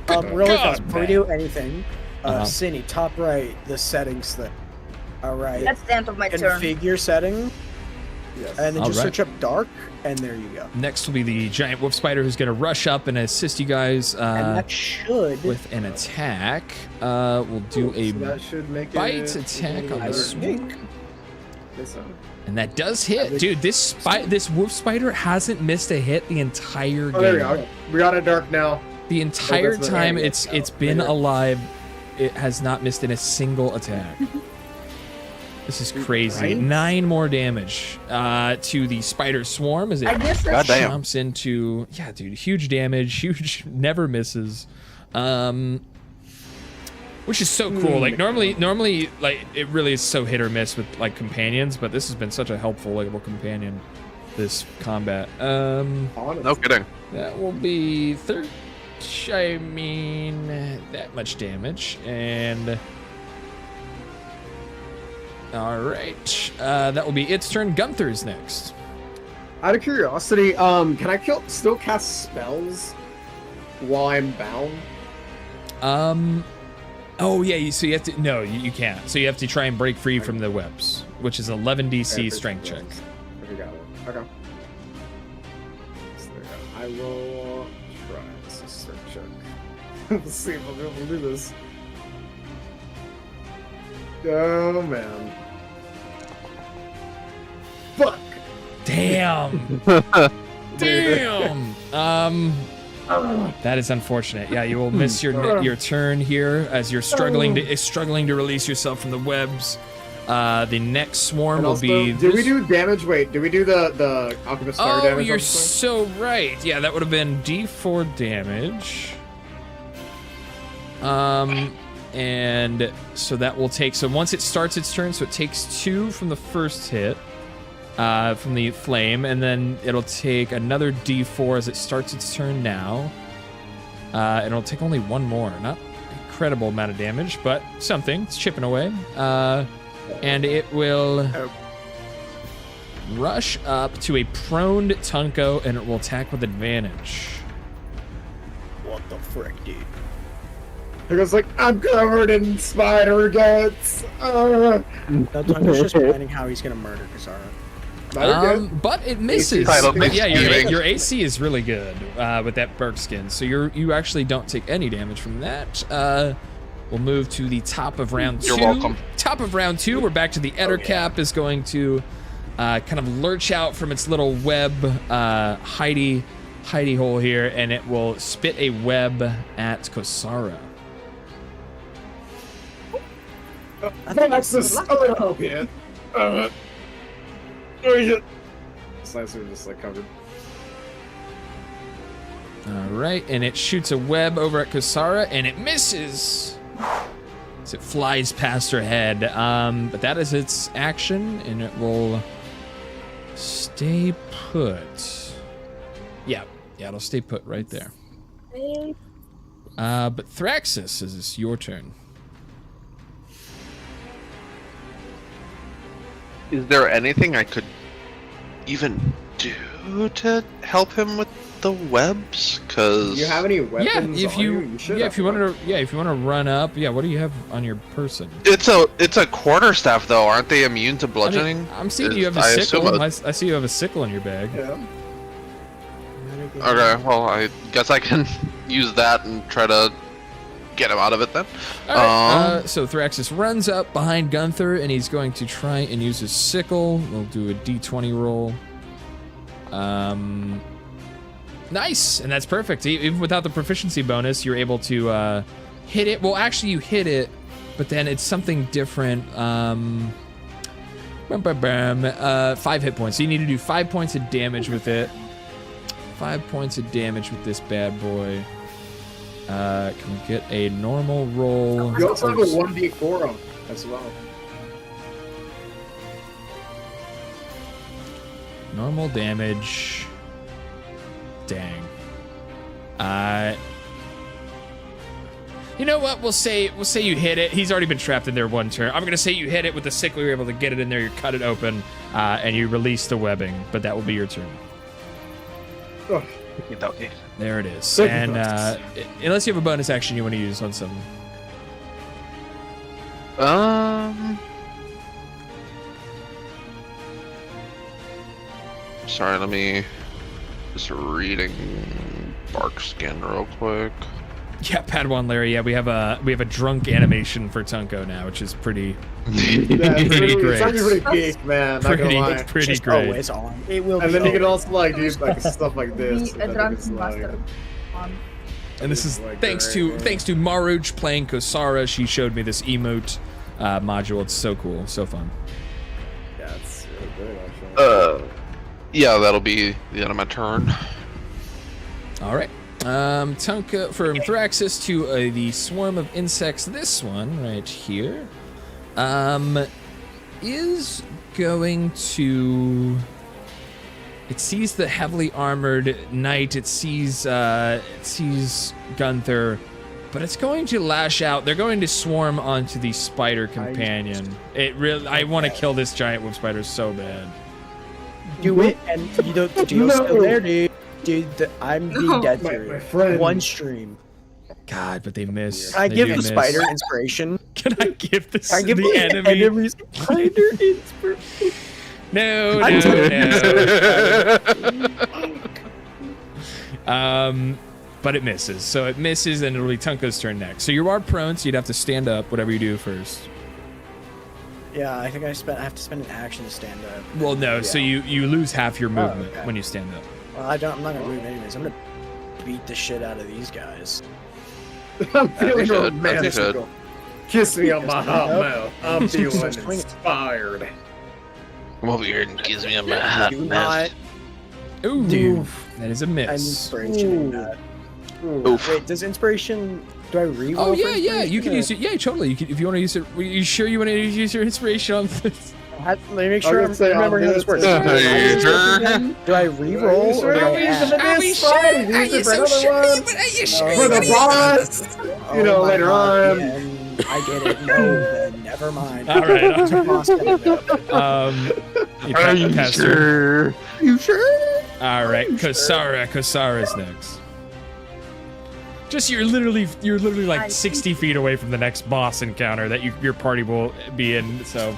Speaker 3: Really
Speaker 2: God,
Speaker 3: fast, before we do anything, Cindy, top right, the settings thing. Alright.
Speaker 7: That's the end of my turn.
Speaker 3: Configure setting,
Speaker 5: Yes.
Speaker 3: and then just
Speaker 2: Alright.
Speaker 3: search up dark, and there you go.
Speaker 2: Next will be the giant wolf spider who's going to rush up and assist you guys
Speaker 3: And that should
Speaker 2: with an attack. We'll do a
Speaker 5: So that should make
Speaker 2: bite
Speaker 5: it
Speaker 2: attack on
Speaker 3: I
Speaker 2: the
Speaker 3: think.
Speaker 2: swing.
Speaker 5: So.
Speaker 2: And that does hit. Dude, this wolf spider hasn't missed a hit the entire
Speaker 5: Oh, there we
Speaker 2: game.
Speaker 5: go. We got it dark now.
Speaker 2: The entire
Speaker 5: that's the
Speaker 2: time
Speaker 5: area.
Speaker 2: it's been alive, it has not missed in a single attack. This is crazy.
Speaker 5: Right?
Speaker 2: 9 more damage to the spider swarm as it
Speaker 7: I guess that's
Speaker 9: Goddamn.
Speaker 2: jumps into, yeah, dude, huge damage, huge, never misses. Which is so cool. Like normally like it really is so hit or miss with like companions, but this has been such a helpful little companion this combat.
Speaker 4: No kidding.
Speaker 2: That will be that much damage, and all right, that will be its turn. Gunther's next.
Speaker 5: Out of curiosity, can I still cast spells while I'm bound?
Speaker 2: Oh yeah, so you have to, no, you can't. So you have to try and break free from the webs, which is 11 DC
Speaker 5: Okay,
Speaker 2: strength check.
Speaker 5: Okay, got it. Okay. So there we go. I will try this strength check. Let's see if I'll be able to do this. Oh man. Fuck!
Speaker 2: Damn. Damn. That is unfortunate. Yeah, you will miss your turn here as you're struggling to release yourself from the webs. The next swarm
Speaker 5: And
Speaker 2: will
Speaker 5: also,
Speaker 2: be.
Speaker 5: did we do damage? Wait, did we do the alchemist fire
Speaker 2: Oh,
Speaker 5: damage?
Speaker 2: you're
Speaker 5: also?
Speaker 2: so right. Yeah, that would have been D4 damage. And so that will take. So once it starts its turn, so it takes 2 from the first hit. From the flame, and then it'll take another D4 as it starts its turn now. And it'll take only 1 more. Not incredible amount of damage, but something. It's chipping away. And it will rush up to a proned Tunko, and it will attack with advantage.
Speaker 3: What the frick, dude?
Speaker 5: He goes like, I'm covered in spider guts.
Speaker 3: That Tunko's just planning how he's gonna murder Kasara.
Speaker 2: But it misses.
Speaker 4: Title
Speaker 2: But yeah,
Speaker 4: Thanksgiving.
Speaker 2: your AC is really good with that Berk skin, so you actually don't take any damage from that. We'll move to the top of round 2.
Speaker 4: You're welcome.
Speaker 2: Top of round 2, we're back to the Ettercap is going to kind of lurch out from its little web hidey hole here, and it will spit a web at Kosara.
Speaker 5: I think that's this. Oh, yeah. Oh, yeah. Slicer just like covered.
Speaker 2: All right, and it shoots a web over at Kosara, and it misses. So it flies past her head. But that is its action, and it will stay put. Yeah, it'll stay put right there. But Thraxis, is this your turn?
Speaker 9: Is there anything I could even do to help him with the webs? Cause
Speaker 5: Do you have any weapons?
Speaker 2: if
Speaker 5: on you should
Speaker 2: if you want to run up, what do you have on your person?
Speaker 9: it's a quarterstaff though. Aren't they immune to bludgeoning?
Speaker 2: I'm seeing you have a
Speaker 9: I assume
Speaker 2: sickle. I see you have a sickle in your bag.
Speaker 5: Yeah.
Speaker 9: Okay, well I guess I can use that and try to get him out of it then.
Speaker 2: All right. So Thraxis runs up behind Gunther, and he's going to try and use his sickle. We'll do a d20 roll. Nice, and that's perfect. Even without the proficiency bonus, you're able to hit it. Well, actually, you hit it, but then it's something different. 5 hit points. So you need to do 5 points of damage with it. 5 points of damage with this bad boy. Can we get a normal roll?
Speaker 5: You also have a 1d4 as well.
Speaker 2: Normal damage. Dang. You know what? We'll say you hit it. He's already been trapped in there one turn. I'm gonna say you hit it with the sickle. You're able to get it in there. You cut it open, and you release the webbing. But that will be your turn.
Speaker 5: Oh.
Speaker 2: There it is. And unless you have a bonus action you want to use on something.
Speaker 9: Sorry, let me just reading Bark Skin real quick.
Speaker 2: Yeah, Padawan Larry. Yeah, we have a drunk animation for Tunko now, which is pretty
Speaker 5: Pretty
Speaker 2: great.
Speaker 5: It's actually pretty geek, man. Not gonna lie.
Speaker 2: Pretty
Speaker 3: Just
Speaker 2: great.
Speaker 3: always on. It will
Speaker 5: And
Speaker 3: be
Speaker 5: then you can
Speaker 3: always.
Speaker 5: also like do like stuff like this.
Speaker 7: Be a
Speaker 5: and then
Speaker 7: drunken
Speaker 5: it's like-
Speaker 7: master.
Speaker 2: And this is
Speaker 5: Like
Speaker 2: thanks to Maruch playing Kosara. She showed me this emote module. It's so cool, so fun.
Speaker 5: Yeah, it's really good actually.
Speaker 9: Yeah, that'll be the end of my turn.
Speaker 2: All right. Tunka from Thraxis to the swarm of insects. This one right here is going to. It sees the heavily armored knight. It sees Gunther, but it's going to lash out. They're going to swarm onto the spider companion. I want to kill this giant web spider so bad.
Speaker 3: Do it, and you don't. Gio's still there, dude. Dude, I'm being dead
Speaker 5: My
Speaker 3: serious.
Speaker 5: friend.
Speaker 3: One stream.
Speaker 2: God, but they miss.
Speaker 3: Can I
Speaker 2: They
Speaker 3: give
Speaker 2: do
Speaker 3: the
Speaker 2: miss.
Speaker 3: spider inspiration?
Speaker 2: Can I give the,
Speaker 3: Can I give
Speaker 2: the
Speaker 3: the
Speaker 2: enemy?
Speaker 3: enemy spider inspiration?
Speaker 2: No. But it misses. So it misses, and it'll be Tunko's turn next. So you are prone, so you'd have to stand up, whatever you do first.
Speaker 3: Yeah, I think I have to spend an action to stand up.
Speaker 2: Well, no. So you lose half your movement
Speaker 3: okay.
Speaker 2: when you stand up.
Speaker 3: Well, I'm not gonna move anyways. I'm gonna beat the shit out of these guys.
Speaker 5: I'm feeling
Speaker 9: should.
Speaker 5: romantic. Kiss me on my hot
Speaker 3: Nope.
Speaker 5: mouth. I'm feeling
Speaker 3: Swing it.
Speaker 5: inspired.
Speaker 9: Come over here and kiss me on my hot
Speaker 3: Do
Speaker 9: mouth.
Speaker 3: not
Speaker 2: Ooh,
Speaker 3: Dude.
Speaker 2: that is a
Speaker 3: an
Speaker 2: miss.
Speaker 3: inspiration in that.
Speaker 9: Oof.
Speaker 3: Wait, does inspiration? Do I reroll?
Speaker 2: Oh
Speaker 3: for
Speaker 2: yeah. You can
Speaker 3: inspiration,
Speaker 2: use it. Yeah, totally. You can, if you want to use it. Are you sure you want to use your inspiration on this?
Speaker 3: Let me make sure I'm remembering how this works.
Speaker 9: Are
Speaker 3: Do
Speaker 9: you sure?
Speaker 3: I reroll or do I add?
Speaker 2: Are we sure? Are you so sure? Are you sure?
Speaker 5: For the boss! You know,
Speaker 3: Oh my
Speaker 5: later
Speaker 3: God,
Speaker 5: on.
Speaker 3: yeah, I get it. No, then never mind.
Speaker 2: All right.
Speaker 3: Boss getting up.
Speaker 9: Are you sure?
Speaker 3: You sure?
Speaker 2: All right, Kosara's next. Just you're literally like 60 feet away from the next boss encounter that your party will be in. So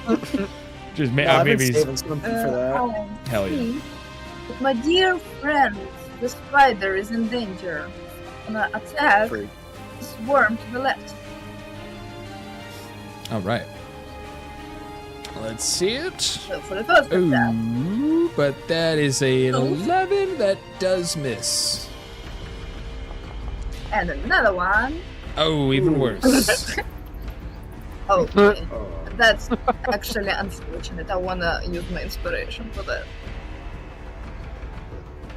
Speaker 2: just
Speaker 3: I've been
Speaker 2: maybe
Speaker 3: saving something for that.
Speaker 2: hell yeah.
Speaker 7: My dear friend, the spider is in danger. I'm gonna attack
Speaker 3: Freak.
Speaker 7: this worm to the left.
Speaker 2: All right. Let's see it.
Speaker 7: So for the first attack,
Speaker 2: Ooh, but that is an 11. That does miss.
Speaker 7: and another one.
Speaker 2: Oh, even worse.
Speaker 7: Okay, that's actually unfortunate. I wanna use my inspiration for that.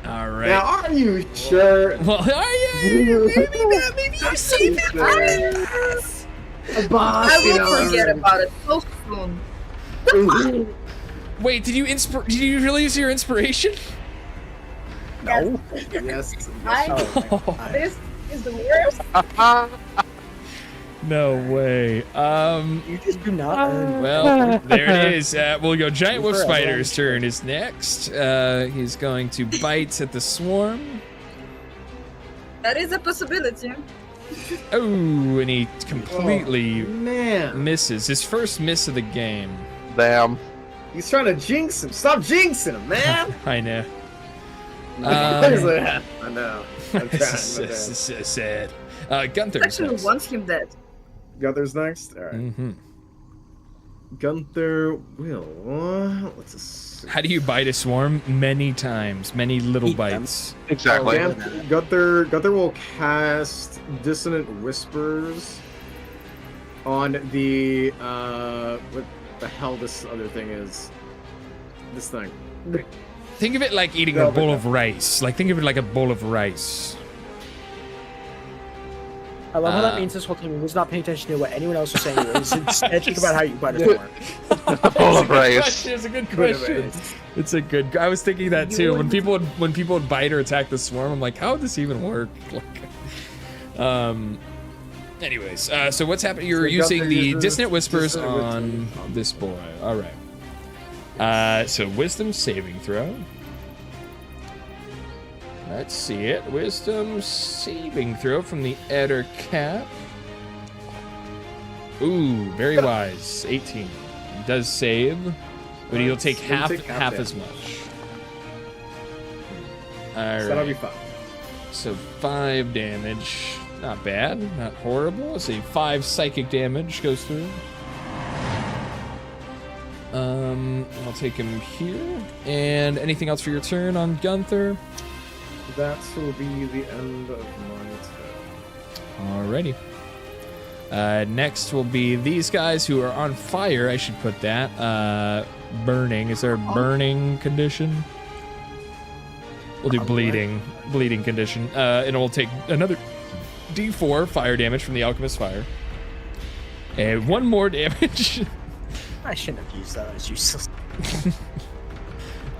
Speaker 2: All right.
Speaker 5: Now, are you sure?
Speaker 2: Well, are you? Maybe not. Maybe you save it for the boss.
Speaker 5: boss,
Speaker 7: I will forget about it so soon.
Speaker 2: Wait, did you really use your inspiration?
Speaker 3: No.
Speaker 5: Yes.
Speaker 7: This is the worst.
Speaker 2: No way.
Speaker 3: You just do not earn.
Speaker 2: Well, there it is. We'll go. Giant Wolf Spider's turn is next. He's going to bite at the swarm.
Speaker 7: That is a possibility.
Speaker 2: Oh, and he completely
Speaker 5: Man.
Speaker 2: misses. His first miss of the game.
Speaker 9: Damn.
Speaker 5: He's trying to jinx him. Stop jinxing him, man.
Speaker 2: I know.
Speaker 5: I know. I'm trying.
Speaker 2: Sad. Gunther's
Speaker 7: Actually,
Speaker 2: next.
Speaker 7: wants him dead.
Speaker 5: Gunther's next? Alright.
Speaker 2: Mm-hmm.
Speaker 5: Gunther will. Let's see.
Speaker 2: How do you bite a swarm? Many times. Many little bites.
Speaker 9: Exactly.
Speaker 5: Gunther will cast Dissonant Whispers on the what the hell this other thing is. This thing.
Speaker 2: Think of it like eating a bowl of rice. Like, think of it like a bowl of rice.
Speaker 3: I love how that means this whole time he was not paying attention to what anyone else was saying. Instead, think about how you bite a swarm.
Speaker 9: Full of rice.
Speaker 2: It's a good question. It's a good. I was thinking that too. When people would bite or attack the swarm, I'm like, how would this even work? Anyways, so what's happening? You're using the Dissonant Whispers on this boy. All right. So Wisdom saving throw. Let's see it. Wisdom saving throw from the Eder Cap. Ooh, very wise. 18. He does save, but he'll take half as much. All right.
Speaker 5: So that'll be fun.
Speaker 2: So 5 damage. Not bad. Not horrible. Let's see. 5 psychic damage goes through. I'll take him here. And anything else for your turn on Gunther?
Speaker 5: That will be the end of my turn.
Speaker 2: Alrighty. Next will be these guys who are on fire. I should put that. Burning. Is there a burning condition? We'll do bleeding. Bleeding condition. And we'll take another D4 fire damage from the Alchemist Fire. And 1 more damage.
Speaker 3: I shouldn't have used that. It's useless.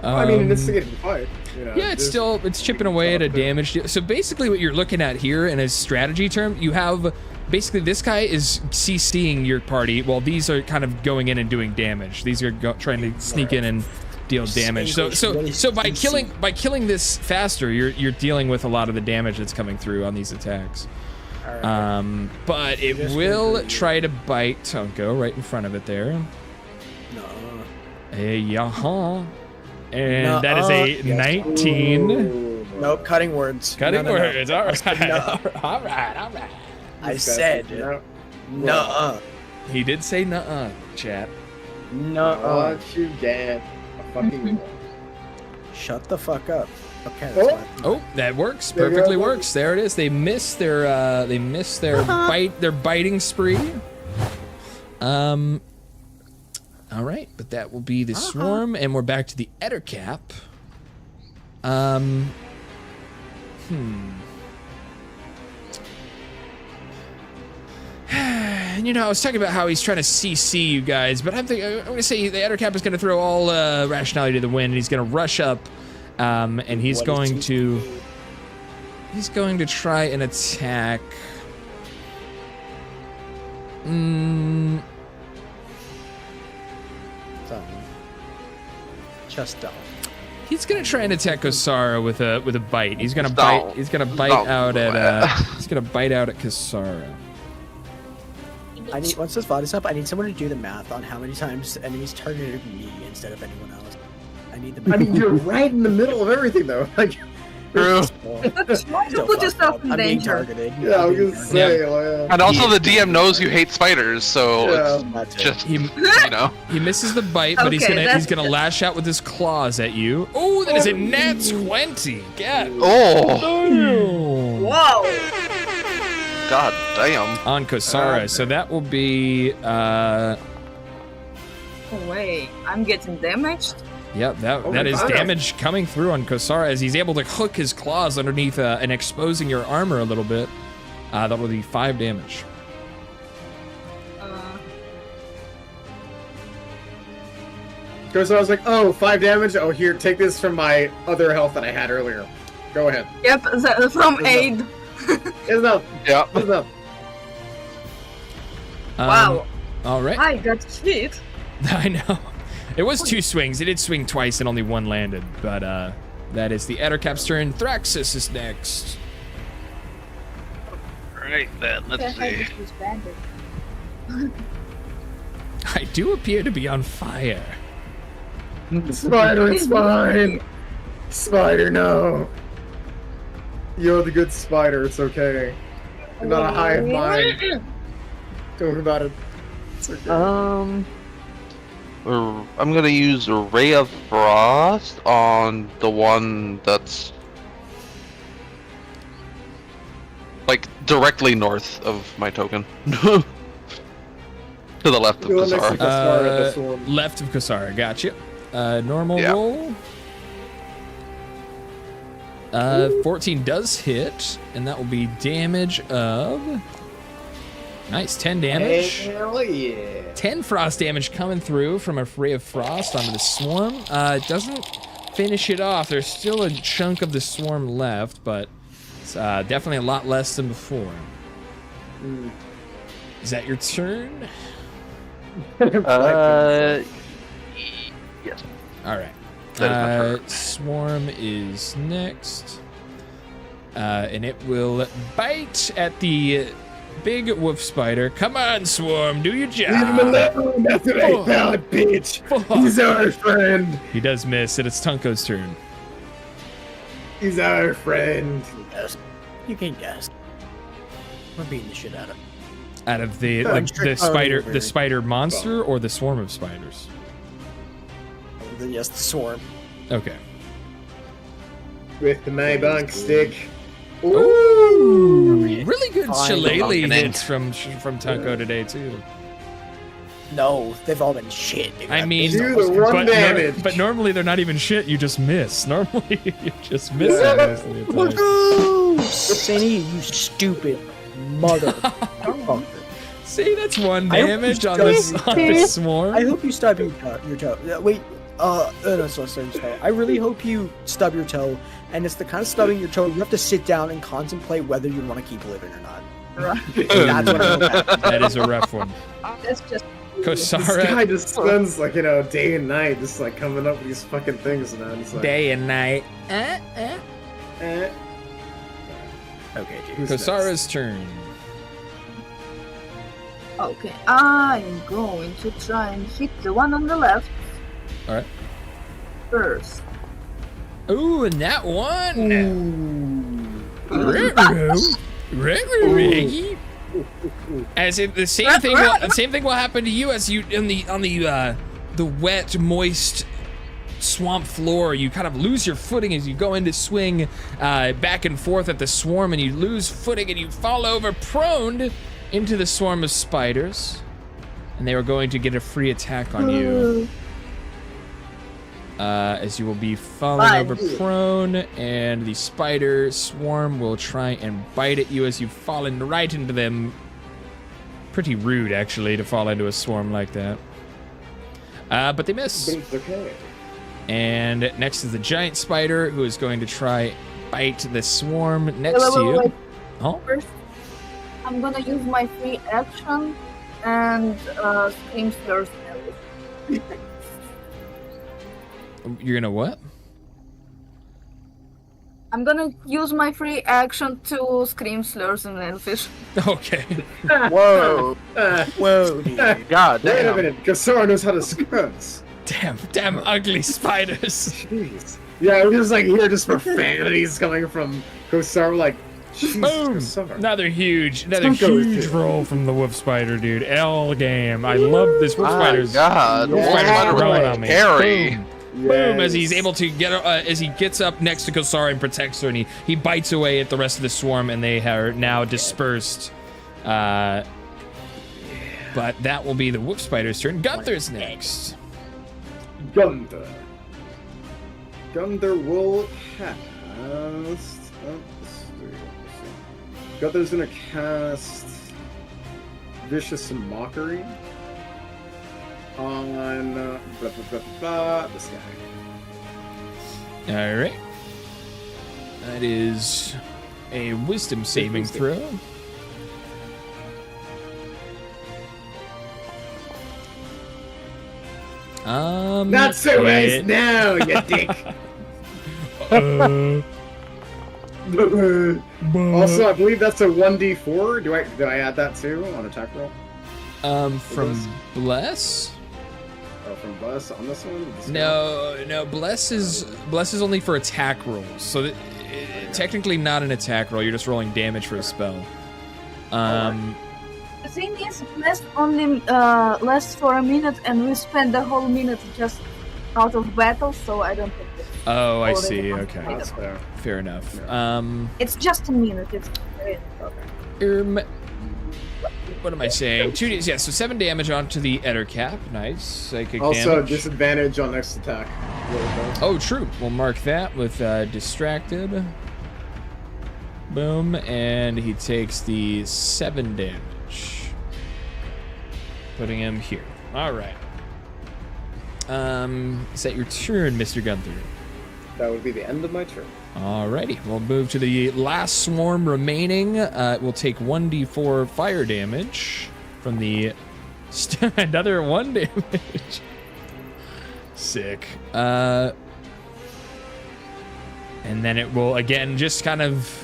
Speaker 5: I mean, it's getting fired. You know,
Speaker 2: Yeah, it's chipping away at a damage. So basically what you're looking at here in a strategy term, you have basically this guy is CCing your party while these are kind of going in and doing damage. These are trying to sneak in and deal damage. So by killing this faster, you're dealing with a lot of the damage that's coming through on these attacks. But it will try to bite Tonko right in front of it there. No. And that is a 19.
Speaker 3: Nope, cutting words.
Speaker 2: Cutting words.
Speaker 3: No.
Speaker 2: All right.
Speaker 3: No.
Speaker 2: All right.
Speaker 3: I said no.
Speaker 2: He did say nuh-uh, chat.
Speaker 5: No. What you get? A fucking.
Speaker 3: Shut the fuck up. Okay. That's fine.
Speaker 2: Oh, that works. Perfectly works. There it is. They miss their their biting spree. All right, but that will be the swarm, and we're back to the Eder Cap. And you know, I was talking about how he's trying to CC you guys, but I'm going to say the Eder Cap is going to throw all rationality to the wind, and he's going to rush up, and he's going to try and attack.
Speaker 3: Just don't.
Speaker 2: He's gonna try and attack Kosara with a bite. He's gonna bite. He's gonna bite out at. He's gonna bite out at Kosara.
Speaker 3: Once this VOD is up, I need someone to do the math on how many times enemies targeted me instead of anyone else. I need the math.
Speaker 5: I mean, you're right in the middle of everything, though. Like,
Speaker 9: True.
Speaker 7: Don't put yourself in
Speaker 3: I'm being
Speaker 7: danger.
Speaker 3: targeted.
Speaker 5: Yeah, I was gonna say, like,
Speaker 9: And also, the DM knows you hate spiders, so it's just
Speaker 2: He misses the bite, but
Speaker 7: Okay,
Speaker 2: he's gonna lash out with his claws at you. Oh, that is a nat 20. God.
Speaker 9: Oh.
Speaker 7: Whoa!
Speaker 9: God damn.
Speaker 2: On Kosara, so that will be.
Speaker 7: Oh, wait, I'm getting damaged?
Speaker 2: Yep, that is damage coming through on Kosara as he's able to hook his claws underneath and exposing your armor a little bit. That will be 5 damage.
Speaker 5: Because I was like, oh, 5 damage. Oh, here, take this from my other health that I had earlier. Go ahead.
Speaker 7: Yep, from aid.
Speaker 5: It's enough.
Speaker 9: Yeah.
Speaker 5: It's enough.
Speaker 7: Wow.
Speaker 2: All right.
Speaker 7: I got hit.
Speaker 2: I know. It was 2 swings. It did swing twice and only 1 landed. But that is the Ettercap's turn. Thraxus is next.
Speaker 9: Right then, let's see.
Speaker 2: I do appear to be on fire.
Speaker 5: Spider, it's fine. Spider, no. You're the good spider. It's okay. You're not a hive mind. Don't worry about it. It's okay.
Speaker 9: I'm gonna use a Ray of Frost on the one that's like directly north of my token. To the left of
Speaker 5: Go next to
Speaker 9: Kasara.
Speaker 5: Kasara at the sword.
Speaker 2: Left of Kasara. Gotcha. Normal
Speaker 9: Yeah.
Speaker 2: roll. 14 does hit, and that will be damage of... Nice, 10 damage.
Speaker 5: Hell yeah.
Speaker 2: 10 frost damage coming through from a ray of frost onto the swarm. It doesn't finish it off. There's still a chunk of the swarm left, but it's definitely a lot less than before. Is that your turn?
Speaker 9: Yes.
Speaker 2: All right.
Speaker 9: That is my turn.
Speaker 2: Swarm is next. And it will bite at the big wolf spider. Come on, Swarm, do your job.
Speaker 5: Leave him alone. That's what I thought, bitch. He's our friend.
Speaker 2: He does miss, and it's Tunko's turn.
Speaker 5: He's our friend.
Speaker 3: You can guess. I'm beating the shit out of him.
Speaker 2: Out of the the spider monster or the swarm of spiders?
Speaker 3: Yes, the swarm.
Speaker 2: Okay.
Speaker 5: With my bunk stick.
Speaker 2: Ooh, really good
Speaker 3: Fine.
Speaker 2: shillelagh
Speaker 9: Fine.
Speaker 2: hits from Tunko today too.
Speaker 3: No, they've all been shit. Dude.
Speaker 2: I mean,
Speaker 5: Do the one damage.
Speaker 2: but normally they're not even shit. You just miss. Normally you just miss. It most of the time.
Speaker 3: Woohoo! Cinny, you stupid motherfucker.
Speaker 2: See, that's 1
Speaker 3: I hope
Speaker 2: damage
Speaker 3: you
Speaker 2: on the swarm.
Speaker 3: I hope you stub your toe. Wait, no, sorry. I really hope you stub your toe, and it's the kind of stubbing your toe you have to sit down and contemplate whether you want to keep living or not. That's what I hope happens.
Speaker 2: That is a rough one.
Speaker 7: That's just
Speaker 5: This guy
Speaker 2: Kosara,
Speaker 5: just spends like, day and night just like coming up with these fucking things, man. It's like,
Speaker 2: day and night.
Speaker 5: eh.
Speaker 3: Okay, dude.
Speaker 5: Who's
Speaker 2: Kosara's turn.
Speaker 7: okay. I'm going to try and hit the one on the left.
Speaker 2: All right.
Speaker 7: First.
Speaker 2: Ooh, and that one. As if the same thing will happen to you as you on the wet, moist swamp floor. You kind of lose your footing as you go into swing back and forth at the swarm, and you lose footing and you fall over prone into the swarm of spiders, and they are going to get a free attack on you. As you will be falling over prone, and the spider swarm will try and bite at you as you've fallen right into them. Pretty rude, actually, to fall into a swarm like that. But they miss.
Speaker 5: But it's okay.
Speaker 2: And next is the giant spider, who is going to try bite the swarm next to you.
Speaker 7: Wait.
Speaker 2: Oh,
Speaker 7: First, I'm gonna use my free action and scream slurs.
Speaker 2: you're gonna what?
Speaker 7: I'm gonna use my free action to scream slurs in Elfish.
Speaker 2: Okay.
Speaker 9: Whoa.
Speaker 3: Whoa, dude.
Speaker 9: God
Speaker 5: Wait a
Speaker 9: damn.
Speaker 5: minute, Kasara knows how to scrubs.
Speaker 2: Damn ugly spiders.
Speaker 5: Jeez. Yeah, we're just like here, just profanities coming from Kasara, like, Jesus,
Speaker 2: Boom!
Speaker 5: Kasara.
Speaker 2: Another huge
Speaker 5: Tunko is
Speaker 2: huge
Speaker 5: good.
Speaker 2: roll from the wolf spider, dude. L game. I love this wolf
Speaker 9: My
Speaker 2: spider's.
Speaker 9: God.
Speaker 2: Wolf
Speaker 5: Yeah.
Speaker 2: spider's growing on me.
Speaker 9: Scary.
Speaker 2: Boom. Boom! As he's able to get, as he gets up next to Kosara and protects her, and he bites away at the rest of the swarm, and they are now dispersed. But that will be the wolf spider's turn. Gunther's next.
Speaker 5: Gunther. Gunther will cast. Gunther's gonna cast Vicious Mockery. on this guy.
Speaker 2: All right. That is a wisdom saving throw.
Speaker 5: Not so nice now, you dick. Also, I believe that's a 1d4. Do I add that too on attack roll?
Speaker 2: From Bless?
Speaker 5: Oh, from Bless on this one?
Speaker 2: No, Bless is only for attack rolls. So technically not an attack roll. You're just rolling damage for a spell.
Speaker 7: The thing is, Blast only lasts for a minute, and we spend the whole minute just out of battle, so I don't think it's
Speaker 2: Oh, I
Speaker 7: already
Speaker 2: see. Okay.
Speaker 7: completed.
Speaker 5: That's fair.
Speaker 2: Fair enough.
Speaker 7: It's just a minute. It's
Speaker 2: What am I saying? 2d, yeah, so 7 damage onto the Ettercap. Nice. Psychic
Speaker 5: Also,
Speaker 2: damage.
Speaker 5: disadvantage on next attack.
Speaker 2: Oh, true. We'll mark that with distracted. Boom, and he takes the 7 damage. Putting him here. All right. Is that your turn, Mr. Gunther?
Speaker 5: That would be the end of my turn.
Speaker 2: Alrighty, we'll move to the last swarm remaining. We'll take 1d4 fire damage from the another 1 damage. Sick. And then it will again just kind of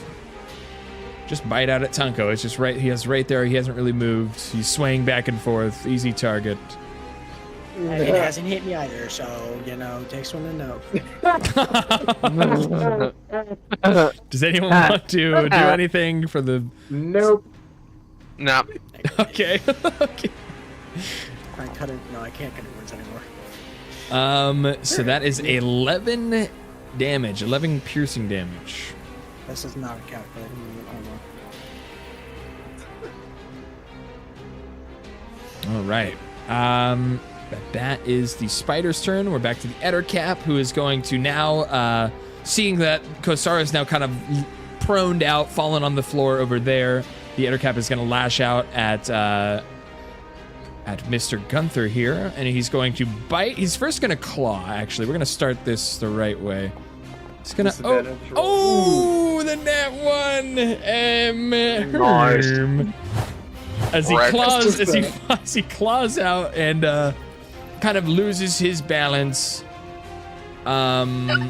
Speaker 2: just bite out at Tunko. It's just right. He is right there. He hasn't really moved. He's swaying back and forth. Easy target.
Speaker 3: It hasn't hit me either, so, you know, takes one to know.
Speaker 2: Does anyone want to do anything for the...
Speaker 5: Nope.
Speaker 9: Nah.
Speaker 2: Okay. Okay.
Speaker 3: I couldn't. No, I can't cut any words anymore.
Speaker 2: So that is 11 damage. 11 piercing damage.
Speaker 3: This is not a calculator.
Speaker 2: All right. That is the spider's turn. We're back to the Ettercap, who is going to now, seeing that Kosara is now kind of proned out, fallen on the floor over there. The Ettercap is going to lash out at Mr. Gunther here, and he's going to bite. He's first going to claw, actually. We're going to start this the right way. He's going to... Oh, the nat 1!
Speaker 9: Nice.
Speaker 2: As he claws out and kind of loses his balance. And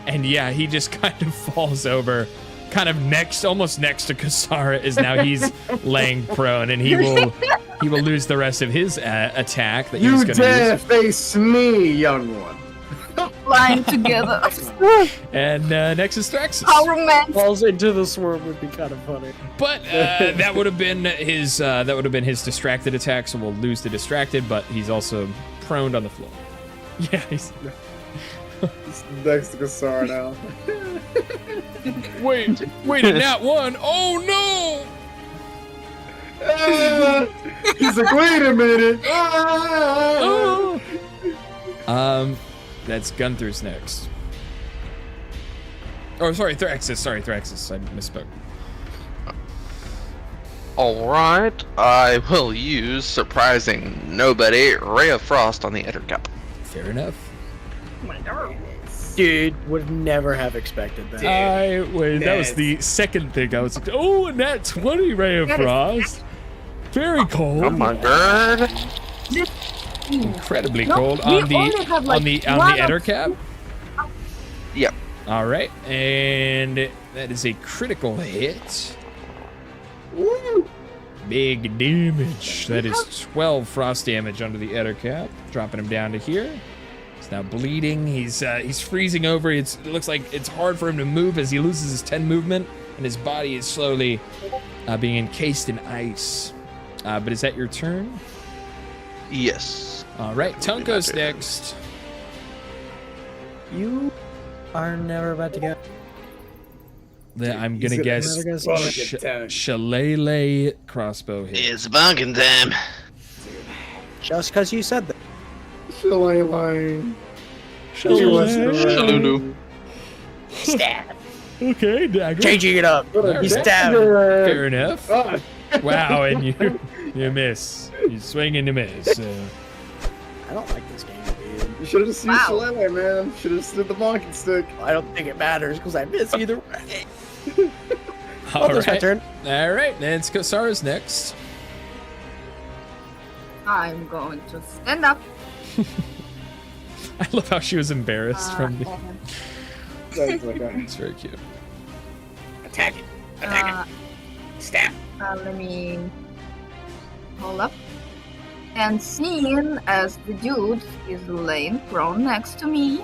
Speaker 2: yeah, he just kind of falls over, kind of almost next to Kasara, is now he's laying prone, and he will lose the rest of his attack that he was
Speaker 5: You
Speaker 2: going to
Speaker 5: dare
Speaker 2: use.
Speaker 5: face me, young one.
Speaker 7: flying together.
Speaker 2: And next is Thraxus.
Speaker 7: How romantic.
Speaker 3: Falls into the swarm would be kind of funny.
Speaker 2: But that would have been his distracted attack, so we'll lose the distracted, but he's also proned on the floor. Yeah, he's
Speaker 5: next to Kasar now.
Speaker 2: Wait, a nat 1. Oh
Speaker 5: no! He's like, wait a minute.
Speaker 2: That's Gunther's next. Oh, sorry, Thraxus. I misspoke.
Speaker 9: Alright, I will use surprising nobody Ray of Frost on the Ettercap.
Speaker 2: Fair enough.
Speaker 3: Dude, would never have expected that.
Speaker 2: That was the second thing I was like, oh, and that 20 Ray of Frost. Very cold.
Speaker 9: Oh my god.
Speaker 2: Incredibly cold on the Ettercap.
Speaker 9: Yep.
Speaker 2: All right, and that is a critical hit.
Speaker 5: Woo!
Speaker 2: Big damage. That is 12 frost damage under the Ettercap, dropping him down to here. He's now bleeding. He's freezing over. It looks like it's hard for him to move as he loses his 10 movement, and his body is slowly being encased in ice. But is that your turn?
Speaker 9: Yes.
Speaker 2: All right, Tunko's next.
Speaker 3: You are never about to get.
Speaker 2: I'm gonna guess Shillelagh crossbow hit.
Speaker 9: It's bunking time.
Speaker 3: Just because you said that.
Speaker 5: Shillelagh.
Speaker 9: Shalulu.
Speaker 3: Stab.
Speaker 2: Okay, dagger.
Speaker 3: Changing it up. He's stabbed.
Speaker 2: Fair enough. Wow, and you miss. You swing and you miss.
Speaker 3: I don't like this game, dude.
Speaker 5: You should have just used
Speaker 7: Wow.
Speaker 5: Shillelagh, man. Should have stood the walking stick.
Speaker 3: I don't think it matters because I miss either way.
Speaker 2: All
Speaker 3: That's my
Speaker 2: right.
Speaker 3: turn.
Speaker 2: All right, then it's Kosara's next.
Speaker 7: I'm going to stand up.
Speaker 2: I love how she was embarrassed from the.
Speaker 7: and,
Speaker 5: That's like a-
Speaker 2: It's very cute.
Speaker 3: Attack it. Attack it. Stab.
Speaker 7: let me hold up. And seeing as the dude is laying prone next to me,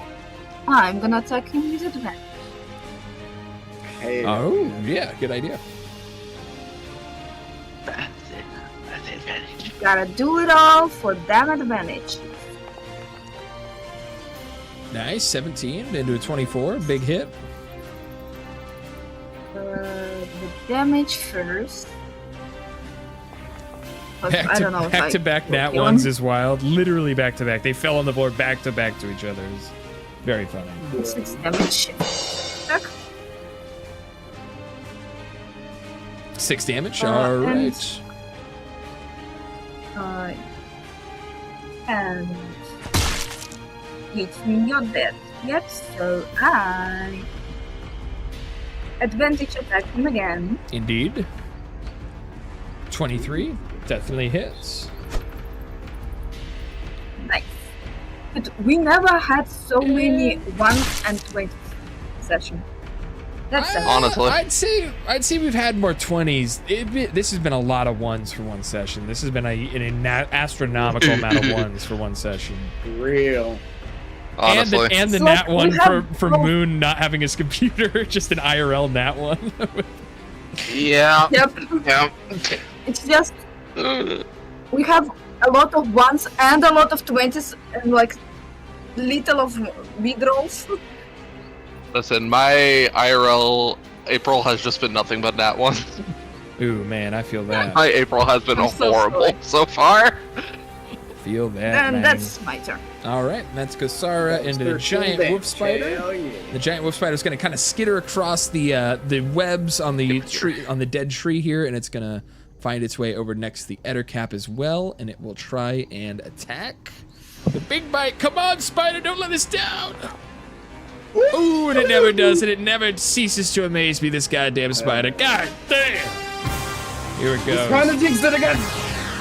Speaker 7: I'm gonna attack him with advantage.
Speaker 5: Hey.
Speaker 2: Oh, yeah, good idea.
Speaker 9: That's it. That's advantage.
Speaker 7: Gotta do it all for damn advantage.
Speaker 2: Nice, 17 into a 24, big hit.
Speaker 7: The damage first. But I don't know if
Speaker 2: Back to back nat
Speaker 7: kill
Speaker 2: ones
Speaker 7: him.
Speaker 2: is wild. Literally back to back. They fell on the floor back to back to each other. It's very funny.
Speaker 7: 6 damage. Check.
Speaker 2: 6 damage.
Speaker 7: Uh,
Speaker 2: All
Speaker 7: and-
Speaker 2: right.
Speaker 7: And hit me, you're dead. Yep, so I advantage attack him again.
Speaker 2: Indeed. 23 definitely hits.
Speaker 7: Nice. But we never had so many 1s and 20s session. That's sad.
Speaker 9: Honestly.
Speaker 2: I'd say we've had more 20s. This has been a lot of 1s for one session. This has been an astronomical amount of 1s for one session.
Speaker 5: Real.
Speaker 9: Honestly.
Speaker 2: And the
Speaker 7: So
Speaker 2: nat
Speaker 7: we
Speaker 2: one
Speaker 7: have
Speaker 2: for
Speaker 7: both-
Speaker 2: Moon not having his computer, just an IRL nat one.
Speaker 9: Yeah.
Speaker 7: Yep.
Speaker 9: Yeah.
Speaker 7: It's just we have a lot of 1s and a lot of 20s and like little of mid-rolls.
Speaker 9: Listen, my IRL April has just been nothing but nat one.
Speaker 2: Ooh, man, I feel that.
Speaker 9: My April has been
Speaker 7: I'm so
Speaker 9: horrible
Speaker 7: sorry.
Speaker 9: so far.
Speaker 2: Feel that,
Speaker 7: And
Speaker 2: man.
Speaker 7: that's my turn.
Speaker 2: All right, that's Kosara into the giant wolf spider.
Speaker 5: Hell yeah.
Speaker 2: The giant wolf spider is going to kind of skitter across the webs on the tree, on the dead tree here, and it's going to find its way over next to the Ettercap as well, and it will try and attack. The big bite. Come on, spider, don't let us down. Ooh, and it never does, and it never ceases to amaze me, this goddamn spider. God damn. Here it goes.
Speaker 5: Trying to jinx it again.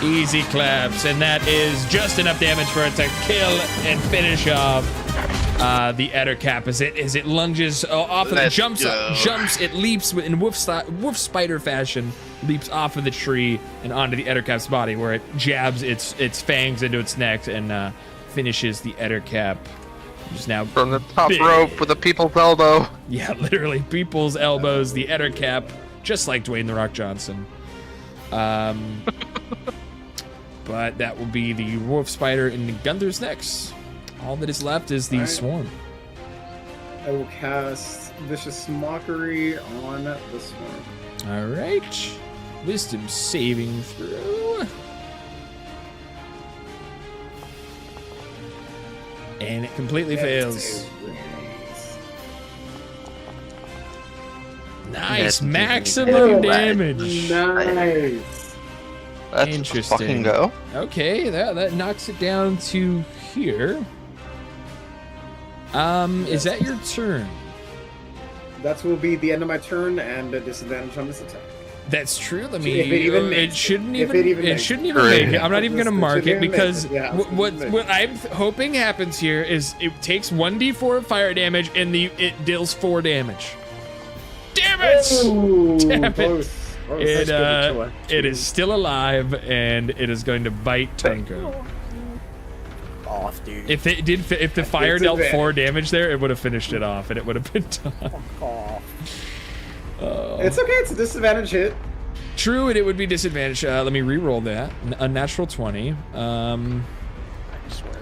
Speaker 2: Easy claps, and that is just enough damage for it to kill and finish off the Ettercap as it lunges off and
Speaker 9: Let's
Speaker 2: jumps,
Speaker 9: go.
Speaker 2: it leaps in wolf spider fashion, leaps off of the tree and onto the Ettercap's body, where it jabs its fangs into its neck and finishes the Ettercap. Just now
Speaker 9: From the top
Speaker 2: big.
Speaker 9: rope with a people's elbow.
Speaker 2: Yeah, literally people's elbows, the Ettercap, just like Dwayne The Rock Johnson. But that will be the wolf spider in Gunther's next. All that is left is the
Speaker 5: Alright.
Speaker 2: swarm.
Speaker 5: I will cast Vicious Mockery on the swarm.
Speaker 2: All right, wisdom saving throw, and it completely fails. Nice, maximum damage.
Speaker 5: Nice.
Speaker 9: Let's
Speaker 2: Interesting.
Speaker 9: fucking go.
Speaker 2: Okay, that knocks it down to here. Is that your turn?
Speaker 5: That will be the end of my turn and a disadvantage on this attack.
Speaker 2: That's true. Let me.
Speaker 5: If it even
Speaker 2: it
Speaker 5: makes it.
Speaker 2: shouldn't
Speaker 5: If
Speaker 2: even.
Speaker 5: it even
Speaker 2: It
Speaker 5: makes
Speaker 2: shouldn't
Speaker 5: it.
Speaker 2: even
Speaker 9: Right.
Speaker 2: make it. I'm not even gonna mark it
Speaker 5: shouldn't even
Speaker 2: because
Speaker 5: make it. Yeah,
Speaker 2: what I'm hoping happens here is it takes 1d4 of fire damage and it deals 4 damage. Damn it!
Speaker 5: Ooh,
Speaker 2: Damn it.
Speaker 5: close.
Speaker 2: It is still alive and it is going to bite Tunko.
Speaker 3: Off, dude.
Speaker 2: If the fire
Speaker 5: It's
Speaker 2: dealt
Speaker 5: advantage.
Speaker 2: 4 damage there, it would have finished it off and it would have been done.
Speaker 3: Off.
Speaker 5: It's okay. It's a disadvantage hit.
Speaker 2: True, and it would be disadvantage. Let me re-roll that. A natural 20.
Speaker 3: I swear.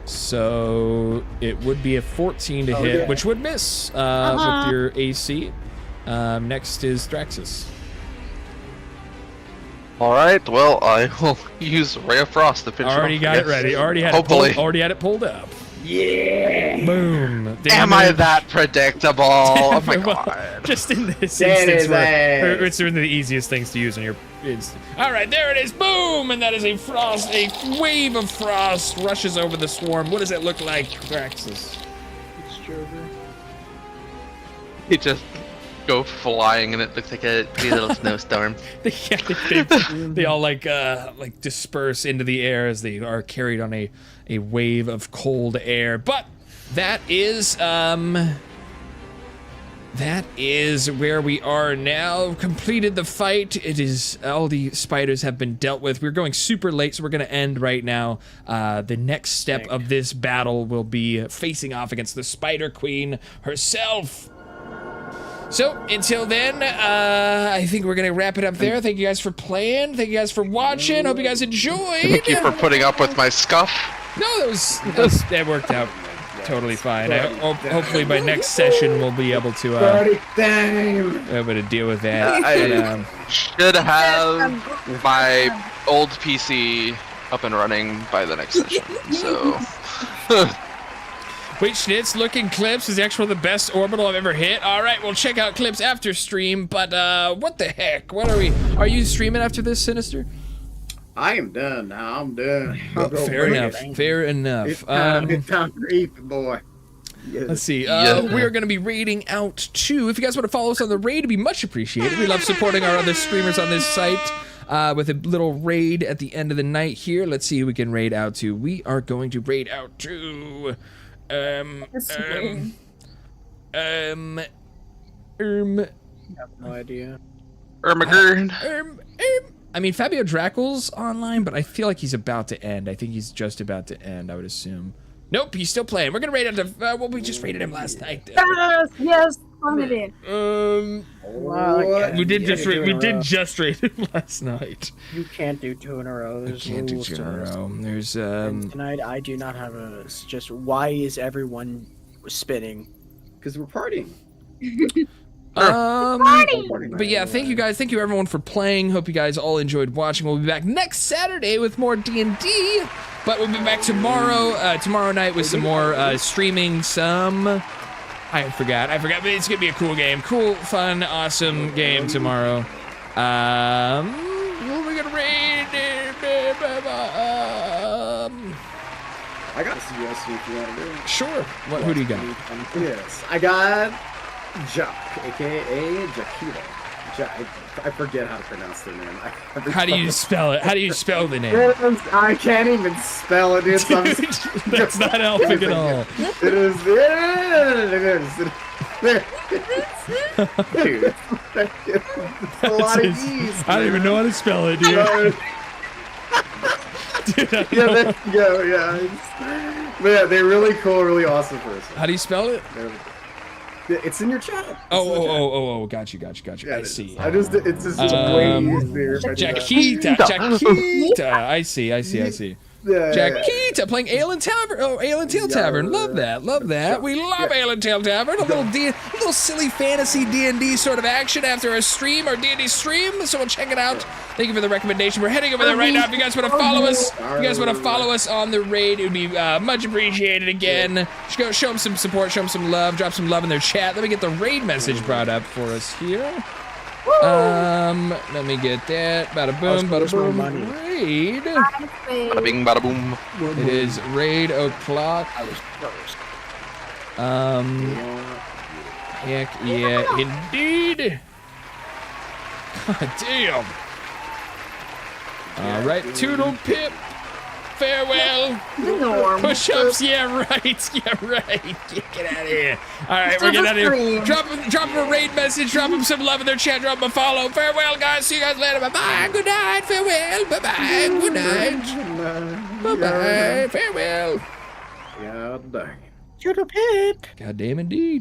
Speaker 2: So it would be a 14 to hit,
Speaker 5: yeah.
Speaker 2: which would miss with your AC. Next is Draxus.
Speaker 9: All right. Well, I will use Ray of Frost to finish.
Speaker 2: Already
Speaker 9: off,
Speaker 2: got
Speaker 9: I
Speaker 2: it
Speaker 9: guess.
Speaker 2: ready. Already had
Speaker 9: Hopefully.
Speaker 2: it pulled up.
Speaker 5: Yeah.
Speaker 2: Boom.
Speaker 9: Am I that predictable? Oh my
Speaker 2: Well,
Speaker 9: god.
Speaker 2: just in this
Speaker 5: That
Speaker 2: instance,
Speaker 5: is
Speaker 2: where
Speaker 5: a-
Speaker 2: it's one of the easiest things to use on your. All right, there it is. Boom, and that is a wave of frost rushes over the swarm. What does it look like, Praxis?
Speaker 9: You just go flying and it looks like a pretty little snowstorm.
Speaker 2: They all like disperse into the air as they are carried on a wave of cold air. But that is where we are now. Completed the fight. It is all the spiders have been dealt with. We're going super late, so we're gonna end right now. The next step of this battle will be facing off against the Spider Queen herself. So, until then, I think we're gonna wrap it up there. Thank you guys for playing. Thank you guys for watching. Hope you guys enjoyed.
Speaker 9: Thank you for putting up with my scuff.
Speaker 2: No, that worked out totally fine. Hopefully by next session we'll be able to deal with that.
Speaker 9: I should have my old PC up and running by the next session. So.
Speaker 2: Wait, Schnitz, looking clips is actually the best orbital I've ever hit. All right, we'll check out clips after stream, but what the heck? What are you streaming after this, Sinister?
Speaker 5: I am done now. I'm done.
Speaker 2: Fair enough. Fair enough.
Speaker 5: It's time for Ethan, boy. Yes.
Speaker 2: Let's see. We are going to be raiding out too. If you guys want to follow us on the raid, it'd be much appreciated. We love supporting our other streamers on this site. With a little raid at the end of the night here. Let's see who we can raid out to. We are going to raid out to.
Speaker 5: I
Speaker 3: have no idea.
Speaker 2: I mean, Fabio Dracul's online, but I feel like he's about to end. I think he's just about to end, I would assume. Nope, he's still playing. We're gonna raid him to, we just raided him last night.
Speaker 7: Yes, finally.
Speaker 2: We did just raid him last night.
Speaker 3: You can't do 2 in a row.
Speaker 2: I can't do 2 in a row. There's,
Speaker 3: And tonight I do not have a, it's just, why is everyone spinning?
Speaker 5: Because we're partying.
Speaker 2: But yeah, thank you guys. Thank you everyone for playing. Hope you guys all enjoyed watching. We'll be back next Saturday with more D&D, but we'll be back tomorrow night with some more streaming. I forgot, but it's gonna be a cool game. Cool, fun, awesome game tomorrow. We're gonna raid.
Speaker 5: I got a suggestion if you want to do it.
Speaker 2: Sure. Who do you got?
Speaker 5: Yes, I got Jack, aka Jakita. I forget how to pronounce their name.
Speaker 2: How do you spell it? How do you spell the name?
Speaker 5: I can't even spell it. It's
Speaker 2: That's not helping at all.
Speaker 5: It is. Dude, it's a lot of E's.
Speaker 2: I don't even know how to spell it, dude.
Speaker 5: Yeah, there you go. Yeah, but yeah, they're really cool, really awesome person.
Speaker 2: How do you spell it?
Speaker 5: It's in your chat.
Speaker 2: Oh, got you.
Speaker 5: Yeah,
Speaker 2: I see.
Speaker 5: It's just way easier.
Speaker 2: Jakita. I see.
Speaker 5: Yeah,
Speaker 2: Jakita playing Ale and Tavern. Oh, Ale and Tail Tavern. Love that. We love Ale and Tail Tavern. A little silly fantasy D&D sort of action after a stream or D&D stream. So we'll check it out. Thank you for the recommendation. We're heading over there right now. If you guys want to follow us, on the raid, it would be much appreciated. Again, just go show them some support, show them some love, drop some love in their chat. Let me get the raid message brought up for us here. Let me get that. Bada boom, bada boom. Raid.
Speaker 9: Bada bing, bada boom.
Speaker 2: It is raid o'clock. Heck yeah, indeed. God damn. All right, toodle pip. Farewell. Push-ups, yeah right. Get out of here. All right, we're getting out of here. Drop them a raid message, drop them some love in their chat, drop them a follow. Farewell, guys. See you guys later. Bye-bye. Good night. Farewell. Bye-bye. Good night. Bye-bye. Farewell.
Speaker 5: Yeah, dang.
Speaker 3: Toodle pip.
Speaker 2: God damn indeed.